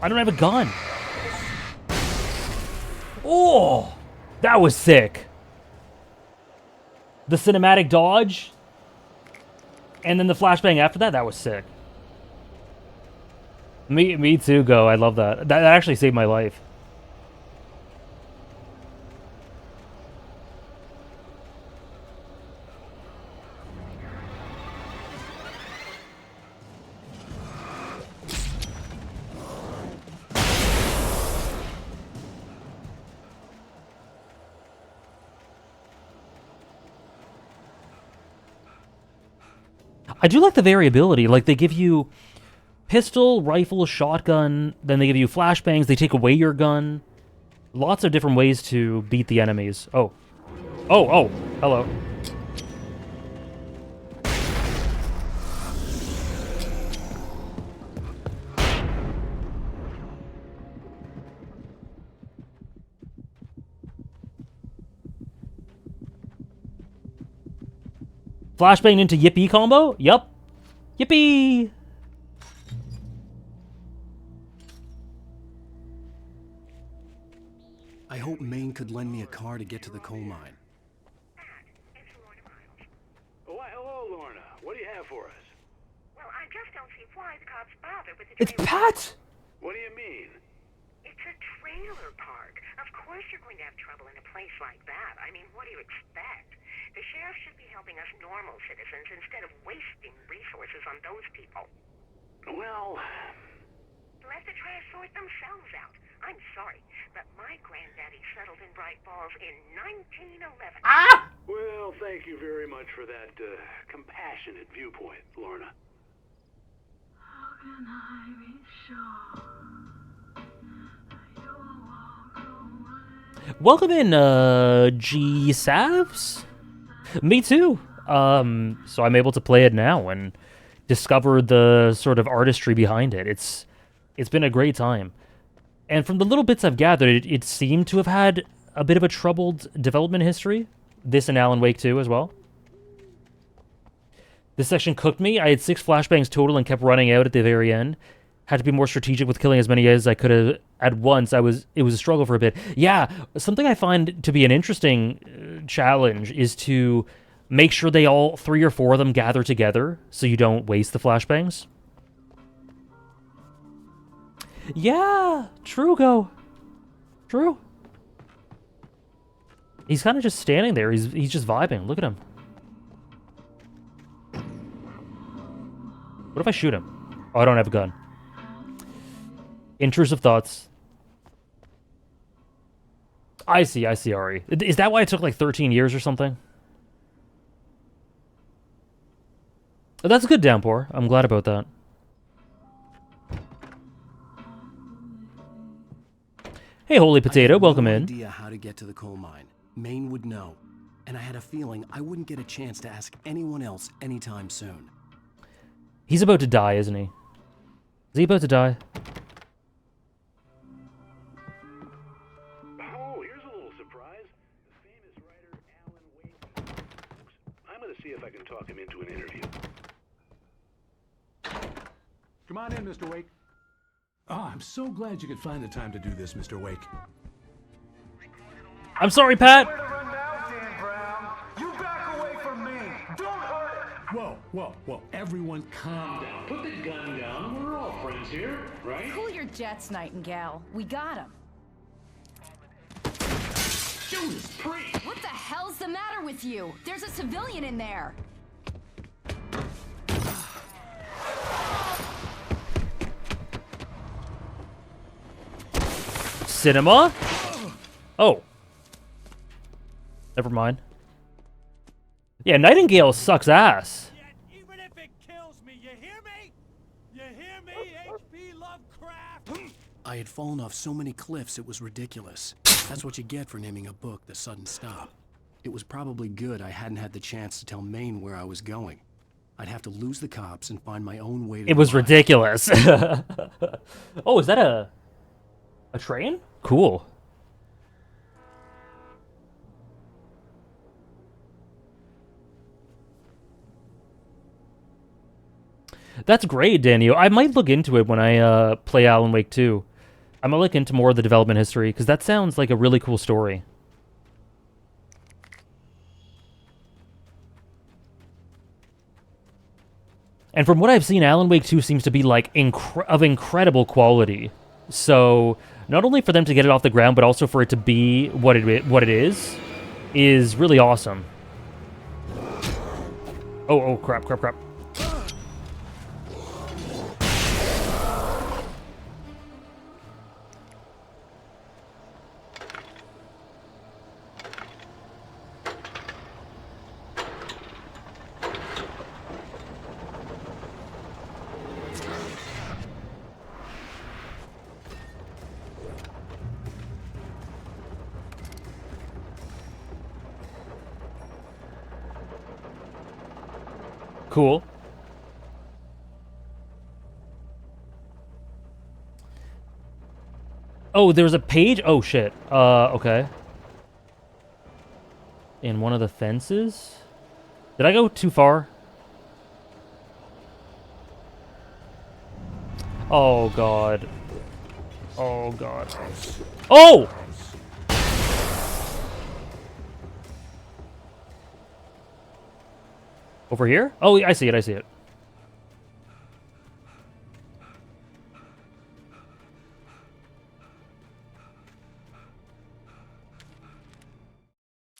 I don't have a gun. Oh, that was sick. The cinematic dodge. And then the flashbang after that, that was sick. Me too, Go. I love that. That actually saved my life. I do like the variability. Like, they give you pistol, rifle, shotgun, then they give you flashbangs, they take away your gun. Lots of different ways to beat the enemies. Oh, Oh, hello. Flashbang into Yippee combo? Yup. Yippee! I hope Maine could lend me a car to get to the coal mine. Why, hello, Lorna. What do you have for us? Well, I just don't see why the cops bother with the It's Pat! What do you mean? It's a trailer park. Of course you're going to have trouble in a place like that. I mean, what do you expect? The sheriff should be helping us normal citizens instead of wasting resources on those people. Well... Let the trash sort themselves out. I'm sorry, but my granddaddy settled in Bright Falls in 1911. Ah! Well, thank you very much for that compassionate viewpoint, Lorna. How can I be sure? Welcome in, G Savs? Me too. So I'm able to play it now and discover the sort of artistry behind it. It's been a great time. And from the little bits I've gathered, it seemed to have had a bit of a troubled development history. This and Alan Wake 2 as well. This section cooked me. I had 6 flashbangs total and kept running out at the very end. Had to be more strategic with killing as many as I could have at once. It was a struggle for a bit. Yeah, something I find to be an interesting challenge is to make sure they all 3 or 4 of them gather together so you don't waste the flashbangs. Yeah, true, Go. True. He's kind of just standing there. He's just vibing. Look at him. What if I shoot him? Oh, I don't have a gun. Intrusive thoughts. I see, Ari. Is that why it took like 13 years or something? Oh, that's a good downpour. I'm glad about that. Hey, Holy Potato, welcome in. I had no idea how to get to the coal mine. Maine would know. And I had a feeling I wouldn't get a chance to ask anyone else anytime soon. He's about to die, isn't he? Is he about to die? Oh, here's a little surprise. The famous writer Alan Wake. I'm going to see if I can talk him into an interview. Come on in, Mr. Wake. Oh, I'm so glad you could find the time to do this, Mr. Wake. I'm sorry, Pat. You back away from me. Don't hurt it. Whoa. Everyone calm down. Put the gun down. We're all friends here, right? Cool your jets, Nightingale. We got him. Judas Priest! What the hell's the matter with you? There's a civilian in there. Cinema? Oh. Never mind. Yeah, Nightingale sucks ass. Even if it kills me, you hear me? You hear me, H.P. Lovecraft? I had fallen off so many cliffs it was ridiculous. That's what you get for naming a book The Sudden Stop. It was probably good I hadn't had the chance to tell Maine where I was going. I'd have to lose the cops and find my own way to It was arrive. ridiculous. Oh, is that a train? Cool. That's great, Daniel. I might look into it when I play Alan Wake 2. I might look into more of the development history, because that sounds like a really cool story. And from what I've seen, Alan Wake 2 seems to be like of incredible quality. So not only for them to get it off the ground, but also for it to be what it is really awesome. Oh, crap. Cool. Oh, there's a page? Oh, shit. Okay. In one of the fences? Did I go too far? Oh, God. Oh, God. Oh! Over here? Oh, I see it, I see it.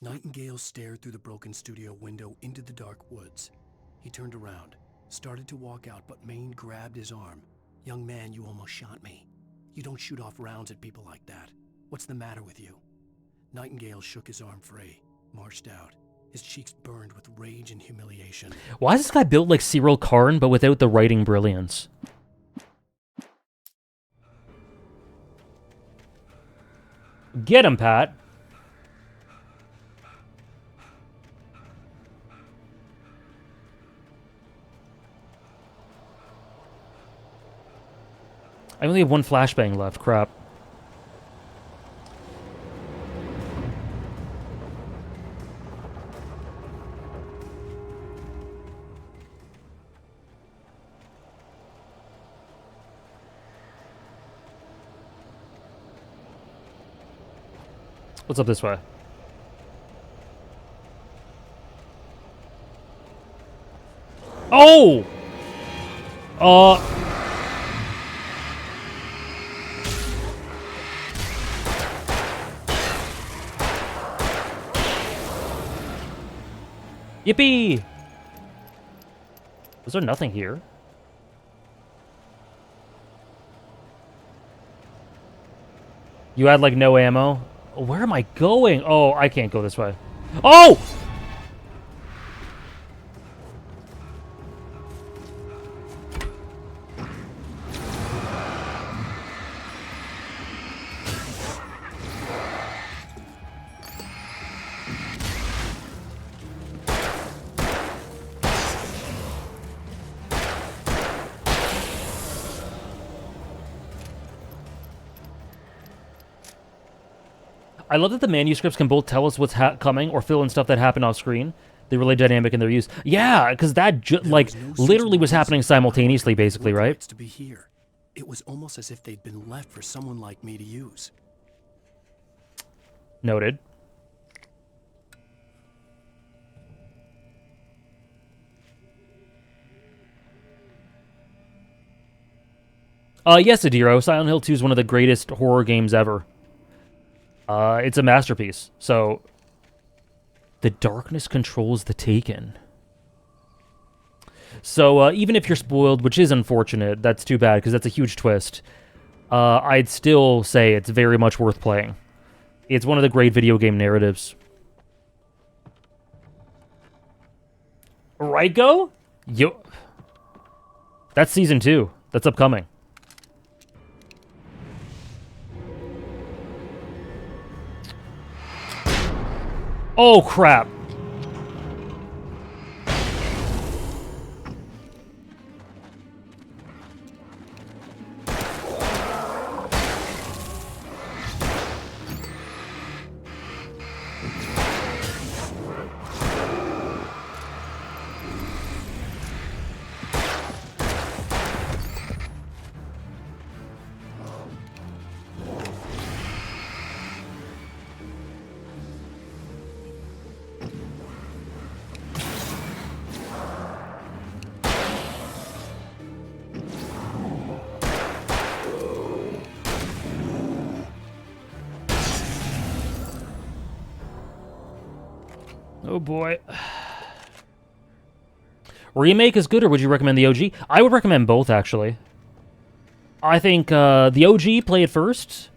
Nightingale stared through the broken studio window into the dark woods. He turned around, started to walk out, but Maine grabbed his arm. "Young man, you almost shot me. You don't shoot off rounds at people like that. What's the matter with you?" Nightingale shook his arm free, marched out. His cheeks burned with rage and humiliation. Why is this guy built like Cyril Karn, but without the writing brilliance? Get him, Pat. I only have one flashbang left. Crap. What's up this way? Oh! Yippee! Was there nothing here? You had like no ammo? Where am I going? Oh, I can't go this way. Oh! I love that the manuscripts can both tell us what's coming or fill in stuff that happened off screen. They're really dynamic in their use. Yeah, because that literally was happening simultaneously, basically, right? To be here. It was almost as if they'd been left for someone like me to use. Noted. Yes, Adiro. Silent Hill 2 is one of the greatest horror games ever. It's a masterpiece. So, the darkness controls the Taken. So, even if you're spoiled, which is unfortunate, that's too bad, because that's a huge twist, I'd still say it's very much worth playing. It's one of the great video game narratives. Right, Go? Yo. That's Season 2. That's upcoming. Oh, crap. Oh boy. Remake is good, or would you recommend the OG? I would recommend both, actually. I think the OG, play it first,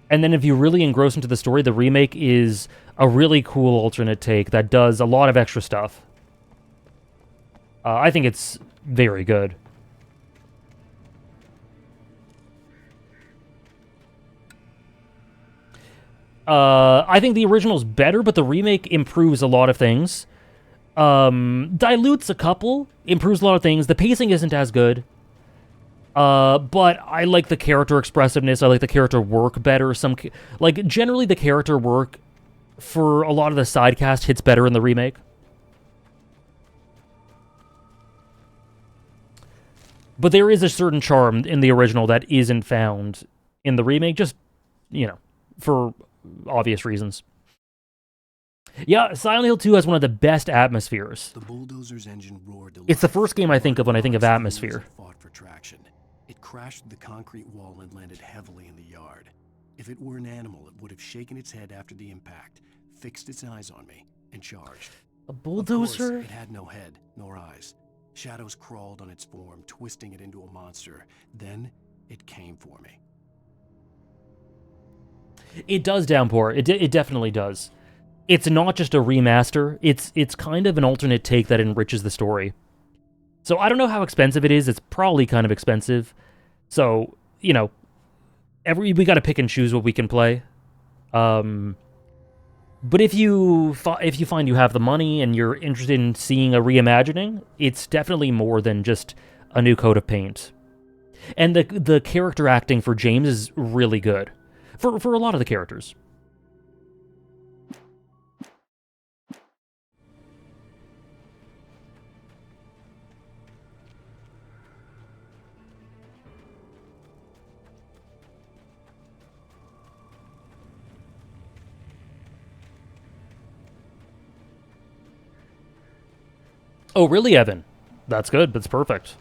and then if you really engross into the story, the remake is a really cool alternate take that does a lot of extra stuff. I think it's very good. I think the original's better, but the remake improves a lot of things. Dilutes a couple, improves a lot of things. The pacing isn't as good. But I like the character expressiveness. I like the character work better. Generally the character work for a lot of the side cast hits better in the remake. But there is a certain charm in the original that isn't found in the remake, just, for obvious reasons. Yeah, Silent Hill 2 has one of the best atmospheres. The bulldozer's engine roared. It's the first game I think of when I think of atmosphere. Fought for traction. It crashed through the concrete wall and landed heavily in the yard. If it were an animal, it would have shaken its head after the impact, fixed its eyes on me, and charged. A bulldozer? Of course, it had no head, nor eyes. Shadows crawled on its form, twisting it into a monster. Then, it came for me. It does, Downpour. It definitely does. It's not just a remaster. It's kind of an alternate take that enriches the story. So I don't know how expensive it is. It's probably kind of expensive. So, we got to pick and choose what we can play. But if you find you have the money and you're interested in seeing a reimagining, it's definitely more than just a new coat of paint. And the character acting for James is really good. For a lot of the characters. Oh, really, Evan? That's good. That's perfect.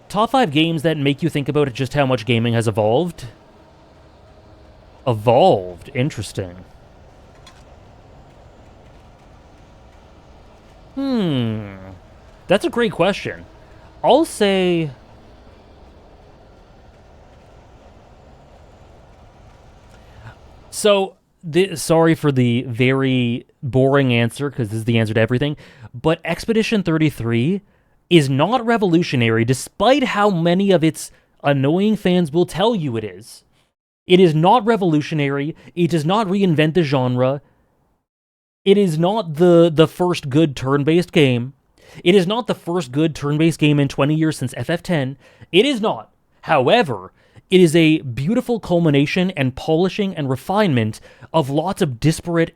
Top 5 games that make you think about just how much gaming has evolved? Evolved? Interesting. That's a great question. I'll say... So... sorry for the very boring answer, because this is the answer to everything, but Expedition 33 is not revolutionary, despite how many of its annoying fans will tell you it is. It is not revolutionary, it does not reinvent the genre, it is not the first good turn-based game, it is not the first good turn-based game in 20 years since FF10, it is not. However, it is a beautiful culmination and polishing and refinement of lots of disparate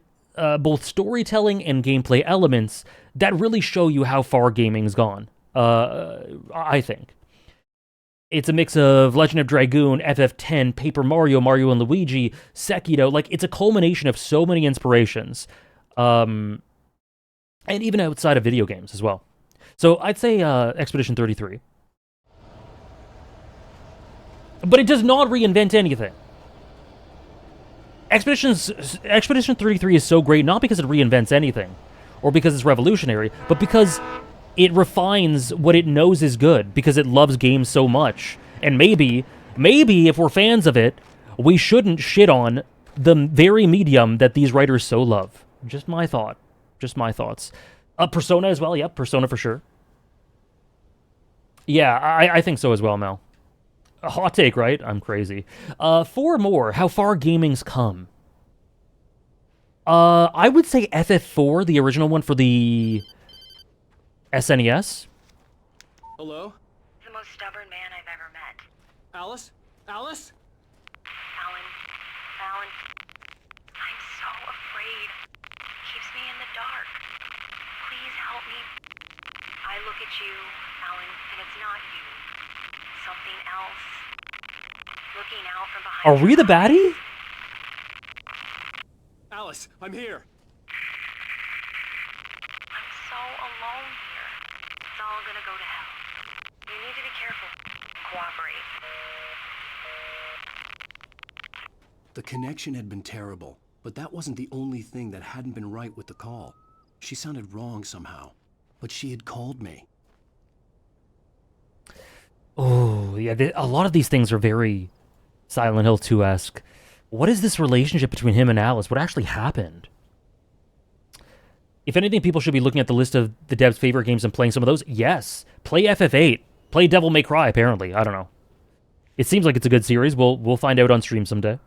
both storytelling and gameplay elements that really show you how far gaming's gone, I think. It's a mix of Legend of Dragoon, FF10, Paper Mario, Mario & Luigi, Sekiro. It's a culmination of so many inspirations. And even outside of video games as well. So I'd say Expedition 33. But it does not reinvent anything. Expedition 33 is so great not because it reinvents anything, or because it's revolutionary, but because it refines what it knows is good, because it loves games so much. And maybe if we're fans of it, we shouldn't shit on the very medium that these writers so love. Just my thought. Just my thoughts. Persona as well, yep, Persona for sure. Yeah, I think so as well, Mel. A hot take, right? I'm crazy. 4 more. How far gaming's come. I would say FF4, the original one for the SNES. Hello? The most stubborn man I've ever met. Alice? Alice? Alan. I'm so afraid. Keeps me in the dark. Please help me. I look at you, Alan, and it's not you. Something else. Looking out from behind. Are we the baddie? Alice, I'm here. I'm so alone here. It's all gonna go to hell. You need to be careful. Cooperate. The connection had been terrible, but that wasn't the only thing that hadn't been right with the call. She sounded wrong somehow, but she had called me. Oh, yeah, a lot of these things are very Silent Hill 2-esque. What is this relationship between him and Alice? What actually happened? If anything, people should be looking at the list of the devs' favorite games and playing some of those. Yes. Play FF8. Play Devil May Cry, apparently. I don't know. It seems like it's a good series. We'll find out on stream someday.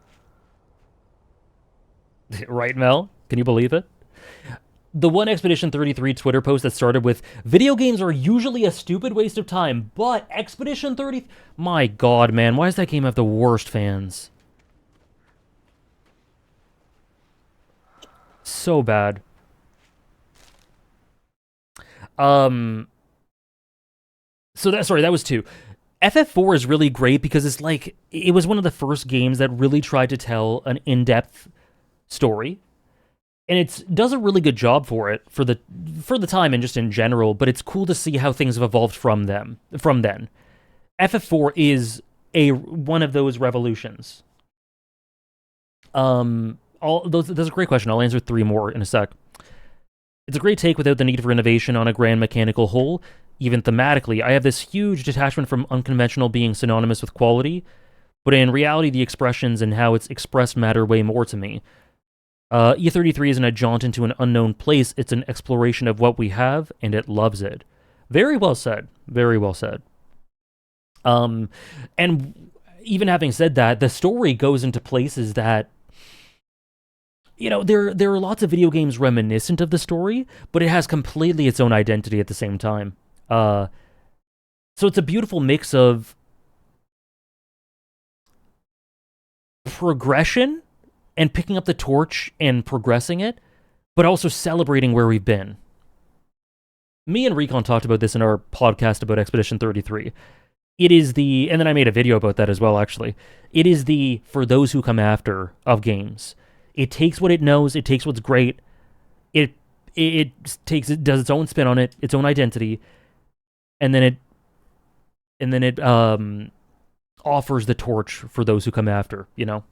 Right, Mel? Can you believe it? the one Expedition 33 Twitter post that started with, video games are usually a stupid waste of time, but Expedition 30... My god, man, why does that game have the worst fans? So bad. So that was 2. FF4 is really great because it's like, it was one of the first games that really tried to tell an in-depth story. And it does a really good job for it, for the time and just in general, but it's cool to see how things have evolved from then. FF4 is one of those revolutions. That's a great question. I'll answer 3 more in a sec. It's a great take without the need for innovation on a grand mechanical whole. Even thematically, I have this huge detachment from unconventional being synonymous with quality, but in reality, the expressions and how it's expressed matter way more to me. E33 isn't a jaunt into an unknown place, it's an exploration of what we have, and it loves it. Very well said. Very well said. And even having said that, the story goes into places that, you know, there are lots of video games reminiscent of the story, but it has completely its own identity at the same time. So it's a beautiful mix of progression and picking up the torch and progressing it, but also celebrating where we've been. Me and Recon talked about this in our podcast about Expedition 33. It is and then I made a video about that as well, actually. It is the for those who come after of games. It takes what it knows, it takes what's great, it does its own spin on it, its own identity, and then it offers the torch for those who come after, you know?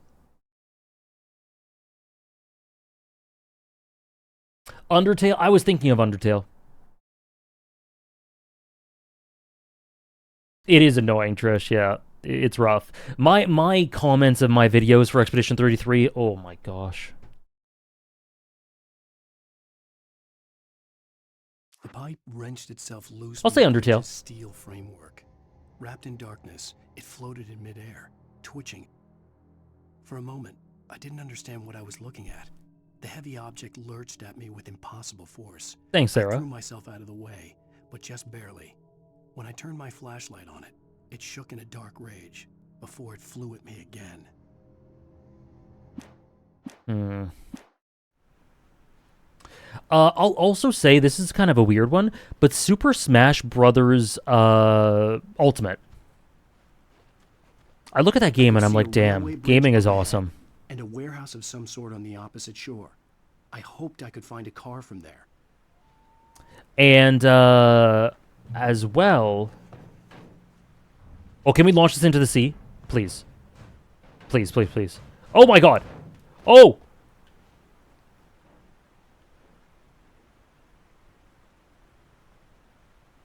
Undertale? I was thinking of Undertale. It is annoying, Trish, yeah. It's rough. My comments of my videos for Expedition 33, oh my gosh. The pipe wrenched itself loose. I'll say Undertale. Steel framework. Wrapped in darkness, it floated in midair, twitching. For a moment, I didn't understand what I was looking at. The heavy object lurched at me with impossible force. Thanks, Sarah. I threw myself out of the way, but just barely. When I turned my flashlight on it, it shook in a dark rage before it flew at me again. I'll also say, this is kind of a weird one, but Super Smash Brothers Ultimate. I look at that game and I'm like, damn, gaming is awesome. And a warehouse of some sort on the opposite shore. I hoped I could find a car from there. And as well... Oh, can we launch this into the sea? Please. Please, please, please. Oh my god! Oh!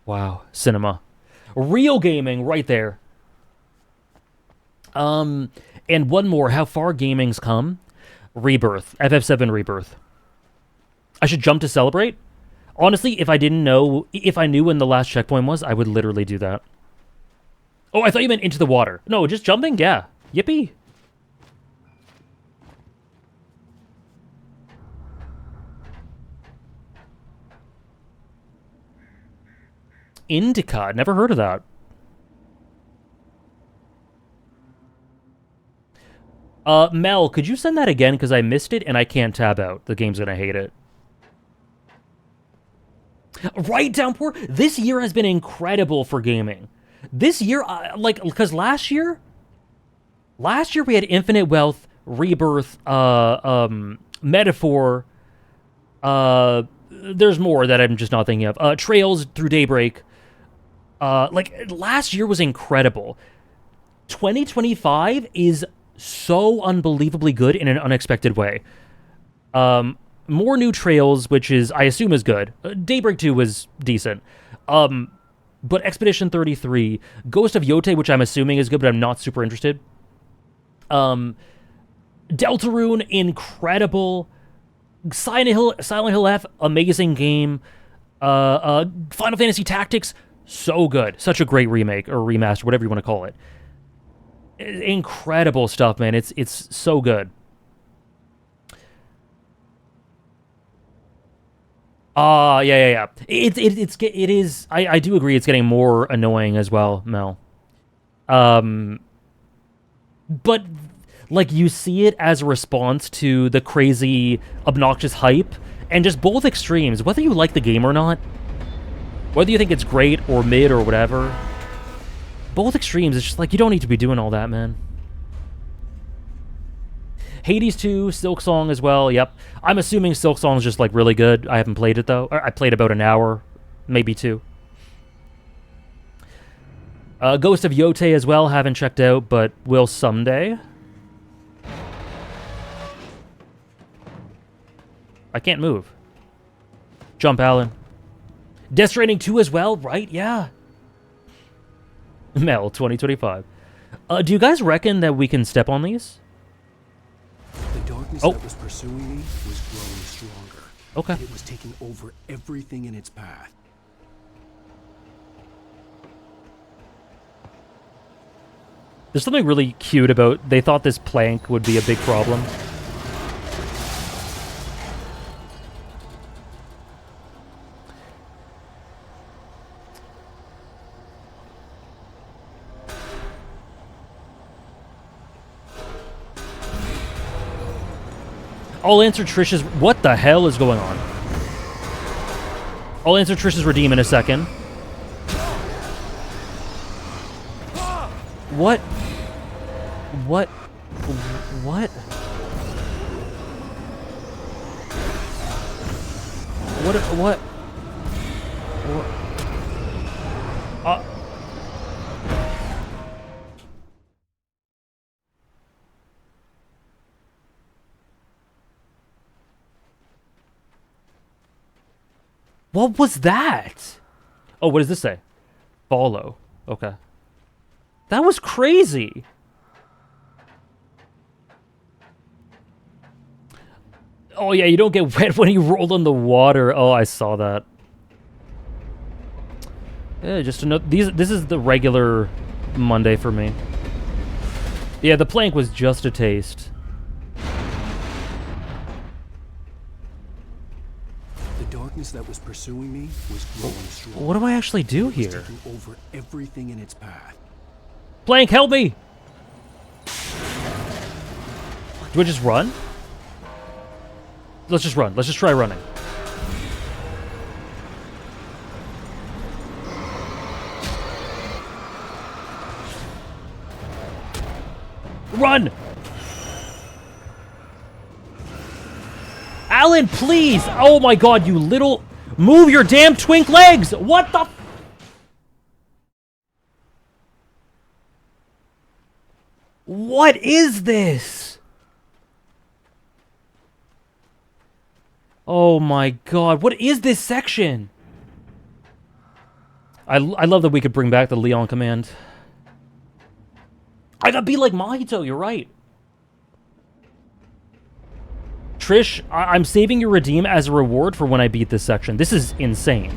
Wow, cinema. Real gaming right there. And one more, how far gaming's come. Rebirth. FF7 Rebirth. I should jump to celebrate? Honestly, if I knew when the last checkpoint was, I would literally do that. Oh, I thought you meant into the water. No, just jumping? Yeah. Yippee. Indica. Never heard of that. Mel, could you send that again? Because I missed it and I can't tab out. The game's gonna hate it. Right, Downpour? This year has been incredible for gaming. This year, because last year we had Infinite Wealth, Rebirth, Metaphor, there's more that I'm just not thinking of. Trails Through Daybreak. Last year was incredible. 2025 is so unbelievably good in an unexpected way. More new Trails, which I assume is good. Daybreak 2 was decent. But Expedition 33, Ghost of Yote, which I'm assuming is good, but I'm not super interested. Deltarune, incredible. Silent Hill F, amazing game. Final Fantasy Tactics, so good. Such a great remake, or remaster, whatever you want to call it. Incredible stuff, man. It's so good. Yeah. It is. I do agree. It's getting more annoying as well, Mel. But like you see it as a response to the crazy, obnoxious hype, and just both extremes. Whether you like the game or not, whether you think it's great or mid or whatever, both extremes. It's just like you don't need to be doing all that, man. Hades 2, Silk Song as well, yep. I'm assuming Silk Song is just, like, really good. I haven't played it, though. I played about an hour, maybe 2. Ghost of Yote as well, haven't checked out, but will someday. I can't move. Jump, Alan. Death Stranding 2 as well, right? Yeah. Mel, 2025. Do you guys reckon that we can step on these? The darkness that was pursuing me was growing stronger. Okay. And it was taking over everything in its path. There's something really cute about they thought this plank would be a big problem. I'll answer Trish's... What the hell is going on? I'll answer Trish's redeem in a second. What? What? What? What? What was that? Oh, what does this say? Follow. Okay. That was crazy. Oh yeah, you don't get wet when you roll in the water. Oh, I saw that. Yeah, just to know, this is the regular Monday for me. Yeah, the plank was just a taste. The darkness that was pursuing me was growing stronger. What do I actually do here? It was taking over everything in its path. Plank, help me! Do I just run? Let's just run. Let's just try running. Run! Alan, please! Oh my god, you little... Move your damn twink legs! What the... What is this? Oh my god, what is this section? I love that we could bring back the Leon command. I gotta be like Mahito, you're right. Trish, I'm saving your redeem as a reward for when I beat this section. This is insane.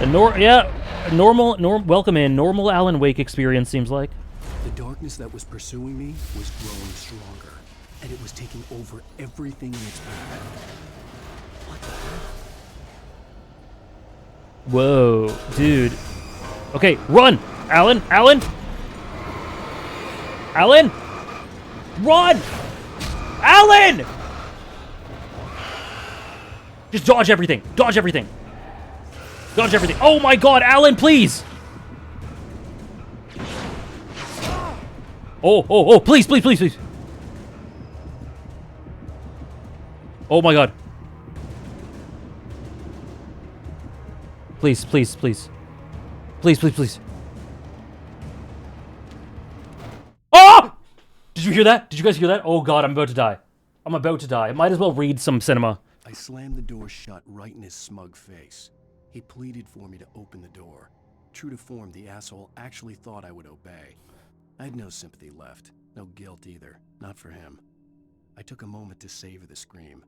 Welcome in. Normal Alan Wake experience, seems like. The darkness that was pursuing me was growing stronger, and it was taking over everything in its path. What the hell? Whoa, dude. Okay, run! Alan! Alan! Alan! Run! Alan! Just dodge everything. Dodge everything. Dodge everything. Oh my god, Alan, please! Oh, please, please, please, please. Oh my god. Please, please, please. Please, please, please. Oh! Did you hear that? Did you guys hear that? Oh god, I'm about to die. I'm about to die. I might as well read some cinema. I slammed the door shut right in his smug face. He pleaded for me to open the door. True to form, the asshole actually thought I would obey. I had no sympathy left. No guilt either. Not for him. I took a moment to savor the scream.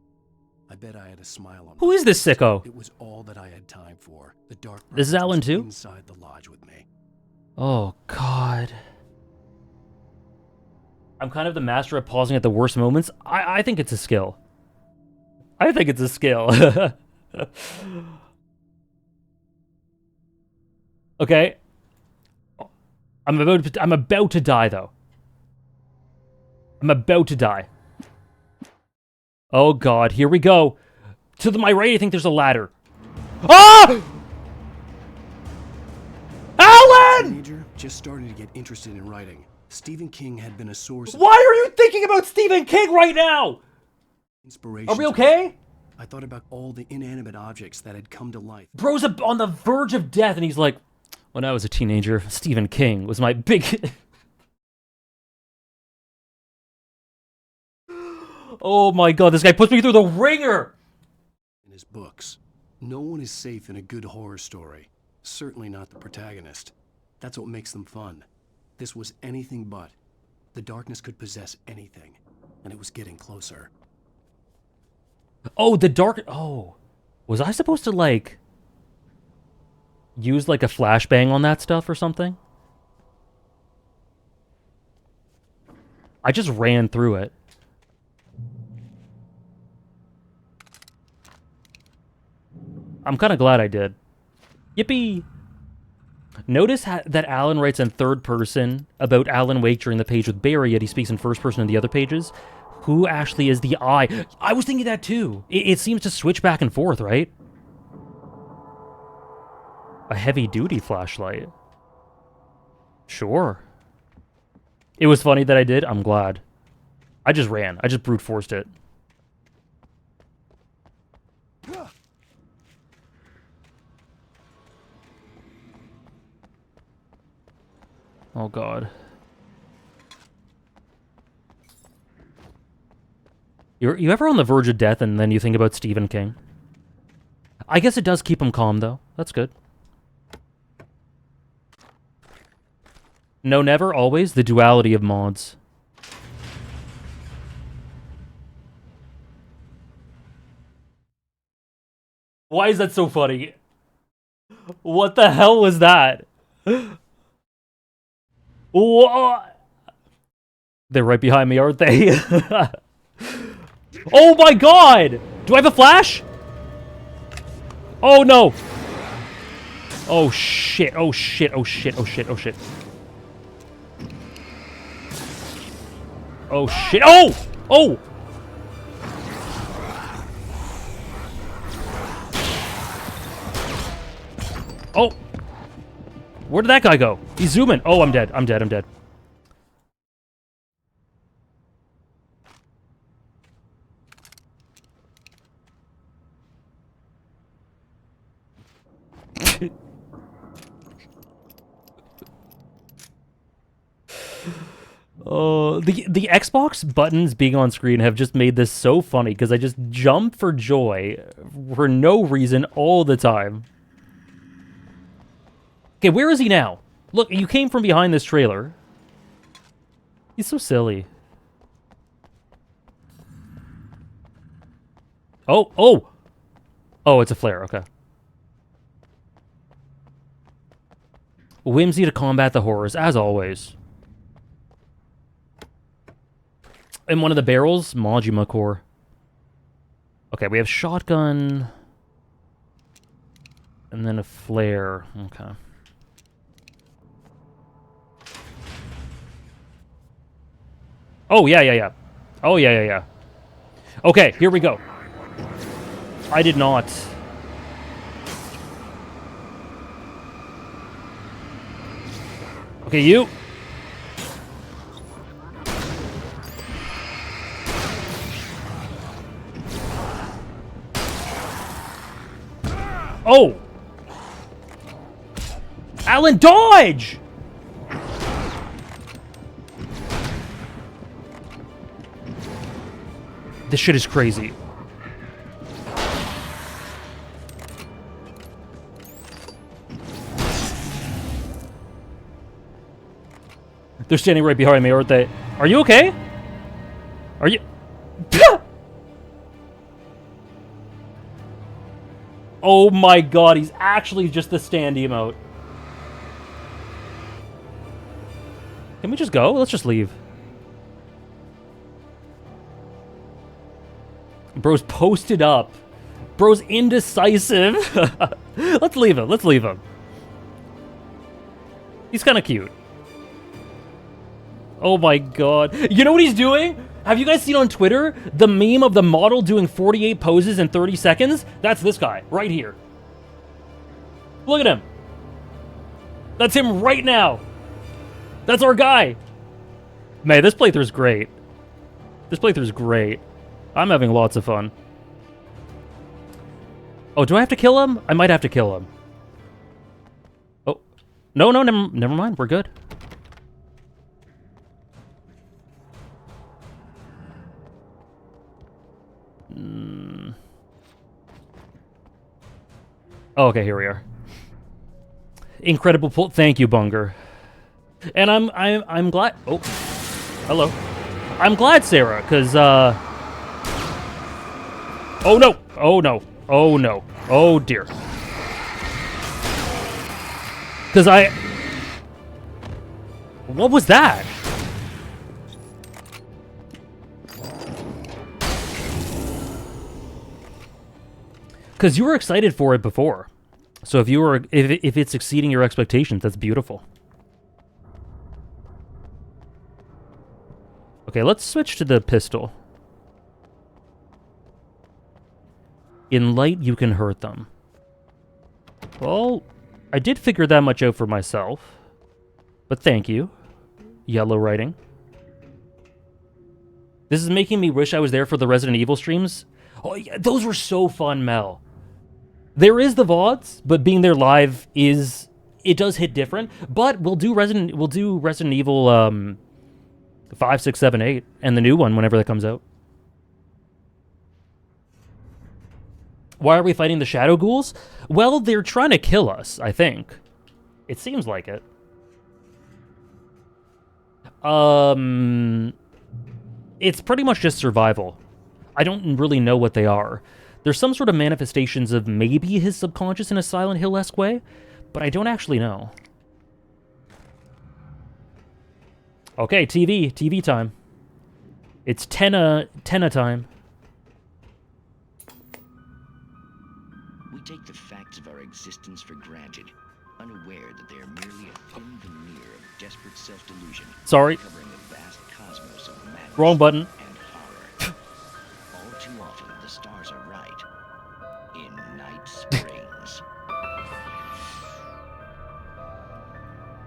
I bet I had a smile on. Who is this sicko? It was all that I had time for. The dark. This is Alan too? Inside the lodge with me. Oh god. I'm kind of the master at pausing at the worst moments. I think it's a skill. I think it's a skill. Okay. I'm about to die, though. I'm about to die. Oh, God. Here we go. To my right, I think there's a ladder. Ah! Alan! Teenager just starting to get interested in writing. Stephen King had been a source of Why are you thinking about Stephen King right now? inspiration. Are we okay? I thought about all the inanimate objects that had come to life. Bro's on the verge of death, and he's like, when I was a teenager, Stephen King was my big... Oh my God, this guy puts me through the ringer! In his books, no one is safe in a good horror story. Certainly not the protagonist. That's what makes them fun. This was anything but. The darkness could possess anything, and it was getting closer. Oh, the dark... Oh. Was I supposed to, like... use, like, a flashbang on that stuff or something? I just ran through it. I'm kind of glad I did. Yippee! Notice that Alan writes in third person about Alan Wake during the page with Barry, yet he speaks in first person in the other pages. Who actually is the I? I was thinking that too. It seems to switch back and forth, right? A heavy-duty flashlight. Sure. It was funny that I did. I'm glad. I just ran. I just brute forced it. Oh, God. You ever on the verge of death and then you think about Stephen King? I guess it does keep him calm, though. That's good. No, never, always. The duality of mods. Why is that so funny? What the hell was that? What? They're right behind me, aren't they? Oh my God! Do I have a flash? Oh no! Oh shit, oh shit, oh shit, oh shit, oh shit. Oh shit, oh! Oh! Oh! Where did that guy go? He's zooming. Oh, I'm dead. I'm dead. I'm dead. The Xbox buttons being on screen have just made this so funny because I just jump for joy for no reason all the time. Okay, where is he now? Look, you came from behind this trailer. He's so silly. Oh, oh! Oh, it's a flare, okay. Whimsy to combat the horrors, as always. And one of the barrels, Majima core. Okay, we have shotgun. And then a flare. Okay. Oh, yeah, yeah, yeah. Oh, yeah, yeah, yeah. Okay, here we go. I did not. Okay, you. Oh! Alan, dodge! This shit is crazy. They're standing right behind me, aren't they? Are you okay? Are you... Oh my God, he's actually just the stand emote. Can we just go? Let's just leave. Bro's posted up. Bro's indecisive. Let's leave him. Let's leave him. He's kind of cute. Oh my god. You know what he's doing? Have you guys seen on Twitter the meme of the model doing 48 poses in 30 seconds? That's this guy right here. Look at him. That's him right now. That's our guy. Man, this playthrough's great. This playthrough's great. I'm having lots of fun. Oh, do I have to kill him? I might have to kill him. Oh. No, never mind. We're good. Oh, okay, here we are. Incredible pull. Thank you, Bunger. And I'm glad. Oh, hello. I'm glad, Sarah, because oh no! Oh no! Oh no! Oh dear! Because what was that? Because you were excited for it before. So if it's exceeding your expectations, that's beautiful. Okay, let's switch to the pistol. In light, you can hurt them. Well, I did figure that much out for myself. But thank you. Yellow writing. This is making me wish I was there for the Resident Evil streams. Oh, yeah, those were so fun, Mel. There is the VODs, but being there live it does hit different. But we'll do Resident Evil 5, 6, 7, 8, and the new one whenever that comes out. Why are we fighting the Shadow Ghouls? Well, they're trying to kill us, I think. It seems like it. It's pretty much just survival. I don't really know what they are. There's some sort of manifestations of maybe his subconscious in a Silent Hill-esque way, but I don't actually know. Okay, TV time. It's Tenna time. We take the facts of our existence for granted, unaware that they are merely a thin veneer of desperate self-delusion. Sorry. Covering a vast cosmos of madness Wrong button. and horror. All too often, the stars are right. In Night Springs.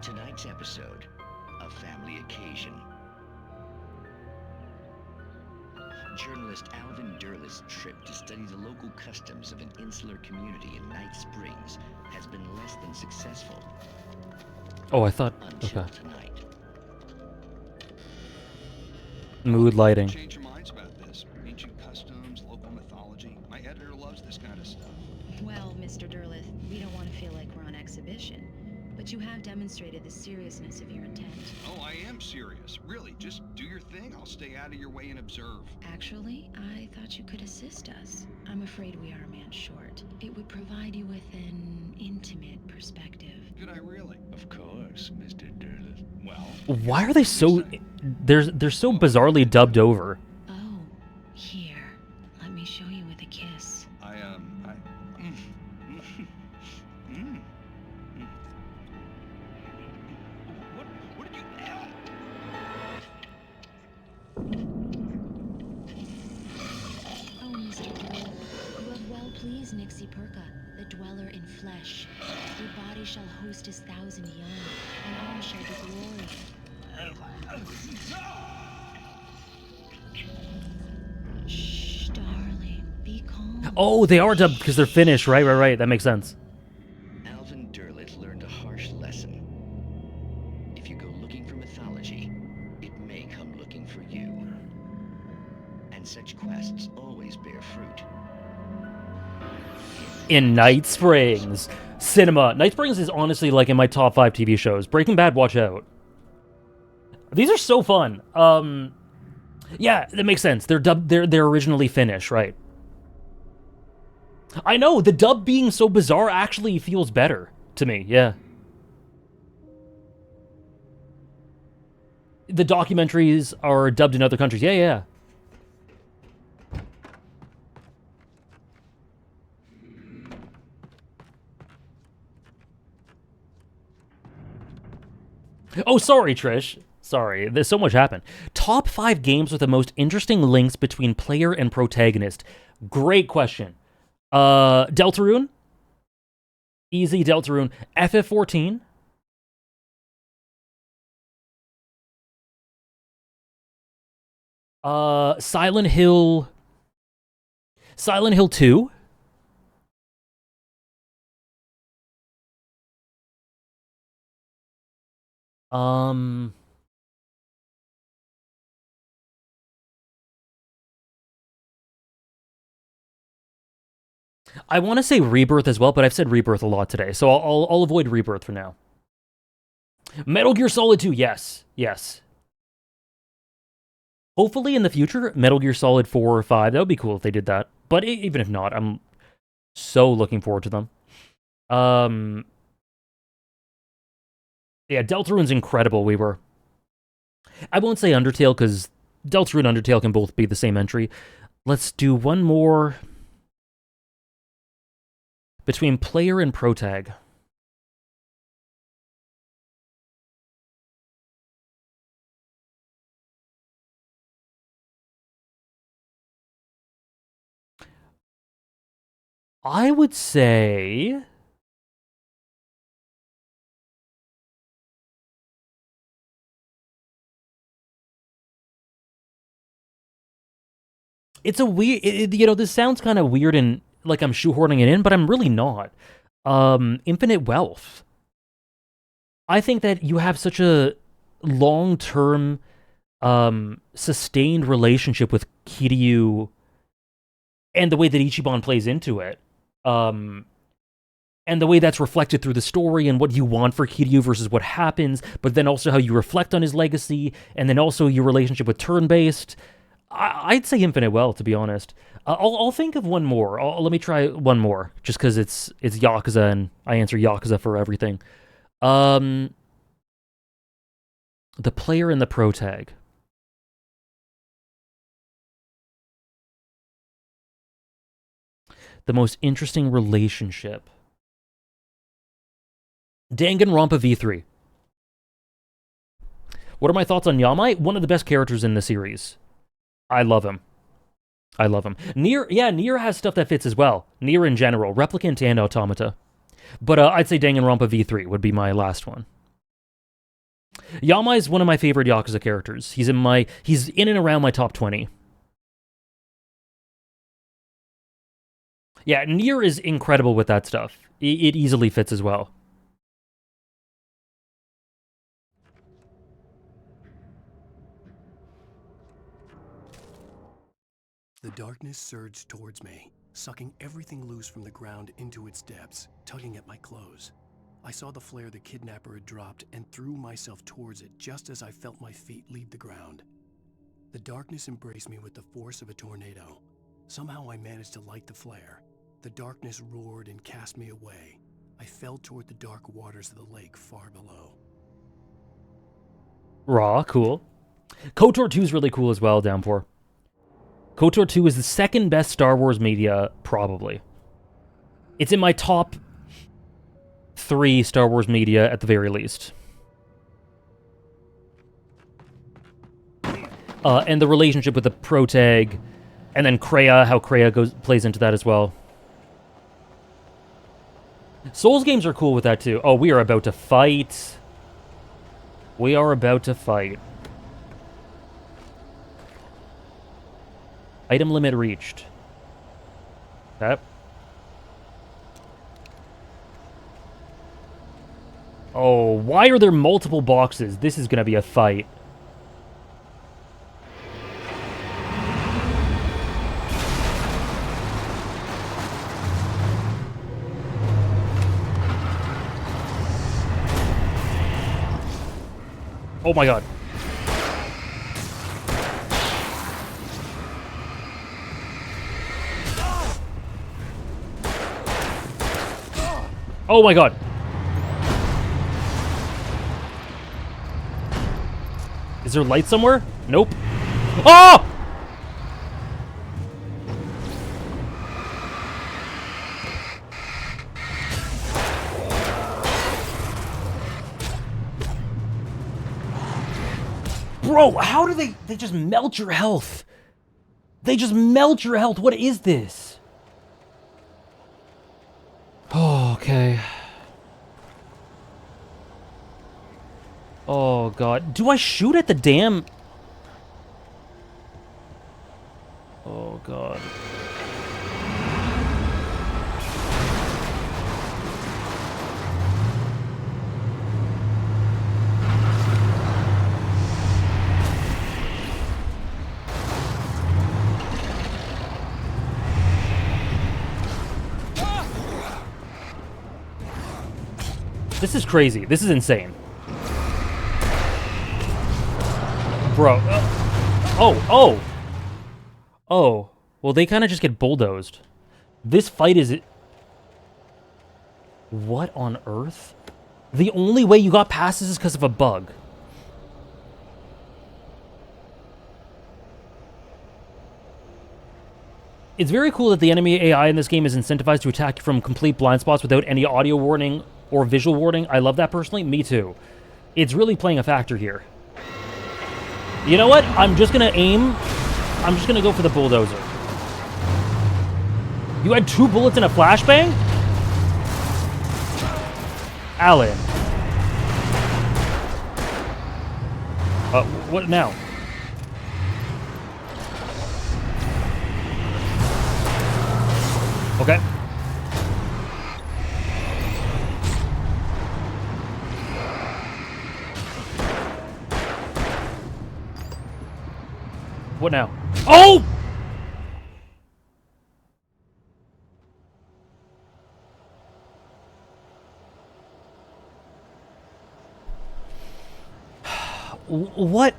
Tonight's episode, a family occasion. Journalist Alvin Derleth's trip to study the local customs of an insular community in Night Springs has been less than successful. Oh, I thought... Until Okay. tonight. Mood lighting. Change your minds about this. Ancient customs, local mythology. My editor loves this kind of stuff. Well, Mr. Derleth, we don't want to feel like we're on exhibition, but you have demonstrated the seriousness of your intent. Oh, I am serious. Really, just do your thing. I'll stay out of your way and observe. Actually, I thought you could assist us. I'm afraid we are a man short. It would provide you with an intimate perspective. Could I really? Of course, Mr. Derleth. Well, Why are they so... They're so bizarrely dubbed over. Oh, here. Let me show you with a kiss. What did you... Oh, Mr. Derleth, you have well pleased Nixie Perka, the dweller in flesh. Your body shall host his 1,000 young, and all shall be glory. Shh, darling, be calm. Oh, they are dubbed because they're Finnish. Right. That makes sense. Alvin Derleth learned a harsh lesson. If you go looking for mythology, it may come looking for you. And such quests always bear fruit. In Night Springs. Cinema. Night Springs is honestly like in my top 5 TV shows. Breaking Bad, watch out. These are so fun. Yeah, that makes sense. They're originally Finnish, right? I know, the dub being so bizarre actually feels better to me, yeah. The documentaries are dubbed in other countries. Yeah. Oh, sorry, Trish. Sorry, there's so much happened. Top 5 games with the most interesting links between player and protagonist. Great question. Deltarune. Easy Deltarune. FF14. Silent Hill. Silent Hill 2. I want to say Rebirth as well, but I've said Rebirth a lot today, so I'll avoid Rebirth for now. Metal Gear Solid 2, yes. Yes. Hopefully in the future, Metal Gear Solid 4 or 5, that would be cool if they did that. But even if not, I'm so looking forward to them. Yeah, Deltarune's incredible, I won't say Undertale, because Deltarune and Undertale can both be the same entry. Let's do one more between player and protag. I would say... It's a weird... this sounds kind of weird and like I'm shoehorning it in, but I'm really not. Infinite Wealth. I think that you have such a long-term, sustained relationship with Kiryu and the way that Ichiban plays into it. And the way that's reflected through the story and what you want for Kiryu versus what happens, but then also how you reflect on his legacy, and then also your relationship with turn-based. I'd say Infinite Wealth, to be honest. I'll think of one more. Let me try one more, just because it's Yakuza, and I answer Yakuza for everything. The player and the protag. The most interesting relationship. Danganronpa V3. What are my thoughts on Yamai? One of the best characters in the series. I love him. Nier has stuff that fits as well. Nier in general, Replicant and Automata. But I'd say Danganronpa V3 would be my last one. Yamai is one of my favorite Yakuza characters. He's in and around my top 20. Yeah, Nier is incredible with that stuff. It easily fits as well. The darkness surged towards me, sucking everything loose from the ground into its depths, tugging at my clothes. I saw the flare the kidnapper had dropped and threw myself towards it just as I felt my feet leave the ground. The darkness embraced me with the force of a tornado. Somehow I managed to light the flare. The darkness roared and cast me away. I fell toward the dark waters of the lake far below. Raw, cool. KOTOR 2 is really cool as well, Downpour. KOTOR 2 is the second best Star Wars media, probably. It's in my top 3 Star Wars media at the very least. And the relationship with the protag, and then Kreia, how Kreia plays into that as well. Souls games are cool with that too. Oh, we are about to fight. We are about to fight. Item limit reached. Okay. Oh, why are there multiple boxes? This is gonna be a fight. Oh my god. Oh my god. Is there light somewhere? Nope. Oh! Bro, how do they just melt your health? They just melt your health. What is this? Oh, okay. Oh, God. Do I shoot at the damn... Oh, God. This is crazy. This is insane. Bro. Oh. Well, they kind of just get bulldozed. This fight is... What on earth? The only way you got past this is because of a bug. It's very cool that the enemy AI in this game is incentivized to attack you from complete blind spots without any audio warning or visual warning. I love that personally. Me too. It's really playing a factor here. You know what? I'm just going to aim. I'm just going to go for the bulldozer. You had 2 bullets in a flashbang? Alan. What now? Okay. What now? Oh! What?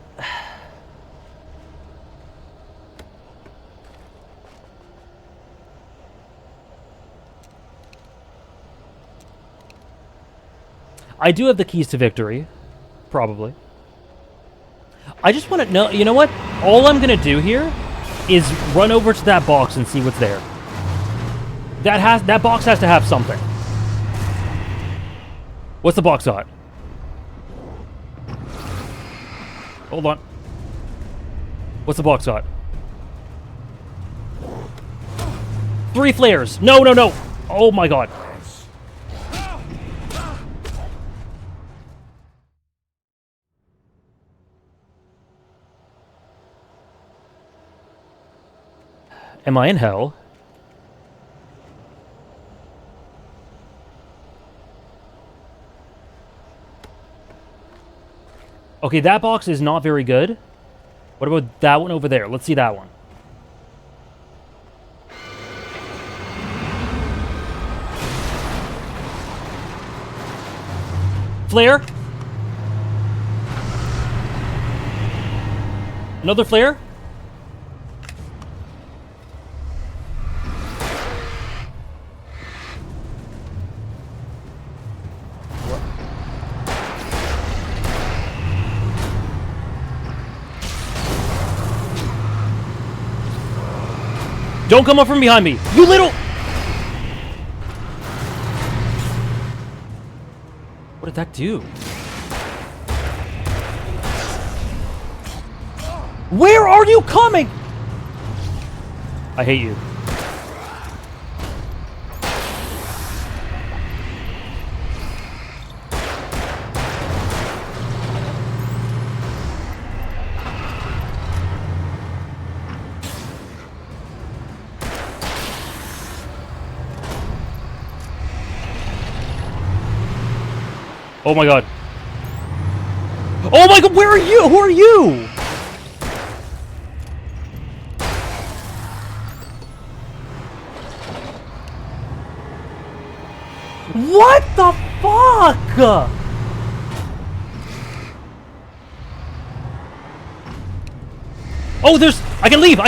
I do have the keys to victory. Probably. I just want to know, you know what? All I'm going to do here is run over to that box and see what's there. That box has to have something. What's the box got? Hold on. What's the box got? 3 flares. No. Oh my god. Am I in hell? Okay, that box is not very good. What about that one over there? Let's see that one. Flare. Another flare. Don't come up from behind me, you little... What did that do? Where are you coming? I hate you. Oh my god. Oh my god, where are you? Who are you? What the fuck? Oh, there's... I can leave!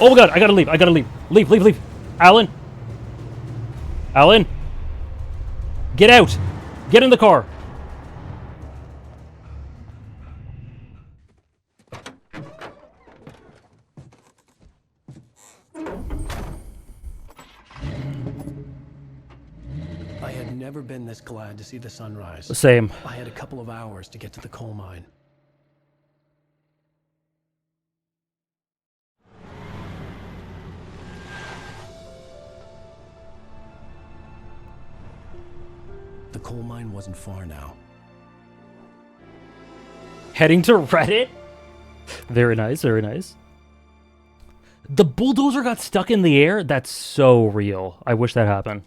Oh my god, I gotta leave. Leave. Alan? Get out! Get in the car! I had never been this glad to see the sunrise. Same. I had a couple of hours to get to the coal mine. coal mine wasn't far now. Heading to Reddit? Very nice, very nice. The bulldozer got stuck in the air? That's so real. I wish that happened.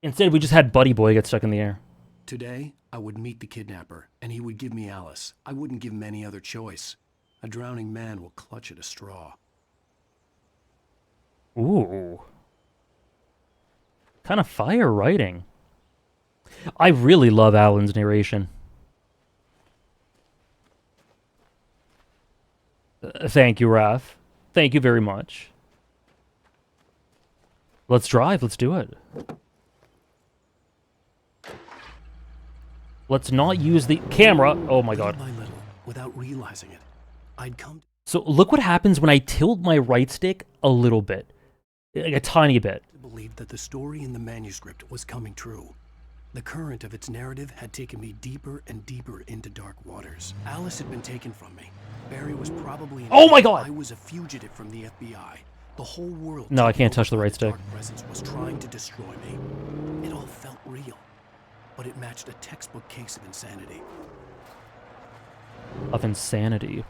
Instead, we just had Buddy Boy get stuck in the air. Today, I would meet the kidnapper, and he would give me Alice. I wouldn't give him any other choice. A drowning man will clutch at a straw. Ooh. Kind of fire writing. I really love Alan's narration. Thank you, Raph. Thank you very much. Let's drive. Let's do it. Let's not use the camera. Oh my god. Little by little, without realizing it, I'd come. So look what happens when I tilt my right stick a little bit. Like a tiny bit. I believed that the story in the manuscript was coming true. The current of its narrative had taken me deeper and deeper into dark waters. Alice had been taken from me. Barry was probably in Oh my god! I was a fugitive from the FBI. The whole world. No, I can't touch the right stick. Dark presence was trying to destroy me. It all felt real, but it matched a textbook case of insanity. Of insanity.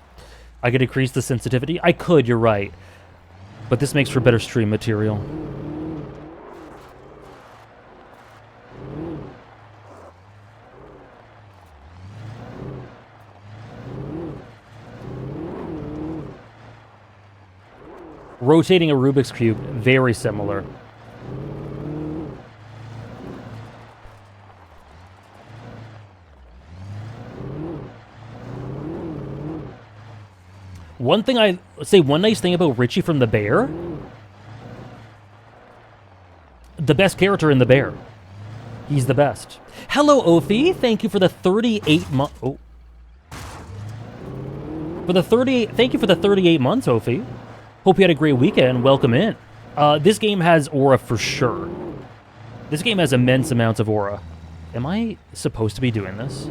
I could decrease the sensitivity? I could, you're right. But this makes for better stream material. Rotating a Rubik's Cube, very similar. One nice thing about Richie from The Bear, the best character in The Bear. He's the best. Hello, Ophi. Thank you for the 38 months. Oh. Thank you for the 38 months, Ophi. Hope you had a great weekend. Welcome in. This game has aura for sure. This game has immense amounts of aura. Am I supposed to be doing this?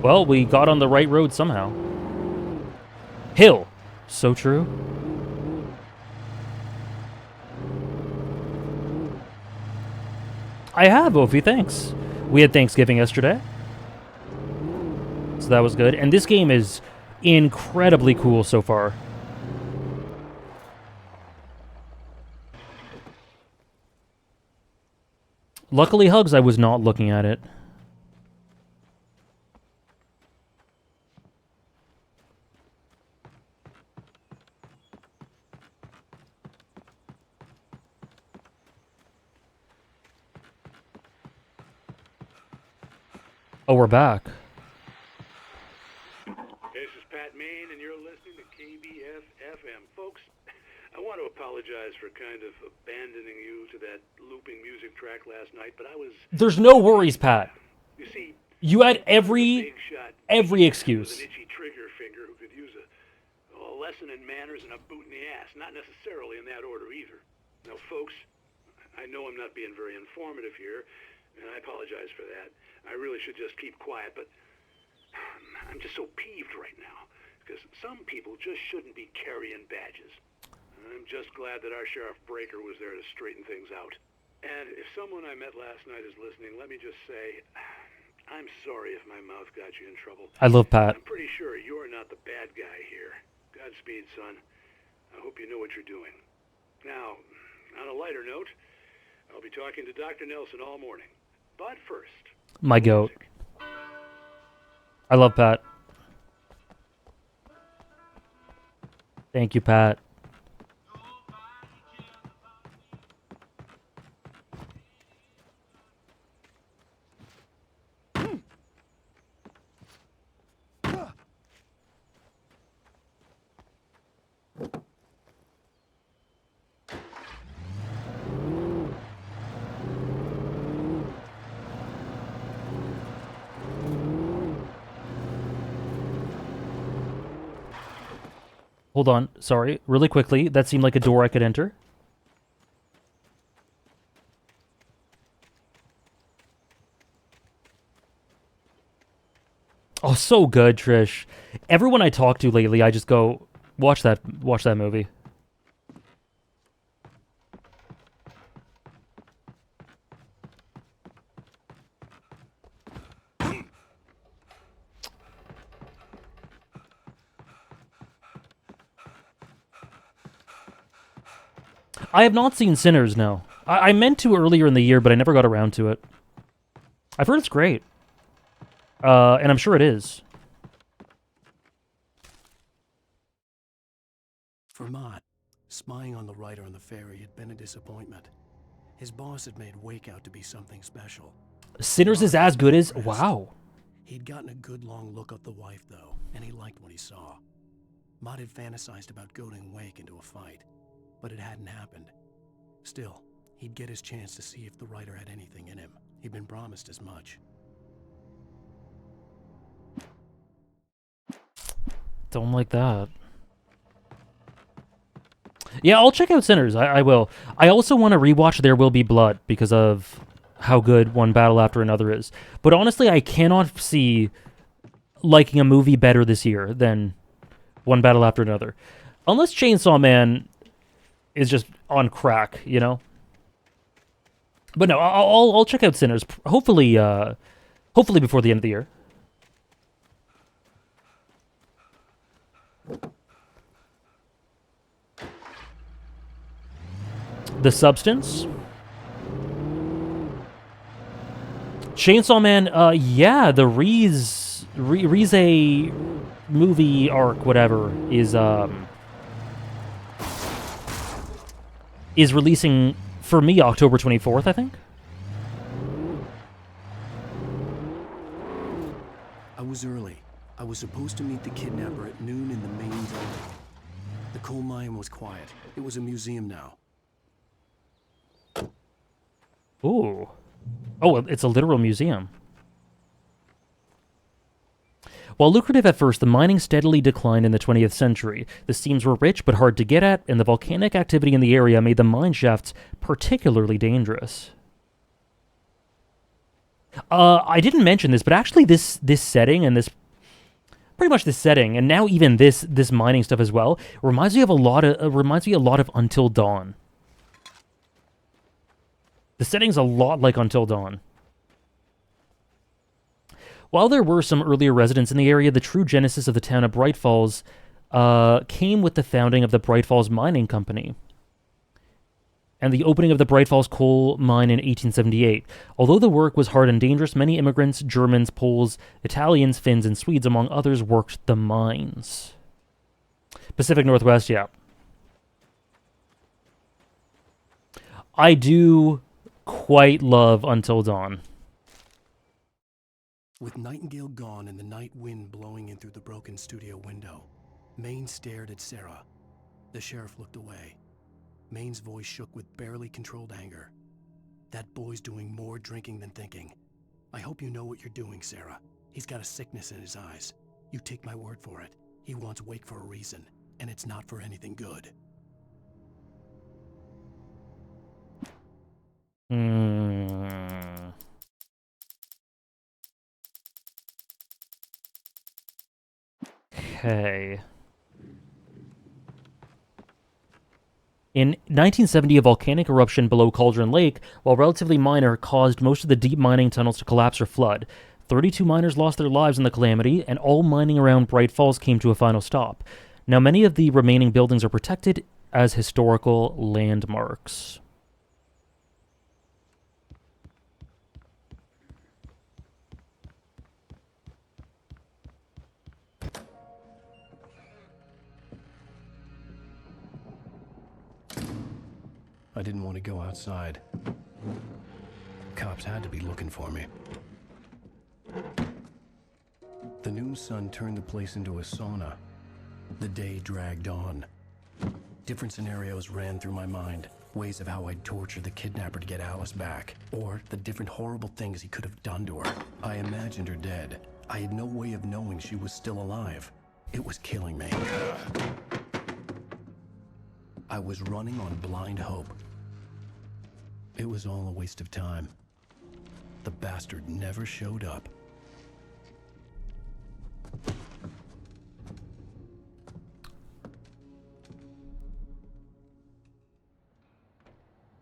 Well, we got on the right road somehow. Hill. So true. I have, Ophi, thanks. We had Thanksgiving yesterday. So that was good. And this game is incredibly cool so far. Luckily, Hugs, I was not looking at it. Oh, we're back. This is Pat Main, and you're listening to KBF-FM. Folks, I want to apologize for kind of abandoning you to that looping music track last night, but I was... There's no worries, Pat. You see... You had every excuse. With an itchy trigger finger who could use a lesson in manners and a boot in the ass. Not necessarily in that order, either. Now, folks, I know I'm not being very informative here, and I apologize for that. I really should just keep quiet, but I'm just so peeved right now, because some people just shouldn't be carrying badges. I'm just glad that our Sheriff Breaker was there to straighten things out. And if someone I met last night is listening, let me just say, I'm sorry if my mouth got you in trouble. I love Pat. I'm pretty sure you're not the bad guy here. Godspeed, son. I hope you know what you're doing. Now, on a lighter note, I'll be talking to Dr. Nelson all morning. But first... My goat. I love Pat. Thank you, Pat. Hold on, sorry, really quickly. That seemed like a door I could enter. Oh, so good, Trish. Everyone I talk to lately, I just go, watch that movie. I have not seen Sinners, no. I meant to earlier in the year, but I never got around to it. I've heard it's great. And I'm sure it is. For Mott, spying on the writer on the ferry had been a disappointment. His boss had made Wake out to be something special. Sinners is as good as... Wow. He'd gotten a good long look at the wife, though, and he liked what he saw. Mott had fantasized about goading Wake into a fight, but it hadn't happened. Still, he'd get his chance to see if the writer had anything in him. He'd been promised as much. Don't like that. Yeah, I'll check out Sinners. I will. I also want to rewatch There Will Be Blood because of how good One Battle After Another is. But honestly, I cannot see liking a movie better this year than One Battle After Another. Unless Chainsaw Man is just on crack, you know? But no, I'll check out Sinners. Hopefully before the end of the year. The Substance. Chainsaw Man, yeah, the Rize movie arc, whatever, is releasing, for me, October 24th, I think? I was early. I was supposed to meet the kidnapper at noon in the main building. The coal mine was quiet. It was a museum now. Ooh. Oh, it's a literal museum. While lucrative at first, the mining steadily declined in the 20th century. The seams were rich but hard to get at, and the volcanic activity in the area made the mine shafts particularly dangerous. I didn't mention this, but actually this setting and pretty much this setting, and now even this mining stuff as well, reminds me a lot of Until Dawn. The setting's a lot like Until Dawn. While there were some earlier residents in the area, the true genesis of the town of Bright Falls came with the founding of the Bright Falls Mining Company and the opening of the Bright Falls coal mine in 1878. Although the work was hard and dangerous, many immigrants, Germans, Poles, Italians, Finns, and Swedes, among others, worked the mines. Pacific Northwest, yeah. I do quite love Until Dawn. With Nightingale gone and the night wind blowing in through the broken studio window, Maine stared at Sarah. The sheriff looked away. Maine's voice shook with barely controlled anger. That boy's doing more drinking than thinking. I hope you know what you're doing, Sarah. He's got a sickness in his eyes. You take my word for it. He wants Wake for a reason, and it's not for anything good. Okay. In 1970, a volcanic eruption below Cauldron Lake, while relatively minor, caused most of the deep mining tunnels to collapse or flood. 32 miners lost their lives in the calamity, and all mining around Bright Falls came to a final stop. Now, many of the remaining buildings are protected as historical landmarks. I didn't want to go outside. Cops had to be looking for me. The noon sun turned the place into a sauna. The day dragged on. Different scenarios ran through my mind. Ways of how I'd torture the kidnapper to get Alice back. Or the different horrible things he could have done to her. I imagined her dead. I had no way of knowing she was still alive. It was killing me. I was running on blind hope. It was all a waste of time. The bastard never showed up.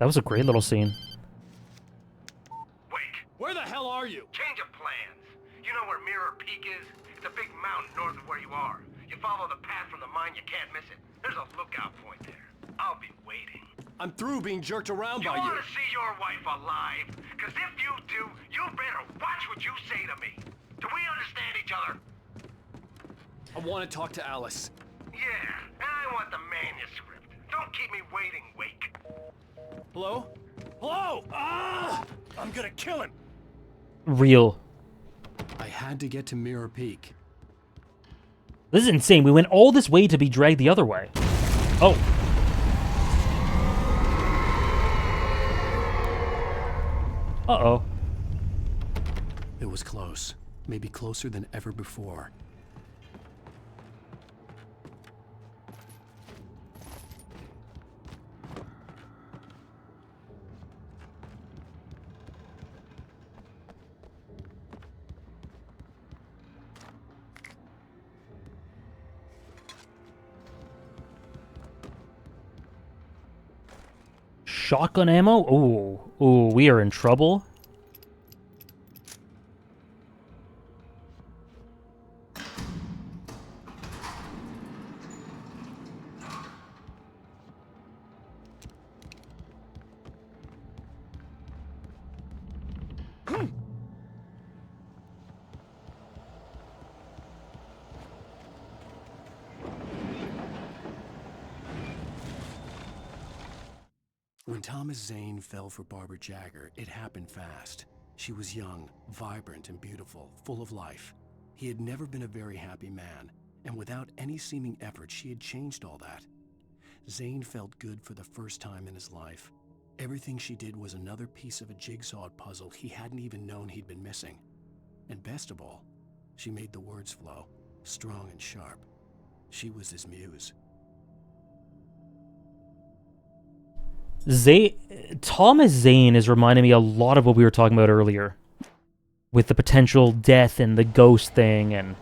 That was a great little scene. Where the hell are you? Change of plans. You know where Mirror Peak is? It's a big mountain north of where you are. You follow the path from the mine, you can't miss it. There's a lookout point there. I'll be waiting. I'm through being jerked around by You you. want to see your wife alive? Because if you do, you better watch what you say to me. Do we understand each other? I want to talk to Alice. Yeah, and I want the manuscript. Don't keep me waiting, Wake. Hello? Hello! Ah! I'm gonna kill him! Real. I had to get to Mirror Peak. This is insane. We went all this way to be dragged the other way. Oh. Uh-oh. It was close. Maybe closer than ever before. Shotgun ammo? Ooh. Ooh, we are in trouble. When Thomas Zane fell for Barbara Jagger, it happened fast. She was young, vibrant, and beautiful, full of life. He had never been a very happy man, and without any seeming effort, she had changed all that. Zane felt good for the first time in his life. Everything she did was another piece of a jigsaw puzzle he hadn't even known he'd been missing. And best of all, she made the words flow, strong and sharp. She was his muse. Thomas Zane is reminding me a lot of what we were talking about earlier. With the potential death and the ghost thing and...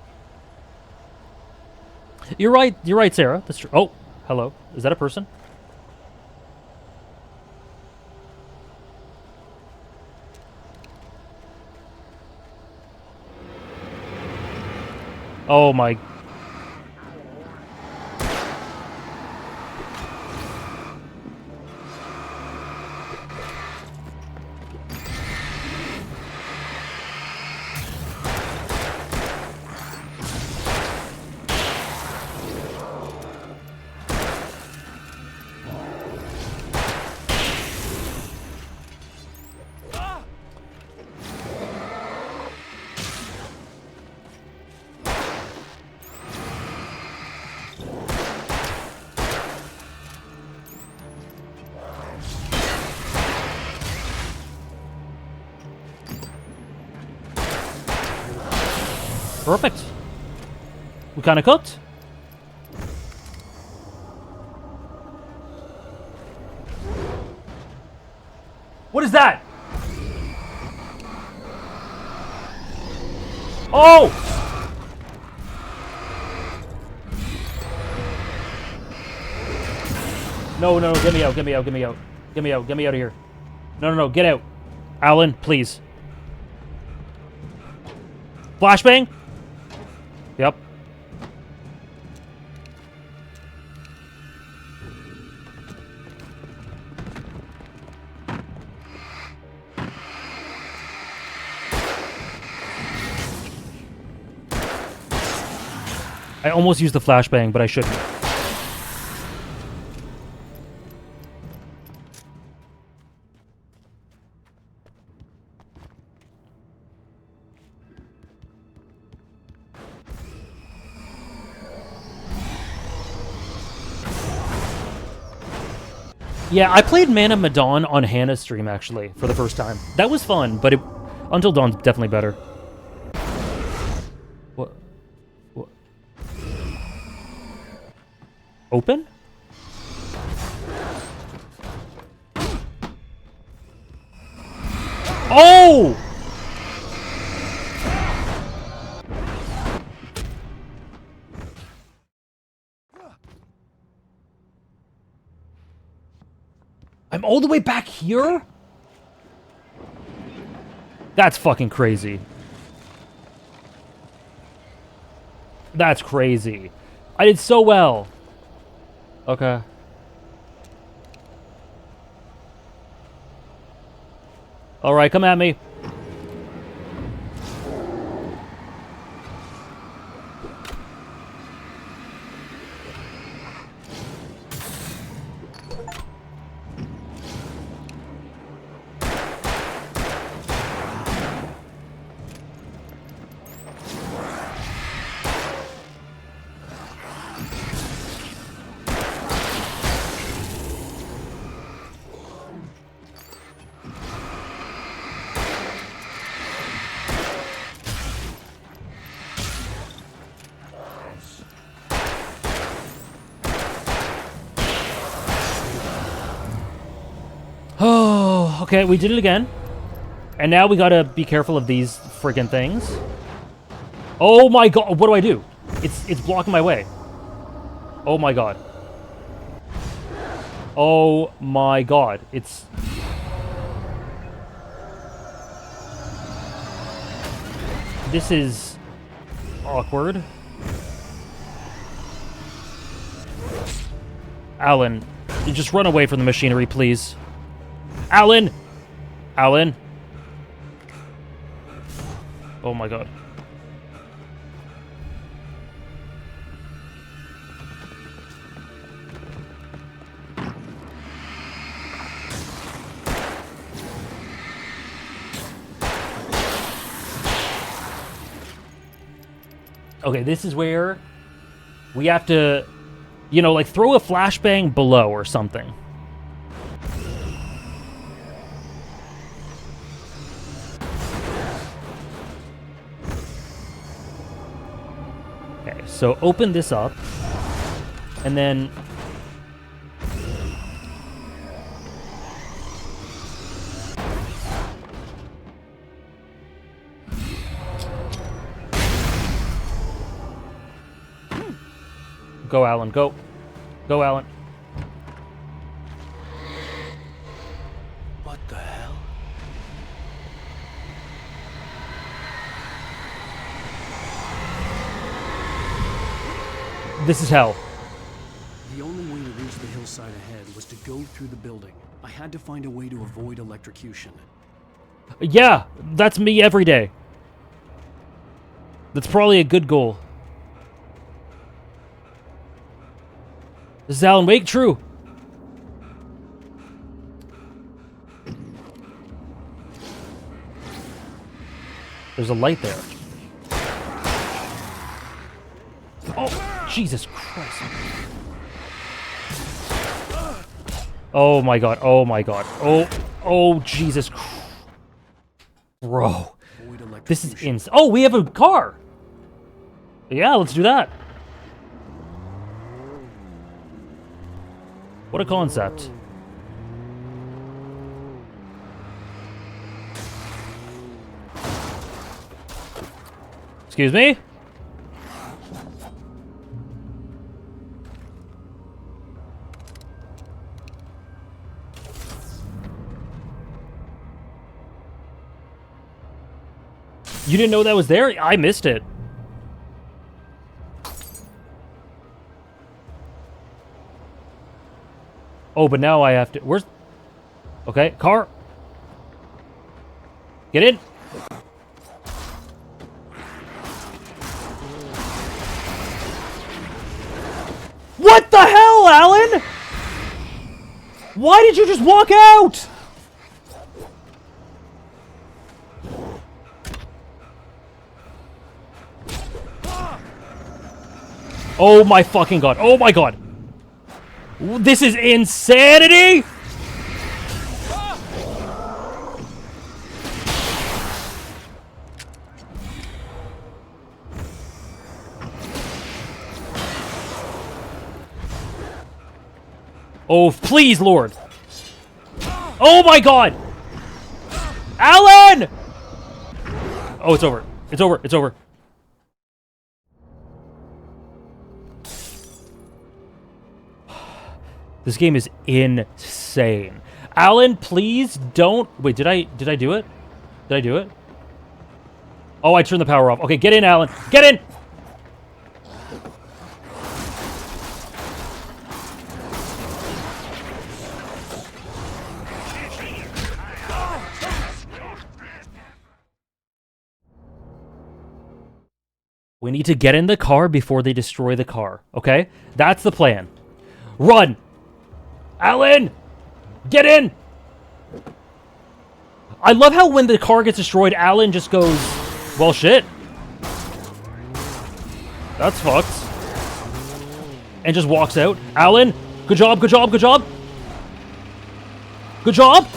You're right, Sarah. That's true. Oh, hello. Is that a person? Oh my... Perfect. We kind of cooked. What is that? Oh! No, get me out, get me out, get me out. Get me out, get me out of here. No, get out. Alan, please. Flashbang? Yep. I almost used the flashbang, but I shouldn't. Yeah, I played Man of Medan on Hannah's stream, actually, for the first time. That was fun, but Until Dawn's definitely better. What? Open? Oh! I'm all the way back here? That's fucking crazy. That's crazy. I did so well. Okay. Alright, come at me. Oh, okay, we did it again. And now we gotta be careful of these friggin' things. Oh my god, what do I do? It's blocking my way. Oh my god. Oh my god, it's... This is... awkward. Alan, you just run away from the machinery, please. Alan! Alan! Oh my god. Okay, this is where we have to, you know, like throw a flashbang below or something. Okay, so open this up, and then... Go, Alan, go. Go, Alan. What the hell? This is hell. The only way to reach the hillside ahead was to go through the building. I had to find a way to avoid electrocution. Yeah, that's me every day. That's probably a good goal. This is Alan Wake, true. There's a light there. Oh, Jesus Christ. Oh my god, oh my god. Oh, Jesus Christ. Bro. This is insane. Oh, we have a car. Yeah, let's do that. What a concept. Excuse me? You didn't know that was there? I missed it. Oh, but now I have to... Where's... Okay, car. Get in. What the hell, Alan? Why did you just walk out? Oh my fucking god. Oh my god. This is insanity! Oh, please, Lord. Oh my god! Alan! Oh, it's over. It's over. It's over. This game is insane. Alan, please don't... Wait, did I do it? Did I do it? Oh, I turned the power off. Okay, get in, Alan. Get in! We need to get in the car before they destroy the car, okay? That's the plan. Run! Alan! Get in! I love how when the car gets destroyed, Alan just goes, well, shit. That's fucked. And just walks out. Alan, good job, good job, good job. Good job.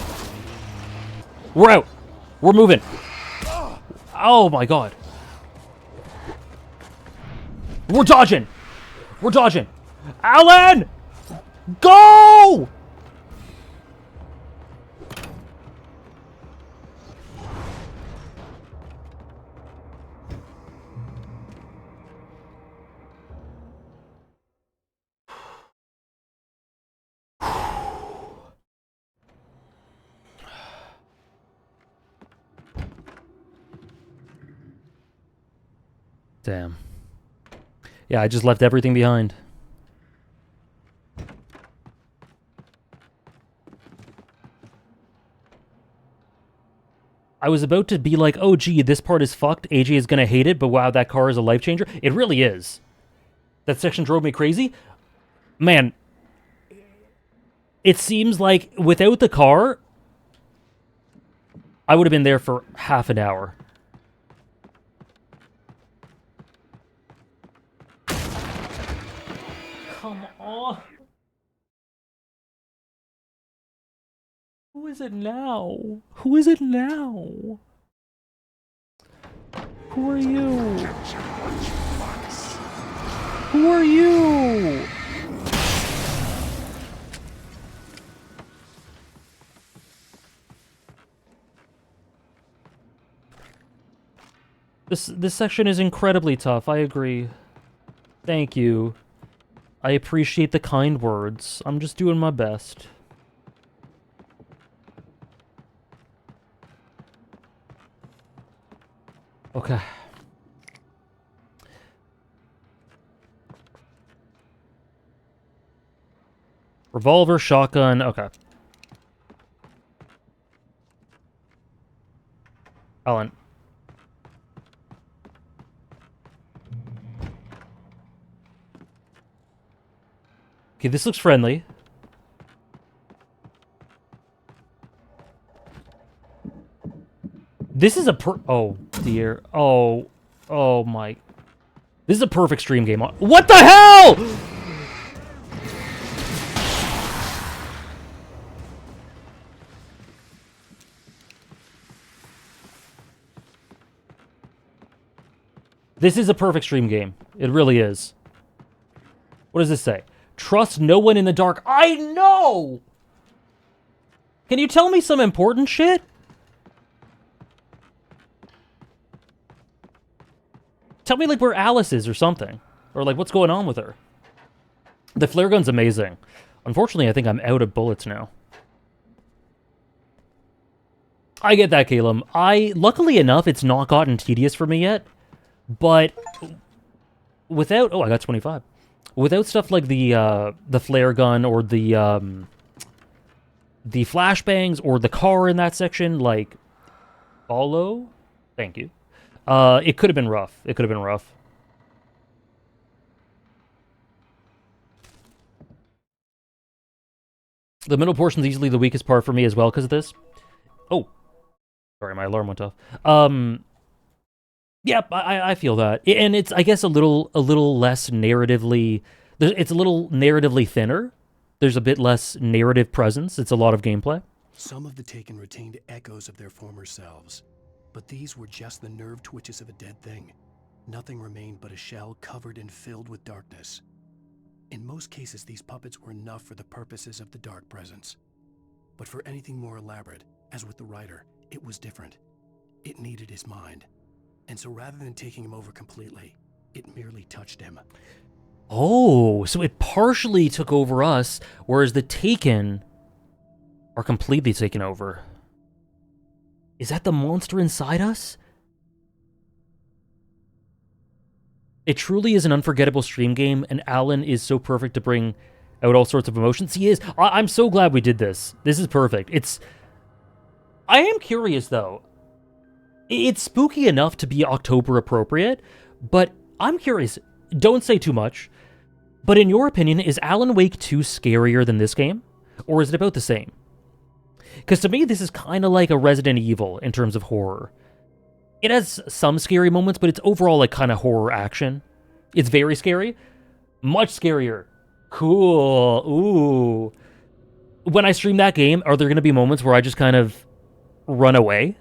We're out. We're moving. Oh my god. We're dodging. We're dodging. Alan! Go! Damn. Yeah, I just left everything behind. I was about to be like, oh, gee, this part is fucked. AJ is going to hate it, but wow, that car is a life changer. It really is. That section drove me crazy. Man, it seems like without the car, I would have been there for half an hour. Come on. Who is it now? Who is it now? Who are you? Who are you? This section is incredibly tough, I agree. Thank you. I appreciate the kind words. I'm just doing my best. Okay. Revolver, shotgun, okay. Alan. Okay, this looks friendly. This is a oh, dear. Oh. Oh, my. This is a perfect stream game. What the hell?! This is a perfect stream game. It really is. What does this say? Trust no one in the dark. I know! Can you tell me some important shit? Tell me, like, where Alice is or something. Or, like, what's going on with her. The flare gun's amazing. Unfortunately, I think I'm out of bullets now. I get that, Caleb. Luckily enough, it's not gotten tedious for me yet. But without... Oh, I got 25. Without stuff like the flare gun or the flashbangs or the car in that section, like... Follow? Thank you. It could have been rough. It could have been rough. The middle portion is easily the weakest part for me as well because of this. Oh. Sorry, my alarm went off. Yep, I feel that. And it's, I guess, a little less narratively... It's a little narratively thinner. There's a bit less narrative presence. It's a lot of gameplay. Some of the Taken retained echoes of their former selves, but these were just the nerve twitches of a dead thing. Nothing remained but a shell covered and filled with darkness. In most cases, these puppets were enough for the purposes of the dark presence. But for anything more elaborate, as with the writer, it was different. It needed his mind. And so rather than taking him over completely, it merely touched him. Oh, so it partially took over us, whereas the Taken are completely taken over. Is that the monster inside us? It truly is an unforgettable stream game, and Alan is so perfect to bring out all sorts of emotions. He is. I'm so glad we did this. This is perfect. I am curious, though. It's spooky enough to be October appropriate, but I'm curious. Don't say too much. But in your opinion, is Alan Wake 2 scarier than this game? Or is it about the same? Because to me, this is kind of like a Resident Evil in terms of horror. It has some scary moments, but it's overall like kind of horror action. It's very scary. Much scarier. Cool. Ooh. When I stream that game, are there going to be moments where I just kind of run away?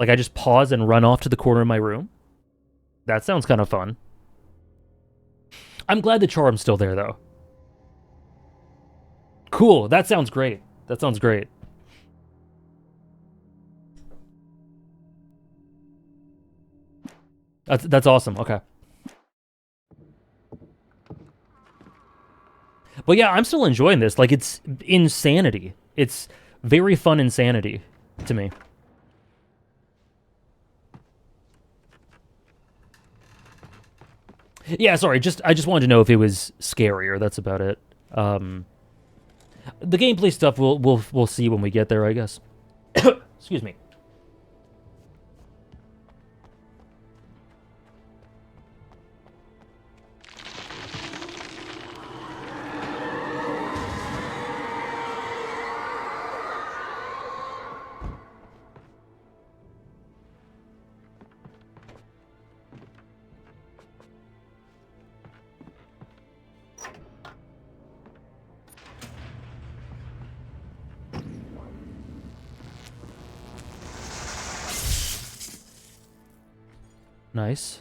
Like I just pause and run off to the corner of my room? That sounds kind of fun. I'm glad the charm's still there, though. Cool. That sounds great. That sounds great. That's awesome. Okay. But yeah, I'm still enjoying this. Like, it's insanity. It's very fun insanity to me. Yeah, sorry. I just wanted to know if it was scarier. That's about it. The gameplay stuff we'll see when we get there, I guess. Excuse me. Nice.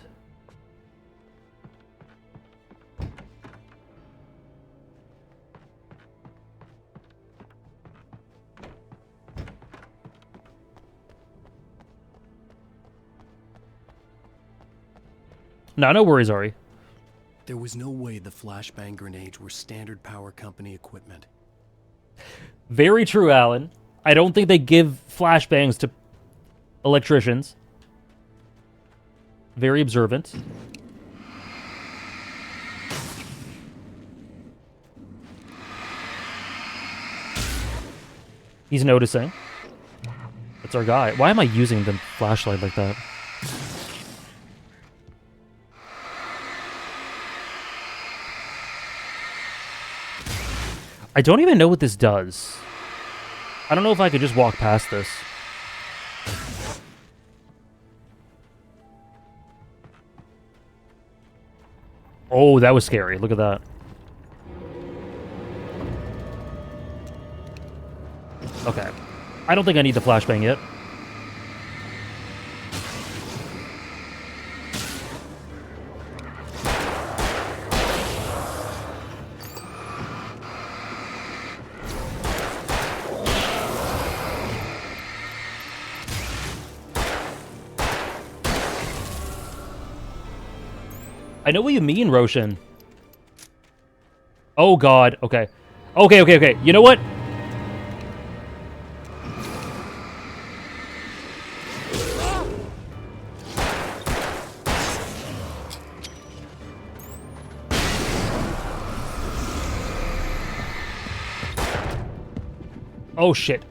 No worries, Ari. There was no way the flashbang grenades were Standard Power Company equipment. Very true, Alan. I don't think they give flashbangs to electricians. Very observant. He's noticing. That's our guy. Why am I using the flashlight like that? I don't even know what this does. I don't know if I could just walk past this. Oh, that was scary. Look at that. Okay. I don't think I need the flashbang yet. I know what you mean, Roshan. Oh, God. Okay. Okay. You know what? Oh, shit.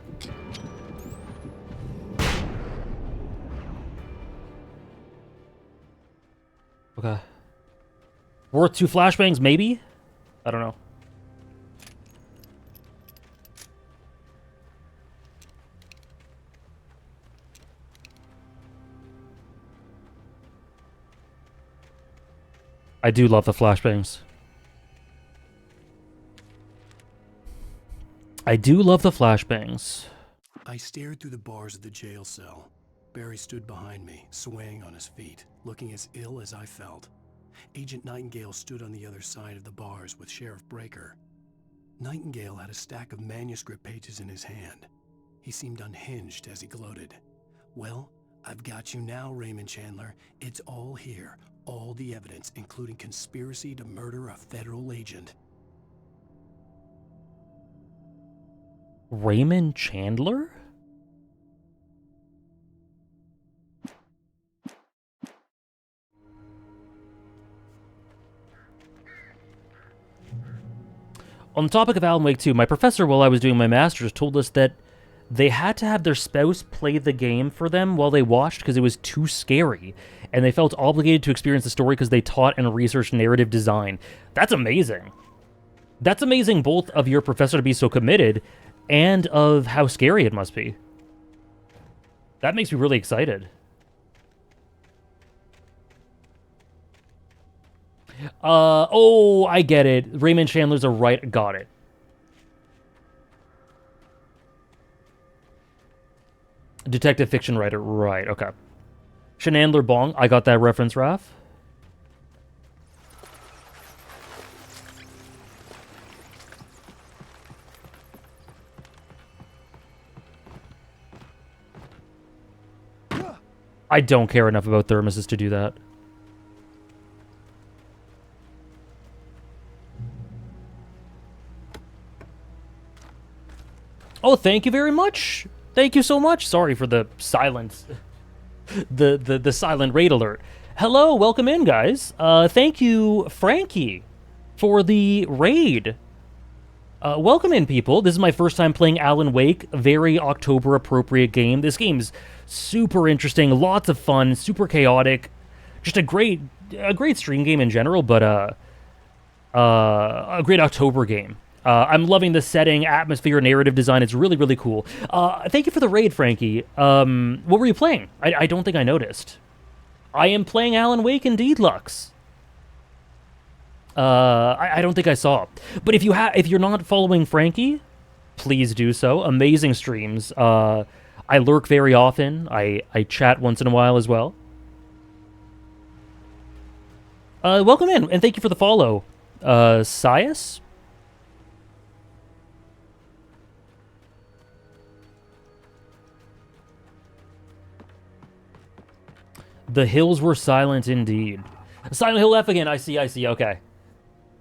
Okay. Worth 2 flashbangs, maybe? I don't know. I do love the flashbangs. I do love the flashbangs. I stared through the bars of the jail cell. Barry stood behind me, swaying on his feet, looking as ill as I felt. Agent Nightingale stood on the other side of the bars with Sheriff Breaker. Nightingale had a stack of manuscript pages in his hand. He seemed unhinged as he gloated. Well, I've got you now, Raymond Chandler. It's all here, all the evidence, including conspiracy to murder a federal agent. Raymond Chandler? On the topic of Alan Wake 2, my professor, while I was doing my master's, told us that they had to have their spouse play the game for them while they watched because it was too scary, and they felt obligated to experience the story because they taught and researched narrative design. That's amazing. That's amazing both of your professor to be so committed and of how scary it must be. That makes me really excited. Oh, I get it. Raymond Chandler's a right. Got it. Detective fiction writer. Right, okay. Shenandler Bong. I got that reference, Raph. I don't care enough about thermoses to do that. Oh, thank you very much. Thank you so much. Sorry for the silence. the silent raid alert. Hello, welcome in, guys. Thank you, Frankie, for the raid. Welcome in, people. This is my first time playing Alan Wake. Very October-appropriate game. This game's super interesting, lots of fun, super chaotic. Just a great stream game in general, but a great October game. I'm loving the setting, atmosphere, narrative design. It's really, really cool. Thank you for the raid, Frankie. What were you playing? I don't think I noticed. I am playing Alan Wake indeed, Lux. I don't think I saw. But if you're not following Frankie, please do so. Amazing streams. I lurk very often. I chat once in a while as well. Welcome in, and thank you for the follow. Sias? The hills were silent indeed. Silent Hill F again. I see. Okay.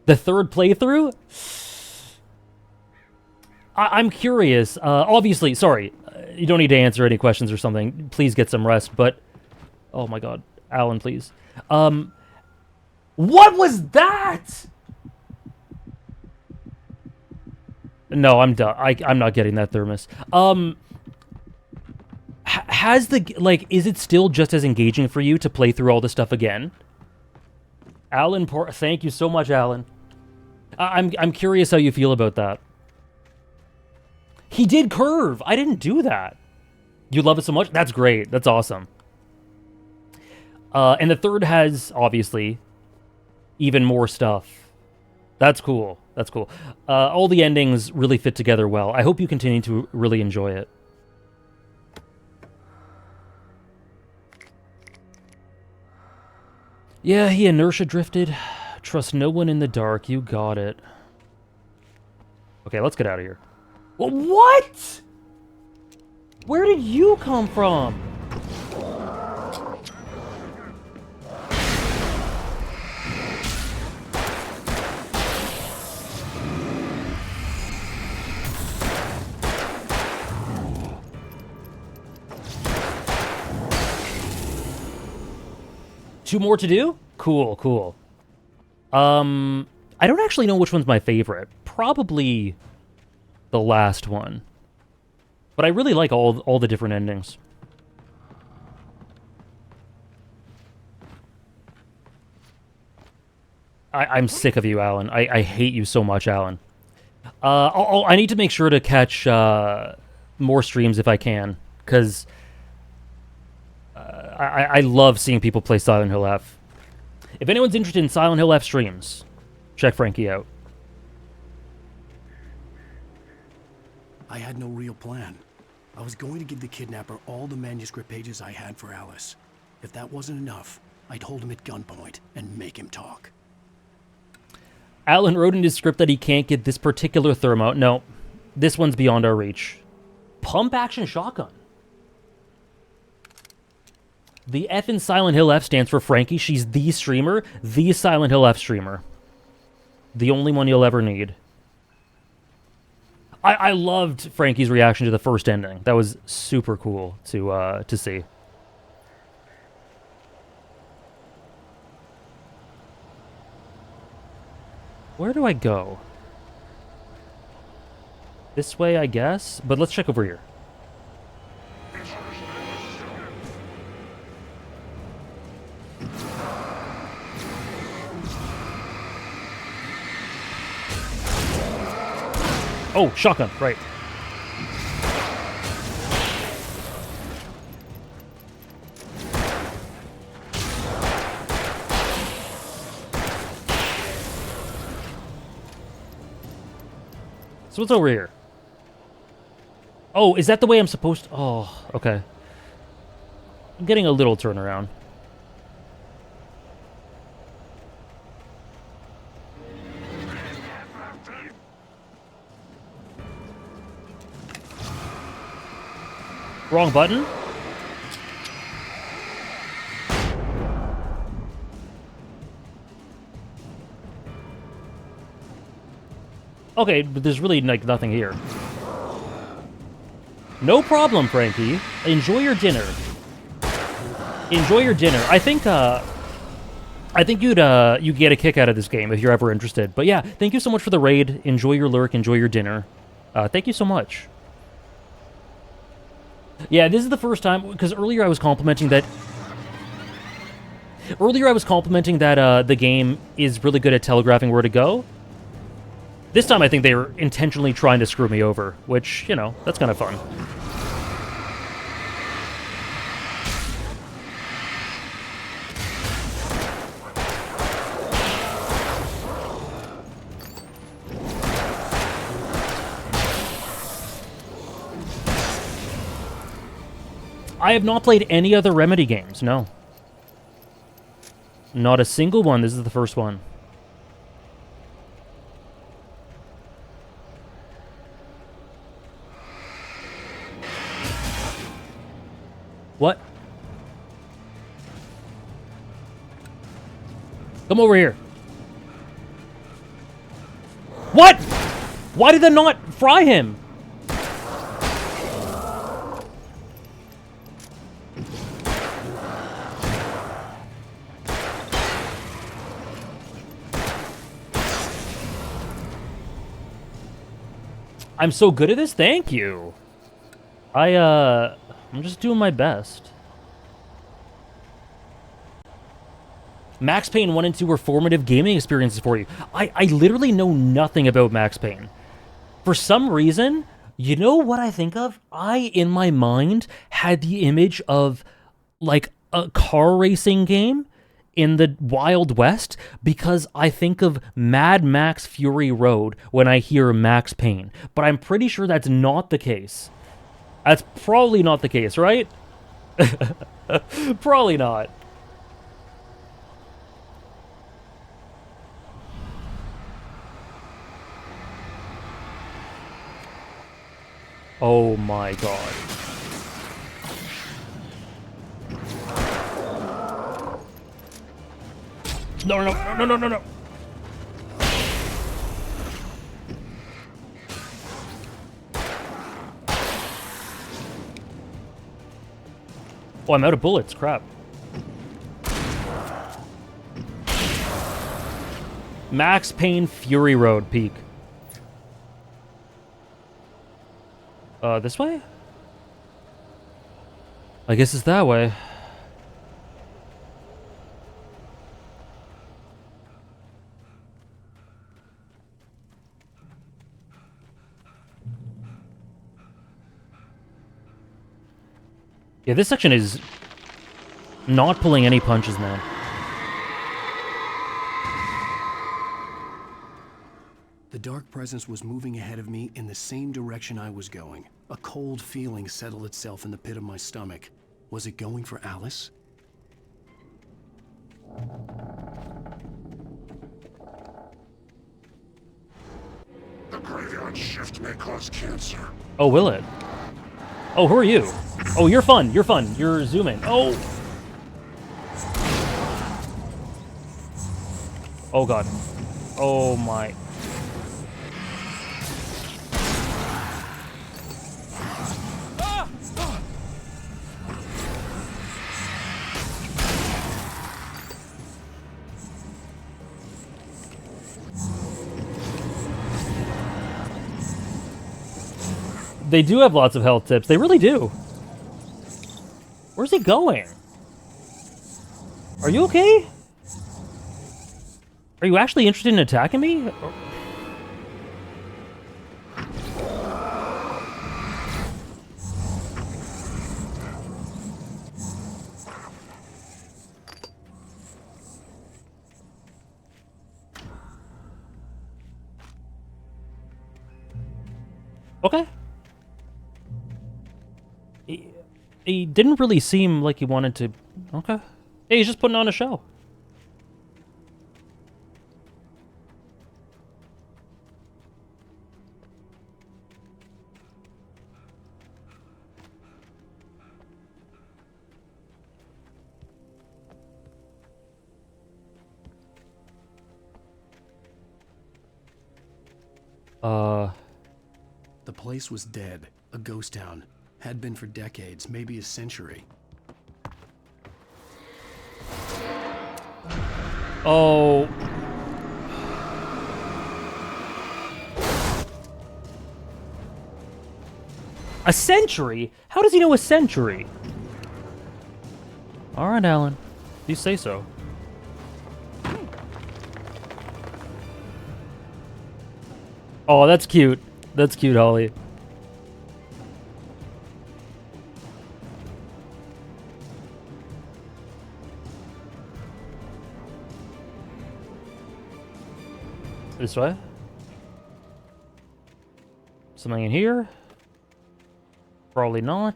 The third playthrough? I'm curious. Obviously, sorry. You don't need to answer any questions or something. Please get some rest, but... Oh my god. Alan, please. What was that? No, I'm done. I'm not getting that thermos. Has the... is it still just as engaging for you to play through all this stuff again? Alan, thank you so much, Alan. I'm curious how you feel about that. He did curve. I didn't do that. You love it so much? That's great. That's awesome. And the third has, obviously, even more stuff. That's cool. That's cool. All the endings really fit together well. I hope you continue to really enjoy it. Yeah, he inertia drifted. Trust no one in the dark. You got it. Okay, let's get out of here. What? Where did you come from? Two more to do? Cool, cool. I don't actually know which one's my favorite. Probably the last one. But I really like all the different endings. I'm sick of you, Alan. I hate you so much, Alan. I need to make sure to catch more streams if I can, because I love seeing people play Silent Hill F. If anyone's interested in Silent Hill F streams, check Frankie out. I had no real plan. I was going to give the kidnapper all the manuscript pages I had for Alice. If that wasn't enough, I'd hold him at gunpoint and make him talk. Alan wrote in his script that he can't get this particular thermo. No, this one's beyond our reach. Pump action shotgun. The F in Silent Hill F stands for Frankie. She's the streamer, the Silent Hill F streamer. The only one you'll ever need. I loved Frankie's reaction to the first ending. That was super cool to see. Where do I go? This way, I guess? But let's check over here. Oh, shotgun, right. So what's over here? Oh, is that the way I'm supposed to... Oh, okay. I'm getting a little turnaround. Wrong button? Okay, but there's really like nothing here. No problem, Frankie. Enjoy your dinner. Enjoy your dinner. I think you'd get a kick out of this game if you're ever interested. But yeah, thank you so much for the raid. Enjoy your lurk. Enjoy your dinner. Thank you so much. Yeah, this is the first time, because earlier I was complimenting that... the game is really good at telegraphing where to go. This time I think they were intentionally trying to screw me over, which, you know, that's kind of fun. I have not played any other Remedy games, no. Not a single one. This is the first one. What? Come over here. What? Why did they not fry him? I'm so good at this? Thank you. I'm just doing my best. Max Payne 1 and 2 were formative gaming experiences for you. I literally know nothing about Max Payne. For some reason, you know what I think of? In my mind, had the image of, like, a car racing game in the Wild West, because I think of Mad Max Fury Road when I hear Max Payne. But I'm pretty sure that's not the case. That's probably not the case, right? Probably not. Oh my god. No, no, no, no, no, no, no. Oh, I'm out of bullets. Crap. Max Payne Fury Road peak. This way? I guess it's that way. Yeah, this section is not pulling any punches, man. The dark presence was moving ahead of me in the same direction I was going. A cold feeling settled itself in the pit of my stomach. Was it going for Alice? The graveyard shift may cause cancer. Oh, will it? Oh, who are you? Oh, you're fun. You're fun. You're zooming. Oh! Oh god. Oh my. They do have lots of health tips. They really do. Where's he going? Are you okay? Are you actually interested in attacking me? Okay. He didn't really seem like he wanted to... Okay. Hey, he's just putting on a show. The place was dead. A ghost town. Had been for decades, maybe a century. Oh. A century? How does he know a century? Alright, Alan. You say so. Oh, that's cute. That's cute, Holly. This way? Something in here? Probably not.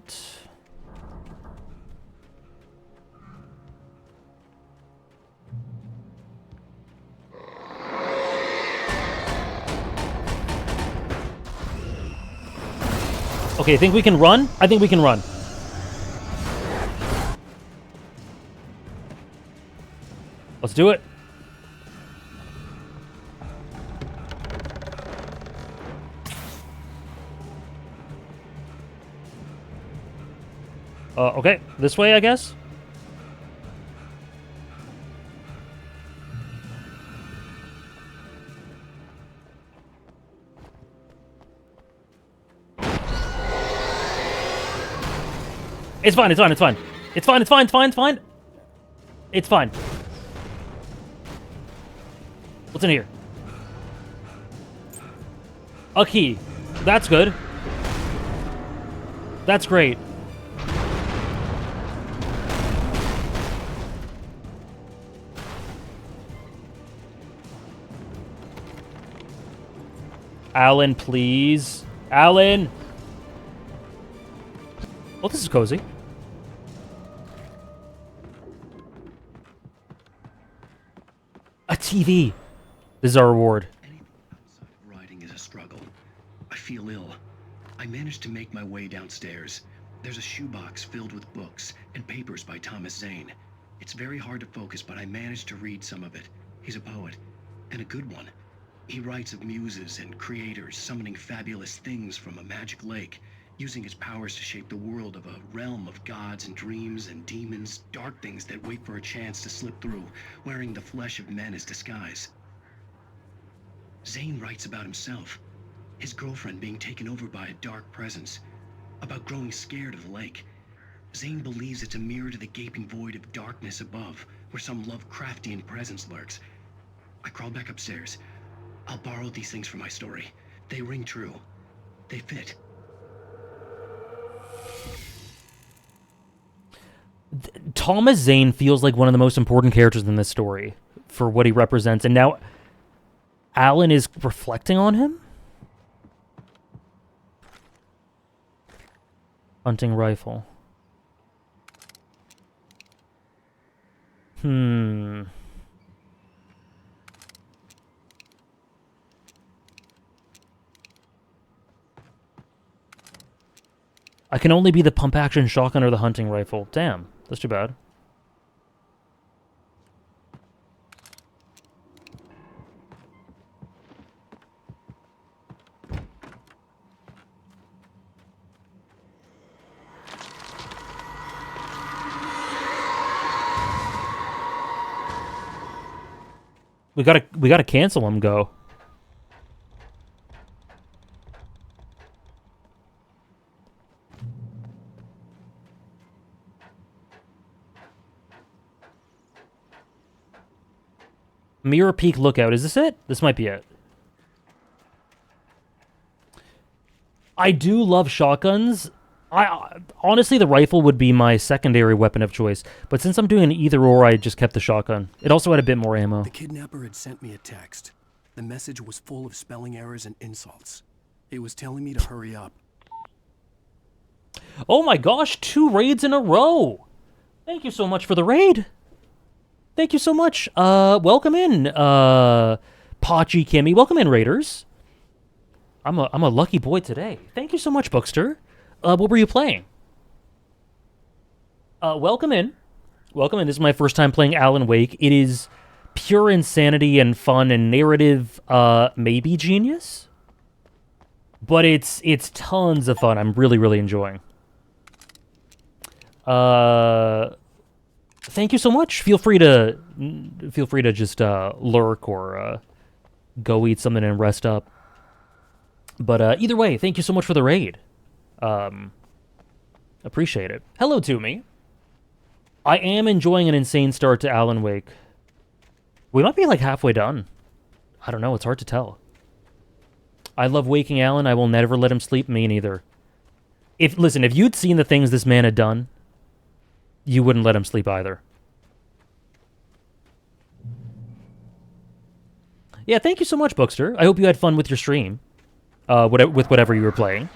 Okay, I think we can run. I think we can run. Let's do it. Okay, this way, I guess. It's fine, it's fine, it's fine. It's fine, it's fine, it's fine, it's fine. It's fine. What's in here? A key. That's good. That's great. Alan, please. Alan! Oh, this is cozy. A TV. This is our reward. Anything outside of writing is a struggle. I feel ill. I managed to make my way downstairs. There's a shoebox filled with books and papers by Thomas Zane. It's very hard to focus, but I managed to read some of it. He's a poet, and a good one. He writes of muses and creators summoning fabulous things from a magic lake, using his powers to shape the world of a realm of gods and dreams and demons, dark things that wait for a chance to slip through, wearing the flesh of men as disguise. Zane writes about himself, his girlfriend being taken over by a dark presence, about growing scared of the lake. Zane believes it's a mirror to the gaping void of darkness above, where some Lovecraftian presence lurks. I crawl back upstairs. I'll borrow these things for my story. They ring true. They fit. Thomas Zane feels like one of the most important characters in this story for what he represents, and now Alan is reflecting on him? Hunting rifle. I can only be the pump-action shotgun or the hunting rifle. Damn, that's too bad. We gotta cancel him, go. Mirror Peak Lookout. Is this it? This might be it. I do love shotguns. Honestly, the rifle would be my secondary weapon of choice. But since I'm doing an either or, I just kept the shotgun. It also had a bit more ammo. The kidnapper had sent me a text. The message was full of spelling errors and insults. It was telling me to hurry up. Oh my gosh, 2 raids in a row. Thank you so much for the raid. Thank you so much. Welcome in, Pachi Kimmy. Welcome in, Raiders. I'm a lucky boy today. Thank you so much, Bookster. What were you playing? Welcome in. Welcome in. This is my first time playing Alan Wake. It is pure insanity and fun and narrative, maybe genius. But it's tons of fun. I'm really, really enjoying. Thank you so much. Feel free to just lurk or go eat something and rest up. But either way, thank you so much for the raid. Appreciate it. Hello to me. I am enjoying an insane start to Alan Wake. We might be like halfway done. I don't know. It's hard to tell. I love waking Alan. I will never let him sleep. Me neither. Listen, if you'd seen the things this man had done, you wouldn't let him sleep either. Yeah, thank you so much, Bookster. I hope you had fun with your stream. With whatever you were playing.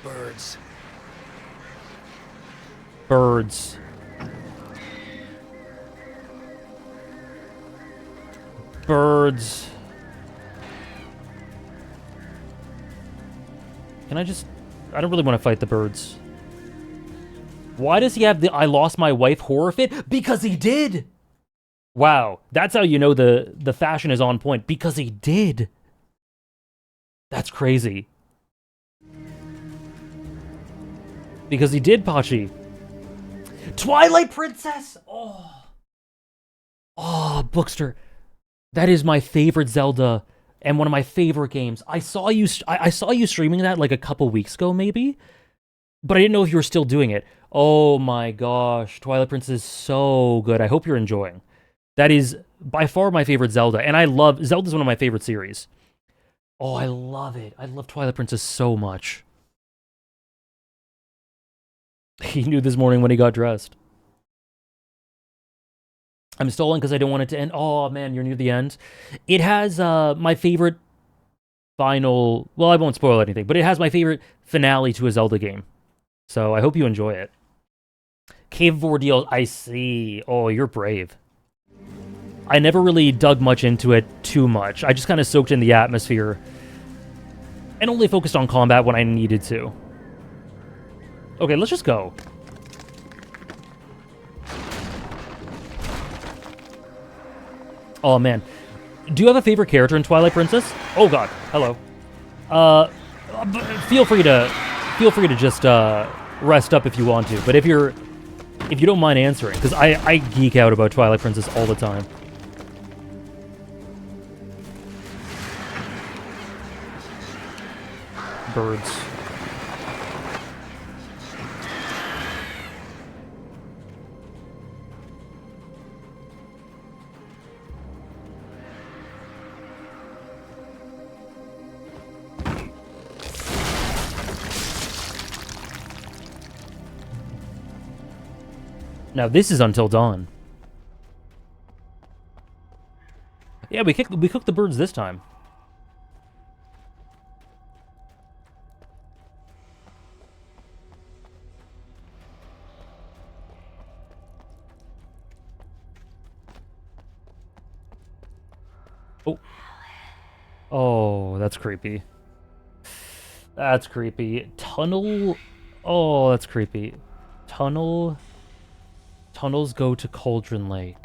Birds. Birds. Birds. Can I just... I don't really want to fight the birds. Why does he have the I lost my wife horror fit? Because he did! Wow, that's how you know the fashion is on point. Because he did. That's crazy. Because he did, Pachi. Twilight Princess! Oh. Oh, Bookster. That is my favorite Zelda and one of my favorite games. I saw you streaming that like a couple weeks ago, maybe? But I didn't know if you were still doing it. Oh my gosh. Twilight Princess is so good. I hope you're enjoying. That is by far my favorite Zelda. And Zelda's one of my favorite series. Oh, I love it. I love Twilight Princess so much. He knew this morning when he got dressed. I'm stalling because I don't want it to end. Oh, man, you're near the end. It has my favorite final... Well, I won't spoil anything, but it has my favorite finale to a Zelda game. So I hope you enjoy it. Cave of Ordeal, I see. Oh, you're brave. I never really dug much into it too much. I just kind of soaked in the atmosphere and only focused on combat when I needed to. Okay, let's just go. Oh, man. Do you have a favorite character in Twilight Princess? Oh, God. Hello. Feel free to just rest up if you want to. But if you don't mind answering, because I geek out about Twilight Princess all the time. Birds. Now this is Until Dawn. Yeah, we cooked the birds this time. Oh. Oh, that's creepy. That's creepy. Tunnel. Oh, that's creepy. Tunnels go to Cauldron Lake.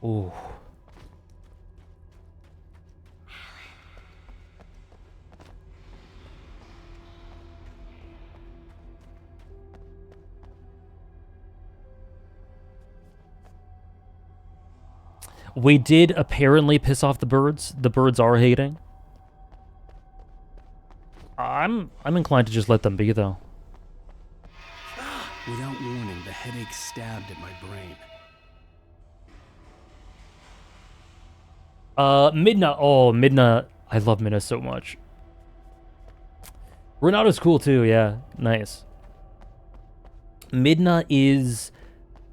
Ooh. We did apparently piss off the birds. The birds are hating. I'm inclined to just let them be, though. Without warning, the headache stabbed at my brain. Midna. Oh, Midna. I love Midna so much. Renato's cool too, yeah. Nice. Midna is,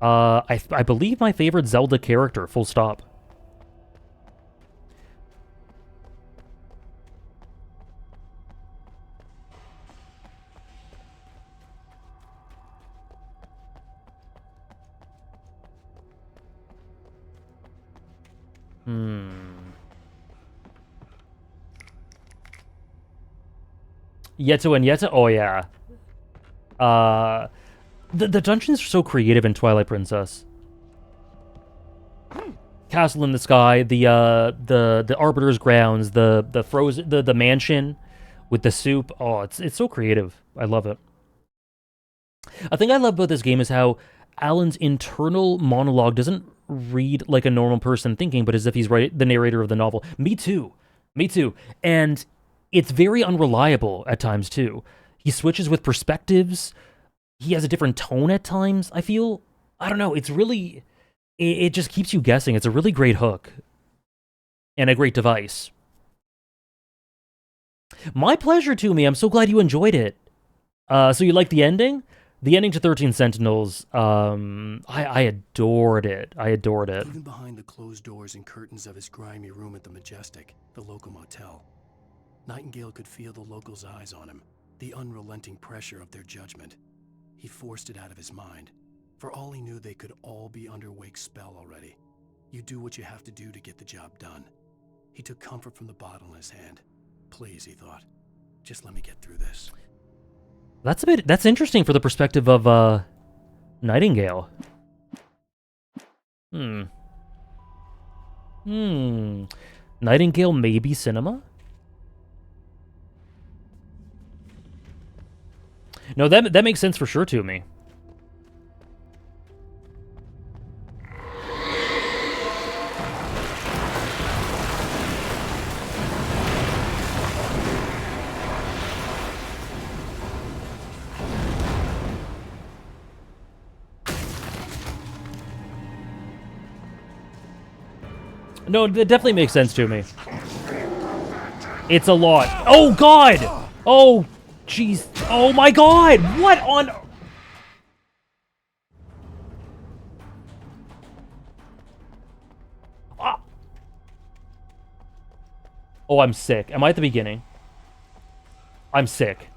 I believe my favorite Zelda character, full stop. Yeto and Yeta? Oh, yeah. The dungeons are so creative in Twilight Princess. Castle in the sky, the Arbiter's grounds, the frozen, the mansion with the soup. Oh, it's so creative. I love it. A thing I love about this game is how Alan's internal monologue doesn't read like a normal person thinking, but as if he's the narrator of the novel. Me too. Me too. And it's very unreliable at times, too. He switches with perspectives. He has a different tone at times, I feel. I don't know. It's really... It just keeps you guessing. It's a really great hook. And a great device. My pleasure, to me. I'm so glad you enjoyed it. So you like the ending? The ending to 13 Sentinels, I adored it. I adored it. Even behind the closed doors and curtains of his grimy room at the Majestic, the local motel, Nightingale could feel the locals' eyes on him, the unrelenting pressure of their judgment. He forced it out of his mind. For all he knew, they could all be under Wake's spell already. You do what you have to do to get the job done. He took comfort from the bottle in his hand. Please, he thought, just let me get through this. That's interesting for the perspective of, Nightingale. Nightingale maybe cinema? No, that makes sense for sure to me. No, it definitely makes sense to me. It's a lot. Oh, God! Oh, jeez. Oh, my God! What on... Oh, I'm sick. Am I at the beginning? I'm sick.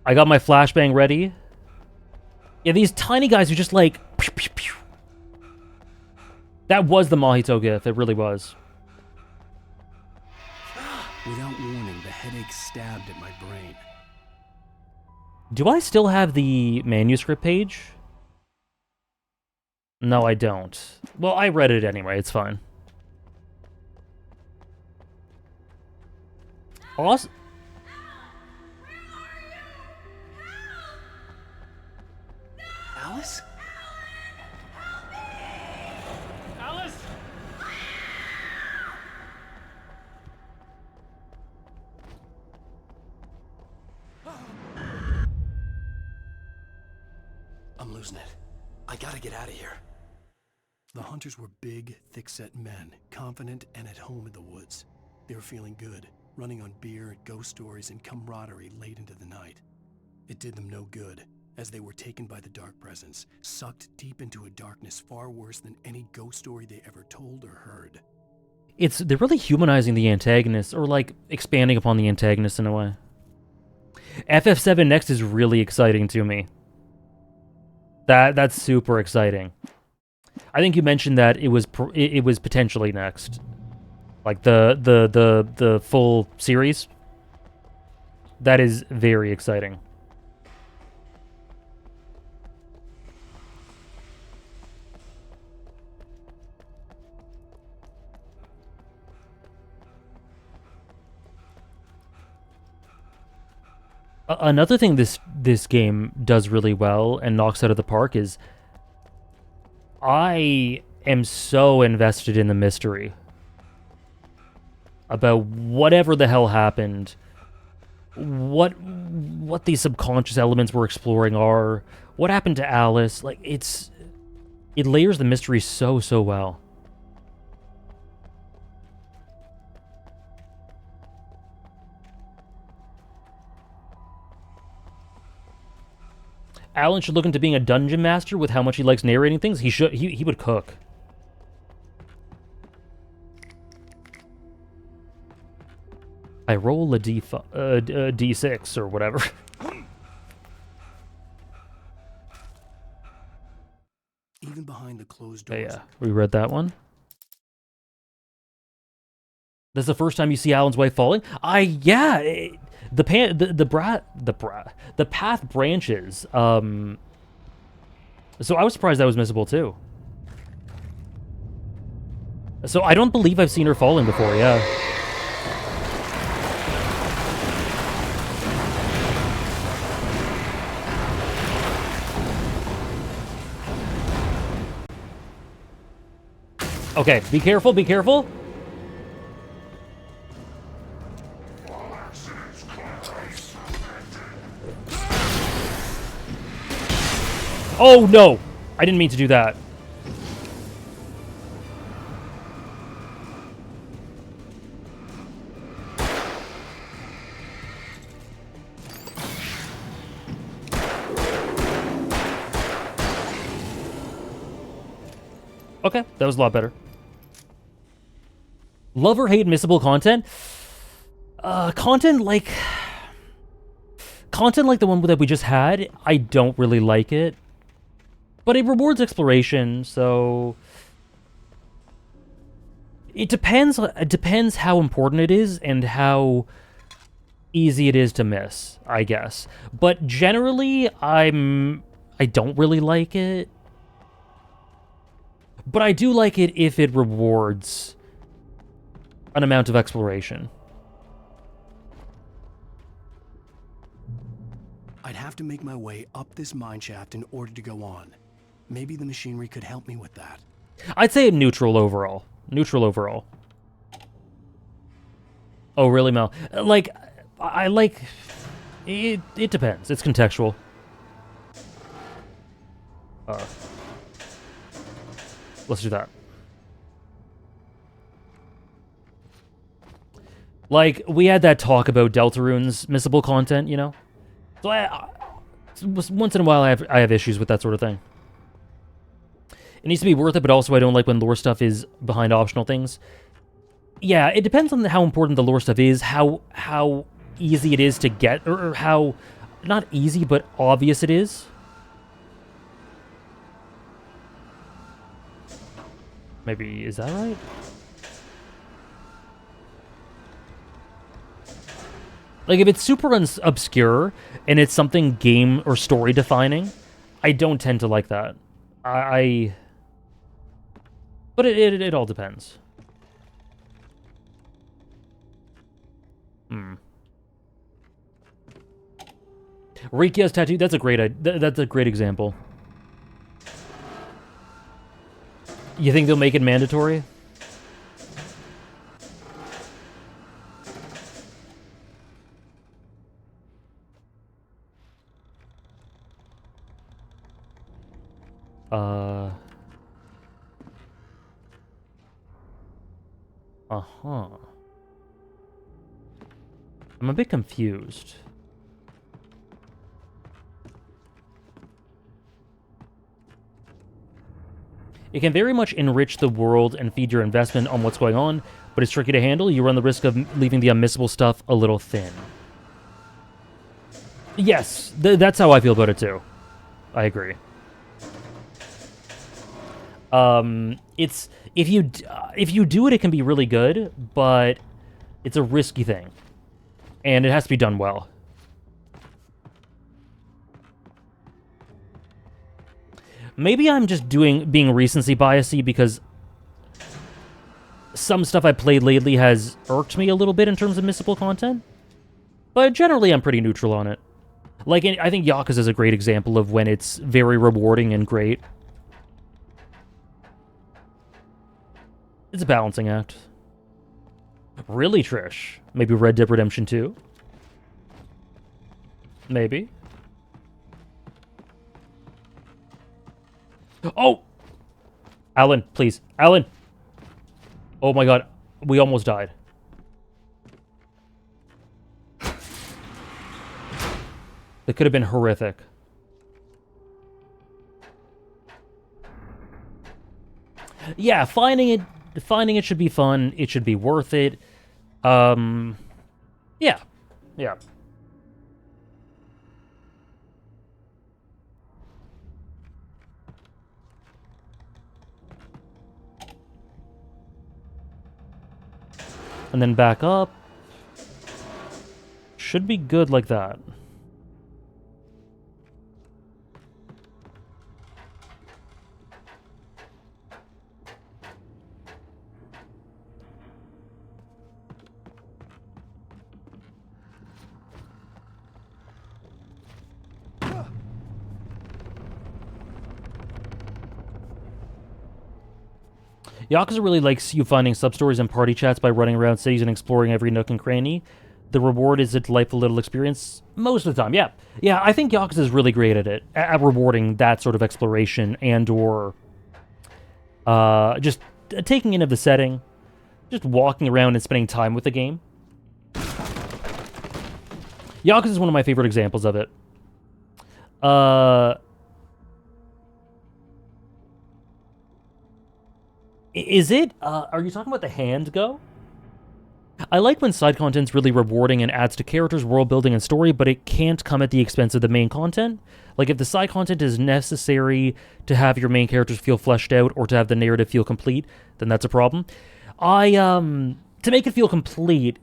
I got my flashbang ready. Yeah, these tiny guys who just like... Pew, pew, pew. That was the Mahito gif. It really was. Without warning, the headache stabbed at my brain. Do I still have the manuscript page? No, I don't. Well, I read it anyway. It's fine. Awesome. Alice? Alice! I'm losing it. I gotta get out of here. The hunters were big, thick-set men, confident and at home in the woods. They were feeling good, running on beer, ghost stories, and camaraderie late into the night. It did them no good, as they were taken by the dark presence, sucked deep into a darkness far worse than any ghost story they ever told or heard. They're really humanizing the antagonist, or like expanding upon the antagonist in a way. FF7 Next is really exciting to me. That's super exciting. I think you mentioned that it was potentially next, like the full series. That is very exciting. Another thing this game does really well and knocks out of the park is I am so invested in the mystery about whatever the hell happened, what these subconscious elements we're exploring are, what happened to Alice. Like, it layers the mystery so well. Alan should look into being a dungeon master with how much he likes narrating things. He would cook. I roll a D6 or whatever. Even behind the closed doors. Yeah, we read that one. This is the first time you see Alan's wife falling? The path branches. So I was surprised that was missable too. So I don't believe I've seen her falling before, yeah. Okay, be careful, be careful. Oh no! I didn't mean to do that. Okay, that was a lot better. Love or hate missable content? Content like the one that we just had, I don't really like it. But it rewards exploration, so it depends how important it is and how easy it is to miss, I guess. But generally, I don't really like it. But I do like it if it rewards an amount of exploration. I'd have to make my way up this mine shaft in order to go on. Maybe the machinery could help me with that. I'd say neutral overall. Neutral overall. Oh, really, Mel? Like, I like... It depends. It's contextual. Let's do that. Like, we had that talk about Deltarune's missable content, you know? So once in a while I have issues with that sort of thing. It needs to be worth it, but also I don't like when lore stuff is behind optional things. Yeah, it depends on how important the lore stuff is, how easy it is to get, or how, not easy, but obvious it is. Maybe, is that right? Like, if it's super obscure, and it's something game or story defining, I don't tend to like that. But it all depends. Rikia's tattoo, that's a great example. You think they'll make it mandatory? I'm a bit confused. It can very much enrich the world and feed your investment on what's going on, but it's tricky to handle. You run the risk of leaving the unmissable stuff a little thin. Yes, that's how I feel about it too. I agree. It's if you do it, it can be really good, but it's a risky thing, and it has to be done well. Maybe I'm just being recency biasy because some stuff I played lately has irked me a little bit in terms of missable content, but generally I'm pretty neutral on it. Like, I think Yakuza is a great example of when it's very rewarding and great. It's a balancing act. Really, Trish? Maybe Red Dead Redemption 2? Maybe. Oh! Alan, please. Alan! Oh my god. We almost died. That could have been horrific. Yeah, finding it should be fun. It should be worth it. Yeah. Yeah. And then back up. Should be good like that. Yakuza really likes you finding sub-stories and party chats by running around cities and exploring every nook and cranny. The reward is a delightful little experience most of the time, yeah. Yeah, I think Yakuza is really great at it, at rewarding that sort of exploration and or just taking in of the setting, just walking around and spending time with the game. Yakuza is one of my favorite examples of it. Is it, are you talking about the hand go? I like when side content's really rewarding and adds to characters, world building, and story, but it can't come at the expense of the main content. Like, if the side content is necessary to have your main characters feel fleshed out or to have the narrative feel complete, then that's a problem. To make it feel complete,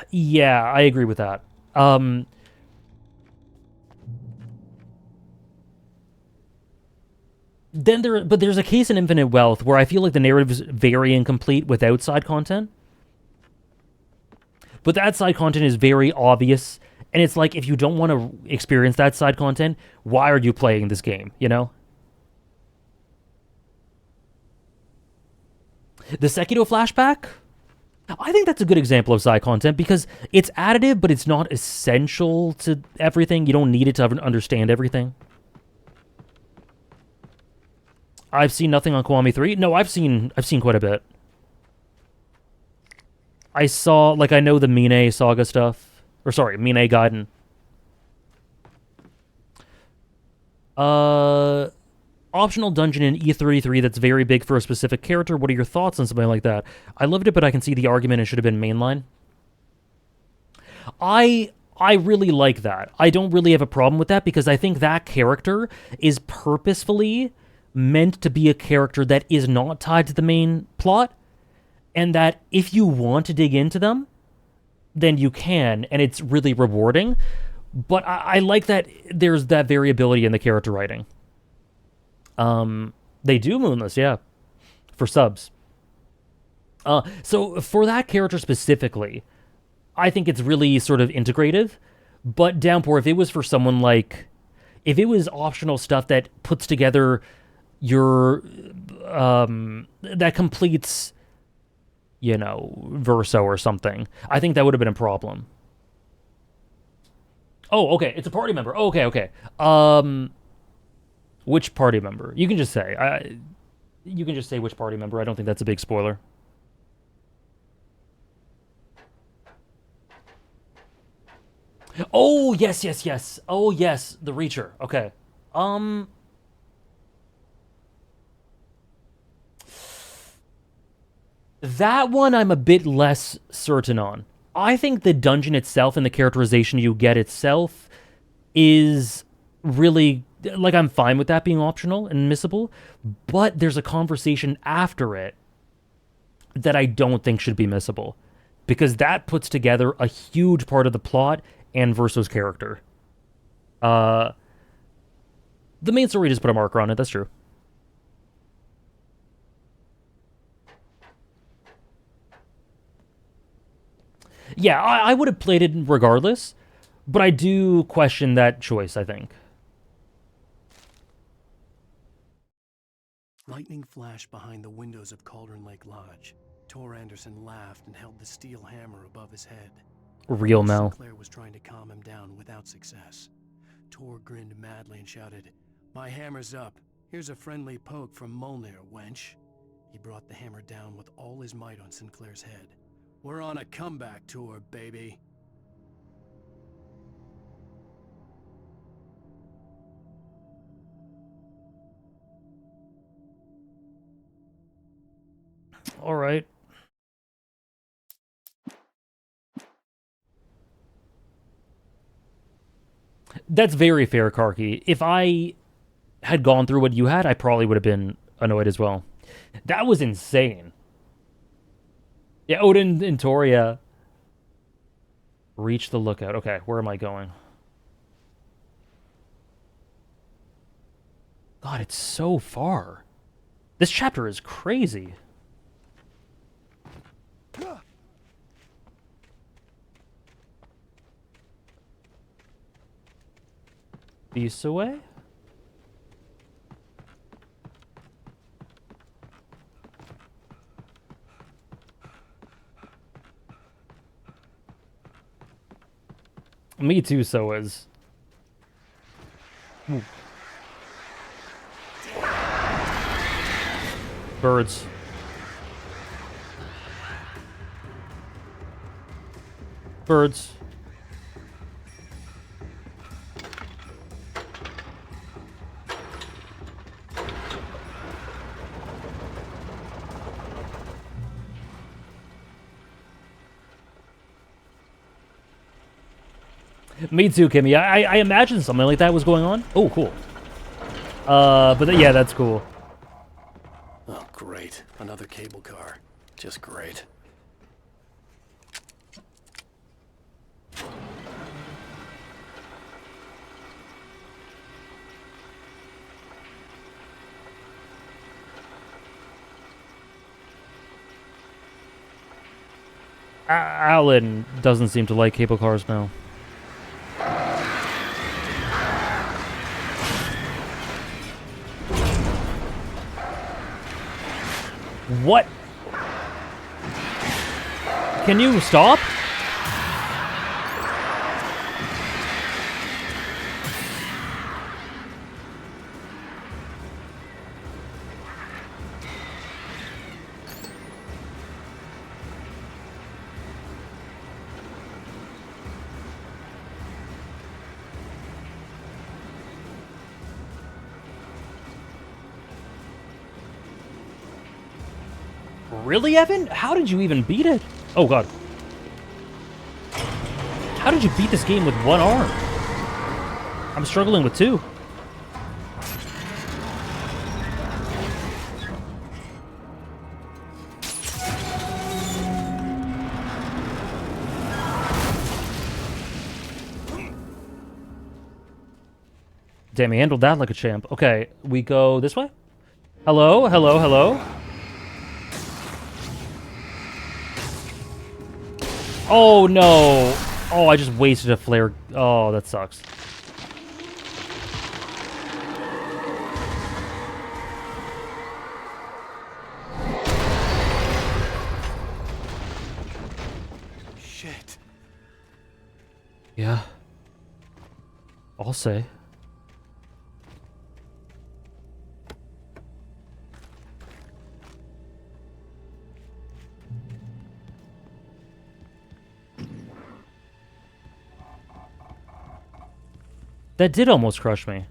yeah, I agree with that. But there's a case in Infinite Wealth where I feel like the narrative is very incomplete without side content. But that side content is very obvious, and it's like, if you don't want to experience that side content, why are you playing this game, you know? The Sekiro flashback? I think that's a good example of side content because it's additive, but it's not essential to everything. You don't need it to understand everything. I've seen nothing on Kiwami 3. No, I've seen quite a bit. I saw, like, I know the Mine Saga stuff. Or, sorry, Mine Gaiden. Optional dungeon in E33 that's very big for a specific character. What are your thoughts on something like that? I loved it, but I can see the argument it should have been mainline. I really like that. I don't really have a problem with that because I think that character is purposefully meant to be a character that is not tied to the main plot. And that if you want to dig into them, then you can, and it's really rewarding. But I like that there's that variability in the character writing. They do Moonless, yeah, for subs. So for that character specifically, I think it's really sort of integrative. But Downpour, if it was for someone like, if it was optional stuff that puts together your, that completes, you know, Verso or something, I think that would have been a problem. Oh, okay, it's a party member. Oh, okay. Which party member? You can just say. You can just say which party member. I don't think that's a big spoiler. Oh, yes. Oh, yes, the Reacher. Okay. That one I'm a bit less certain on. I think the dungeon itself and the characterization you get itself is really, like, I'm fine with that being optional and missable, but there's a conversation after it that I don't think should be missable, because that puts together a huge part of the plot and Verso's character. The main story just put a marker on it, that's true. Yeah, I would have played it regardless, But I do question that choice, I think. Lightning flashed behind the windows of Cauldron Lake Lodge. Tor Anderson laughed and held the steel hammer above his head. Real Mel. Sinclair was trying to calm him down without success. Tor grinned madly and shouted, "My hammer's up. Here's a friendly poke from Molnir, wench." He brought the hammer down with all his might on Sinclair's head. "We're on a comeback tour, baby." All right. That's very fair, Karki. If I had gone through what you had, I probably would have been annoyed as well. That was insane. Yeah, Odin and Toria. Reach the lookout. Okay, where am I going? God, it's so far. This chapter is crazy. Beasts away? Me too, so is. Ooh. Birds. Birds. Me too, Kimmy. I imagine something like that was going on. Oh, cool. Yeah, that's cool. Oh, great. Another cable car. Just great. Alan doesn't seem to like cable cars now. What? Can you stop? Really, Evan? How did you even beat it? Oh, God. How did you beat this game with one arm? I'm struggling with two. Damn, he handled that like a champ. Okay, we go this way? Hello? Hello? Hello? Oh, no. Oh, I just wasted a flare. Oh, that sucks. Shit. Yeah. I'll say. That did almost crush me.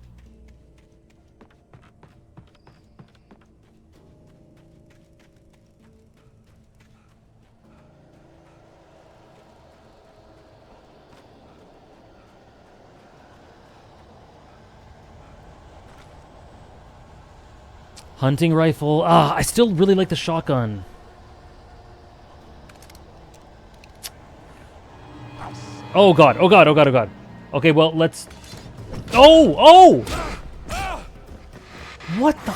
Hunting rifle. Ah, I still really like the shotgun. Oh god, oh god, oh god, oh god. Okay, well, let's... Oh! Oh! What the...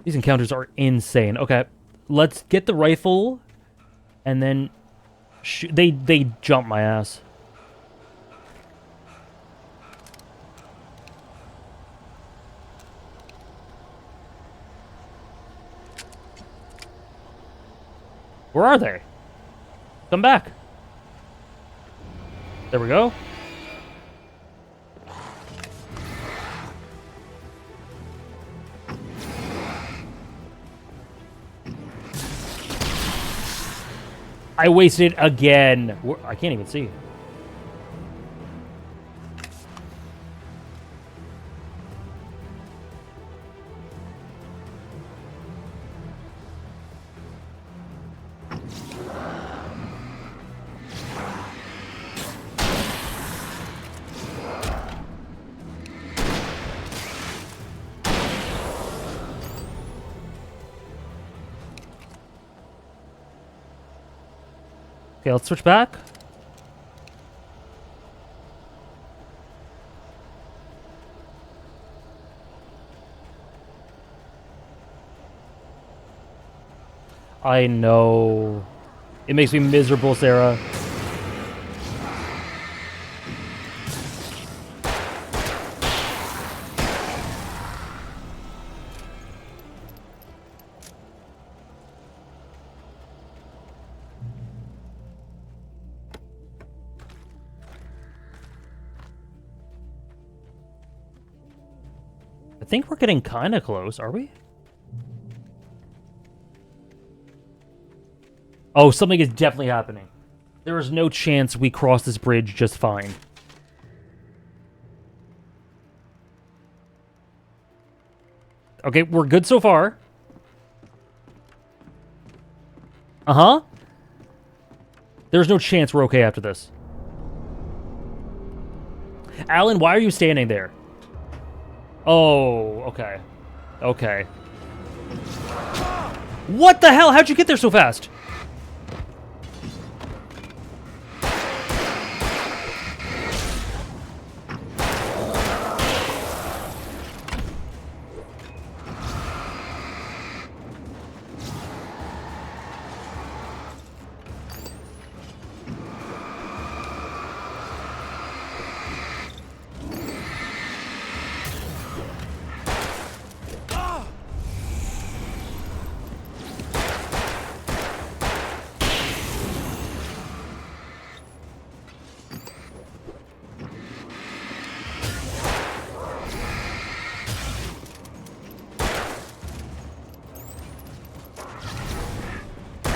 These encounters are insane. Okay, let's get the rifle, and then shoot. They jump my ass. Where are they? Come back. There we go. I wasted it again. I can't even see. Okay, let's switch back. I know. It makes me miserable, Sarah. I think we're getting kind of close, are we? Oh, something is definitely happening. There is no chance we cross this bridge just fine. Okay, we're good so far. Uh-huh. There's no chance we're okay after this. Alan, why are you standing there? Oh, okay. Okay. What the hell? How'd you get there so fast?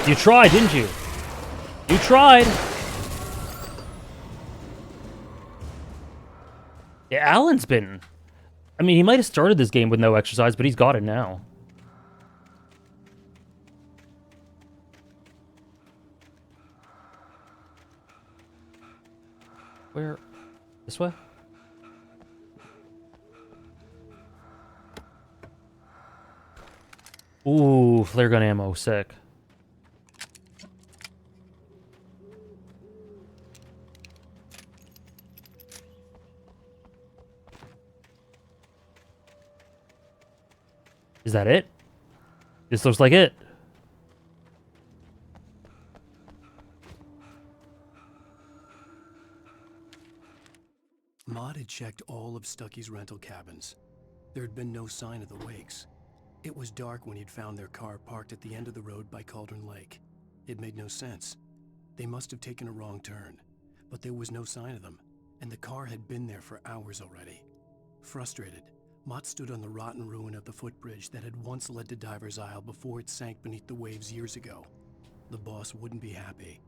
You tried, didn't you? You tried. Yeah, Alan's been... I mean, he might have started this game with no exercise, but he's got it now. Where? This way? Ooh, flare gun ammo, sick. Is that it? This looks like it. Maud had checked all of Stucky's rental cabins. There had been no sign of the Wakes. It was dark when he'd found their car parked at the end of the road by Cauldron Lake. It made no sense. They must have taken a wrong turn, but there was no sign of them, and the car had been there for hours already. Frustrated, Mott stood on the rotten ruin of the footbridge that had once led to Diver's Isle before it sank beneath the waves years ago. The boss wouldn't be happy.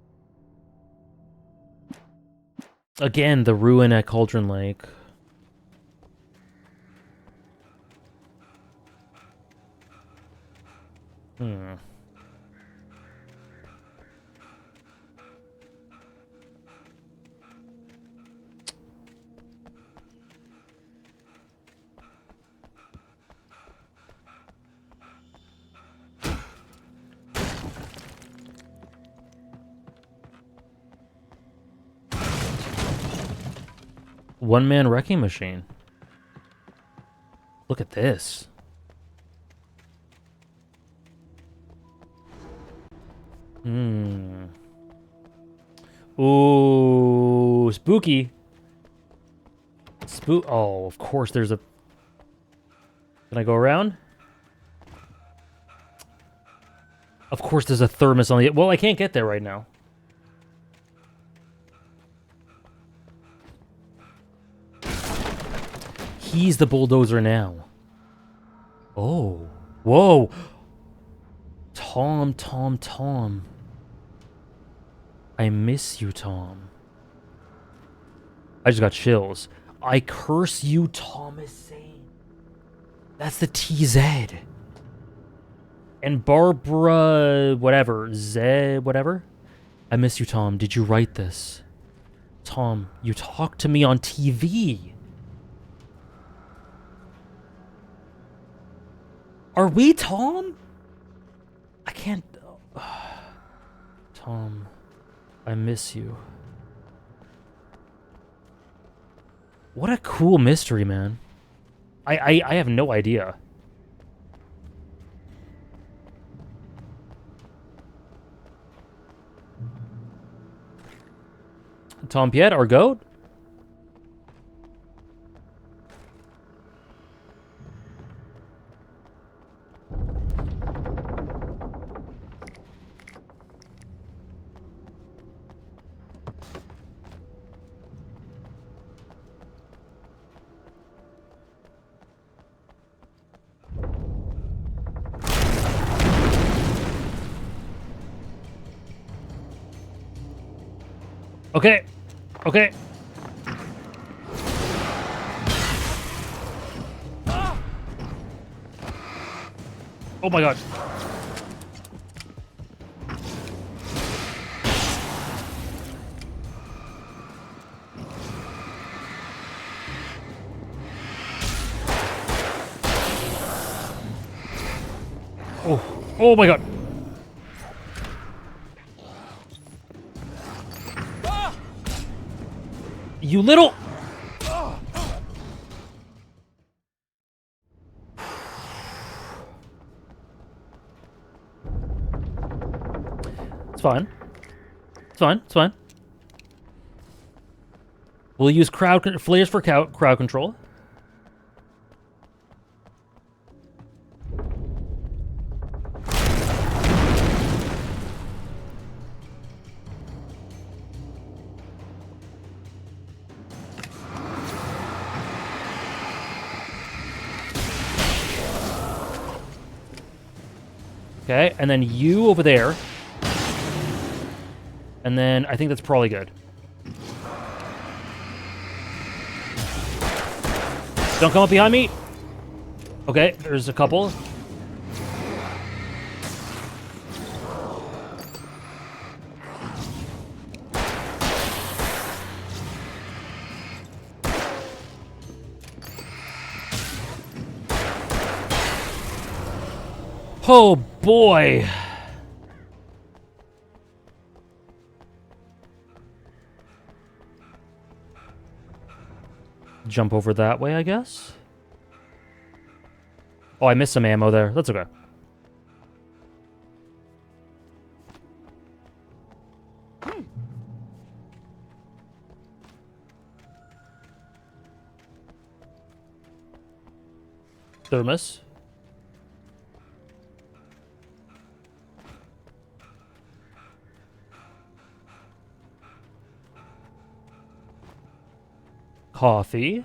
Again, the ruin at Cauldron Lake. Hmm. One-man wrecking machine. Look at this. Ooh, spooky. Oh, of course there's a... Can I go around? Of course there's a thermos on the... Well, I can't get there right now. He's the bulldozer now. Oh. Whoa. Tom. I miss you, Tom. I just got chills. I curse you, Thomas Zane. That's the TZ. And Barbara, whatever, Zed, whatever. I miss you, Tom. Did you write this? Tom, you talked to me on TV. Are we Tom? I can't... Tom, I miss you. What a cool mystery, man. I have no idea. Tom Piet, our goat? Okay. Okay. Oh my god. Oh my god. You little... It's fine. It's fine. It's fine. We'll use flares for crowd control. Okay, and then you over there. And then I think that's probably good. Don't come up behind me. Okay, there's a couple. Oh boy. Jump over that way, I guess. Oh, I missed some ammo there. That's okay. Thermos. Coffee.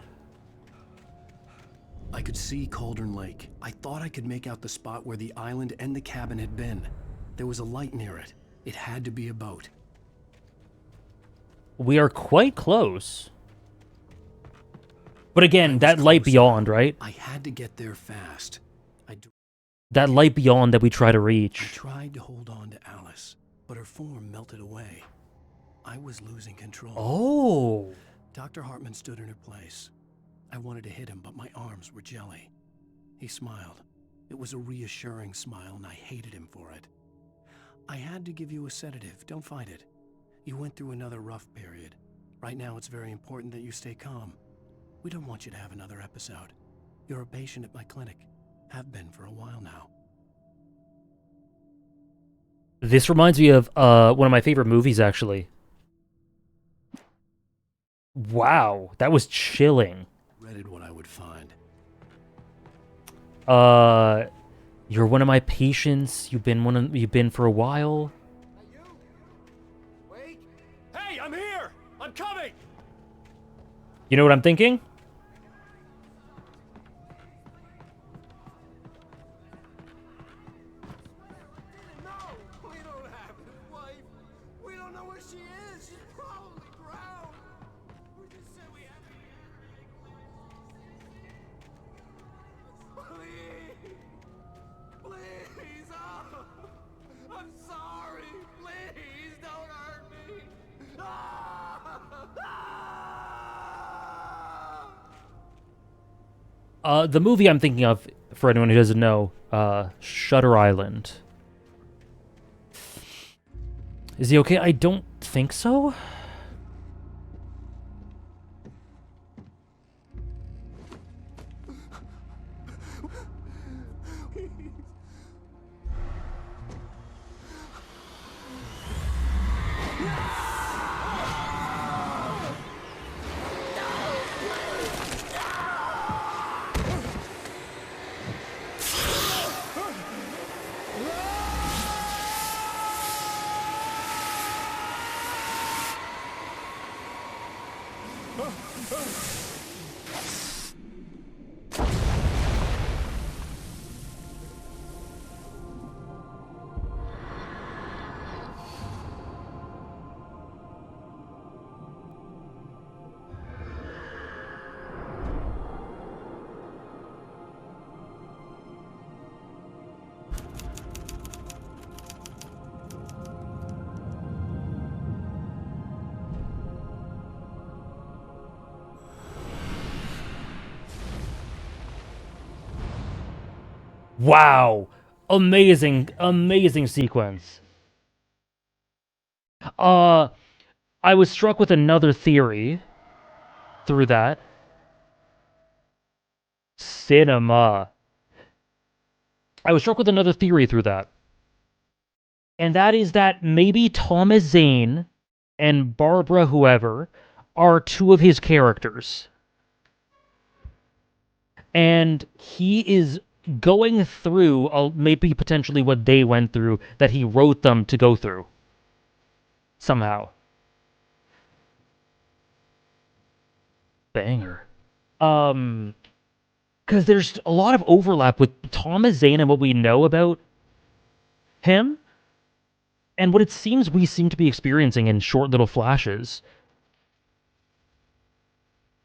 I could see Cauldron Lake. I thought I could make out the spot where the island and the cabin had been. There was a light near it. It had to be a boat. We are quite close. But again, that light beyond, right? I had to get there fast. That light beyond that we try to reach. I tried to hold on to Alice, but her form melted away. I was losing control. Oh. Dr. Hartman stood in her place. I wanted to hit him, but my arms were jelly. He smiled. It was a reassuring smile, and I hated him for it. I had to give you a sedative. Don't fight it. You went through another rough period. Right now, it's very important that you stay calm. We don't want you to have another episode. You're a patient at my clinic. Have been for a while now. This reminds me of one of my favorite movies, actually. Wow, that was chilling. Dreaded what I would find. You're one of my patients. You've been for a while. Wait! Hey, I'm here! I'm coming! You know what I'm thinking? We don't have his wife. We don't know where she is. She's probably drowned. We just said we have Please! Please! Oh, I'm sorry. Please don't hurt me. The movie I'm thinking of, for anyone who doesn't know, Shutter Island. Is he okay? I don't think so. Wow. Amazing, amazing sequence. I was struck with another theory through that. Cinema. I was struck with another theory through that. And that is that maybe Thomas Zane and Barbara whoever are two of his characters. And he is going through maybe potentially what they went through, that he wrote them to go through. Somehow. Banger. Because there's a lot of overlap with Thomas Zane and what we know about him, and what it seems we seem to be experiencing in short little flashes.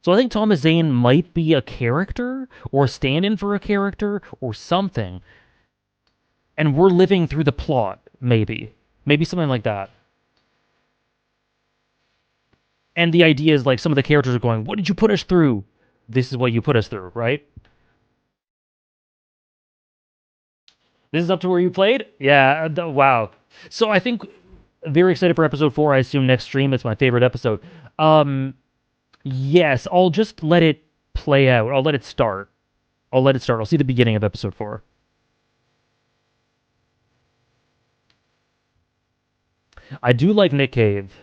So I think Thomas Zane might be a character, or a stand-in for a character, or something. And we're living through the plot, maybe. Maybe something like that. And the idea is, like, some of the characters are going, what did you put us through? This is what you put us through, right? This is up to where you played? Yeah, wow. So I think, very excited for episode 4. I assume next stream. It's my favorite episode. Yes, I'll just let it play out. I'll let it start. I'll see the beginning of episode 4. I do like Nick Cave.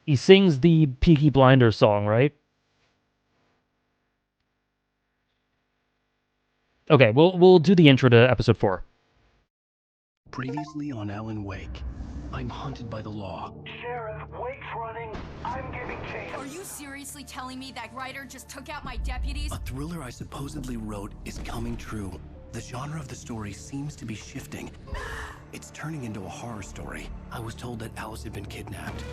He sings the Peaky Blinders song, right? Okay, we'll do the intro to episode 4. Previously on Alan Wake, I'm hunted by the law. Sheriff, Wake's running. I'm giving chase. Are you seriously telling me that writer just took out my deputies? A thriller I supposedly wrote is coming true. The genre of the story seems to be shifting. It's turning into a horror story. I was told that Alice had been kidnapped,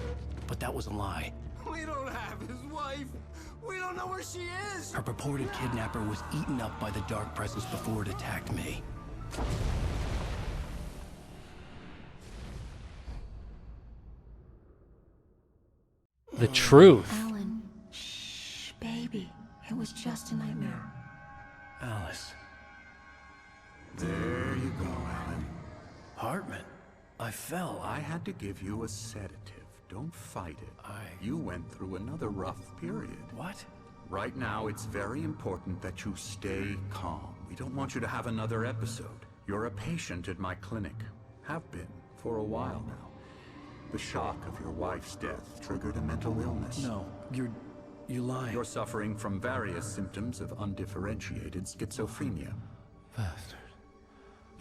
but that was a lie. We don't have his wife. We don't know where she is. Her purported kidnapper was eaten up by the dark presence before it attacked me. The truth. Alan, shh, baby. It was just a nightmare. Alice. There you go, Alan. Hartman, I fell. I had to give you a sedative. Don't fight it. You went through another rough period. What? Right now, it's very important that you stay calm. We don't want you to have another episode. You're a patient at my clinic. Have been for a while now. The shock of your wife's death triggered a mental illness. No, you lie. You're suffering from various symptoms of undifferentiated schizophrenia. Bastard.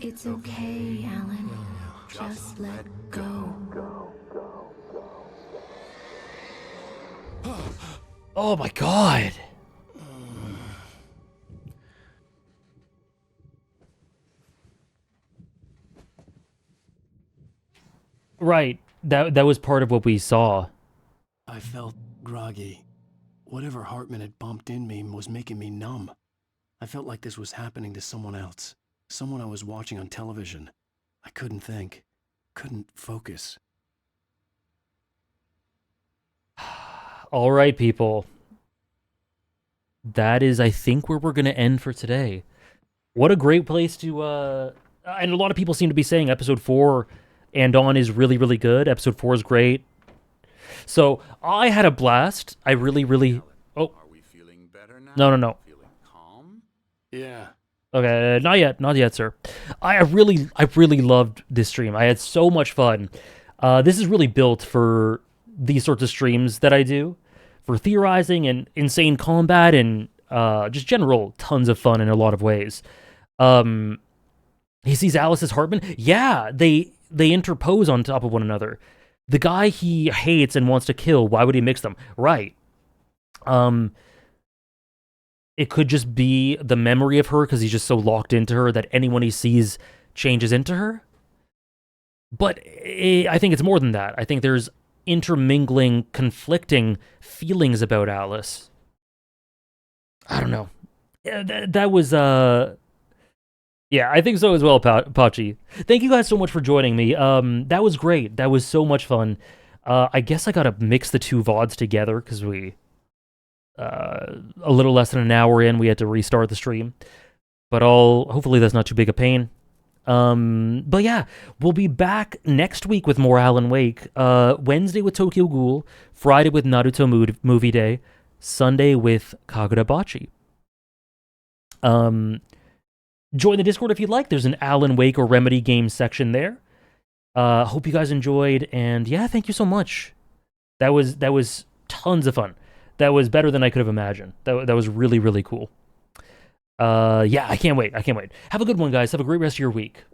It's okay, Alan. Just let go. Oh my god. Right. That was part of what we saw. I felt groggy. Whatever Hartman had pumped in me was making me numb. I felt like this was happening to someone else. Someone I was watching on television. I couldn't think. Couldn't focus. All right, people. That is, I think, where we're going to end for today. What a great place to... and a lot of people seem to be saying episode 4 and on is really, really good. Episode 4 is great. So, I had a blast. I really, really... Oh. Are we feeling better now? No. Feeling calm? Yeah. Okay, not yet, sir. I really loved this stream. I had so much fun. This is really built for these sorts of streams that I do, for theorizing and insane combat and just general tons of fun in a lot of ways. He sees Alice as Hartman. Yeah, they interpose on top of one another. The guy he hates and wants to kill, why would he mix them? Right. It could just be the memory of her because he's just so locked into her that anyone he sees changes into her. But I think it's more than that. I think there's intermingling, conflicting feelings about Alice. I don't know. That was, yeah, I think so as well, Pachi. Thank you guys so much for joining me. That was great. That was so much fun. I guess I gotta mix the two VODs together because we... a little less than an hour in, we had to restart the stream. But hopefully that's not too big a pain. But yeah, we'll be back next week with more Alan Wake. Wednesday with Tokyo Ghoul, Friday with Naruto Movie Day, Sunday with Kagurabachi. Join the Discord if you'd like. There's an Alan Wake or Remedy Games section there. Hope you guys enjoyed, and yeah, thank you so much. That was tons of fun. That was better than I could have imagined. That was really, really cool. Yeah, I can't wait. Have a good one, guys. Have a great rest of your week.